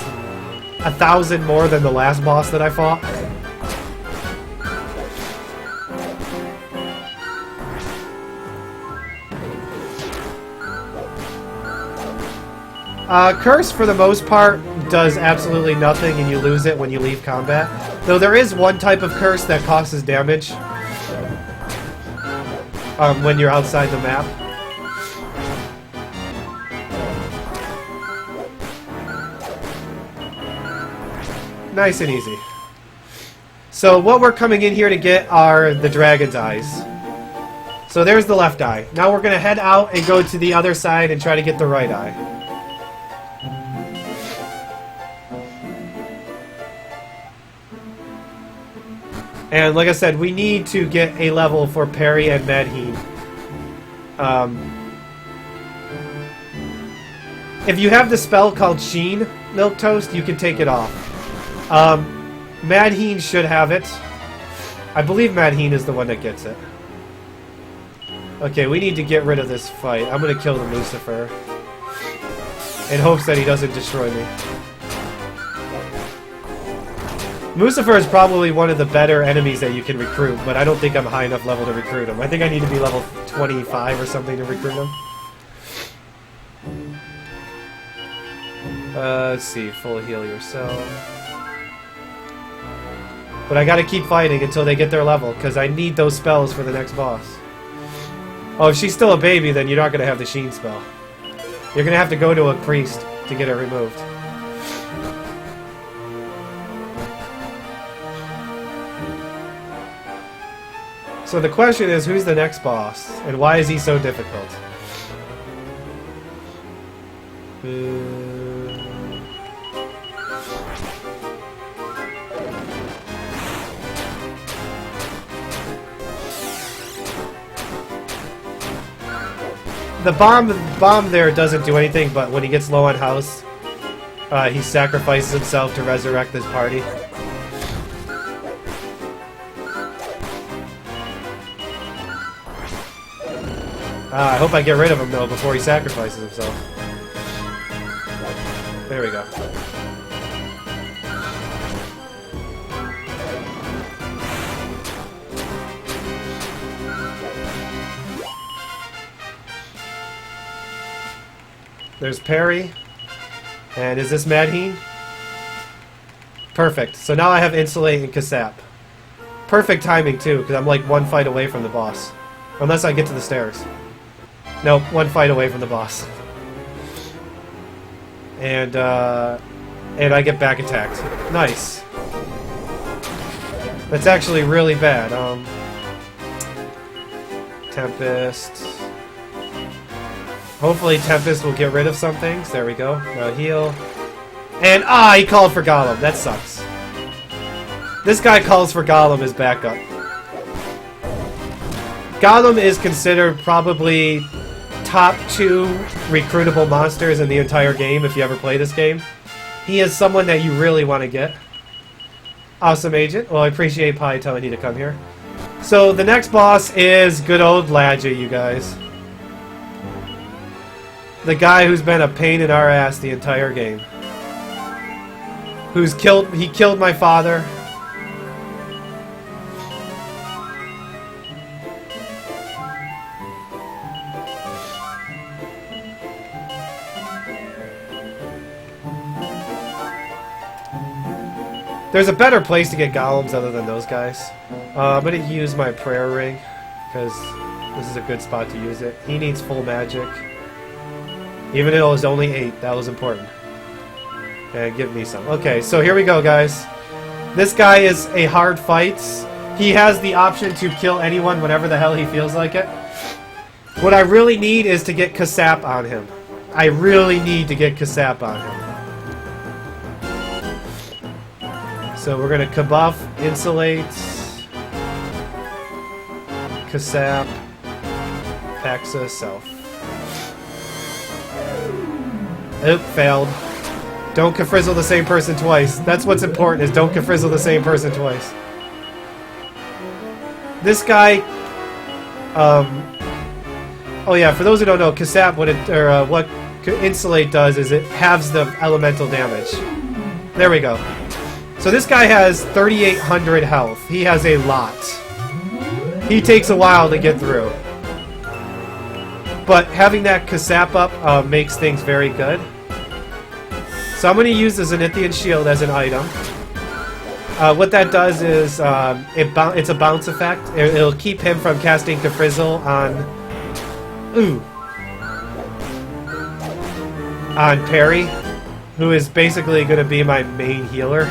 1,000 more than the last boss that I fought. Curse, for the most part, does absolutely nothing and you lose it when you leave combat. Though there is one type of curse that causes damage when you're outside the map. Nice and easy. So what we're coming in here to get are the dragon's eyes. So there's the left eye. Now we're going to head out and go to the other side and try to get the right eye. And like I said, we need to get a level for Perry and Madheen. If you have the spell called Sheen, Milquetoast, you can take it off. Madheen should have it. I believe Madheen is the one that gets it. Okay, we need to get rid of this fight. I'm going to kill the Lucifer in hopes that he doesn't destroy me. Lucifer is probably one of the better enemies that you can recruit, but I don't think I'm high enough level to recruit him. I think I need to be level 25 or something to recruit him. Let's see, full heal yourself. But I gotta keep fighting until they get their level, because I need those spells for the next boss. Oh, if she's still a baby, then you're not gonna have the Sheen spell. You're gonna have to go to a priest to get it removed. So the question is, who's the next boss, and why is he so difficult? The bomb there doesn't do anything, but when he gets low on house, he sacrifices himself to resurrect his party. I hope I get rid of him, though, before he sacrifices himself. There we go. There's Perry. And is this Madheen? Perfect. So now I have Insulate and Kasap. Perfect timing, too, because I'm like one fight away from the boss. Unless I get to the stairs. Nope, one fight away from the boss. And I get back attacked. Nice. That's actually really bad. Tempest. Hopefully Tempest will get rid of some things. There we go. Now heal. And, he called for Gollum. That sucks. This guy calls for Gollum as backup. Gollum is considered probably top 2 recruitable monsters in the entire game if you ever play this game. He is someone that you really want to get. Awesome agent. Well, I appreciate Pi telling you to come here. So the next boss is good old Ladja, you guys. The guy who's been a pain in our ass the entire game. He killed my father. There's a better place to get golems other than those guys. I'm going to use my prayer ring, because this is a good spot to use it. He needs full magic. Even though it was only 8, that was important. And give me some. Okay, so here we go, guys. This guy is a hard fight. He has the option to kill anyone whenever the hell he feels like it. What I really need is to get Kasap on him. I really need to get Kasap on him. So we're going to Kabuff, Insulate, Kasap, Paxa, Self. Oop, failed. Don't Kafrizzle the same person twice. That's what's important, is don't Kafrizzle the same person twice. This guy... oh yeah, for those who don't know, Kasap, what Insulate does is it halves the elemental damage. There we go. So this guy has 3,800 health. He has a lot. He takes a while to get through. But having that Kasap up makes things very good. So I'm going to use the Zenithian Shield as an item. What that does is it's a bounce effect. It'll keep him from casting Kafrizzle on Perry, who is basically going to be my main healer.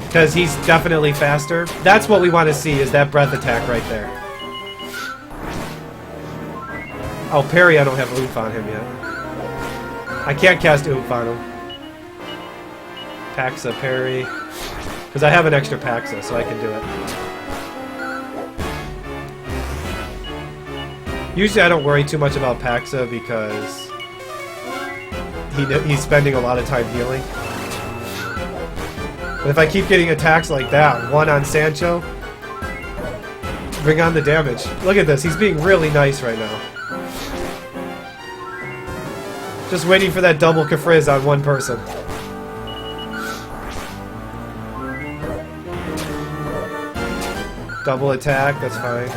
Because he's definitely faster. That's what we want to see, is that breath attack right there. Oh, Perry, I don't have oomph on him yet. I can't cast oomph on him. Paxa, Perry. Because I have an extra Paxa, so I can do it. Usually I don't worry too much about Paxa because he's spending a lot of time healing. But if I keep getting attacks like that, one on Sancho, bring on the damage. Look at this, he's being really nice right now. Just waiting for that double Kafrizz on one person. Double attack, that's fine.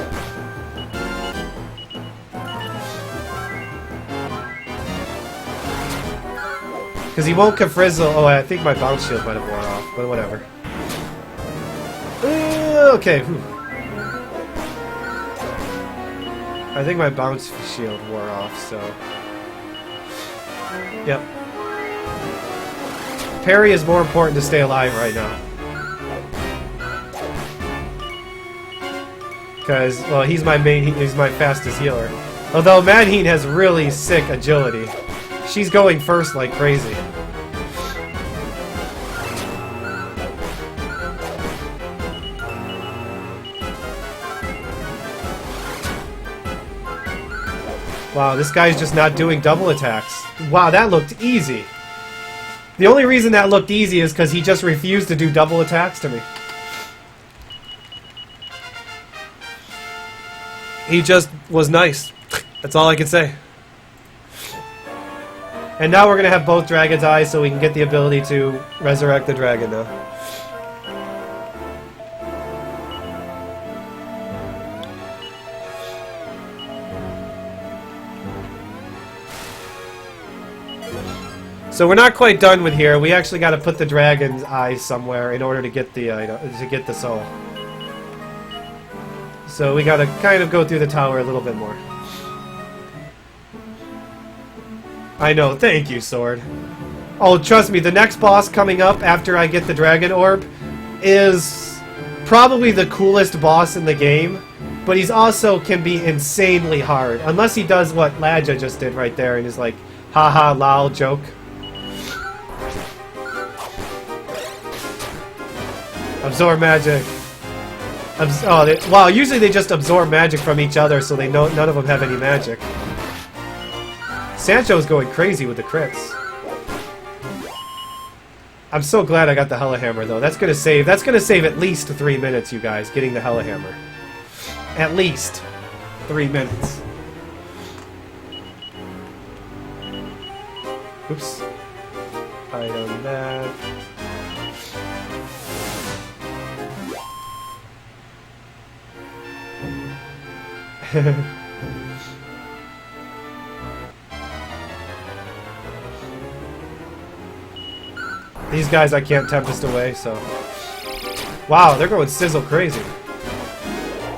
Because he won't Frizzle. Oh, I think my bounce shield might have worn off, but whatever. Okay. Whew. I think my bounce shield wore off, so... Yep. Parry is more important to stay alive right now. Because, well, he's my fastest healer. Although Manheen has really sick agility. She's going first like crazy. Wow, this guy's just not doing double attacks. Wow, that looked easy. The only reason that looked easy is because he just refused to do double attacks to me. He just was nice. That's all I can say. And now we're going to have both Dragon's Eyes so we can get the ability to resurrect the dragon now. So we're not quite done with here. We actually got to put the Dragon's Eyes somewhere in order to get the soul. So we got to kind of go through the tower a little bit more. I know, thank you, Sword. Oh, trust me, the next boss coming up after I get the Dragon Orb is probably the coolest boss in the game, but he's also can be insanely hard. Unless he does what Ladja just did right there and is like, haha, lol, joke. Absorb magic. Wow, usually they just absorb magic from each other so they know none of them have any magic. Sancho's going crazy with the crits. I'm so glad I got the Hella Hammer though. That's gonna save at least 3 minutes, you guys, getting the Hella Hammer. At least 3 minutes. Oops. Item that. These guys I can't Tempest away, so... Wow, they're going sizzle crazy.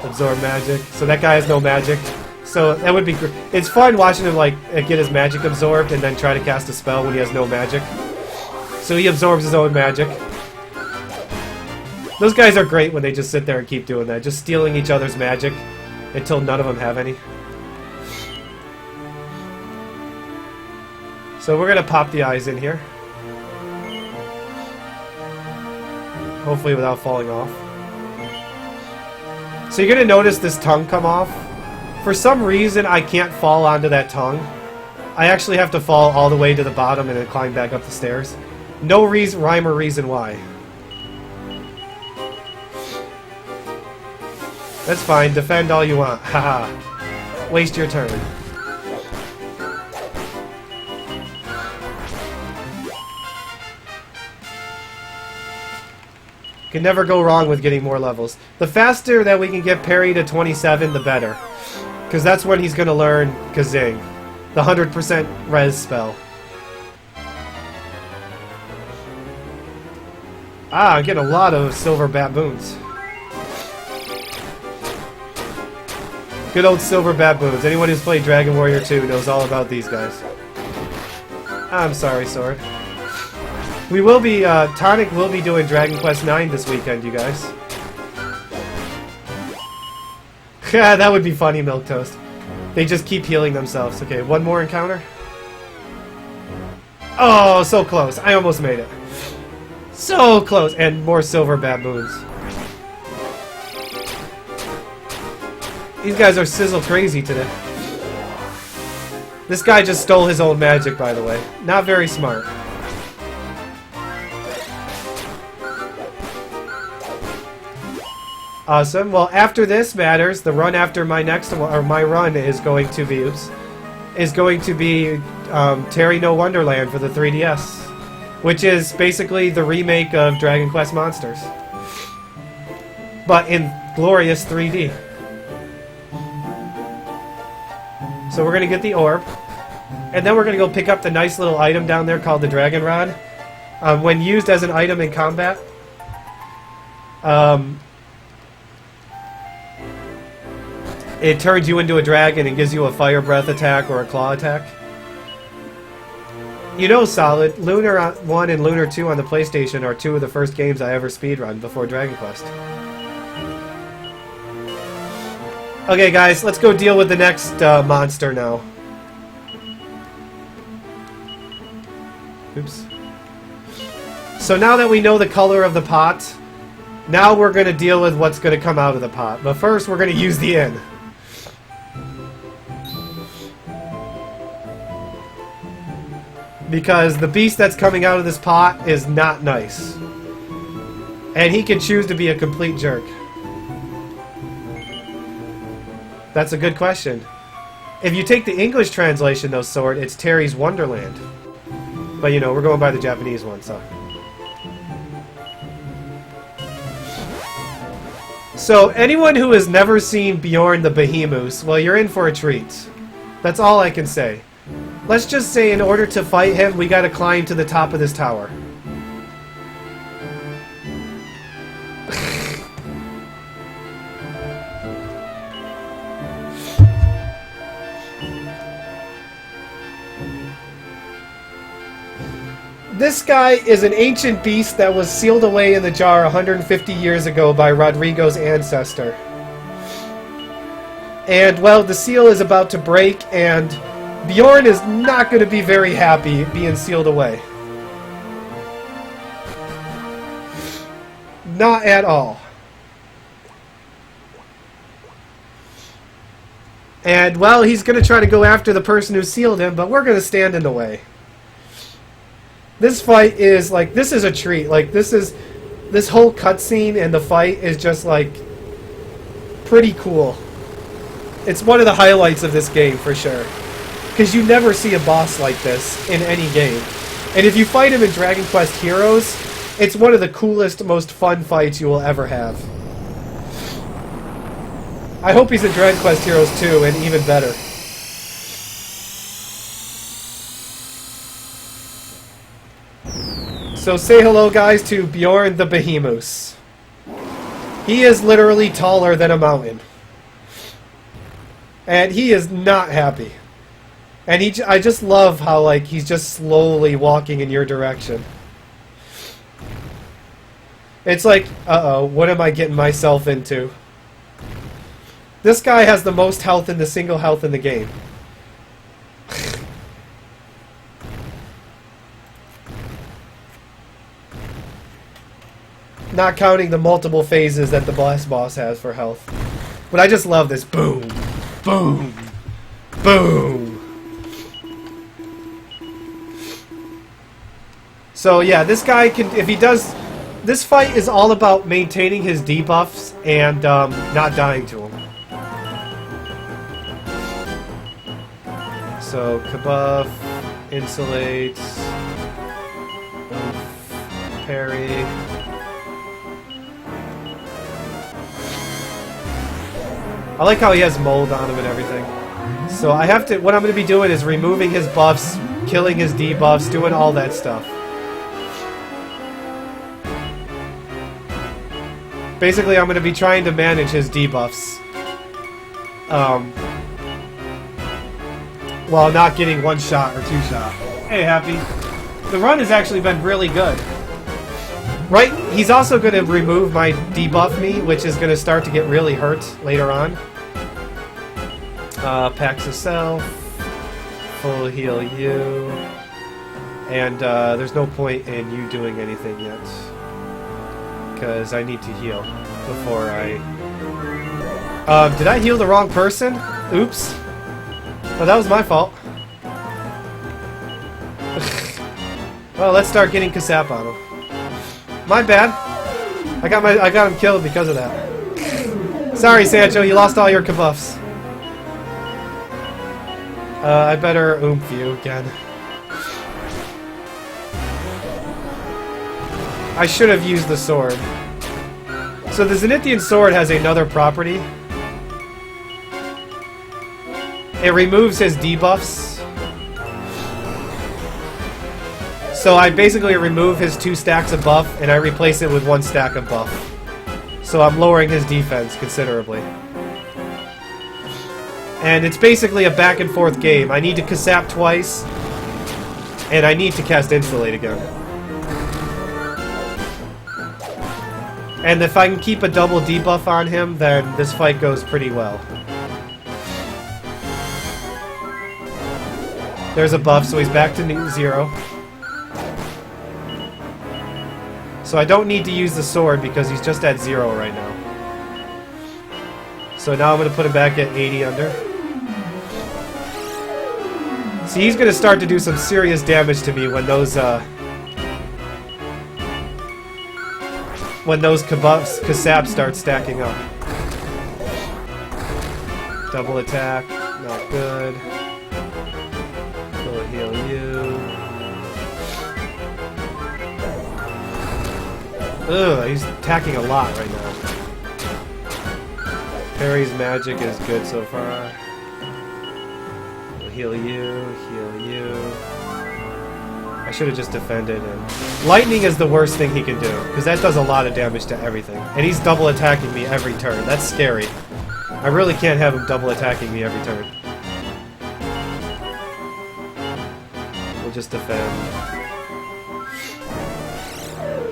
Absorb magic. So that guy has no magic. So that would be... It's fun watching him, like, get his magic absorbed and then try to cast a spell when he has no magic. So he absorbs his own magic. Those guys are great when they just sit there and keep doing that. Just stealing each other's magic until none of them have any. So we're gonna pop the eyes in here. Hopefully without falling off. So you're gonna notice this tongue come off. For some reason I can't fall onto that tongue. I actually have to fall all the way to the bottom and then climb back up the stairs. No rhyme or reason why. That's fine, defend all you want. Haha. Waste your turn. Can never go wrong with getting more levels. The faster that we can get Parry to 27, the better. Because that's when he's going to learn Kazing. The 100% res spell. Ah, I'm getting a lot of silver baboons. Good old silver baboons. Anyone who's played Dragon Warrior 2 knows all about these guys. I'm sorry, Sword. We will be, Tonic will be doing Dragon Quest IX this weekend, you guys. Yeah, that would be funny, Milquetoast. They just keep healing themselves. Okay, one more encounter. Oh, so close. I almost made it. So close. And more silver baboons. These guys are sizzle crazy today. This guy just stole his own magic, by the way. Not very smart. Awesome. Well, after this matters, the run after my next one, or my run is going to be, Terry No Wonderland for the 3DS, which is basically the remake of Dragon Quest Monsters, but in glorious 3D. So we're gonna get the orb, and then we're gonna go pick up the nice little item down there called the Dragon Rod. When used as an item in combat, it turns you into a dragon and gives you a fire breath attack or a claw attack. You know, Solid, Lunar 1 and Lunar 2 on the PlayStation are two of the first games I ever speedrun before Dragon Quest. Okay, guys, let's go deal with the next monster now. Oops. So now that we know the color of the pot, now we're going to deal with what's going to come out of the pot. But first, we're going to use the inn. Because the beast that's coming out of this pot is not nice. And he can choose to be a complete jerk. That's a good question. If you take the English translation, though, Sword, it's Terry's Wonderland. But, you know, we're going by the Japanese one, so... So, anyone who has never seen Bjorn the Behemoth, well, you're in for a treat. That's all I can say. Let's just say in order to fight him, we gotta climb to the top of this tower. This guy is an ancient beast that was sealed away in the jar 150 years ago by Rodrigo's ancestor. And, well, the seal is about to break, and Bjorn is not going to be very happy being sealed away. Not at all. And, well, he's going to try to go after the person who sealed him, but we're going to stand in the way. This fight is, like, this is a treat. Like, this whole cutscene and the fight is just, like, pretty cool. It's one of the highlights of this game, for sure. Because you never see a boss like this in any game. And if you fight him in Dragon Quest Heroes, it's one of the coolest, most fun fights you will ever have. I hope he's in Dragon Quest Heroes 2, and even better. So say hello, guys, to Bjorn the Behemoth. He is literally taller than a mountain. And he is not happy. And I just love how, like, he's just slowly walking in your direction. It's like, uh-oh, what am I getting myself into? This guy has the most health in the single health in the game. Not counting the multiple phases that the last boss has for health. But I just love this. Boom. Boom. Boom. So yeah, this guy can, if he does, this fight is all about maintaining his debuffs and not dying to him. So, Kabuff, Insulate, Parry. I like how he has mold on him and everything. So I have to, what I'm going to be doing is removing his buffs, killing his debuffs, doing all that stuff. Basically, I'm going to be trying to manage his debuffs. While not getting one shot or two shot. Hey, Happy. The run has actually been really good. Right, he's also going to remove my debuff me, which is going to start to get really hurt later on. Packs of Self. Full heal you. And there's no point in you doing anything yet. Because I need to heal before I... did I heal the wrong person? Oops. Oh, that was my fault. Well, let's start getting Kasap on him. My bad. I got him killed because of that. Sorry, Sancho, you lost all your kabuffs. I better oomph you again. I should have used the sword. So the Zenithian sword has another property. It removes his debuffs. So I basically remove his 2 stacks of buff, and I replace it with 1 stack of buff. So I'm lowering his defense considerably. And it's basically a back and forth game. I need to Kasap twice, and I need to cast Insulate again. And if I can keep a double debuff on him, then this fight goes pretty well. There's a buff, so he's back to 0. So I don't need to use the sword because he's just at 0 right now. So now I'm going to put him back at 80 under. See, he's going to start to do some serious damage to me when those Kasaps start stacking up. Double attack, not good. We'll heal you. Ugh, he's attacking a lot right now. Parry's magic is good so far. We'll heal you, heal you. I should have just defended him. Lightning is the worst thing he can do, because that does a lot of damage to everything. And he's double attacking me every turn. That's scary. I really can't have him double attacking me every turn. We'll just defend.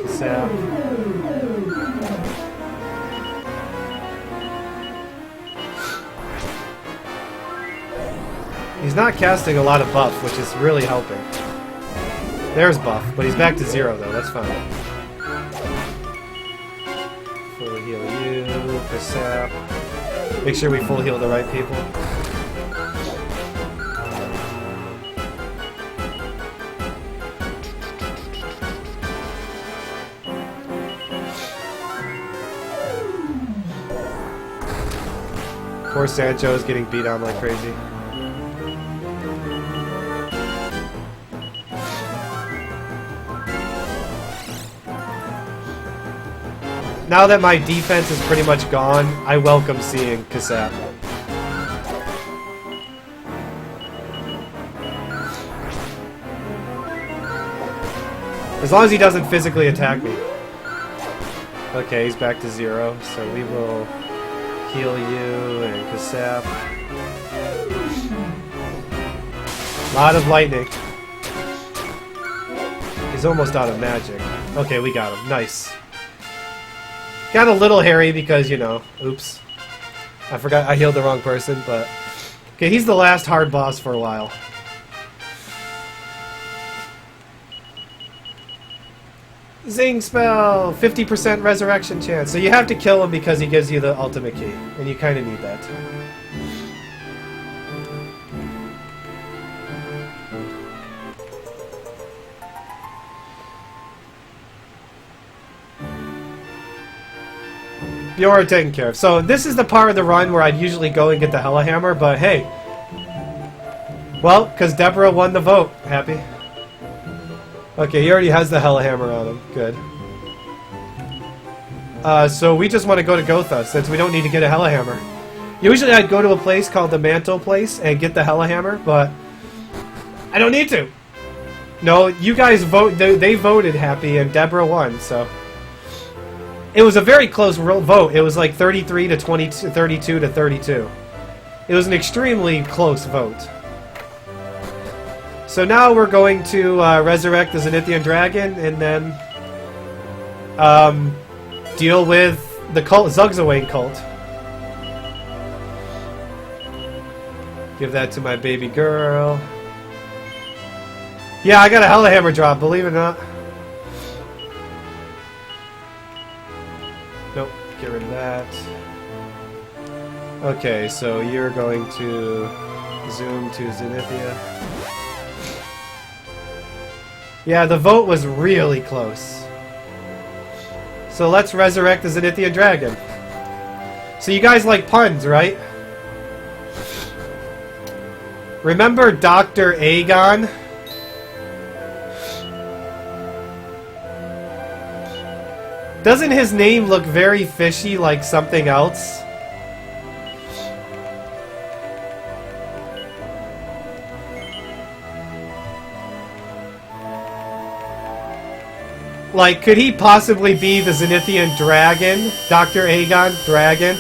Sap. He's not casting a lot of buff, which is really helping. There's buff, but he's back to 0 though, that's fine. Full heal you, Kasap. Make sure we full heal the right people. Poor Sancho is getting beat on like crazy. Now that my defense is pretty much gone, I welcome seeing Kasap. As long as he doesn't physically attack me. Okay, he's back to 0, so we will heal you and Kasap. Lot of lightning. He's almost out of magic. Okay, we got him. Nice. Got a little hairy because, you know, oops. I forgot I healed the wrong person, but... Okay, he's the last hard boss for a while. Zing spell! 50% resurrection chance. So you have to kill him because he gives you the ultimate key. And you kind of need that. You're taken care of. So this is the part of the run where I'd usually go and get the Hella Hammer, but hey. Well, because Deborah won the vote. Happy. Okay, he already has the Hella Hammer on him. Good. So we just want to go to Gotha, since we don't need to get a Hella Hammer. Usually I'd go to a place called the Mantle Place and get the Hella Hammer, but I don't need to. No, you guys vote. They voted Happy, and Deborah won, so... It was a very close vote. It was like 33 to 22, 32 to 32. It was an extremely close vote. So now we're going to resurrect the Zenithian Dragon and then deal with the cult, Zugzawain cult. Give that to my baby girl. Yeah, I got a Hella Hammer drop, believe it or not. Nope, get rid of that. Okay, so you're going to zoom to Zenithia. Yeah, the vote was really close. So let's resurrect the Zenithian Dragon. So you guys like puns, right? Remember Dr. Aegon? Doesn't his name look very fishy like something else? Like, could he possibly be the Zenithian dragon? Dr. Aegon Dragon?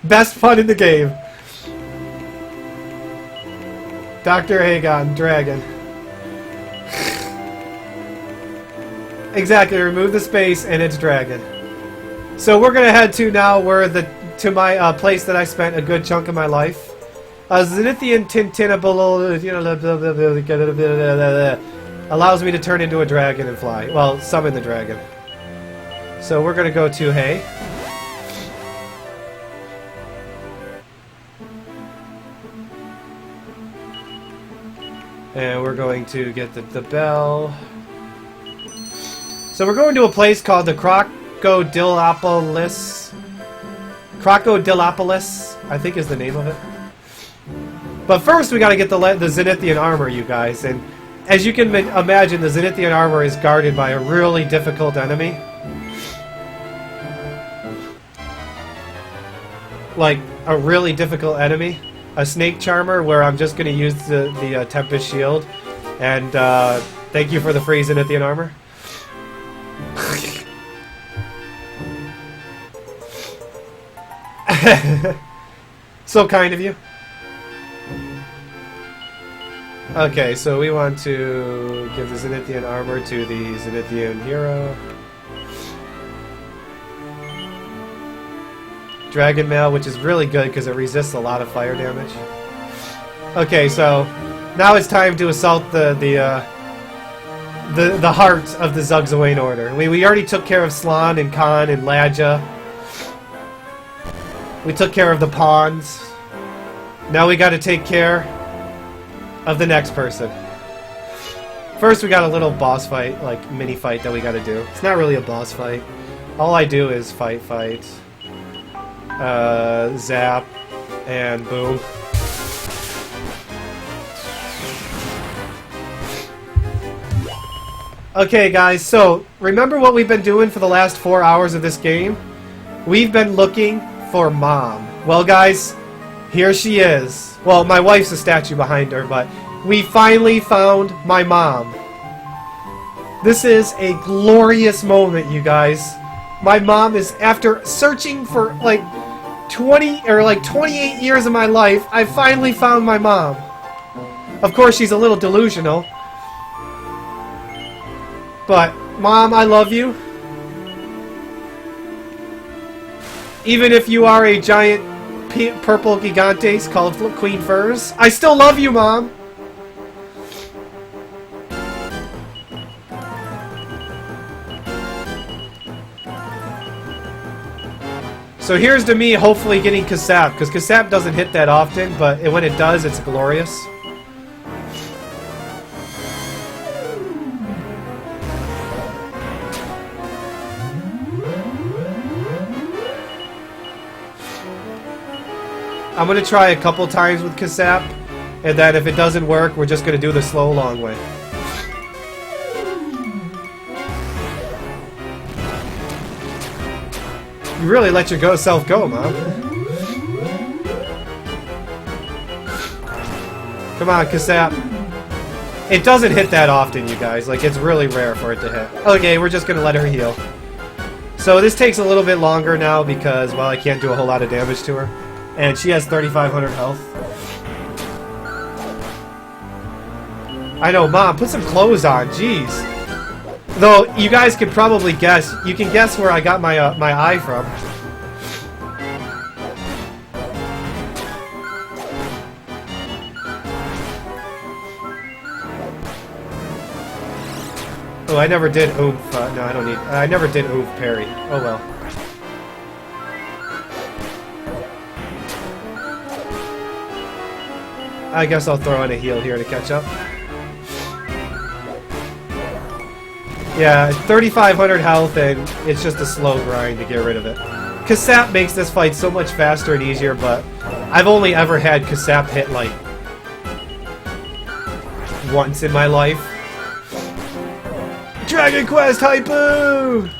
Best fun in the game. Dr. Aegon Dragon. Exactly, remove the space and it's dragon. So we're gonna head to now where to my place that I spent a good chunk of my life. Zenithian Tintinable allows me to turn into a dragon and fly. Well, summon the dragon. So we're gonna go to Hay. And we're going to get the bell. So we're going to a place called the Crocodilopolis. Crocodilopolis, I think is the name of it. But first we gotta get the Zenithian armor, you guys. And as you can imagine, the Zenithian armor is guarded by a really difficult enemy. Like, a really difficult enemy. A snake charmer, where I'm just gonna use the Tempest Shield. And thank you for the free Zenithian armor. So kind of you. Okay, so we want to give the Zenithian armor to the Zenithian hero. Dragon Mail, which is really good because it resists a lot of fire damage. Okay, so now it's time to assault the heart of the Zugzawain Order. We already took care of Slan and Khan and Ladja. We took care of the pawns. Now we got to take care of the next person. First we got a little boss fight, like mini fight that we got to do. It's not really a boss fight. All I do is fight. Zap, and boom. Okay guys, so remember what we've been doing for the last 4 hours of this game? We've been looking for Mom. Well guys, here she is. Well, my wife's a statue behind her, but we finally found my mom. This is a glorious moment, you guys. My mom is, after searching for like 20 or like 28 years of my life, I finally found my mom. Of course, she's a little delusional. But, Mom, I love you. Even if you are a giant purple gigantes called Queen Furs, I still love you, Mom. So here's to me hopefully getting Kasap, because Kasap doesn't hit that often, but when it does, it's glorious. I'm going to try a couple times with Kasap, and then if it doesn't work, we're just going to do the slow, long way. You really let your self go, Mom. Come on, Kasap. It doesn't hit that often, you guys. Like, it's really rare for it to hit. Okay, we're just going to let her heal. So this takes a little bit longer now because, well, I can't do a whole lot of damage to her. And she has 3,500 health. I know, Mom, put some clothes on. Jeez. Though, you guys could probably guess. You can guess where I got my eye from. Oh, I never did oomph. No, I don't need... I never did oomph parry. Oh, well. I guess I'll throw in a heal here to catch up. Yeah, 3,500 health, and it's just a slow grind to get rid of it. Kasap makes this fight so much faster and easier, but I've only ever had Kasap hit, like, once in my life. Dragon Quest Hypoo!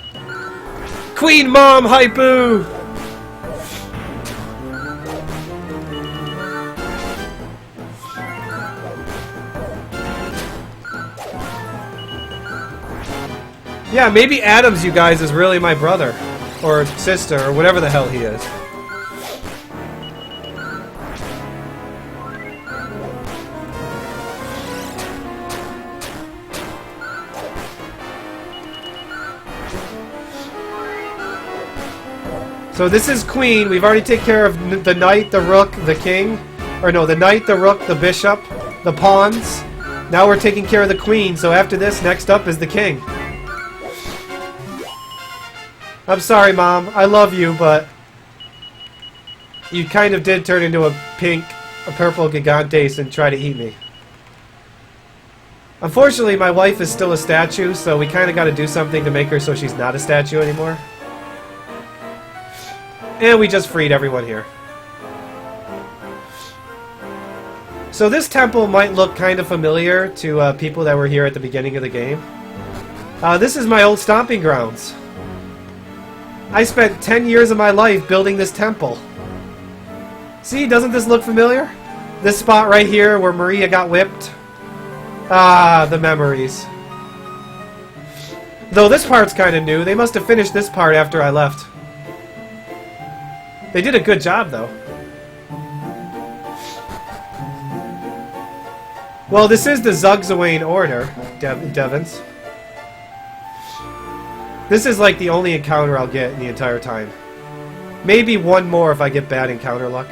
Queen Mom Hypoo! Yeah, maybe Adams, you guys, is really my brother. Or sister, or whatever the hell he is. So this is Queen. We've already taken care of the Knight, the Rook, the King. Or no, the Knight, the Rook, the Bishop, the Pawns. Now we're taking care of the Queen, so after this, next up is the King. I'm sorry, Mom. I love you, but you kind of did turn into a purple Gigantes and try to eat me. Unfortunately, my wife is still a statue, so we kind of got to do something to make her so she's not a statue anymore. And we just freed everyone here. So this temple might look kind of familiar to people that were here at the beginning of the game. This is my old stomping grounds. I spent 10 years of my life building this temple. See, doesn't this look familiar? This spot right here where Maria got whipped. Ah, the memories. Though this part's kind of new. They must have finished this part after I left. They did a good job, though. Well, this is the Zugzawain Order, Devons. This is like the only encounter I'll get in the entire time. Maybe one more if I get bad encounter luck.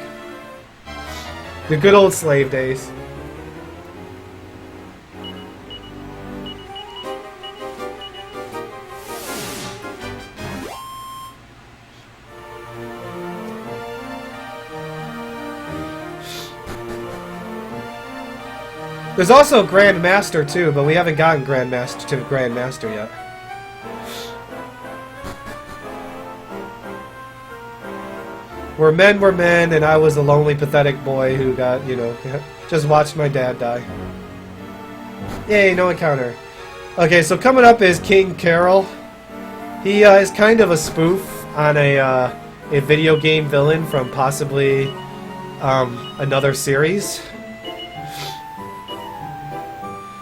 The good old slave days. There's also Grand Master too, but we haven't gotten Grand Master yet. Where men were men, and I was a lonely, pathetic boy who got, you know, just watched my dad die. Yay, no encounter. Okay, so coming up is King Carol. He is kind of a spoof on a video game villain from possibly another series.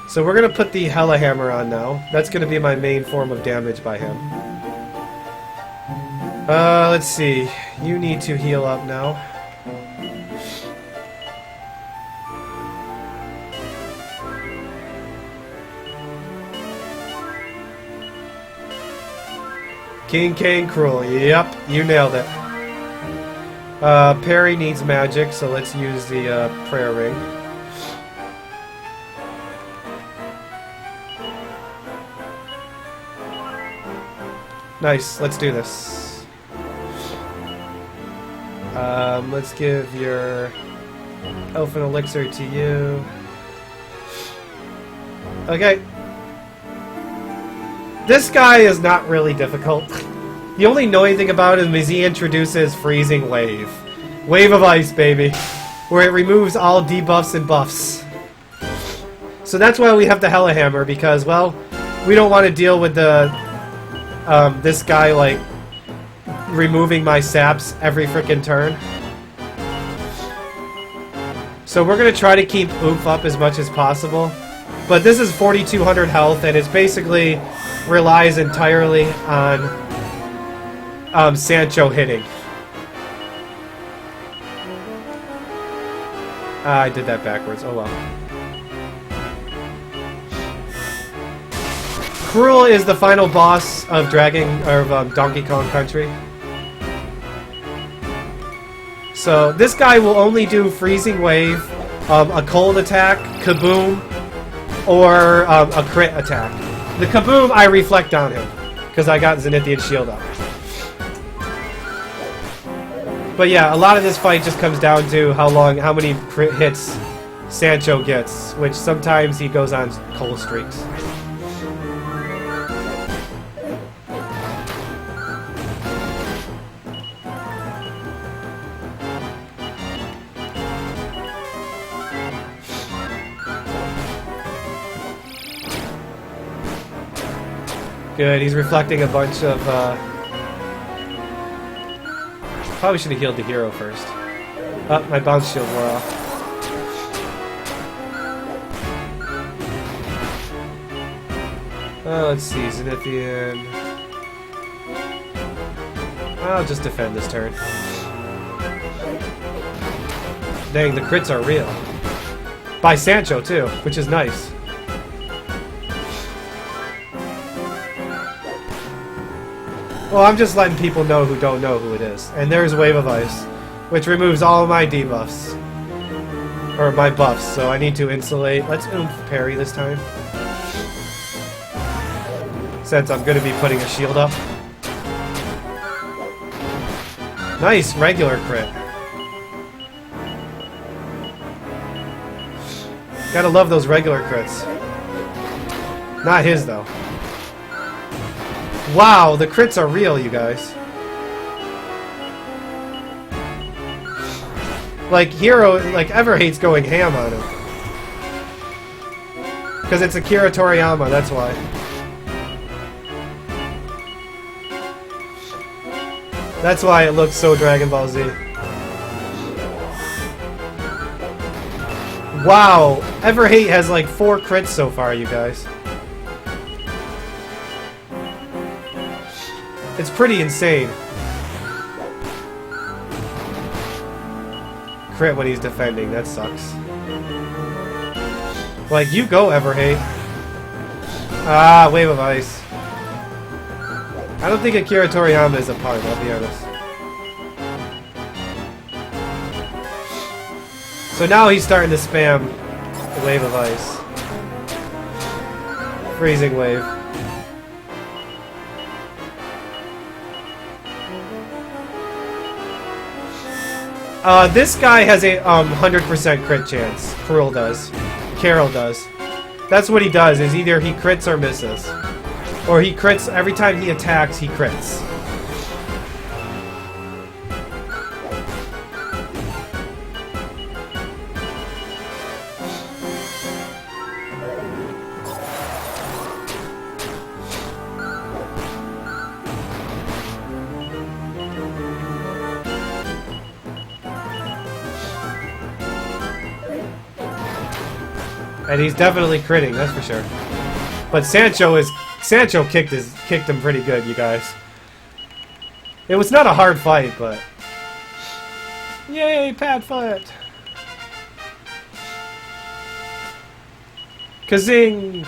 So we're going to put the Hella Hammer on now. That's going to be my main form of damage by him. Let's see. You need to heal up now. King Kane Cruel. Yep, you nailed it. Parry needs magic, so let's use the prayer ring. Nice, let's do this. Let's give your Elfin Elixir to you. Okay. This guy is not really difficult. The only annoying thing about him is he introduces Freezing Wave. Wave of Ice, baby. Where it removes all debuffs and buffs. So that's why we have the Hella Hammer, because, well, we don't want to deal with the this guy, like, removing my saps every frickin' turn. So we're going to try to keep Oomph up as much as possible. But this is 4,200 health, and it basically relies entirely on Sancho hitting. I did that backwards. Oh well. Cruel is the final boss of Donkey Kong Country. So this guy will only do Freezing Wave, a cold attack, Kaboom, or a crit attack. The Kaboom I reflect on him because I got Zenithian Shield up. But yeah, a lot of this fight just comes down to how many crit hits Sancho gets, which sometimes he goes on cold streaks. Good, he's reflecting a bunch of, probably should have healed the hero first. Oh, my bounce shield wore off. Let's see, Zenithian. I'll just defend this turn. Dang, the crits are real. By Sancho, too, which is nice. Well, I'm just letting people know who don't know who it is. And there's Wave of Ice, which removes all of my debuffs. Or my buffs, so I need to insulate. Let's oomph parry this time. Since I'm going to be putting a shield up. Nice, regular crit. Gotta love those regular crits. Not his, though. Wow, the crits are real, you guys. Like, Hero, like, Everhate's going ham on him. Because it's Akira Toriyama, that's why. That's why it looks so Dragon Ball Z. Wow, Everhate has like 4 crits so far, you guys. It's pretty insane. Crit when he's defending, that sucks. Like, you go, Everhate. Ah, Wave of Ice. I don't think Akira Toriyama is a pun, I'll be honest. So now he's starting to spam the Wave of Ice. Freezing Wave. This guy has a 100% crit chance. Carol does. That's what he does, is either he crits or misses. Or he crits, every time he attacks, he crits. And he's definitely critting, that's for sure. But Sancho kicked him pretty good, you guys. It was not a hard fight, but yay, pad fight! Kazing!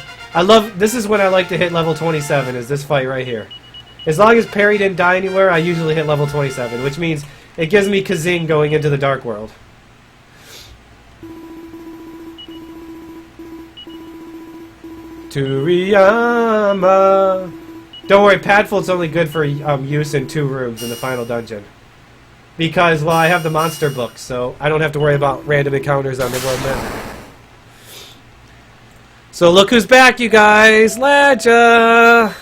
This is when I like to hit level 27, is this fight right here. As long as parry didn't die anywhere, I usually hit level 27, which means it gives me Kazing going into the Dark World. Toriyama. Don't worry, Padfold's only good for use in 2 rooms in the final dungeon. Because, well, I have the monster book, so I don't have to worry about random encounters on the world map. So look who's back, you guys! Ledger!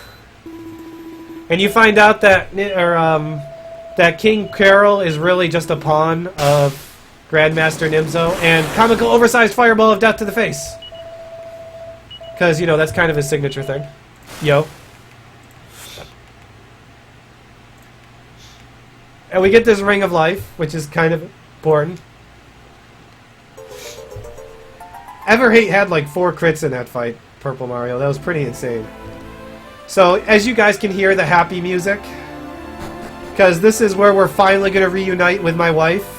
And you find out that that King Carol is really just a pawn of Grandmaster Nimzo, and comical oversized fireball of death to the face. Because, you know, that's kind of his signature thing. Yo. And we get this Ring of Life, which is kind of important. Everhate had like 4 crits in that fight, Purple Mario. That was pretty insane. So, as you guys can hear the happy music, because this is where we're finally going to reunite with my wife.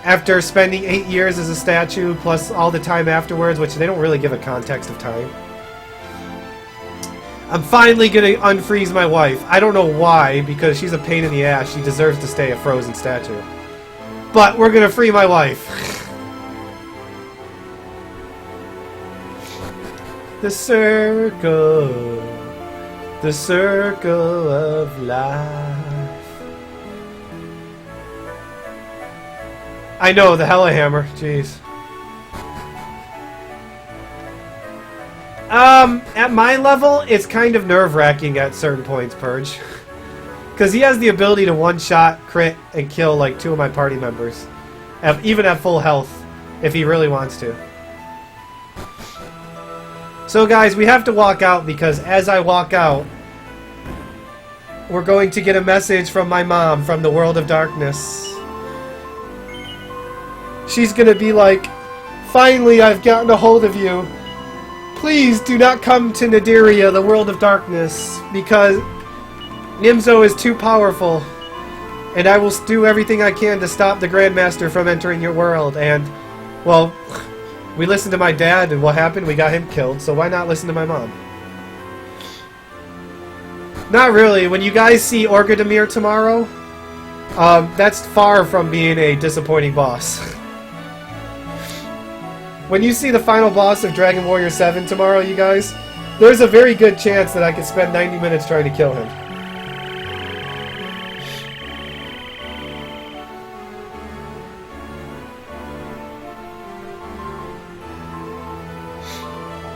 After spending 8 years as a statue, plus all the time afterwards, which they don't really give a context of time. I'm finally gonna unfreeze my wife. I don't know why, because she's a pain in the ass. She deserves to stay a frozen statue. But we're gonna free my wife. The circle of life. I know, the Hella Hammer. Jeez. At my level, it's kind of nerve-wracking at certain points, Purge. Because he has the ability to one-shot, crit, and kill, like, 2 of my party members. Even at full health, if he really wants to. So, guys, we have to walk out, because as I walk out, we're going to get a message from my mom from the world of darkness. She's gonna be like, finally I've gotten a hold of you. Please do not come to Nadiria, the world of darkness, because Nimzo is too powerful. And I will do everything I can to stop the Grandmaster from entering your world. And, well, we listened to my dad, and what happened? We got him killed, so why not listen to my mom? Not really. When you guys see Orgadamir tomorrow, that's far from being a disappointing boss. When you see the final boss of Dragon Warrior 7 tomorrow, you guys, there's a very good chance that I could spend 90 minutes trying to kill him.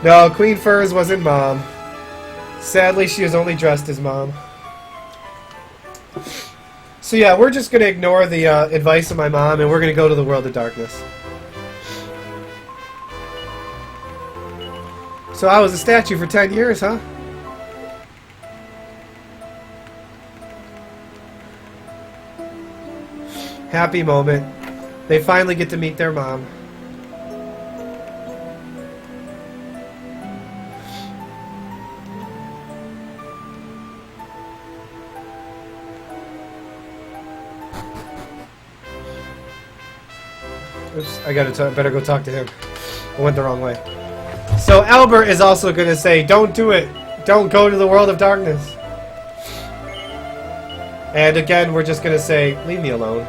No, Queen Furs wasn't Mom. Sadly, she was only dressed as Mom. So yeah, we're just going to ignore the advice of my mom, and we're going to go to the World of Darkness. So I was a statue for 10 years, huh? Happy moment. They finally get to meet their mom. Oops, I better go talk to him. I went the wrong way. So Albert is also going to say, don't do it. Don't go to the World of Darkness. And again, we're just going to say, leave me alone.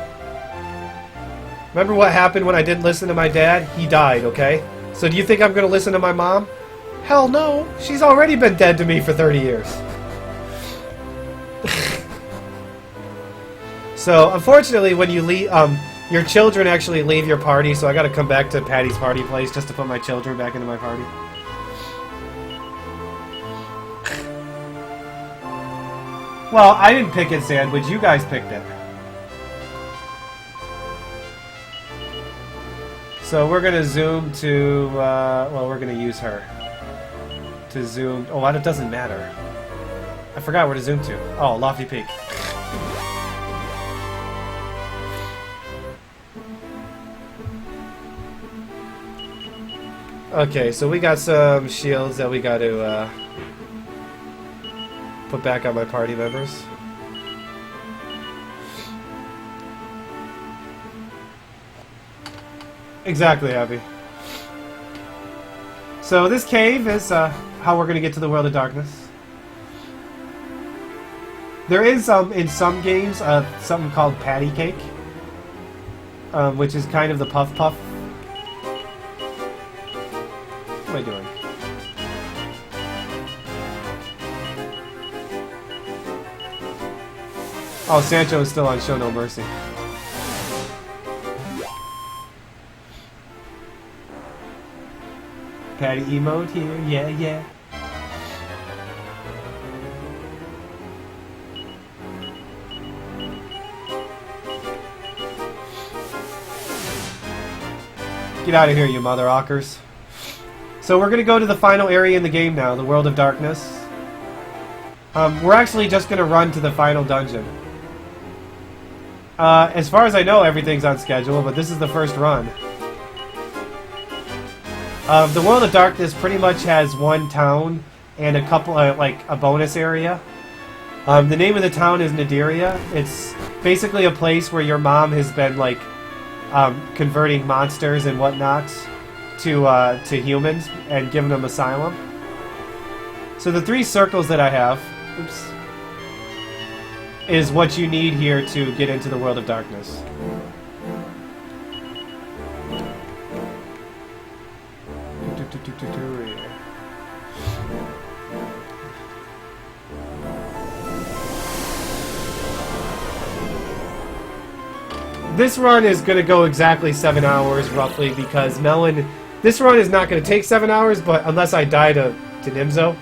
Remember what happened when I didn't listen to my dad? He died, okay? So do you think I'm going to listen to my mom? Hell no. She's already been dead to me for 30 years. So, unfortunately, when you leave, your children actually leave your party, so I gotta come back to Patty's party place just to put my children back into my party. Well, I didn't pick it, Sandwich. You guys picked it. So we're gonna zoom to, well, we're gonna use her to zoom. Oh, it doesn't matter. I forgot where to zoom to. Oh, Lofty Peak. Okay, so we got some shields that we got to put back on my party members. Exactly, Abby. So this cave is how we're going to get to the World of Darkness. There is in some games something called patty cake, which is kind of the puff puff. What am I doing? Oh, Sancho is still on Show No Mercy. Patty emote here, yeah, yeah. Get out of here, you mother ockers. So we're going to go to the final area in the game now, the World of Darkness. We're actually just going to run to the final dungeon. As far as I know, everything's on schedule, but this is the first run. The World of Darkness pretty much has one town and a couple, like a bonus area. The name of the town is Nadiria. It's basically a place where your mom has been like converting monsters and whatnot to humans and giving them asylum. So the 3 circles that I have, oops, is what you need here to get into the World of Darkness. This run is going to go exactly 7 hours, roughly, because Melon... This run is not going to take 7 hours, but unless I die to Nimzo.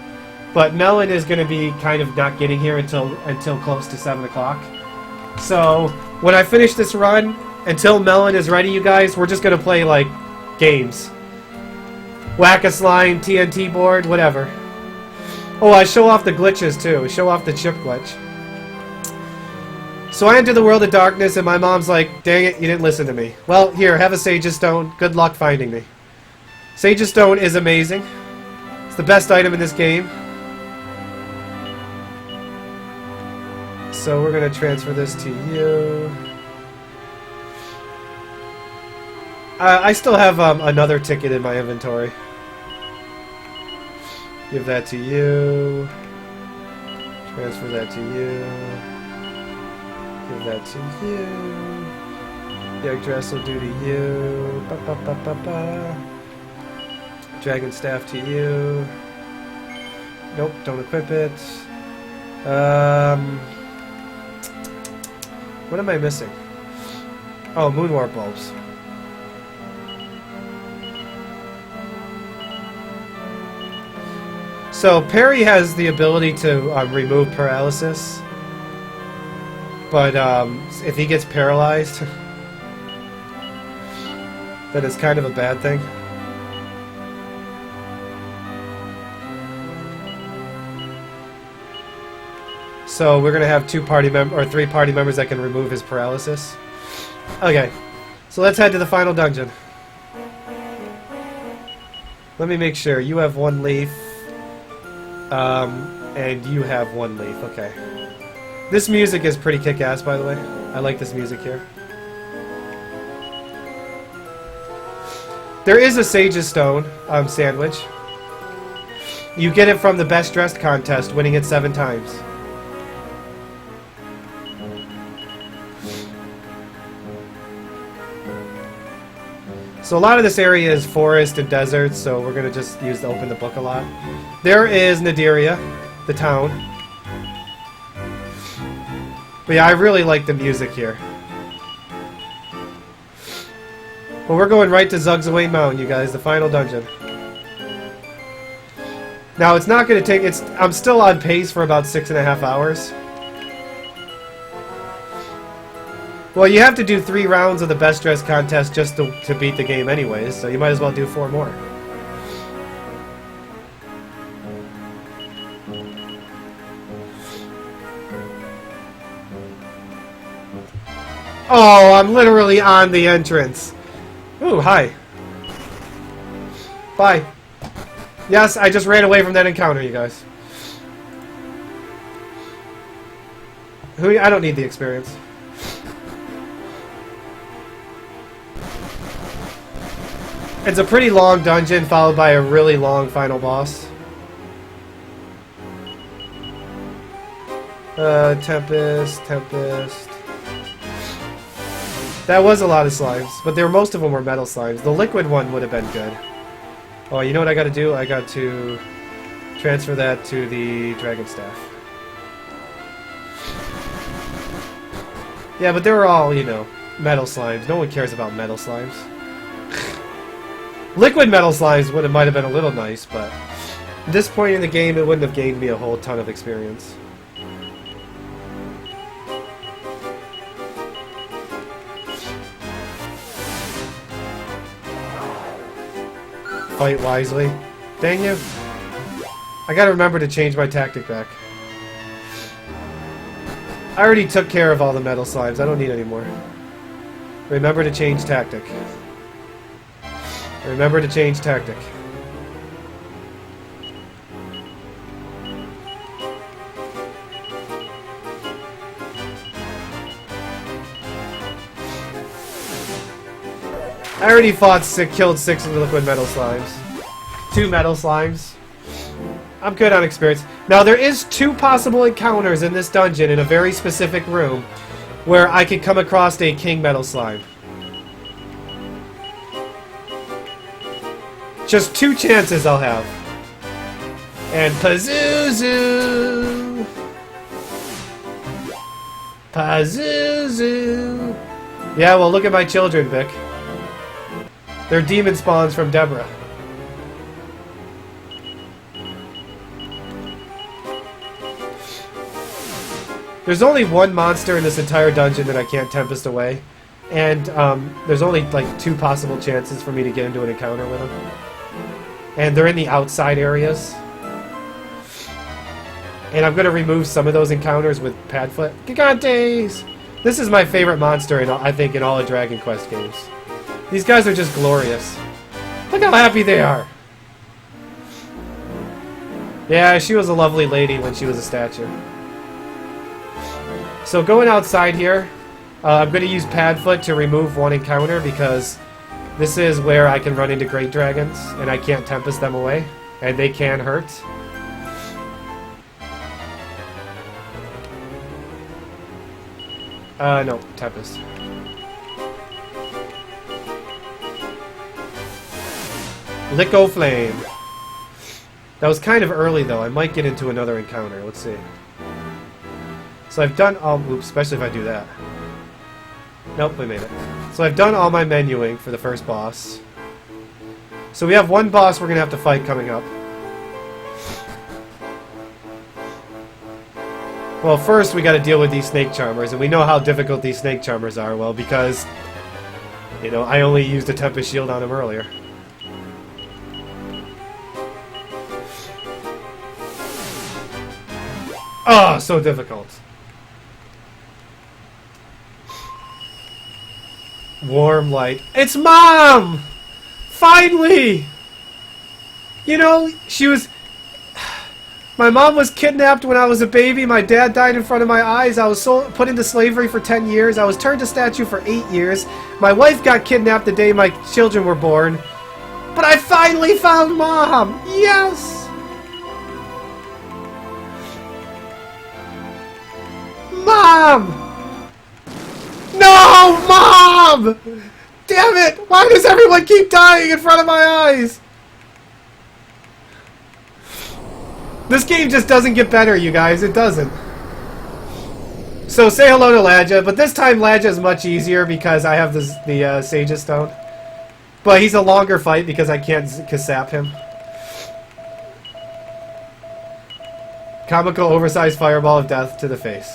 But Melon is going to be kind of not getting here until close to 7 o'clock. So, when I finish this run, until Melon is ready, you guys, we're just going to play, like, games. Whack-a-slime, TNT board, whatever. Oh, I show off the glitches, too. Show off the chip glitch. So I enter the world of darkness, and my mom's like, dang it, you didn't listen to me. Well, here, have a Sage's Stone. Good luck finding me. Sage's Stone is amazing. It's the best item in this game. So we're going to transfer this to you. I still have another ticket in my inventory. Give that to you. Transfer that to you. Give that to you. The address will do to you. Ba, ba, ba, ba, ba. Dragon Staff to you. Nope, don't equip it. What am I missing? Oh, Moonwarp Bulbs. So Perry has the ability to remove paralysis, but if he gets paralyzed, that is kind of a bad thing. So we're gonna have 3 party members that can remove his paralysis. Okay, so let's head to the final dungeon. Let me make sure you have 1 leaf. And you have 1 leaf, okay. This music is pretty kick-ass, by the way. I like this music here. There is a Sage's Stone sandwich. You get it from the Best Dressed contest, winning it 7 times. So a lot of this area is forest and desert, so we're going to just open the book a lot. There is Nadiria, the town. But yeah, I really like the music here. Well, we're going right to Zugzway Mountain, you guys, the final dungeon. Now, it's not going to take... I'm still on pace for about 6.5 hours. Well, you have to do 3 rounds of the Best Dressed contest just to beat the game anyways, so you might as well do 4 more. Oh, I'm literally on the entrance. Ooh, hi. Bye. Yes, I just ran away from that encounter, you guys. I don't need the experience. It's a pretty long dungeon, followed by a really long final boss. Tempest. That was a lot of slimes, but most of them were metal slimes. The liquid one would have been good. Oh, you know what I gotta do? I got to transfer that to the Dragon Staff. Yeah, but they were all, you know, metal slimes. No one cares about metal slimes. Liquid metal slimes might have been a little nice, but at this point in the game, it wouldn't have gained me a whole ton of experience. Fight wisely. Dang you. I gotta remember to change my tactic back. I already took care of all the metal slimes. I don't need any more. Remember to change tactic. Remember to change tactic. I already killed 6 of the liquid metal slimes. 2 metal slimes. I'm good on experience. Now there is 2 possible encounters in this dungeon in a very specific room where I could come across a king metal slime. Just 2 chances I'll have. And Pazuzu! Pazuzu! Yeah, well, look at my children, Vic. They're demon spawns from Deborah. There's only 1 monster in this entire dungeon that I can't Tempest away. And there's only like 2 possible chances for me to get into an encounter with them. And they're in the outside areas. And I'm going to remove some of those encounters with Padfoot. Gigantes! This is my favorite monster, I think, in all the Dragon Quest games. These guys are just glorious. Look how happy they are. Yeah, she was a lovely lady when she was a statue. So going outside here, I'm going to use Padfoot to remove one encounter because this is where I can run into Great Dragons and I can't Tempest them away, and they can hurt. No, Tempest. Licko Flame. That was kind of early though. I might get into another encounter. Let's see. So I've done all... Oops, especially if I do that. Nope, we made it. So I've done all my menuing for the first boss. So we have one boss we're going to have to fight coming up. Well, first we got to deal with these Snake Charmers, and we know how difficult these Snake Charmers are, well, because, you know, I only used a Tempest Shield on him earlier. Oh, so difficult. Warm light. It's Mom! Finally! You know, she was... My mom was kidnapped when I was a baby. My dad died in front of my eyes. I was put into slavery for 10 years. I was turned to statue for 8 years. My wife got kidnapped the day my children were born. But I finally found Mom! Yes! Mom! No! Mom! Damn it! Why does everyone keep dying in front of my eyes? This game just doesn't get better, you guys. It doesn't. So say hello to Ladja, but this time Ladja is much easier because I have the Sage's Stone. But he's a longer fight because I can't Kasap him. Comical oversized fireball of death to the face.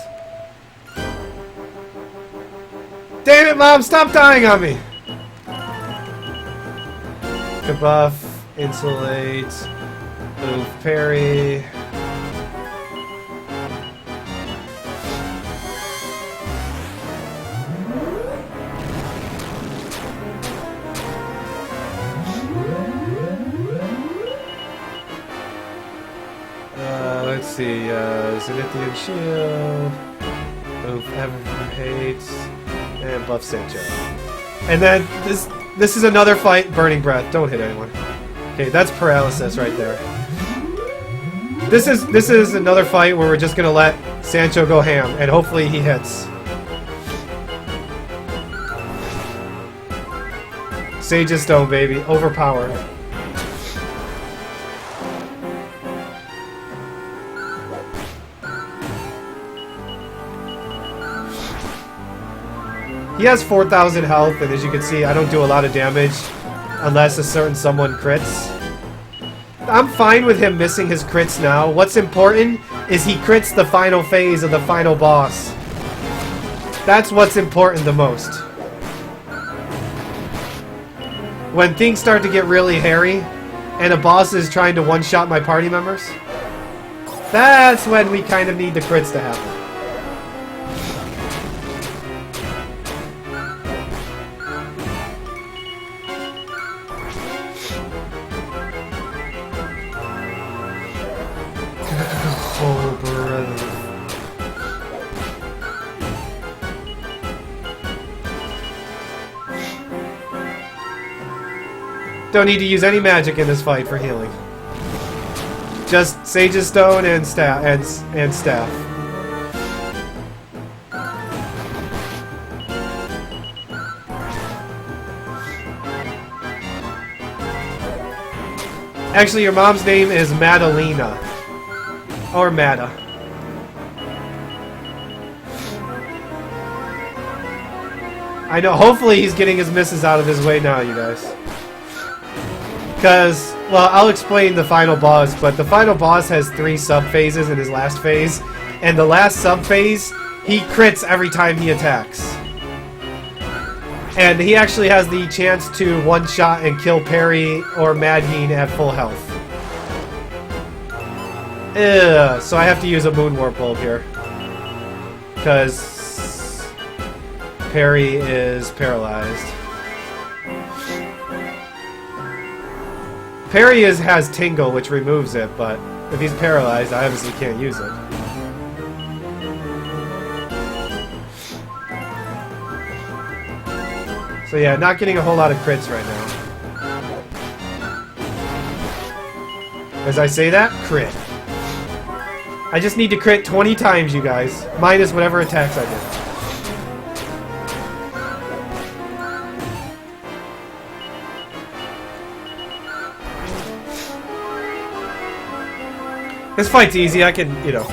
Damn it, Mom! Stop dying on me! Kabuff, insulate, move parry. Let's see, Zenithian Shield, move Hates, and buff Sancho. And then this is another fight, Burning Breath. Don't hit anyone. Okay, that's paralysis right there. This is another fight where we're just gonna let Sancho go ham, and hopefully he hits. Sage's Stone, baby. Overpowered. He has 4,000 health, and as you can see, I don't do a lot of damage unless a certain someone crits. I'm fine with him missing his crits now. What's important is he crits the final phase of the final boss. That's what's important the most. When things start to get really hairy, and a boss is trying to one-shot my party members, that's when we kind of need the crits to happen. Don't need to use any magic in this fight for healing. Just Sage's Stone and staff and staff. Actually, your mom's name is Madalena. Or Mada. I know, hopefully he's getting his misses out of his way now, you guys. Because, well, I'll explain the final boss, but the final boss has 3 sub-phases in his last phase, and the last sub-phase, he crits every time he attacks. And he actually has the chance to one-shot and kill Parry or Madheen at full health. So I have to use a Moon Warp Bulb here. Because Parry is paralyzed. Parry has Tingle, which removes it, but if he's paralyzed, I obviously can't use it. So yeah, not getting a whole lot of crits right now. As I say that, crit. I just need to crit 20 times, you guys. Minus whatever attacks I did. This fight's easy, I can, you know.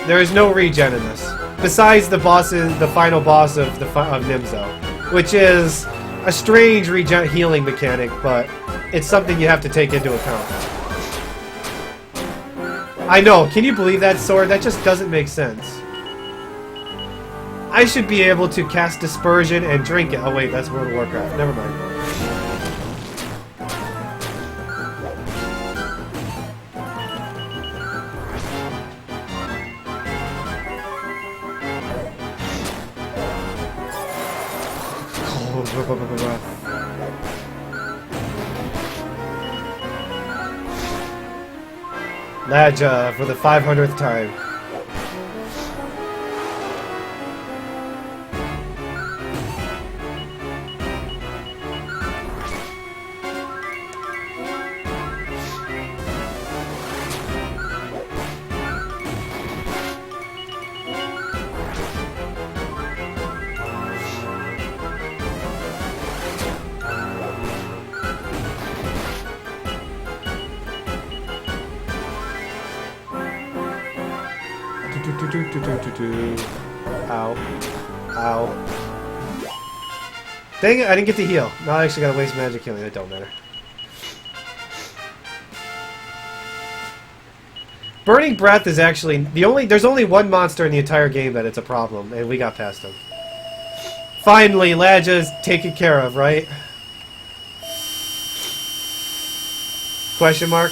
There is no regen in this. Besides the bosses, the final boss of Nimzo. Which is a strange regen healing mechanic, but it's something you have to take into account. I know, can you believe that sword? That just doesn't make sense. I should be able to cast Dispersion and drink it. Oh wait, that's World of Warcraft. Never mind. Ladja for the 500th time. Ow. Ow. Dang it, I didn't get to heal. Now I actually gotta waste magic healing. It don't matter. Burning Breath is actually there's only one monster in the entire game that it's a problem, and we got past him. Finally, Ladja's taken care of, right? Question mark?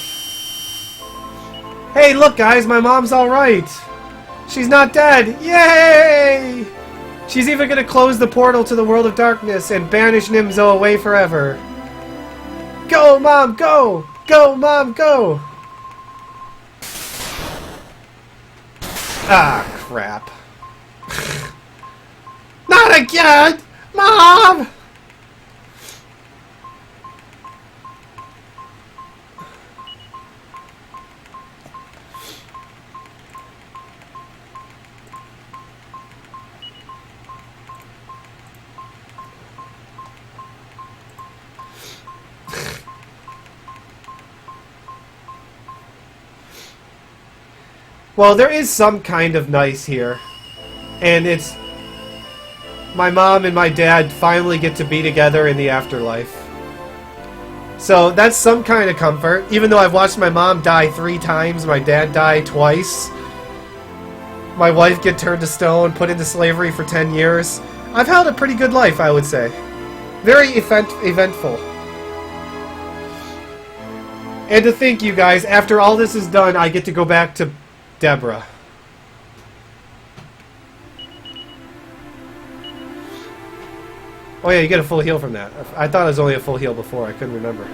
Hey, look guys, my mom's alright! She's not dead! Yay! She's even gonna close the portal to the world of darkness and banish Nimzo away forever. Go, Mom, go! Go, Mom, go! Ah, crap. Not again! Mom! Well, there is some kind of nice here. And it's... my mom and my dad finally get to be together in the afterlife. So that's some kind of comfort. Even though I've watched my mom die 3 times, my dad die twice, my wife get turned to stone, put into slavery for 10 years. I've held a pretty good life, I would say. Very eventful. And to think, you guys, after all this is done, I get to go back to Deborah. Oh yeah, you get a full heal from that. I thought it was only a full heal before. I couldn't remember.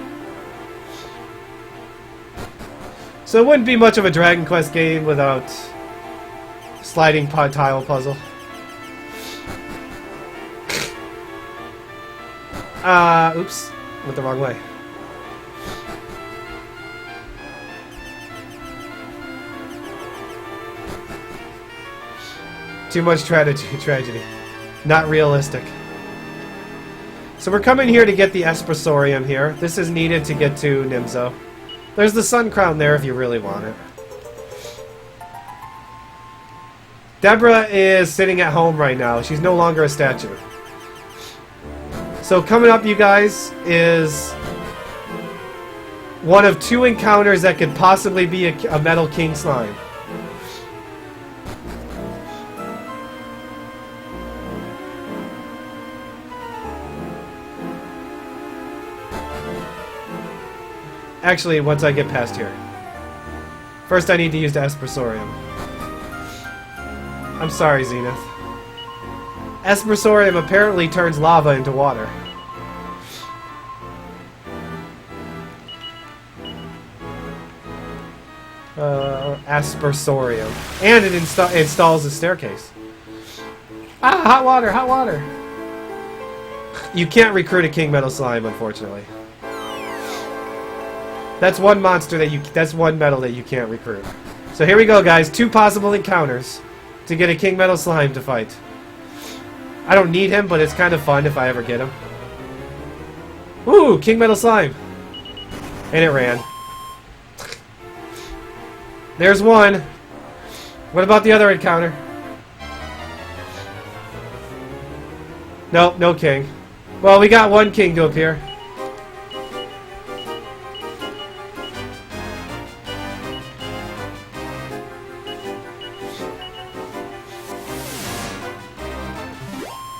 So it wouldn't be much of a Dragon Quest game without sliding tile puzzle. Oops. Went the wrong way. Too much tragedy. Not realistic. So we're coming here to get the Espressorium here. This is needed to get to Nimzo. There's the Sun Crown there if you really want it. Deborah is sitting at home right now. She's no longer a statue. So coming up, you guys, is one of 2 encounters that could possibly be a Metal King slime. Actually, once I get past here. First I need to use the Espressorium. I'm sorry, Zenith. Aspersorium apparently turns lava into water. Aspersorium. And it installs a staircase. Ah, hot water, hot water! You can't recruit a King Metal Slime, unfortunately. That's one monster that's one metal that you can't recruit. So here we go, guys. 2 possible encounters to get a King Metal Slime to fight. I don't need him, but it's kind of fun if I ever get him. Ooh, King Metal Slime! And it ran. There's one. What about the other encounter? Nope, no king. Well, we got one king to appear.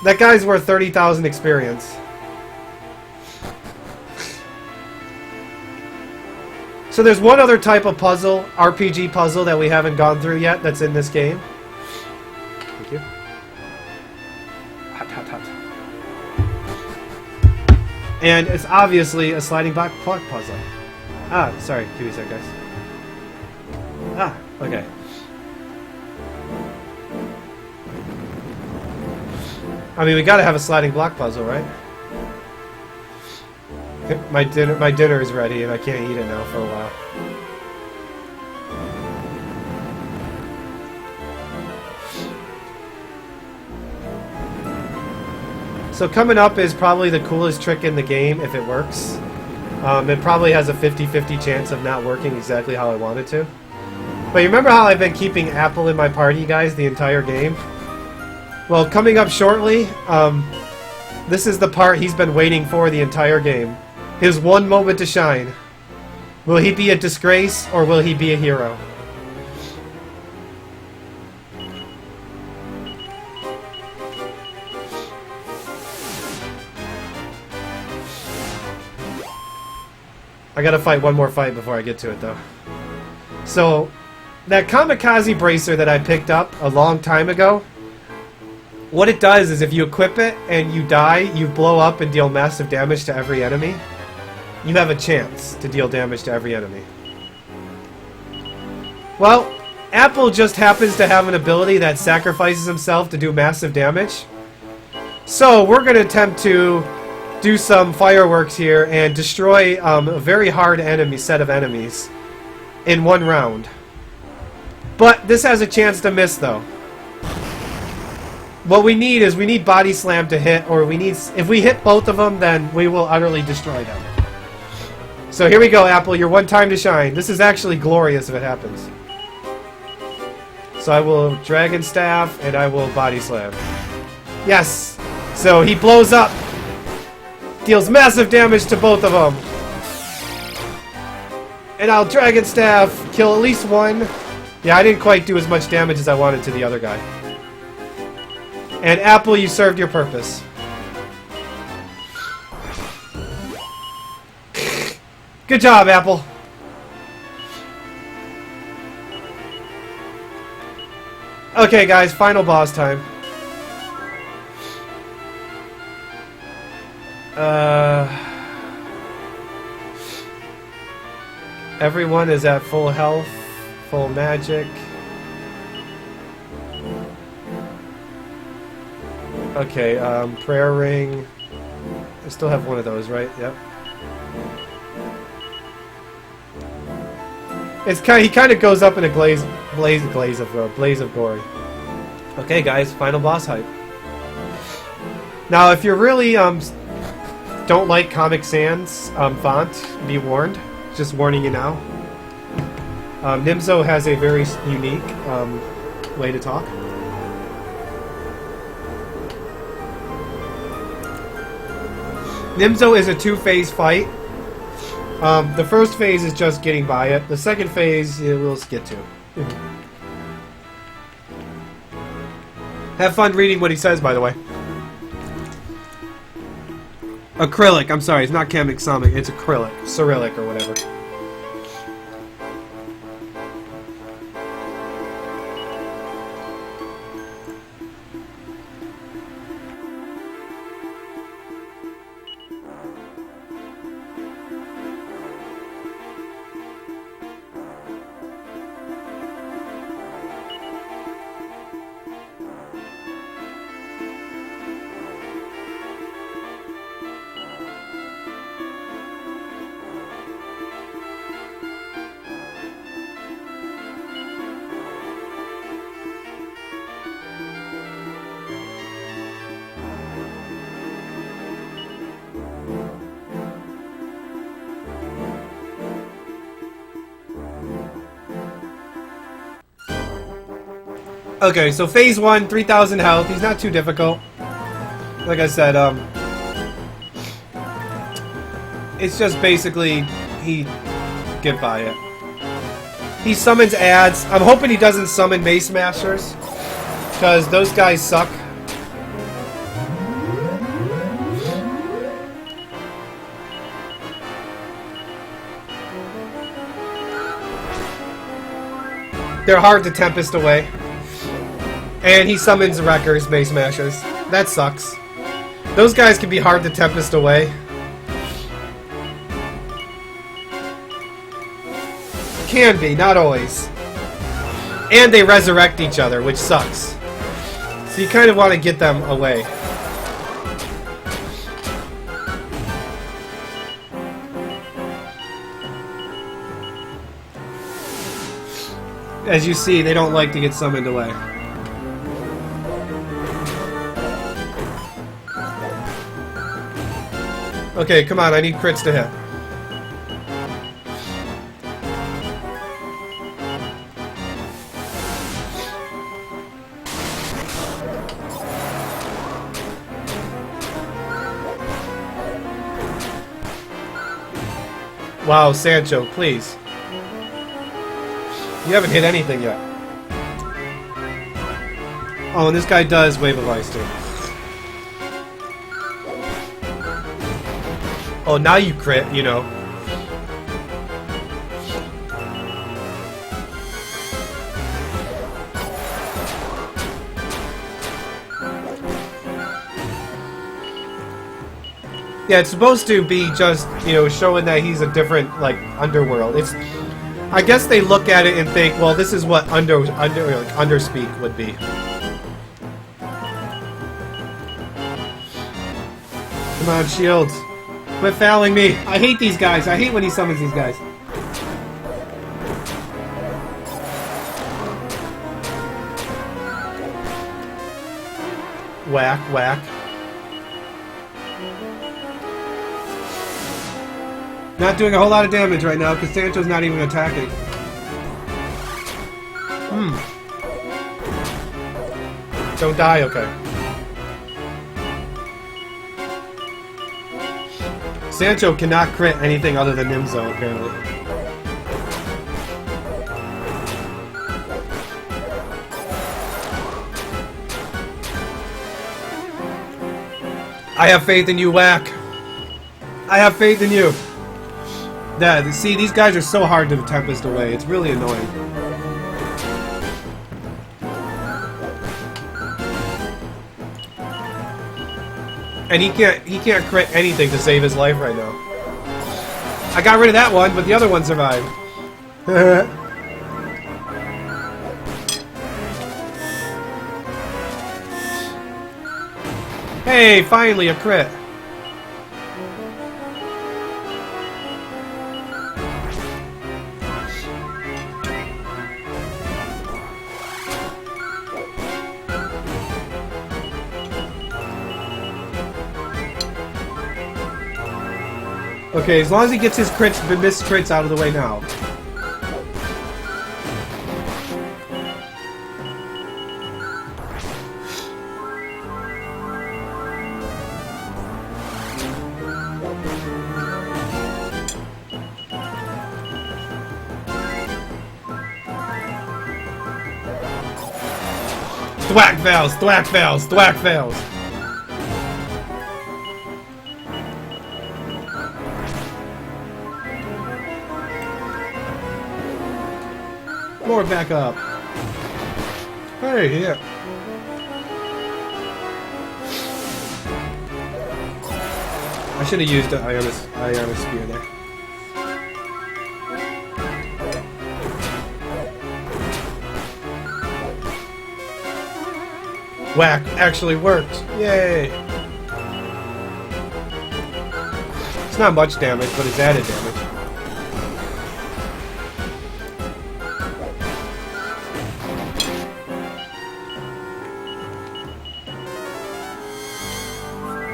That guy's worth 30,000 experience. So there's one other type of puzzle, RPG puzzle, that we haven't gone through yet that's in this game. Thank you. Hot, hot, hot. And it's obviously a sliding block puzzle. Ah, sorry. Give me a sec, guys. Ah, okay. I mean, we gotta have a sliding block puzzle, right? My dinner is ready, and I can't eat it now for a while. So coming up is probably the coolest trick in the game if it works. It probably has a 50-50 chance of not working exactly how I want it to. But you remember how I've been keeping Apple in my party, guys, the entire game? Well, coming up shortly, this is the part he's been waiting for the entire game. His one moment to shine. Will he be a disgrace, or will he be a hero? I gotta fight one more fight before I get to it, though. So, that Kamikaze Bracer that I picked up a long time ago, what it does is if you equip it and you die, you blow up and deal massive damage to every enemy. You have a chance to deal damage to every enemy. Well, Apple just happens to have an ability that sacrifices himself to do massive damage. So we're going to attempt to do some fireworks here and destroy a very hard set of enemies in one round. But this has a chance to miss, though. What we need is Body Slam to hit, or if we hit both of them, then we will utterly destroy them. So here we go, Apple, your one time to shine. This is actually glorious if it happens. So I will Dragon Staff, and I will Body Slam. Yes! So he blows up. Deals massive damage to both of them. And I'll Dragon Staff, kill at least one. Yeah, I didn't quite do as much damage as I wanted to the other guy. And Apple, you served your purpose. Good job, Apple. Okay, guys, final boss time. Everyone is at full health, full magic. Okay, prayer ring. I still have one of those, right? Yep. He kind of goes up in a blaze of glory. Okay, guys, final boss hype. Now, if you really don't like Comic Sans font, be warned. Just warning you now. Nimzo has a very unique way to talk. Nimzo is a 2-phase fight. The first phase is just getting by it. The second phase, we'll get to. Have fun reading what he says, by the way. Acrylic, I'm sorry, it's not Comic Sonic, it's acrylic. Cyrillic or whatever. Okay, so phase 1, 3,000 health. He's not too difficult. Like I said, it's just basically he get by it. He summons ads. I'm hoping he doesn't summon Mace Masters, because those guys suck. They're hard to Tempest away. And he summons Wreckers, Mace Mashers. That sucks. Those guys can be hard to Tempest away. Can be, not always. And they resurrect each other, which sucks. So you kind of want to get them away. As you see, they don't like to get summoned away. Okay, come on, I need crits to hit. Wow, Sancho, please. You haven't hit anything yet. Oh, and this guy does Wave of Ice, too. Oh, now you crit, you know. Yeah, it's supposed to be just, you know, showing that he's a different, like, underworld. It's... I guess they look at it and think, well, this is what underspeak would be. Come on, shields. Quit fouling me. I hate these guys. I hate when he summons these guys. Whack, whack. Not doing a whole lot of damage right now because Sancho's not even attacking. Don't die, okay. Sancho cannot crit anything other than Nimzo, apparently. I have faith in you, Whack. I have faith in you. Yeah, see, these guys are so hard to Tempest away. It's really annoying. And he can't crit anything to save his life right now. I got rid of that one, but the other one survived. Hey, finally a crit. Okay, as long as he gets his crits, missed crits out of the way now. Thwack fails, thwack fails, thwack fails. More back up. Hey, yeah. I should have used the Ionis Spear there. Whack actually worked. Yay! It's not much damage, but it's added damage.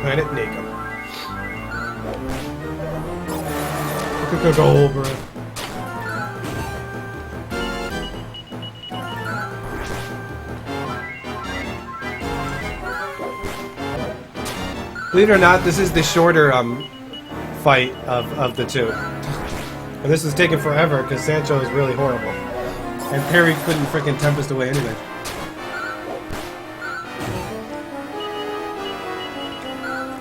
Planet Nacum. Go over it. Believe it or not, this is the shorter fight of the two. And this is taking forever because Sancho is really horrible. And Perry couldn't freaking Tempest away anyway.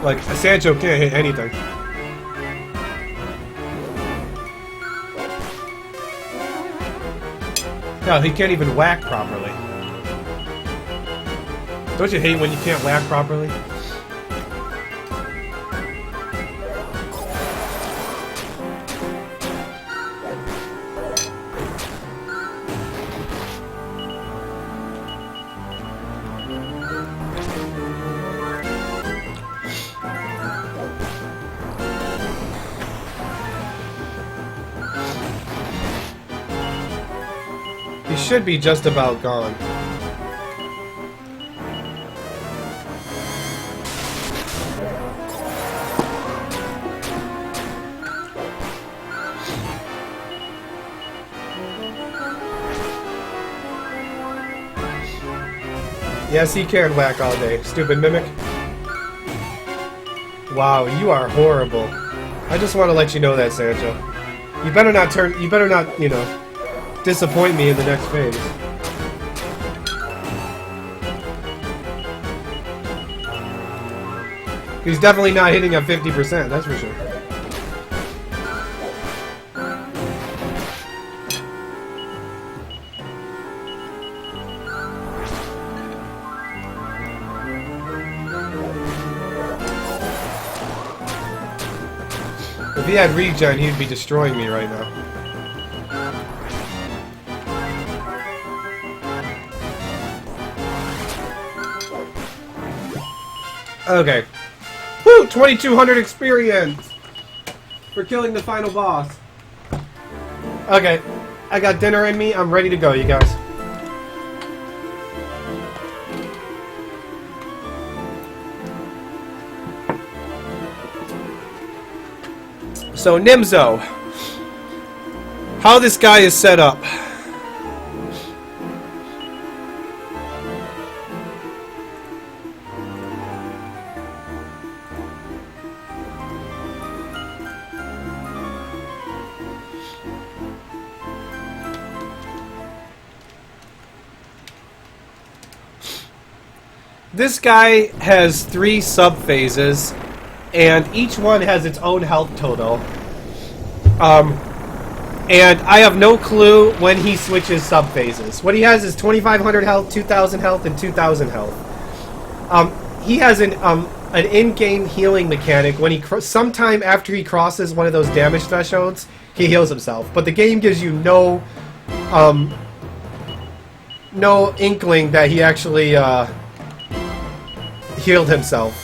Like, Sancho can't hit anything. Hell, he can't even whack properly. Don't you hate when you can't whack properly? He should be just about gone. Yes, he can whack all day. Stupid mimic. Wow, you are horrible. I just want to let you know that, Sancho. You better not you know, disappoint me in the next phase. He's definitely not hitting at 50%, that's for sure. If he had regen, he'd be destroying me right now. Okay. Woo! 2200 experience! For killing the final boss. Okay. I got dinner in me. I'm ready to go, you guys. So, Nimzo. How this guy is set up. This guy has 3 sub-phases, and each one has its own health total. And I have no clue when he switches sub-phases. What he has is 2,500 health, 2,000 health, and 2,000 health. He has an in-game healing mechanic. When he sometime after he crosses one of those damage thresholds, he heals himself. But the game gives you no inkling that he actually healed himself.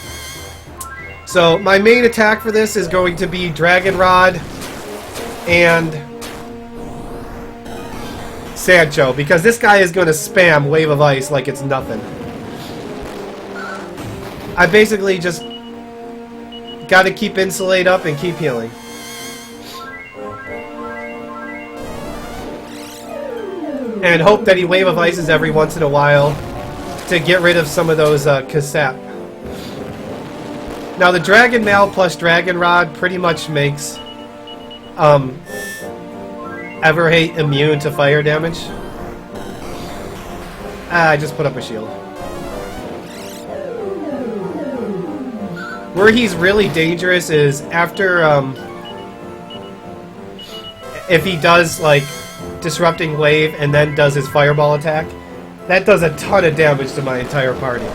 So my main attack for this is going to be Dragon Rod and Sancho, because this guy is going to spam Wave of Ice like it's nothing. I basically just got to keep Insulate up and keep healing. And hope that he Wave of Ices every once in a while to get rid of some of those cassette. Now the Dragon Mail plus Dragon Rod pretty much makes Everhate immune to fire damage. I just put up a shield. Where he's really dangerous is after if he does like Disrupting Wave and then does his fireball attack. That does a ton of damage to my entire party.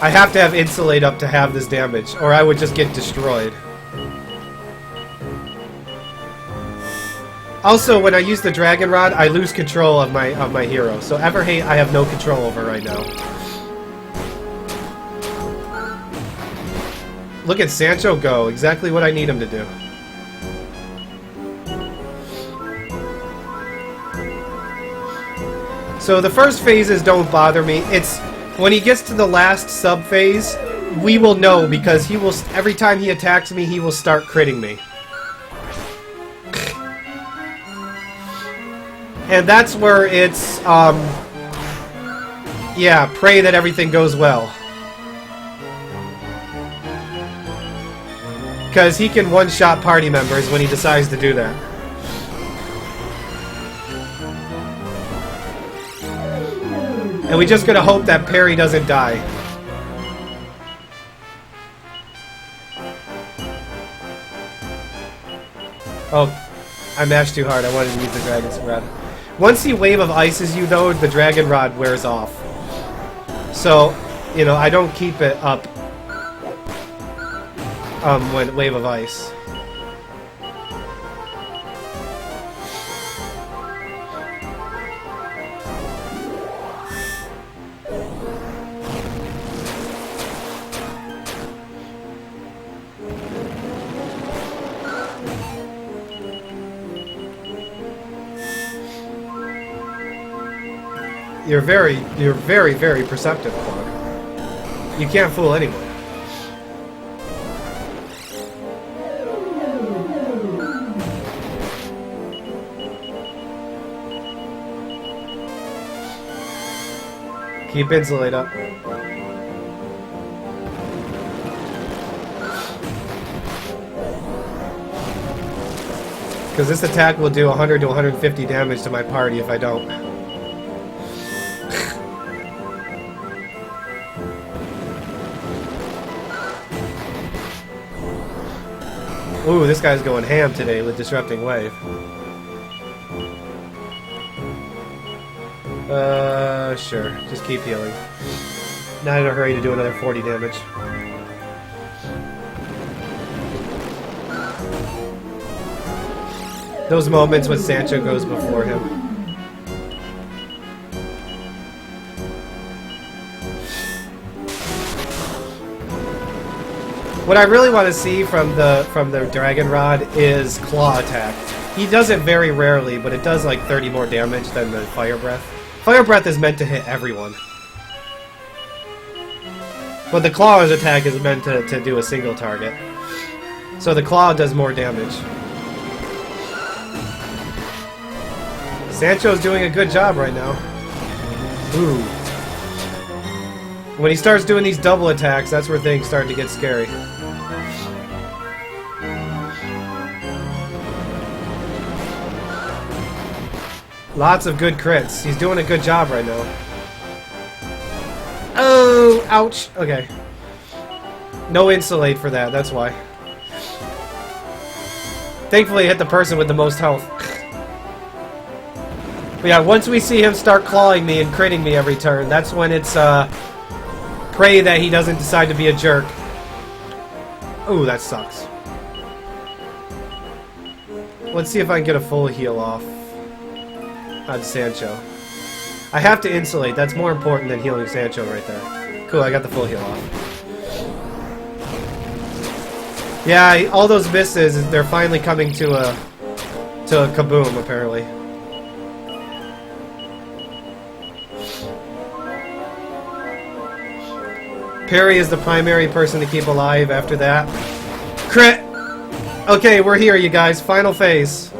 I have to have Insulate up to have this damage, or I would just get destroyed. Also, when I use the Dragon Rod, I lose control of my hero. So Everhate, I have no control over right now. Look at Sancho go. Exactly what I need him to do. So the first phases don't bother me. It's when he gets to the last sub-phase, we will know because he will every time he attacks me, he will start critting me. And that's where it's yeah, pray that everything goes well. Because he can one-shot party members when he decides to do that. And we just gotta hope that Perry doesn't die. Oh, I mashed too hard. I wanted to use the Dragon's Rod. Once he Wave of Ices you, though, the Dragon Rod wears off. So, you know, I don't keep it up when Wave of Ice. You're very, very perceptive, Clark. You can't fool anyone. Keep Insulate up. Because this attack will do 100 to 150 damage to my party if I don't. Ooh, this guy's going ham today with Disrupting Wave. Sure. Just keep healing. Not in a hurry to do another 40 damage. Those moments when Sancho goes before him. What I really want to see from the Dragon Rod is Claw attack. He does it very rarely, but it does like 30 more damage than the Fire Breath. Fire Breath is meant to hit everyone. But the Claw attack is meant to do a single target. So the Claw does more damage. Sancho's doing a good job right now. Ooh. When he starts doing these double attacks, that's where things start to get scary. Lots of good crits. He's doing a good job right now. Oh, ouch. Okay. No Insulate for that, that's why. Thankfully, I hit the person with the most health. But yeah, once we see him start clawing me and critting me every turn, that's when it's, pray that he doesn't decide to be a jerk. Ooh, that sucks. Let's see if I can get a full heal off on Sancho. I have to Insulate. That's more important than healing Sancho right there. Cool, I got the full heal off. Yeah, all those misses, they're finally coming to a kaboom, apparently. Perry is the primary person to keep alive after that. Crit! Okay, we're here, you guys. Final phase.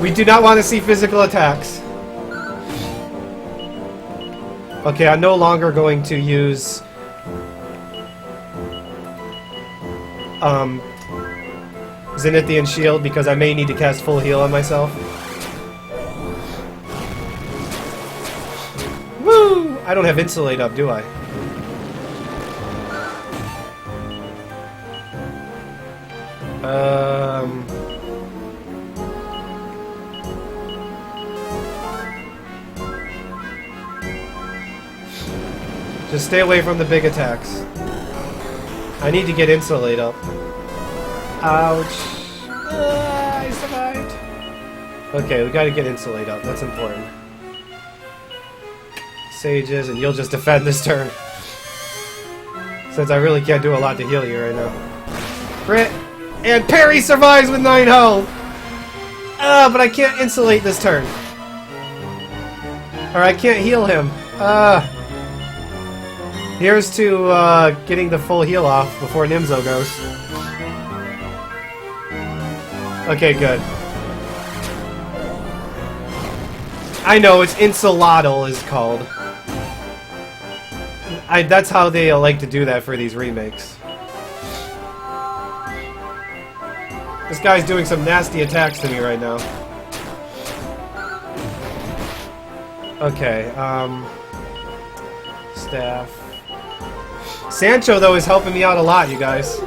We do not want to see physical attacks. Okay, I'm no longer going to use Zenithian Shield because I may need to cast full heal on myself. Woo! I don't have Insulate up, do I? Just stay away from the big attacks. I need to get Insulate up. Ouch. I survived. Okay, we gotta get Insulate up. That's important. Sages, and you'll just defend this turn. Since I really can't do a lot to heal you right now. Crit! And Perry survives with 9 health! But I can't Insulate this turn. Or I can't heal him. Here's to getting the full heal off before Nimzo goes. Okay, good. I know, it's Insulatl is called. That's how they like to do that for these remakes. This guy's doing some nasty attacks to me right now. Okay, staff. Sancho, though, is helping me out a lot, you guys.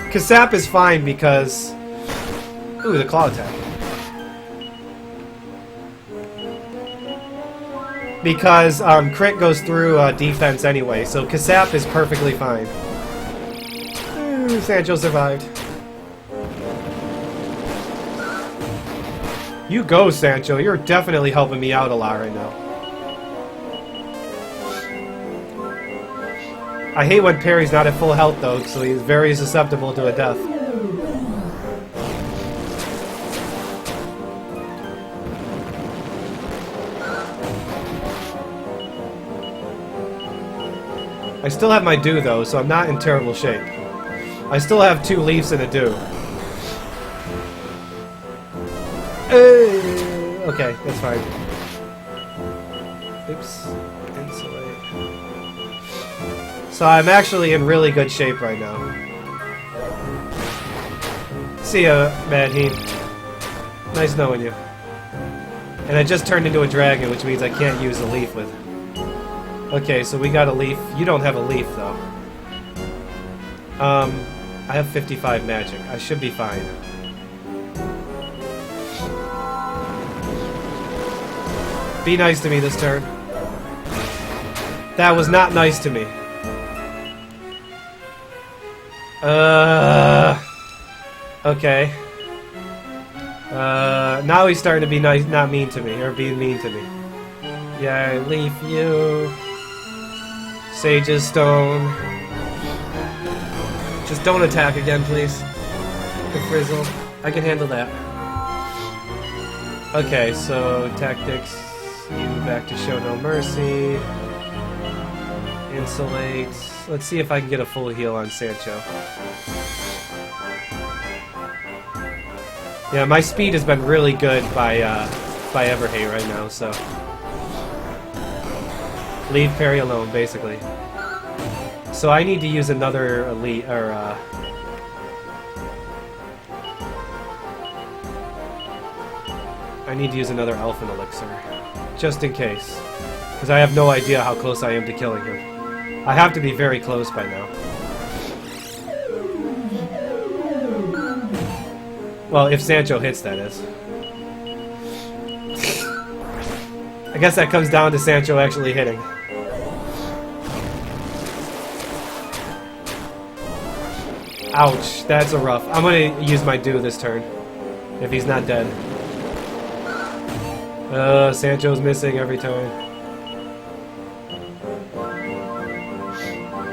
Kasap is fine because... Ooh, the claw attack. Because crit goes through defense anyway, so Kasap is perfectly fine. Ooh, Sancho survived. You go, Sancho. You're definitely helping me out a lot right now. I hate when Perry's not at full health, though, so he's very susceptible to a death. I still have my do, though, so I'm not in terrible shape. I still have 2 leaves and a do. Okay, that's fine. Oops. Insulate. So I'm actually in really good shape right now. See ya, Mad Heat. Nice knowing you. And I just turned into a dragon, which means I can't use a leaf with. Okay, so we got a leaf. You don't have a leaf, though. I have 55 magic. I should be fine. Be nice to me this turn. That was not nice to me. Okay. Now he's starting to be nice, not mean to me, or being mean to me. Yeah, I leave you. Sage's Stone. Just don't attack again, please. The Frizzle. I can handle that. Okay, so tactics. You back to Show No Mercy. Insulate. Let's see if I can get a full heal on Sancho. Yeah, my speed has been really good by Everhate right now, so... Leave Perry alone, basically. So I need to use another elite, or I need to use another Elfin Elixir. Just in case. Because I have no idea how close I am to killing him. I have to be very close by now. Well, if Sancho hits, that is. I guess that comes down to Sancho actually hitting. Ouch, that's a rough. I'm gonna use my do this turn. If he's not dead. Sancho's missing every time.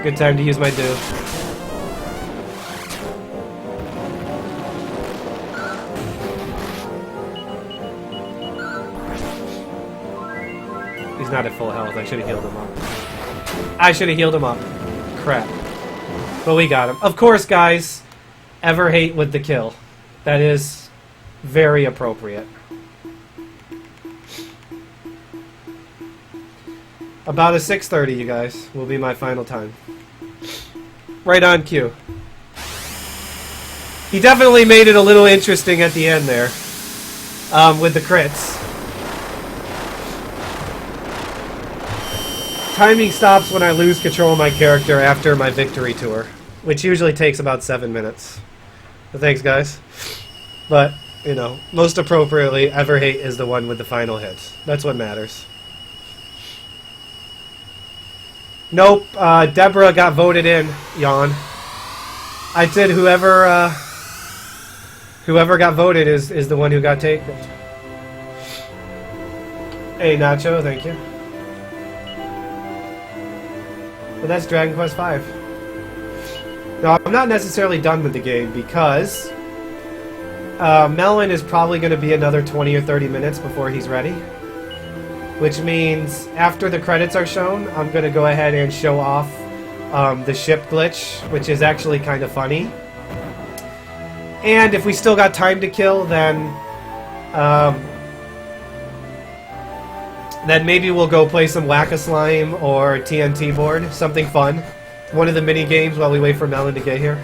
Good time to use my do. He's not at full health. I should have healed him up. I should have healed him up. Crap. But we got him. Of course, guys, Everhate with the kill. That is very appropriate. About a 6:30, you guys, will be my final time. Right on cue. He definitely made it a little interesting at the end there. With the crits. Timing stops when I lose control of my character after my victory tour, which usually takes about 7 minutes. So thanks, guys. But, you know, most appropriately, Everhate is the one with the final hit. That's what matters. Nope, Deborah got voted in, Yawn. I said whoever got voted is the one who got taken. Hey, Nacho, thank you. But that's Dragon Quest V. Now, I'm not necessarily done with the game because Melwin is probably going to be another 20 or 30 minutes before he's ready. Which means after the credits are shown, I'm going to go ahead and show off the ship glitch, which is actually kind of funny. And if we still got time to kill, then Then maybe we'll go play some Whack-A-Slime or TNT board. Something fun. One of the mini games while we wait for Melon to get here.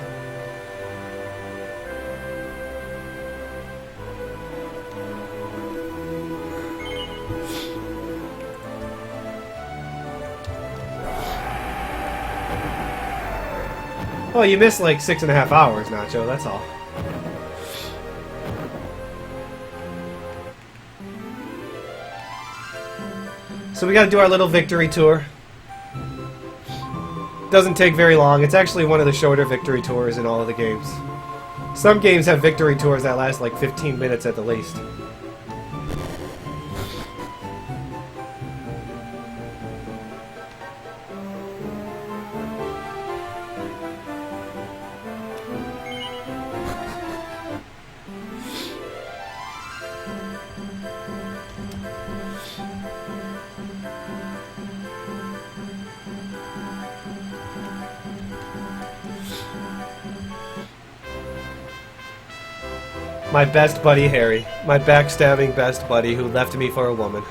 Oh, you missed like 6.5 hours, Nacho, that's all. So we gotta do our little victory tour. Doesn't take very long. It's actually one of the shorter victory tours in all of the games. Some games have victory tours that last like 15 minutes at the least. My best buddy Harry. My backstabbing best buddy who left me for a woman.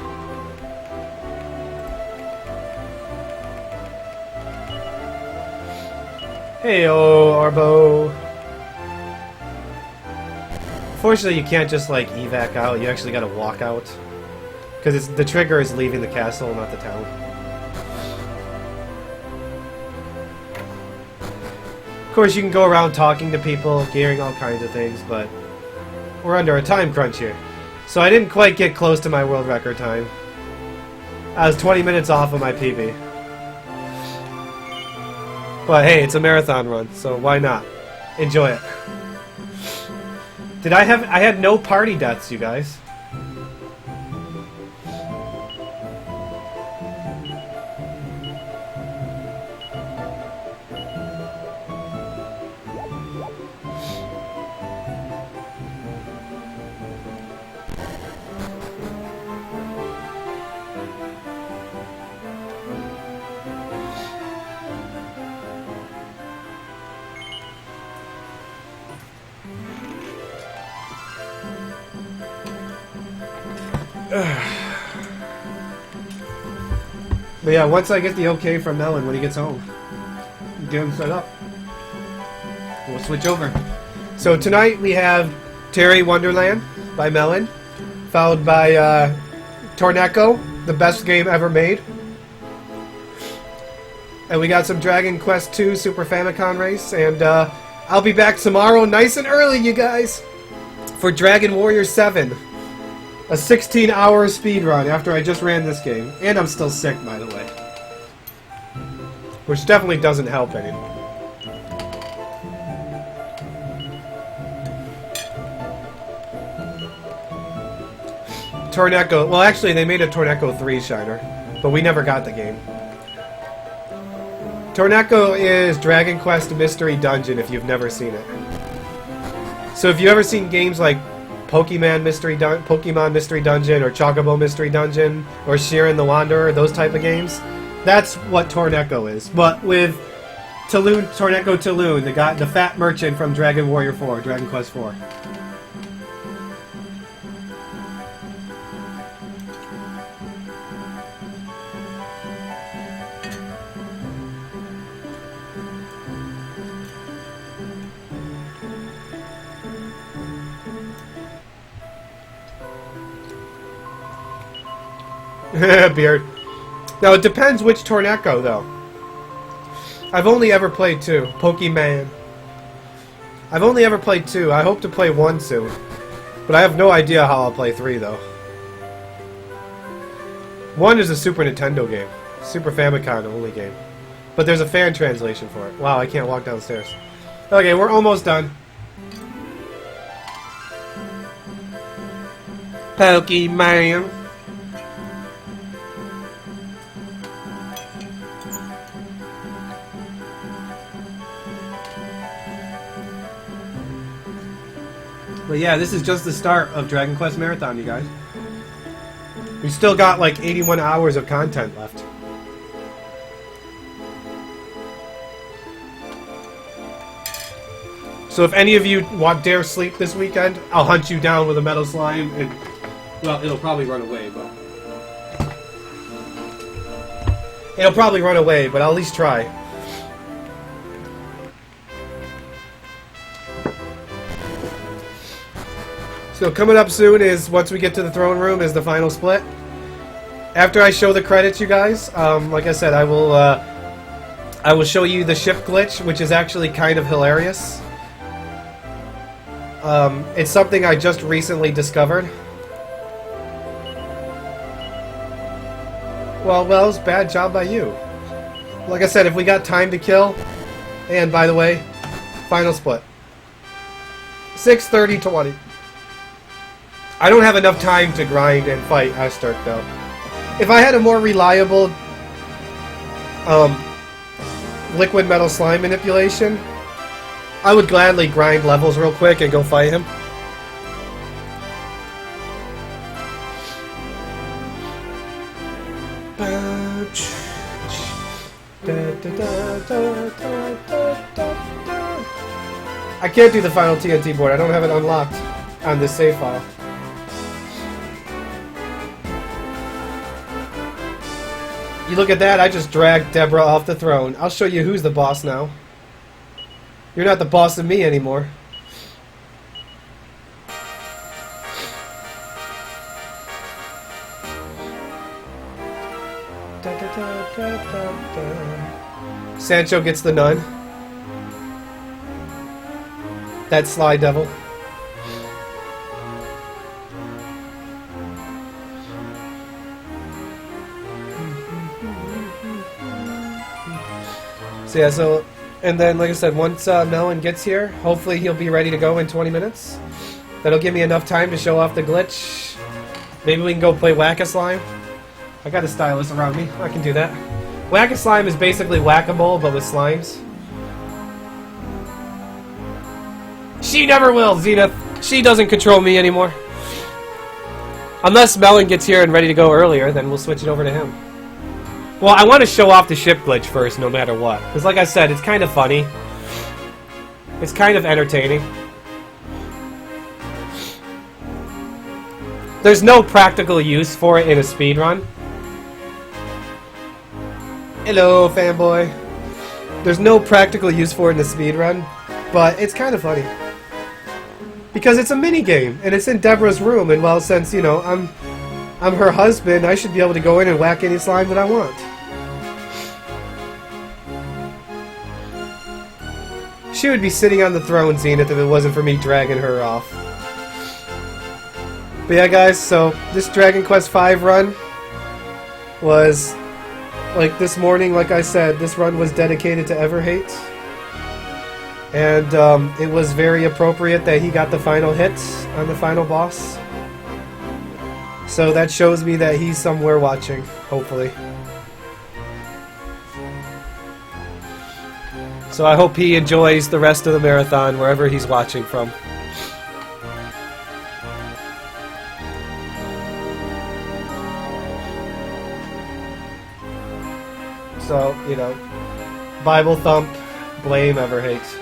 Heyo, Arbo. Fortunately, you can't just like evac out. You actually gotta walk out. Because the trigger is leaving the castle, not the town. Of course, you can go around talking to people, gearing all kinds of things, but we're under a time crunch here. So I didn't quite get close to my world record time. I was 20 minutes off of my PB. But hey, it's a marathon run, so why not? Enjoy it. I had no party deaths, you guys. But yeah, once I get the okay from Melon when he gets home, get him set up, we'll switch over. So tonight we have Terry Wonderland by Melon, followed by Torneko, the best game ever made. And we got some Dragon Quest II Super Famicom race, and I'll be back tomorrow nice and early, you guys, for Dragon Warrior 7. A 16-hour speed run after I just ran this game. And I'm still sick, by the way. Which definitely doesn't help any. Torneko. Well, actually, they made a Torneko 3 Shiner. But we never got the game. Torneko is Dragon Quest Mystery Dungeon, if you've never seen it. So if you've ever seen games like Pokemon Mystery Dungeon or Chocobo Mystery Dungeon or Shiren the Wanderer, those type of games, that's what Torneko is. But with Torneko Taloon, the fat merchant from Dragon Warrior 4, Dragon Quest 4. Beard. Now, it depends which Torneko, though. I've only ever played 2. Pokemon. I've only ever played 2. I hope to play 1 soon. But I have no idea how I'll play 3, though. 1 is a Super Nintendo game. Super Famicom only game. But there's a fan translation for it. Wow, I can't walk downstairs. Okay, we're almost done. Pokemon. But yeah, this is just the start of Dragon Quest Marathon, you guys. We still got like 81 hours of content left. So if any of you dare sleep this weekend, I'll hunt you down with a metal slime and Well, it'll probably run away, but... It'll probably run away, but I'll at least try. So coming up soon is, once we get to the throne room, is the final split. After I show the credits, you guys, like I said, I will show you the ship glitch, which is actually kind of hilarious. It's something I just recently discovered. Well, Wells, bad job by you. Like I said, if we got time to kill, and by the way, final split. 6:30-20. I don't have enough time to grind and fight Asturk, though. If I had a more reliable liquid metal slime manipulation, I would gladly grind levels real quick and go fight him. I can't do the final TNT board. I don't have it unlocked on this save file. You look at that, I just dragged Deborah off the throne. I'll show you who's the boss now. You're not the boss of me anymore. Sancho gets the nun. That sly devil. So yeah, so, and then like I said, once Melon gets here, hopefully he'll be ready to go in 20 minutes. That'll give me enough time to show off the glitch. Maybe we can go play Whack-A-Slime. I got a stylus around me. I can do that. Whack-A-Slime is basically Whack-A-Mole, but with slimes. She never will, Zenith. She doesn't control me anymore. Unless Melon gets here and ready to go earlier, then we'll switch it over to him. Well, I want to show off the ship glitch first, no matter what. Because like I said, it's kind of funny. It's kind of entertaining. There's no practical use for it in a speedrun. Hello, fanboy. There's no practical use for it in a speedrun, but it's kind of funny. Because it's a mini-game, and it's in Deborah's room, and well, since, you know, I'm her husband, I should be able to go in and whack any slime that I want. She would be sitting on the throne, Zenith, if it wasn't for me dragging her off. But yeah, guys, so this Dragon Quest V run was, like, this morning, like I said, this run was dedicated to Everhate. And it was very appropriate that he got the final hit on the final boss. So that shows me that he's somewhere watching, hopefully. So I hope he enjoys the rest of the marathon wherever he's watching from. So, you know, Bible thump, blame Everhate.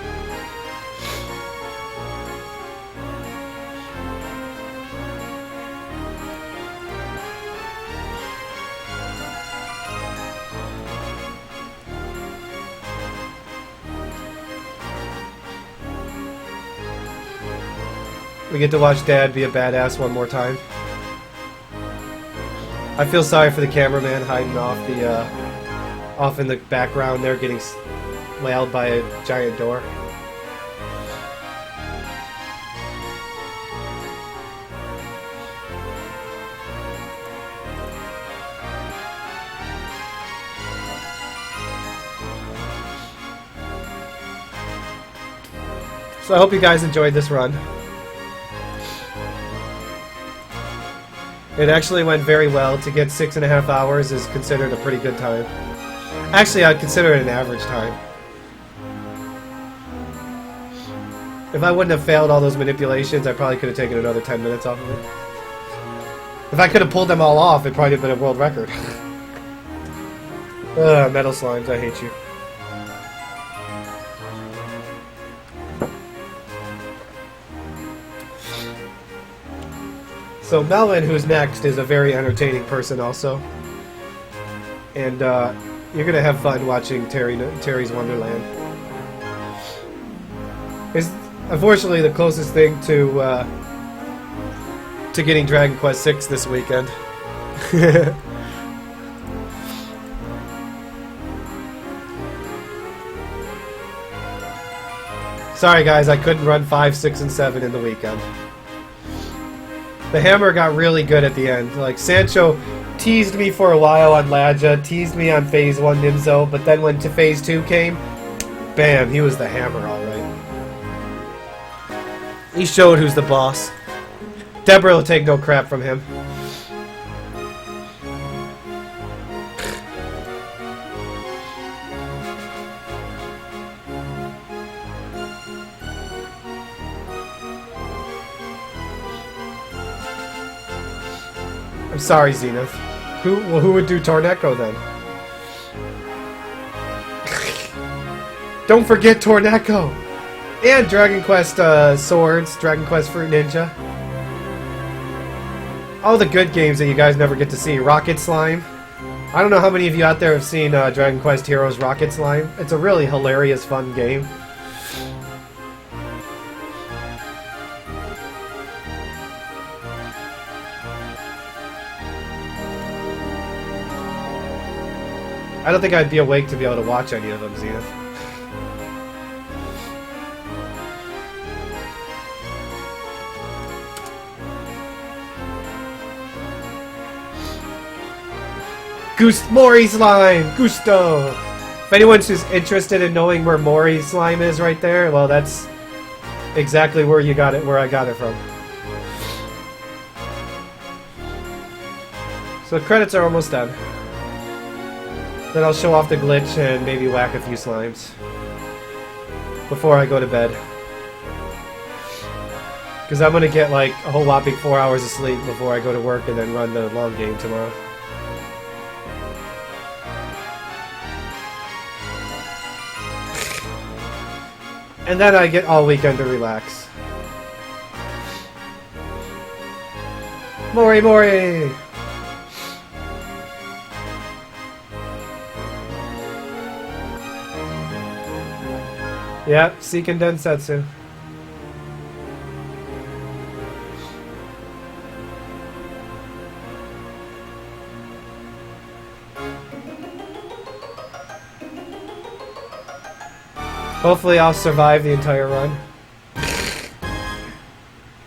We get to watch Dad be a badass one more time. I feel sorry for the cameraman hiding off in the background there, getting whaled by a giant door. So I hope you guys enjoyed this run. It actually went very well. To get 6.5 hours is considered a pretty good time. Actually, I'd consider it an average time. If I wouldn't have failed all those manipulations, I probably could have taken another 10 minutes off of it. If I could have pulled them all off, it'd probably have been a world record. Ugh, metal slimes, I hate you. So Melvin, who's next, is a very entertaining person also. And you're going to have fun watching Terry's Wonderland. It's unfortunately the closest thing to getting Dragon Quest VI this weekend. Sorry guys, I couldn't run 5, 6, and 7 in the weekend. The hammer got really good at the end. Like, Sancho teased me for a while on Ladja, teased me on Phase 1 Nimzo, but then when Phase 2 came, bam, he was the hammer alright. He showed who's the boss. Deborah will take no crap from him. I'm sorry, Zenith. Who would do Torneko then? Don't forget Torneko! And Dragon Quest Swords, Dragon Quest Fruit Ninja. All the good games that you guys never get to see. Rocket Slime. I don't know how many of you out there have seen Dragon Quest Heroes Rocket Slime. It's a really hilarious, fun game. I don't think I'd be awake to be able to watch any of them, Zenith. Mori Slime! Gusto! If anyone's just interested in knowing where Mori Slime is right there, well, that's exactly where you got it, where I got it from. So the credits are almost done. Then I'll show off the glitch and maybe whack a few slimes before I go to bed. Because I'm going to get like a whole whopping 4 hours of sleep before I go to work and then run the long game tomorrow. And then I get all weekend to relax. Mori Mori! Yep, Seiken Densetsu. Hopefully I'll survive the entire run.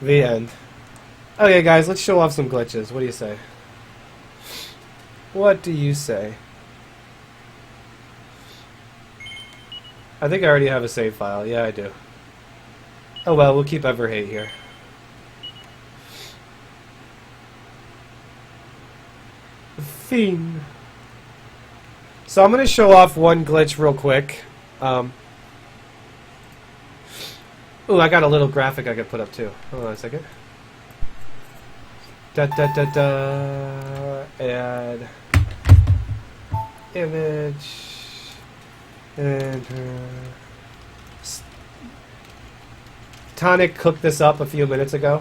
The end. Okay guys, let's show off some glitches. What do you say? What do you say? I think I already have a save file. Yeah, I do. Oh well, we'll keep Everhate here. Fiend. So I'm going to show off one glitch real quick. Ooh, I got a little graphic I could put up too. Hold on a second. Add image. And Tonic cooked this up a few minutes ago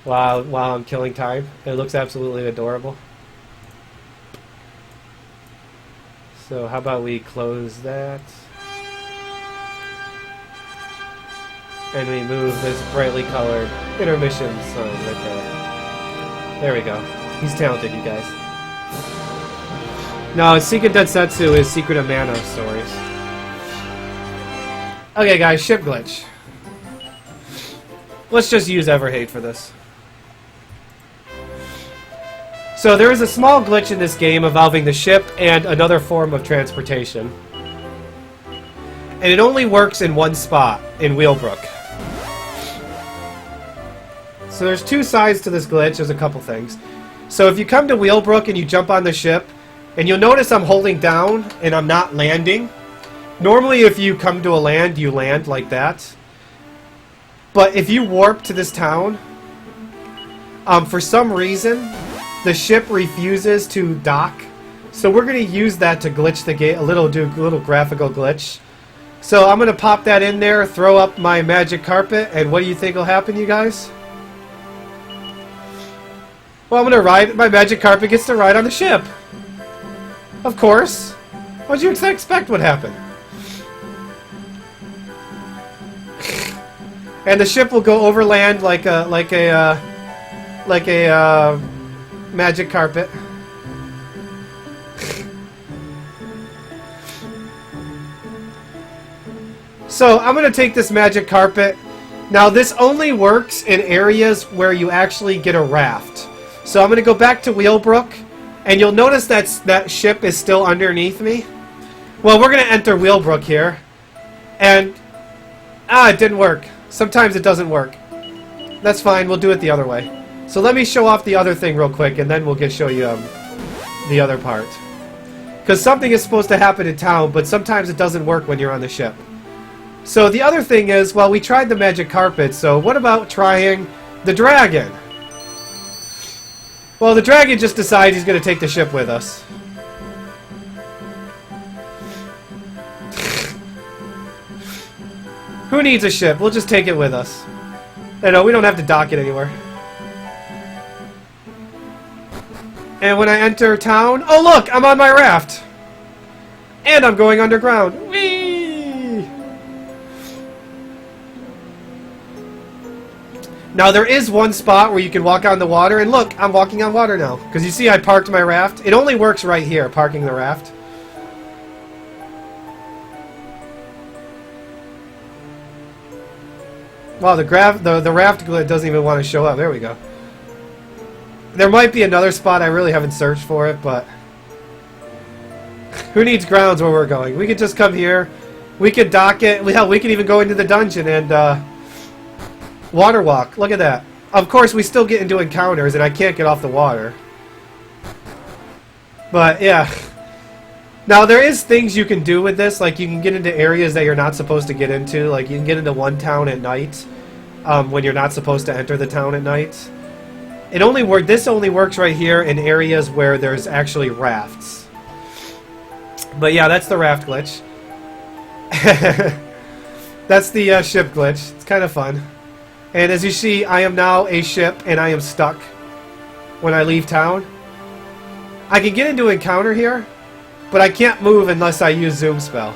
while I'm killing time. It looks absolutely adorable. So how about we close that and we move this brightly colored intermission sign right there. There we go. He's talented, you guys. No, Seiken Densetsu is Secret of Mana stories. Okay, guys, ship glitch. Let's just use Everhate for this. So there is a small glitch in this game involving the ship and another form of transportation. And it only works in one spot, in Wheelbrook. So there's two sides to this glitch, there's a couple things. So if you come to Wheelbrook and you jump on the ship, and you'll notice I'm holding down and I'm not landing. Normally if you come to a land, you land like that. But if you warp to this town, for some reason, the ship refuses to dock. So we're going to use that to glitch the game, do a little graphical glitch. So I'm going to pop that in there, throw up my magic carpet, and what do you think will happen, you guys? Well, I'm gonna ride. My magic carpet gets to ride on the ship. Of course. What'd you expect would happen? And the ship will go overland like a magic carpet. So I'm gonna take this magic carpet. Now this only works in areas where you actually get a raft. So I'm gonna go back to Wheelbrook, and you'll notice that ship is still underneath me. Well, we're gonna enter Wheelbrook here, and it didn't work. Sometimes it doesn't work. That's fine. We'll do it the other way. So let me show off the other thing real quick, and then we'll show you the other part. Because something is supposed to happen in town, but sometimes it doesn't work when you're on the ship. So the other thing is, well, we tried the magic carpet, so what about trying the dragon? Well, the dragon just decides he's going to take the ship with us. Who needs a ship? We'll just take it with us. No, we don't have to dock it anywhere. And when I enter town... Oh, look! I'm on my raft! And I'm going underground. Whee! Now, there is one spot where you can walk on the water, and look, I'm walking on water now. Because you see I parked my raft. It only works right here, parking the raft. Wow, the raft glitch doesn't even want to show up. There we go. There might be another spot. I really haven't searched for it, but... Who needs grounds where we're going? We could just come here. We could dock it. Hell, we could even go into the dungeon and, water walk. Look at that. Of course, we still get into encounters, and I can't get off the water. But, yeah. Now, there is things you can do with this. Like, you can get into areas that you're not supposed to get into. Like, you can get into one town at night when you're not supposed to enter the town at night. This only works right here in areas where there's actually rafts. But, yeah, that's the raft glitch. That's the ship glitch. It's kind of fun. And as you see, I am now a ship, and I am stuck when I leave town. I can get into encounter here, but I can't move unless I use Zoom spell.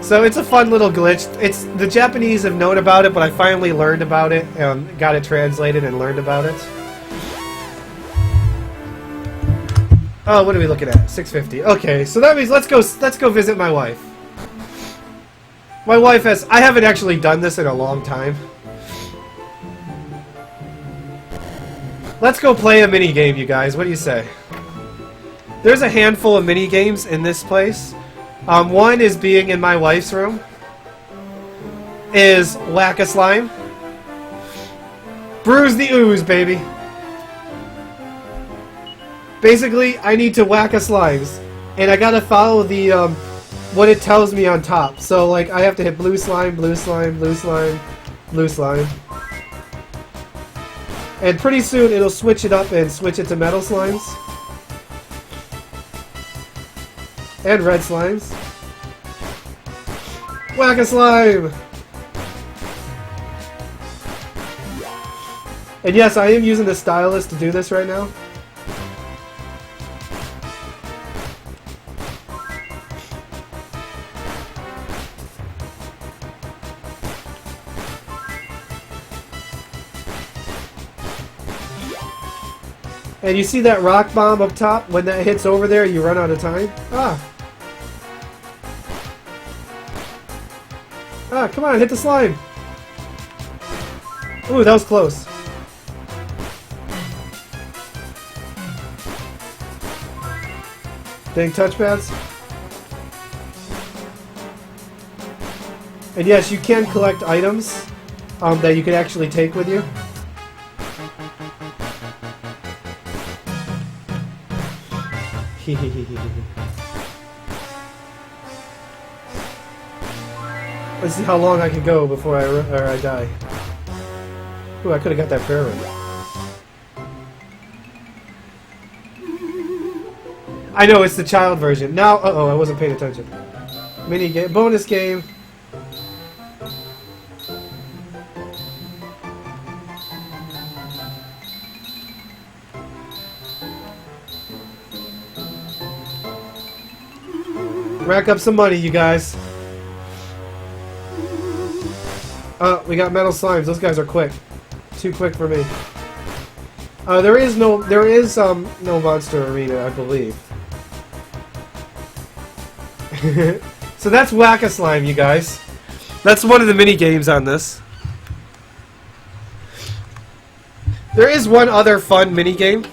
So it's a fun little glitch. The Japanese have known about it, but I finally learned about it and got it translated and learned about it. Oh, what are we looking at? 650. Okay, so that means let's go visit my wife. My wife I haven't actually done this in a long time. Let's go play a mini game, you guys. What do you say? There's a handful of mini games in this place. One is being in my wife's room. Is Whack-A-Slime. Bruise the ooze, baby. Basically, I need to whack a slimes, and I gotta follow the what it tells me on top. So, like, I have to hit blue slime, blue slime, blue slime, blue slime, and pretty soon it'll switch it up and switch it to metal slimes and red slimes. Whack a slime. And yes, I am using the stylus to do this right now. And you see that rock bomb up top? When that hits over there, you run out of time. Come on, hit the slime. Ooh, that was close. Dang touchpads. And yes, you can collect items that you can actually take with you. Let's see how long I can go before I die. Ooh, I could have got that prayer ring. I know, it's the child version. Now, uh-oh, I wasn't paying attention. Mini game, bonus game. Rack up some money, you guys. We got metal slimes. Those guys are quick. Too quick for me. There is no monster arena, I believe. So that's Whack-A-Slime, you guys. That's one of the mini games on this. There is one other fun mini game.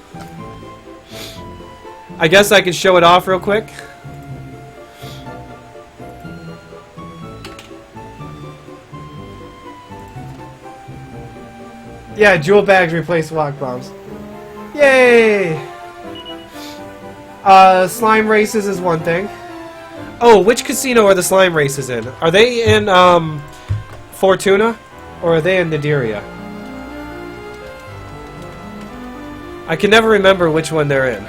I guess I can show it off real quick. Yeah, jewel bags replace walk bombs. Yay! Slime races is one thing. Oh, which casino are the slime races in? Are they in, Fortuna? Or are they in Nadiria? I can never remember which one they're in.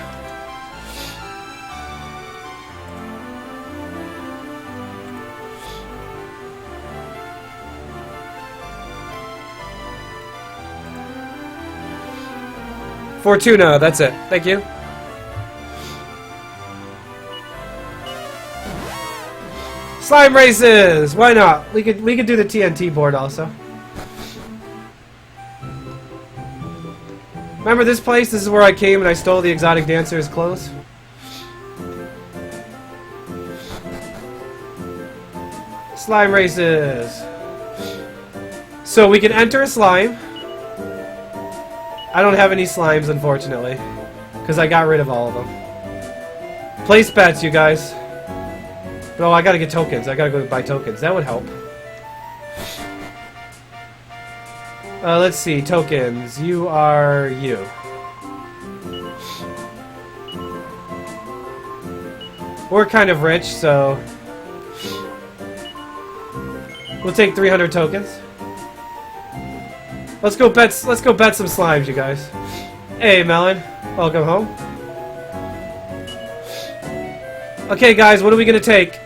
Fortuna, that's it. Thank you. Slime races! Why not? We could do the TNT board also. Remember this place? This is where I came and I stole the exotic dancer's clothes. Slime races. So we can enter a slime. I don't have any slimes, unfortunately, because I got rid of all of them. Place bets, you guys. Oh, I gotta get tokens. I gotta go buy tokens. That would help. Let's see. Tokens. You are you. We're kind of rich, so we'll take 300 tokens. Let's go bet some slimes, you guys. Hey, Melon. Welcome home. Okay, guys, what are we gonna take?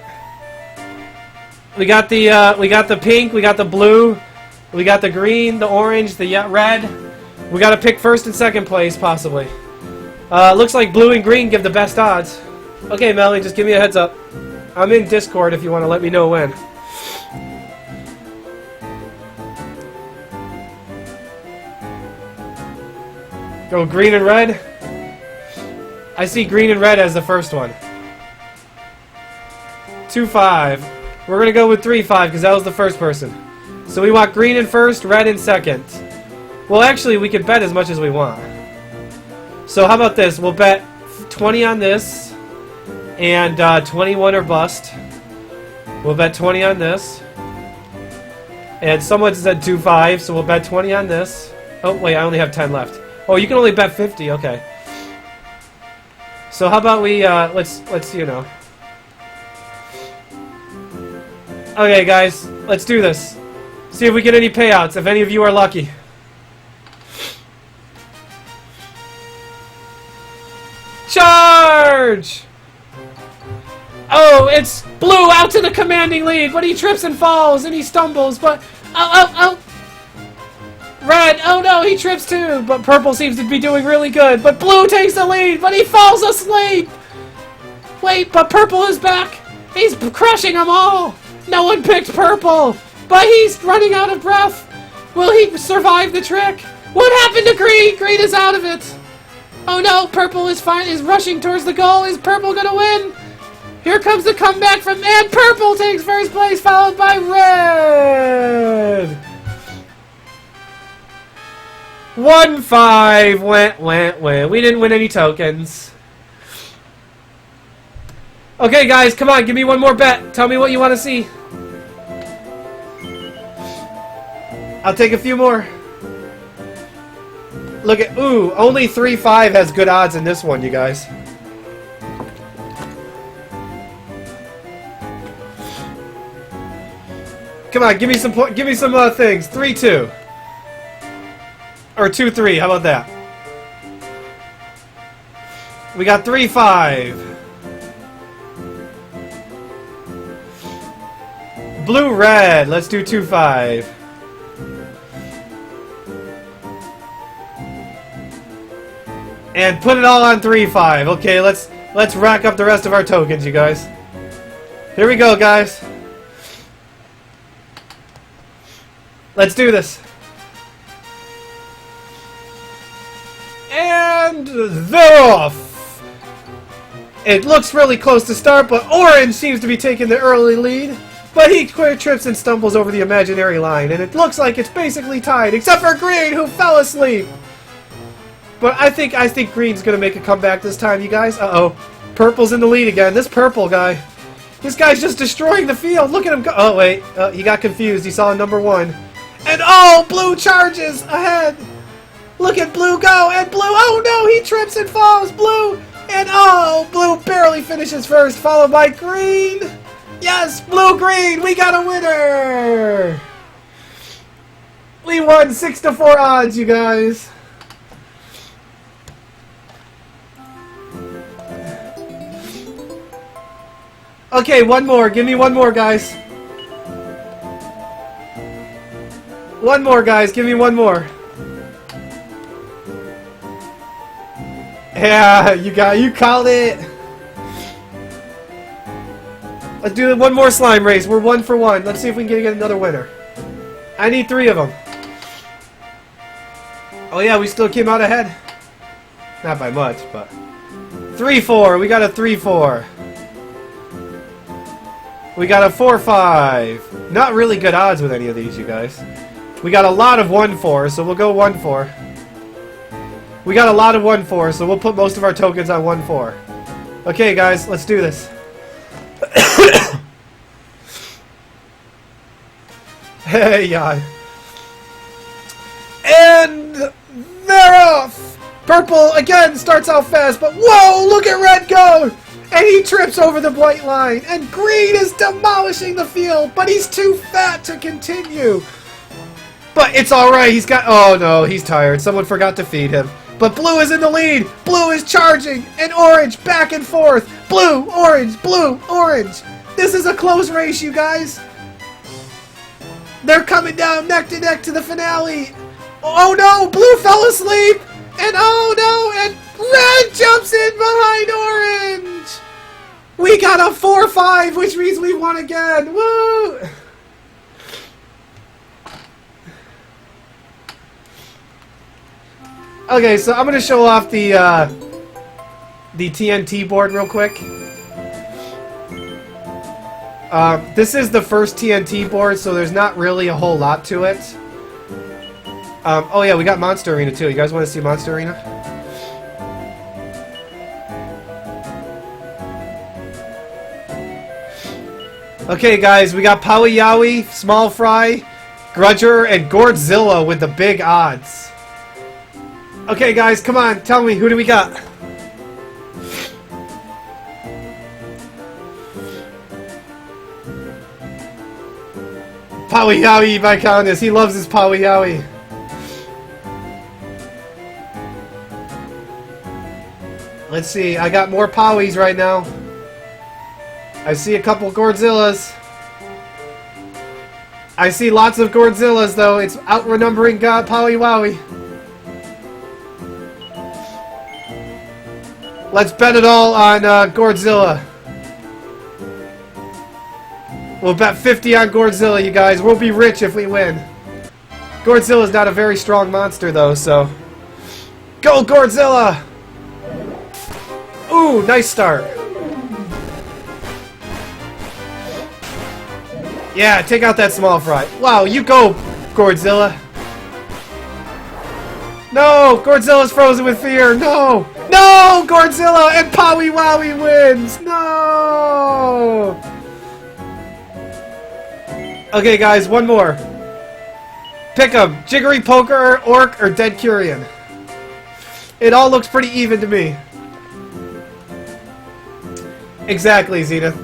We got the pink, we got the blue, we got the green, the orange, the red. We gotta pick first and second place, possibly. Looks like blue and green give the best odds. Okay, Melly, just give me a heads up. I'm in Discord if you want to let me know when. Go green and red. I see green and red as the first one. 2-5. We're gonna go with 3-5 because that was the first person. So we want green in first, red in second. Well, actually, we can bet as much as we want. So how about this? We'll bet 20 on this, and 21 or bust. We'll bet 20 on this. And someone said 2-5, so we'll bet 20 on this. Oh, wait, I only have 10 left. Oh, you can only bet 50, okay. So how about we, let's, you know. Okay, guys, let's do this. See if we get any payouts, if any of you are lucky. Charge! Oh, it's blue out to the commanding lead, but he trips and falls, and he stumbles, but... Oh! Red, oh no, he trips too, but purple seems to be doing really good, but blue takes the lead, but he falls asleep! Wait, but purple is back! He's crushing them all! No one picked purple, but he's running out of breath! Will he survive the trick? What happened to green? Green is out of it! Oh no, purple is rushing towards the goal. Is purple gonna win? Here comes the comeback from... And purple takes first place, followed by red! 1-5. Went. We didn't win any tokens. Okay, guys, come on. Give me one more bet. Tell me what you want to see. I'll take a few more. Look at... Ooh, only 3-5 has good odds in this one, you guys. Come on, give me some things. 3-2. Or 2-3, how about that? We got 3-5. Blue, red. Let's do 2-5. And put it all on 3-5. Okay, let's rack up the rest of our tokens, you guys. Here we go, guys. Let's do this. And they're off. It looks really close to start, but orange seems to be taking the early lead. But he trips and stumbles over the imaginary line, and it looks like it's basically tied, except for green, who fell asleep. But I think green's gonna make a comeback this time, you guys. Uh-oh. Purple's in the lead again. This purple guy. This guy's just destroying the field. Look at him go. Oh, wait. He got confused. He saw number 1. And oh, blue charges ahead. Look at blue go. And blue, oh no, he trips and falls. Blue. And oh, blue barely finishes first, followed by green. Yes, blue-green. We got a winner. We won 6-4 odds, you guys. Okay, one more. Give me one more, guys. One more, guys. Give me one more. Yeah, you called it. Let's do one more slime race. We're 1 for 1. Let's see if we can get another winner. I need 3 of them. Oh yeah, we still came out ahead. Not by much, but 3-4. We got a 3-4. We got a 4-5. Not really good odds with any of these, you guys. We got a lot of 1-4, so we'll go 1-4. We got a lot of 1-4, so we'll put most of our tokens on 1-4. Okay, guys, let's do this. Hey, yeah. And they're off. Purple again starts out fast, but whoa! Look at red go, and he trips over the white line. And green is demolishing the field, but he's too fat to continue. But it's all right. He's got. Oh no, he's tired. Someone forgot to feed him. But blue is in the lead. Blue is charging, and orange back and forth. Blue, orange, blue, orange. This is a close race, you guys. They're coming down neck to neck to the finale. Oh no, blue fell asleep. And oh no, and red jumps in behind orange. We got a 4-5, which means we won again. Woo! Okay, so I'm gonna show off the TNT board real quick. This is the first TNT board, so there's not really a whole lot to it. Oh yeah, we got Monster Arena too. You guys want to see Monster Arena? Okay guys, we got Powy Yowie, Small Fry, Grudger, and Gourdzilla with the big odds. Okay guys, come on, tell me, who do we got? Powy Yowie by Countess. He loves his Powy Yowie. Let's see, I got more Powies right now. I see a couple Gourdzillas. I see lots of Gourdzillas though. It's outnumbering God Powy Wowie. Let's bet it all on Gourdzilla. We'll bet 50 on Gourdzilla, you guys. We'll be rich if we win. Gourdzilla's not a very strong monster, though, so... Go, Gourdzilla! Ooh, nice start. Yeah, take out that Small Fry. Wow, you go, Gourdzilla. No! Gourdzilla's frozen with fear! No! No! Gourdzilla and Powy Wowie wins! No! Okay, guys, one more. Pick 'em. Jiggery Poker, Orc, or Dead Curian. It all looks pretty even to me. Exactly, Zenith.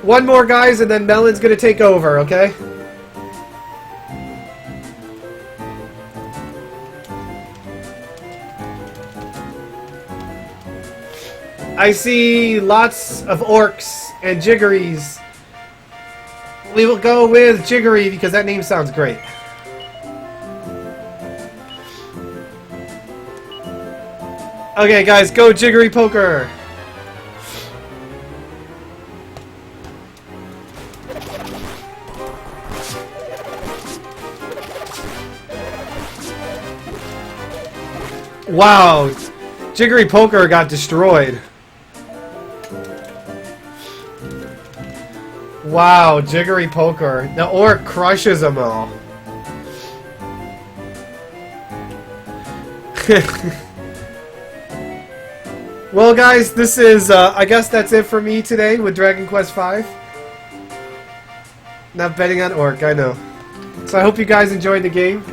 One more, guys, and then Melon's gonna take over, okay? I see lots of orcs and Jiggeries. We will go with Jiggery because that name sounds great. Okay, guys, go Jiggery Poker. Wow, Jiggery Poker got destroyed. Wow, Jiggery Poker. The orc crushes them all. Well, guys, this is, I guess that's it for me today with Dragon Quest V. Not betting on orc, I know. So I hope you guys enjoyed the game.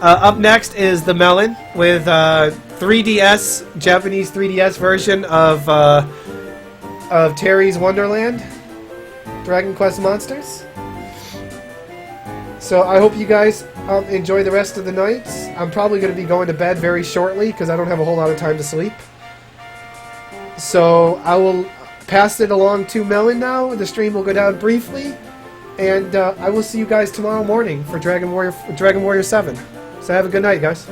Up next is the Melon with 3DS, Japanese 3DS version of Terry's Wonderland, Dragon Quest Monsters. So I hope you guys enjoy the rest of the night. I'm probably going to be going to bed very shortly because I don't have a whole lot of time to sleep. So I will pass it along to Melon now. The stream will go down briefly, and I will see you guys tomorrow morning for Dragon Warrior 7. So have a good night, guys.